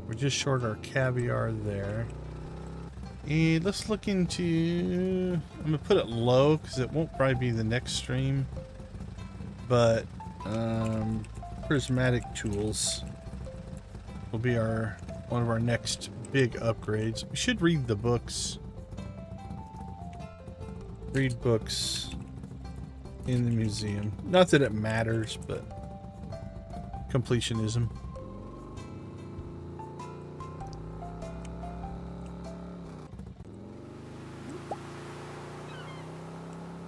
We're just short our caviar there. And let's look into... I'm going to put it low because it won't probably be the next stream. But prismatic tools will be one of our next big upgrades. We should read the books. Read books in the museum. Not that it matters, but completionism.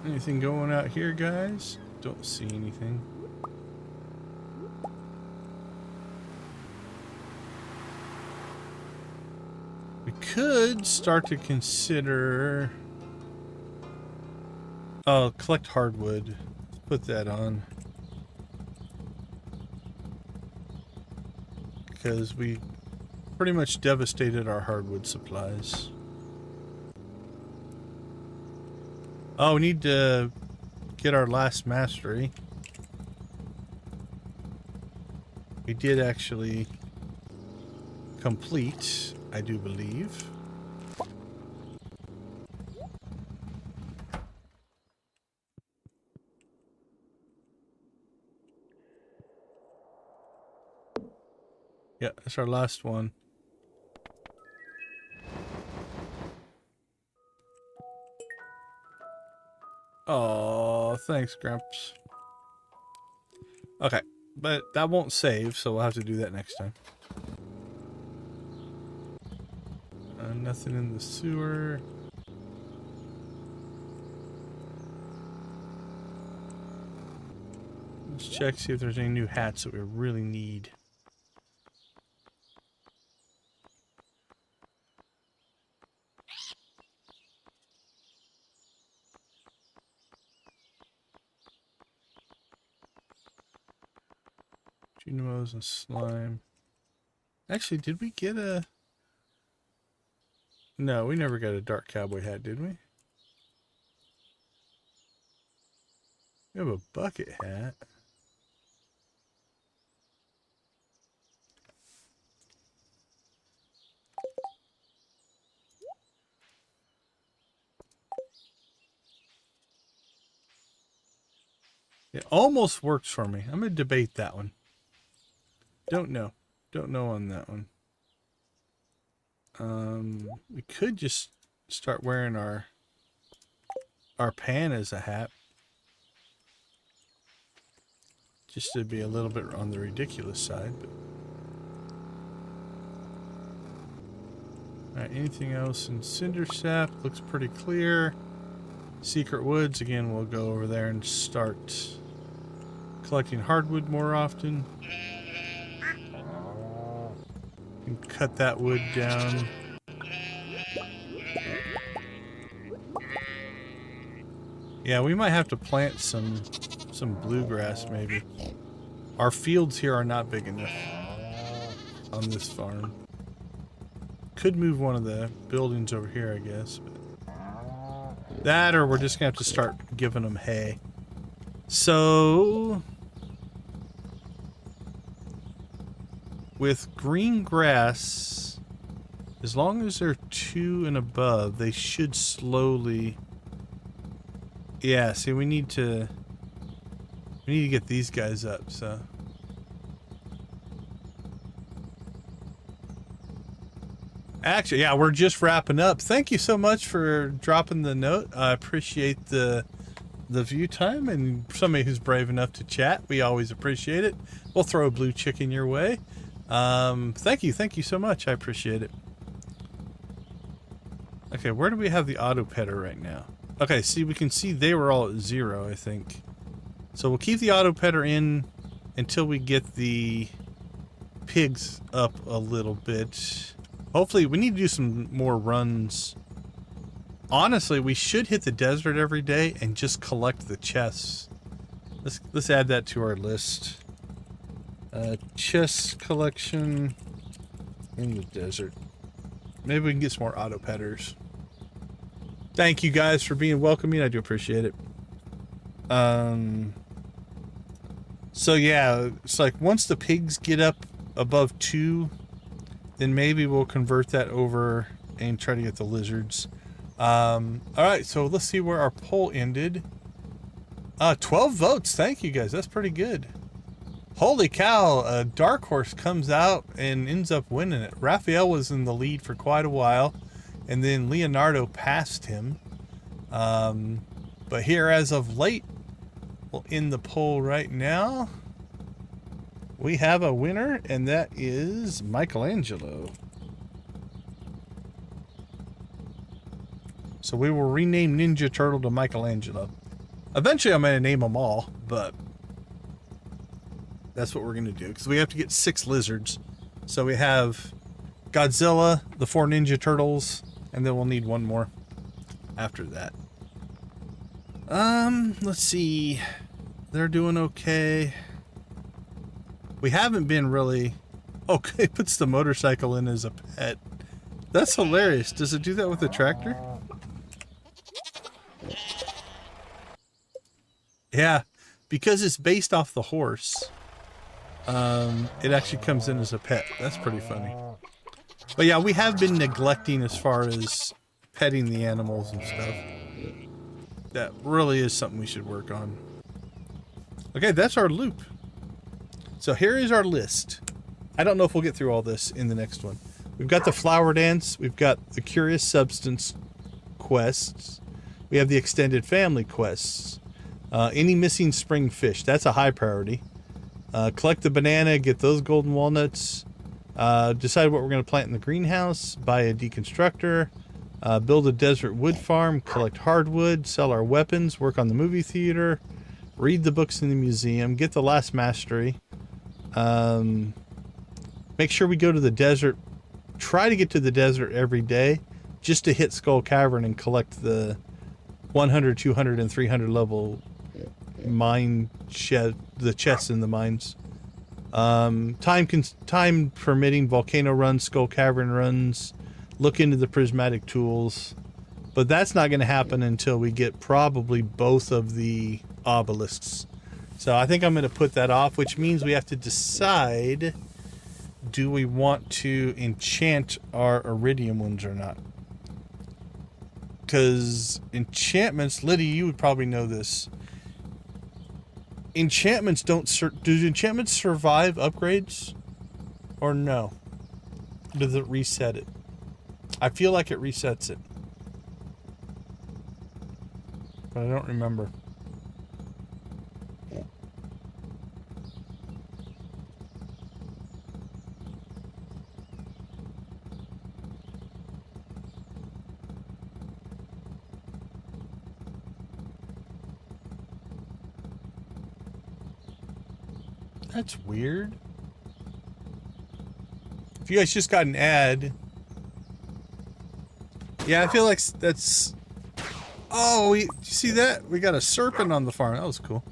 Anything going out here, guys? Don't see anything. We could start to consider... Oh, collect hardwood. Let's put that on. Because we pretty much devastated our hardwood supplies. Oh, we need to get our last mastery. We did actually complete, I do believe. Yeah, that's our last one. Oh, thanks, Gramps. Okay, but that won't save, so we'll have to do that next time. Nothing in the sewer. Let's check, see if there's any new hats that we really need. Junimos and slime. Actually, did we get a... No, we never got a dark cowboy hat, did we? We have a bucket hat. It almost works for me. I'm going to debate that one. Don't know. Don't know on that one. We could just start wearing our pan as a hat. Just to be a little bit on the ridiculous side. But... Alright, anything else in Cinder Sap? Looks pretty clear. Secret Woods, again, we'll go over there and start collecting hardwood more often. And cut that wood down. Yeah, we might have to plant some bluegrass maybe. Our fields here are not big enough on this farm. Could move one of the buildings over here, I guess. But that, or we're just gonna have to start giving them hay. So with green grass, as long as they're 2 and above, they should slowly... Yeah, see, we need to get these guys up, so... Actually, yeah, we're just wrapping up. Thank you so much for dropping the note. I appreciate the view time, and somebody who's brave enough to chat. We always appreciate it. We'll throw a blue chicken your way. Thank you so much. I appreciate it. Okay, where do we have the auto petter right now? Okay, see, we can see they were all at 0, I think. So we'll keep the auto petter in until we get the pigs up a little bit. Hopefully, we need to do some more runs. Honestly, we should hit the desert every day and just collect the chests. Let's add that to our list. Chest collection in the desert. Maybe we can get some more auto petters. Thank you guys for being welcoming. I do appreciate it. So yeah, it's like once the pigs get up above 2, then maybe we'll convert that over and try to get the lizards. All right, so let's see where our poll ended. 12 votes. Thank you guys. That's pretty good. Holy cow, a dark horse comes out and ends up winning it. Raphael was in the lead for quite a while, and then Leonardo passed him. But here as of late, we'll end the poll right now. We have a winner, and that is Michelangelo. So we will rename Ninja Turtle to Michelangelo. Eventually I'm going to name them all, but that's what we're going to do, because we have to get 6 lizards. So we have Godzilla, the 4 Ninja Turtles, and then we'll need 1 more after that. Let's see. They're doing okay. We haven't been really... Okay, it puts the motorcycle in as a pet. That's hilarious. Does it do that with the tractor? Yeah, because it's based off the horse. It actually comes in as a pet. That's pretty funny. But yeah, we have been neglecting as far as petting the animals and stuff. That really is something we should work on. Okay, that's our loop. So here is our list. I don't know if we'll get through all this in the next one. We've got the flower dance. We've got the curious substance quests. We have the extended family quests. Any missing spring fish. That's a high priority. Collect the banana. Get those golden walnuts. Decide what we're going to plant in the greenhouse. Buy a deconstructor. Build a desert wood farm. Collect hardwood. Sell our weapons. Work on the movie theater. Read the books in the museum. Get the last mastery. Make sure we go to the desert. Try to get to the desert every day just to hit Skull Cavern and collect the 100, 200, and 300 level mine shed, the chests in the mines. Time permitting, volcano runs, Skull Cavern runs. Look into the prismatic tools. But that's not going to happen until we get probably both of the obelisks. So I think I'm going to put that off, which means we have to decide, do we want to enchant our iridium ones or not? Because enchantments, Liddy, you would probably know this. Enchantments don't... Do enchantments survive upgrades? Or no? Does it reset it? I feel like it resets it. But I don't remember. That's weird. If you guys just got an ad. Yeah, I feel like that's... Oh, you see that? We got a serpent on the farm. That was cool.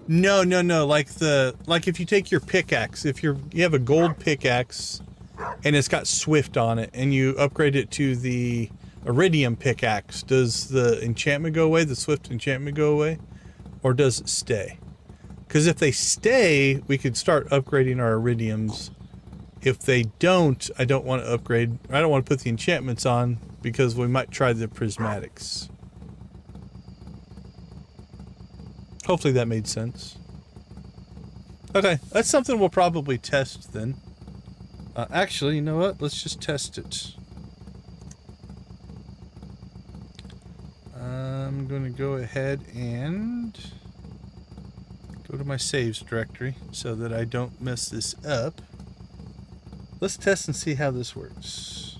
No. Like if you take your pickaxe, if you have a gold pickaxe and it's got Swift on it and you upgrade it to the iridium pickaxe, does the enchantment go away? The Swift enchantment go away? Or does it stay? Because if they stay, we could start upgrading our iridiums. If they don't, I don't want to upgrade. I don't want to put the enchantments on because we might try the prismatics. Hopefully that made sense. Okay, that's something we'll probably test then. Actually, you know what? Let's just test it. I'm going to go ahead and go to my saves directory so that I don't mess this up. Let's test and see how this works.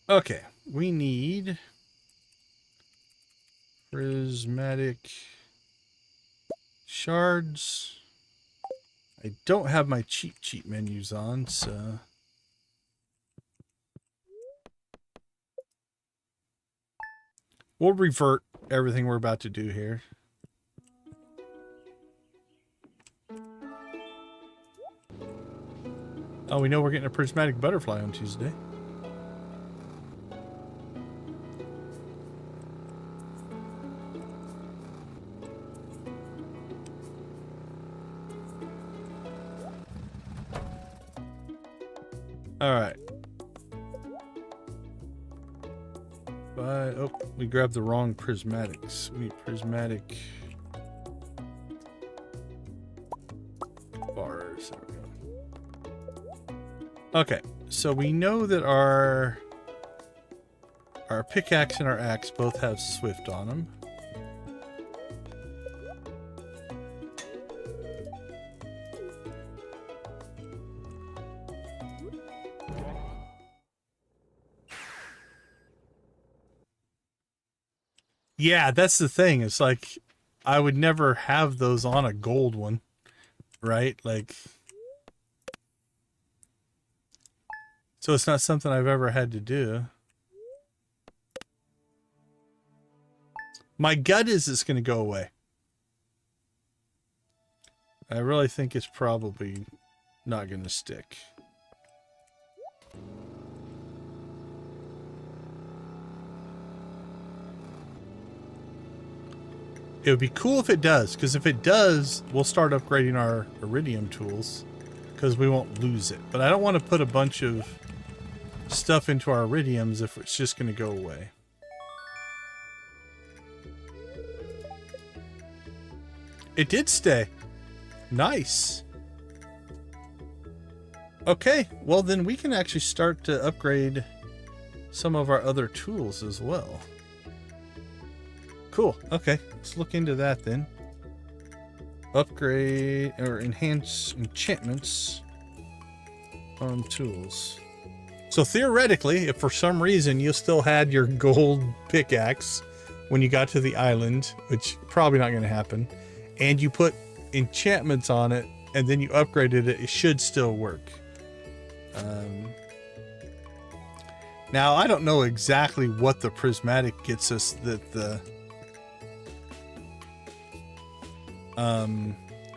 Okay, we need prismatic shards. I don't have my cheat sheet menus on, so we'll revert everything we're about to do here. Oh, we know we're getting a prismatic butterfly on Tuesday. All right. Oh, we grabbed the wrong prismatics. We need prismatic bars. There we go. Okay, so we know that our pickaxe and our axe both have Swift on them. Yeah, that's the thing. It's like I would never have those on a gold one, right? Like, so it's not something I've ever had to do. My gut is it's going to go away. I really think it's probably not going to stick. It would be cool if it does, because if it does, we'll start upgrading our iridium tools, because we won't lose it. But I don't want to put a bunch of stuff into our iridiums if it's just going to go away. It did stay. Nice. Okay, well then we can actually start to upgrade some of our other tools as well. Cool. Okay, let's look into that then. Upgrade or enhance enchantments on tools. So theoretically, if for some reason you still had your gold pickaxe when you got to the island, which probably not going to happen, and you put enchantments on it and then you upgraded it, it should still work. Now I don't know exactly what the prismatic gets us that the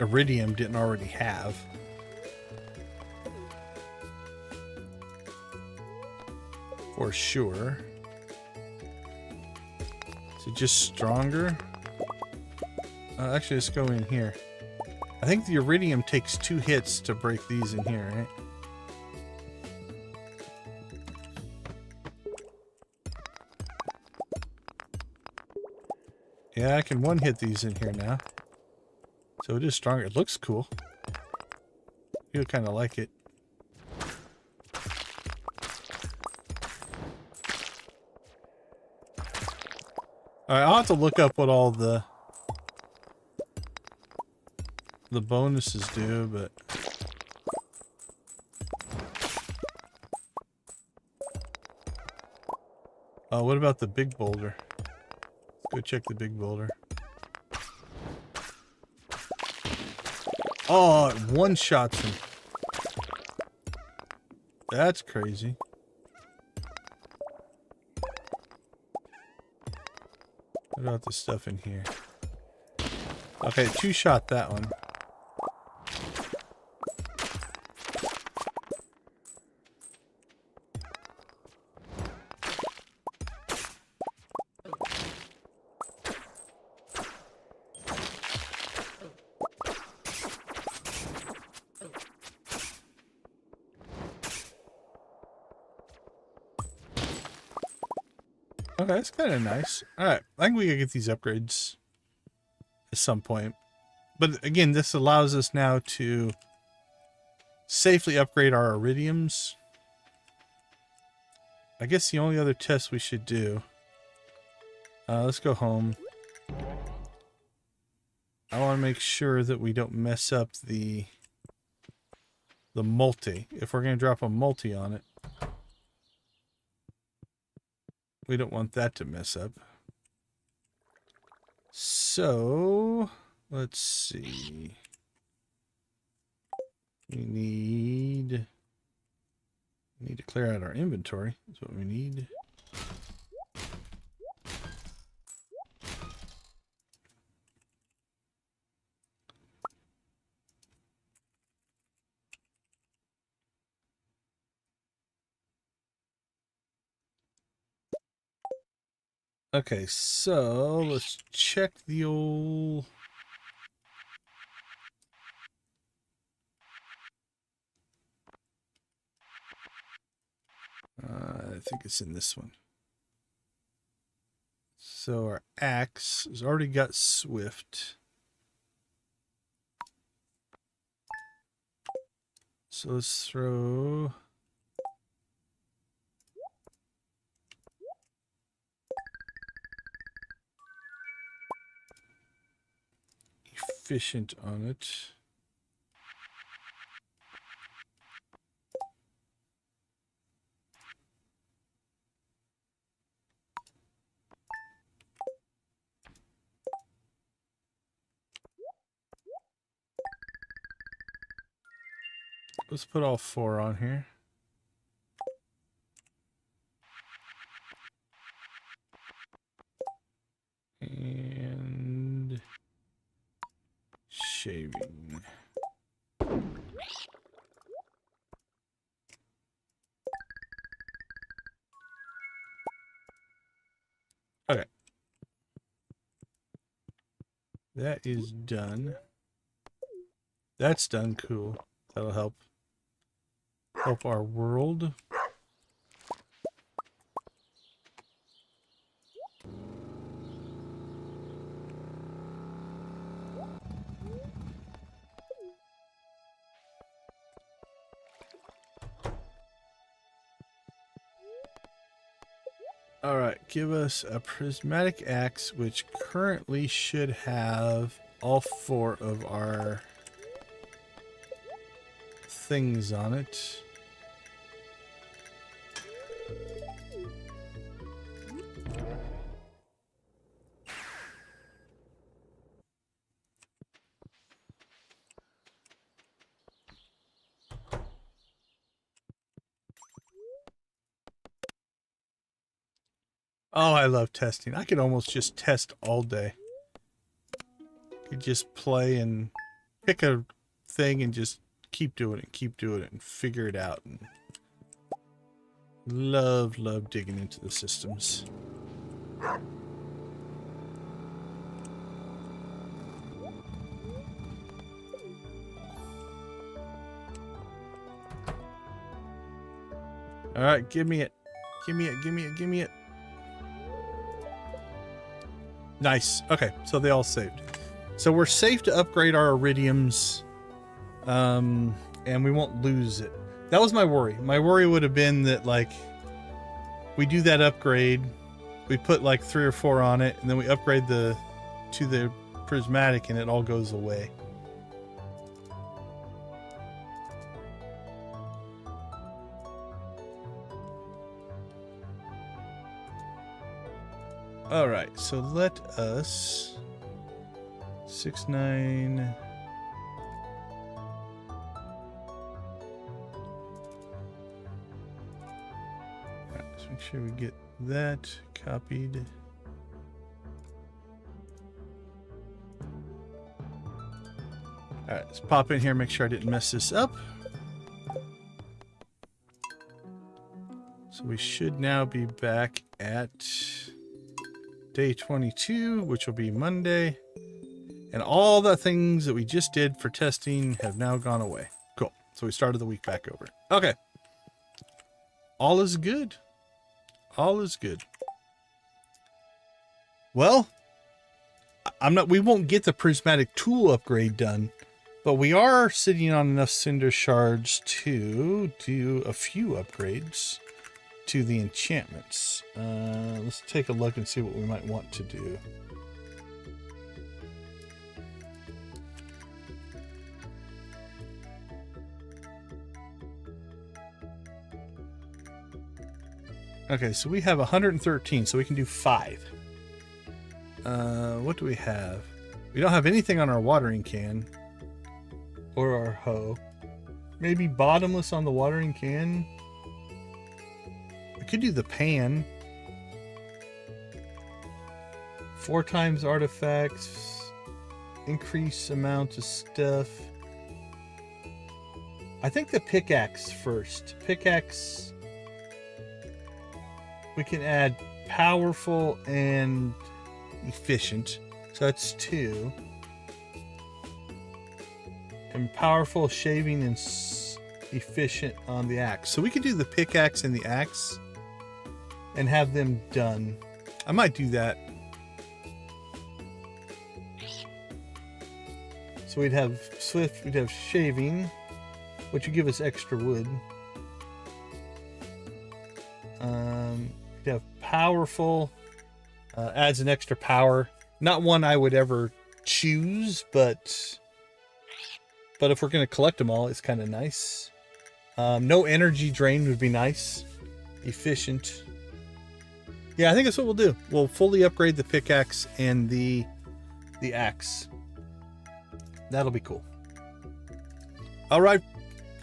iridium didn't already have. For sure. Is it just stronger? Actually, let's go in here. I think the iridium takes 2 hits to break these in here, right? Yeah, I can one-hit these in here now. So it is stronger. It looks cool. I feel kind of like it. Alright, I'll have to look up what all the bonuses do, but... what about the big boulder? Let's go check the big boulder. Oh, it one-shots him. That's crazy. What about the stuff in here? Okay, 2-shot that one. Okay, that's kind of nice. Alright, I think we can get these upgrades at some point. But again, this allows us now to safely upgrade our iridiums. I guess the only other test we should do... let's go home. I want to make sure that we don't mess up the multi. If we're going to drop a multi on it, we don't want that to mess up. So, let's see. We need to clear out our inventory. That's what we need. Okay, so let's check the old... I think it's in this one. So our axe has already got swift. So let's throw... efficient on it. Let's put all 4 on here. And shaving. Okay. That is done. That's done. Cool. That'll help our world. All right, give us a prismatic axe, which currently should have all 4 of our things on it. Oh, I love testing. I could almost just test all day. You just play and pick a thing and just keep doing it and figure it out. And love digging into the systems. All right, give me it. Give me it. Nice. Okay, so they all saved. So we're safe to upgrade our iridiums, and we won't lose it. That was my worry. My worry would have been that, like, we do that upgrade, we put like 3 or 4 on it, and then we upgrade to the prismatic, and it all goes away. All right, so let us 6, 9. All right, let's make sure we get that copied. All right, let's pop in here, make sure I didn't mess this up. So we should now be back at day 22, which will be Monday. And all the things that we just did for testing have now gone away. Cool. So we started the week back over. Okay. All is good. All is good. Well, we won't get the prismatic tool upgrade done, but we are sitting on enough cinder shards to do a few upgrades to the enchantments. Let's take a look and see what we might want to do. Okay, so we have 113, so we can do 5. What do we have? We don't have anything on our watering can or our hoe. Maybe bottomless on the watering can. I could do the pan. 4 times artifacts. Increase amount of stuff. I think the pickaxe first. Pickaxe. We can add powerful and efficient. So that's 2. And powerful, shaving, and efficient on the axe. So we could do the pickaxe and the axe and have them done. I might do that. So we'd have swift, we'd have shaving, which would give us extra wood. We'd have powerful, adds an extra power. Not one I would ever choose, but if we're going to collect them all, it's kind of nice. No energy drain would be nice. Efficient. Yeah, I think that's what we'll do. We'll fully upgrade the pickaxe and the axe. That'll be cool. All right,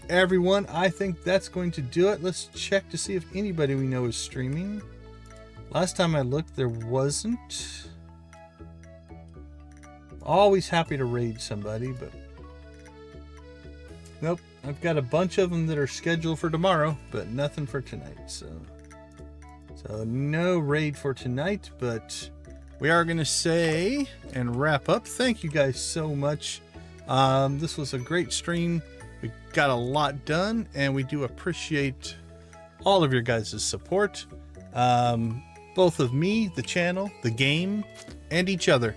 everyone. I think that's going to do it. Let's check to see if anybody we know is streaming. Last time I looked, there wasn't. Always happy to raid somebody, but nope. I've got a bunch of them that are scheduled for tomorrow, but nothing for tonight. So no raid for tonight, but we are going to say and wrap up. Thank you guys so much. This was a great stream. We got a lot done, and we do appreciate all of your guys' support. Both of me, the channel, the game, and each other.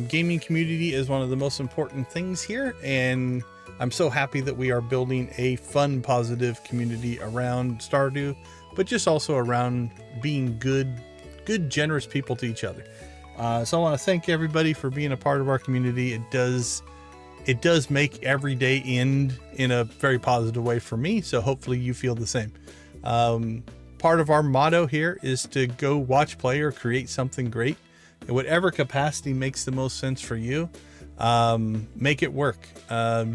Gaming community is one of the most important things here, and I'm so happy that we are building a fun, positive community around Stardew, but just also around being good, generous people to each other. So I want to thank everybody for being a part of our community. It does make every day end in a very positive way for me, so hopefully you feel the same. Part of our motto here is to go watch, play, or create something great in whatever capacity makes the most sense for you. Make it work.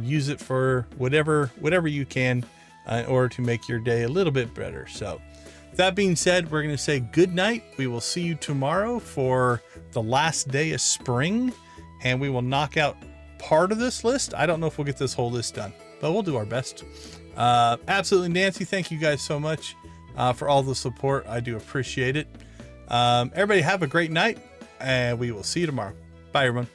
Use it for whatever you can in order to make your day a little bit better. So that being said, we're going to say good night. We will see you tomorrow for the last day of spring, and we will knock out part of this list. I don't know if we'll get this whole list done, but we'll do our best. Absolutely, Nancy, thank you guys so much for all the support. I do appreciate it. Everybody have a great night, and we will see you tomorrow. Bye, everyone.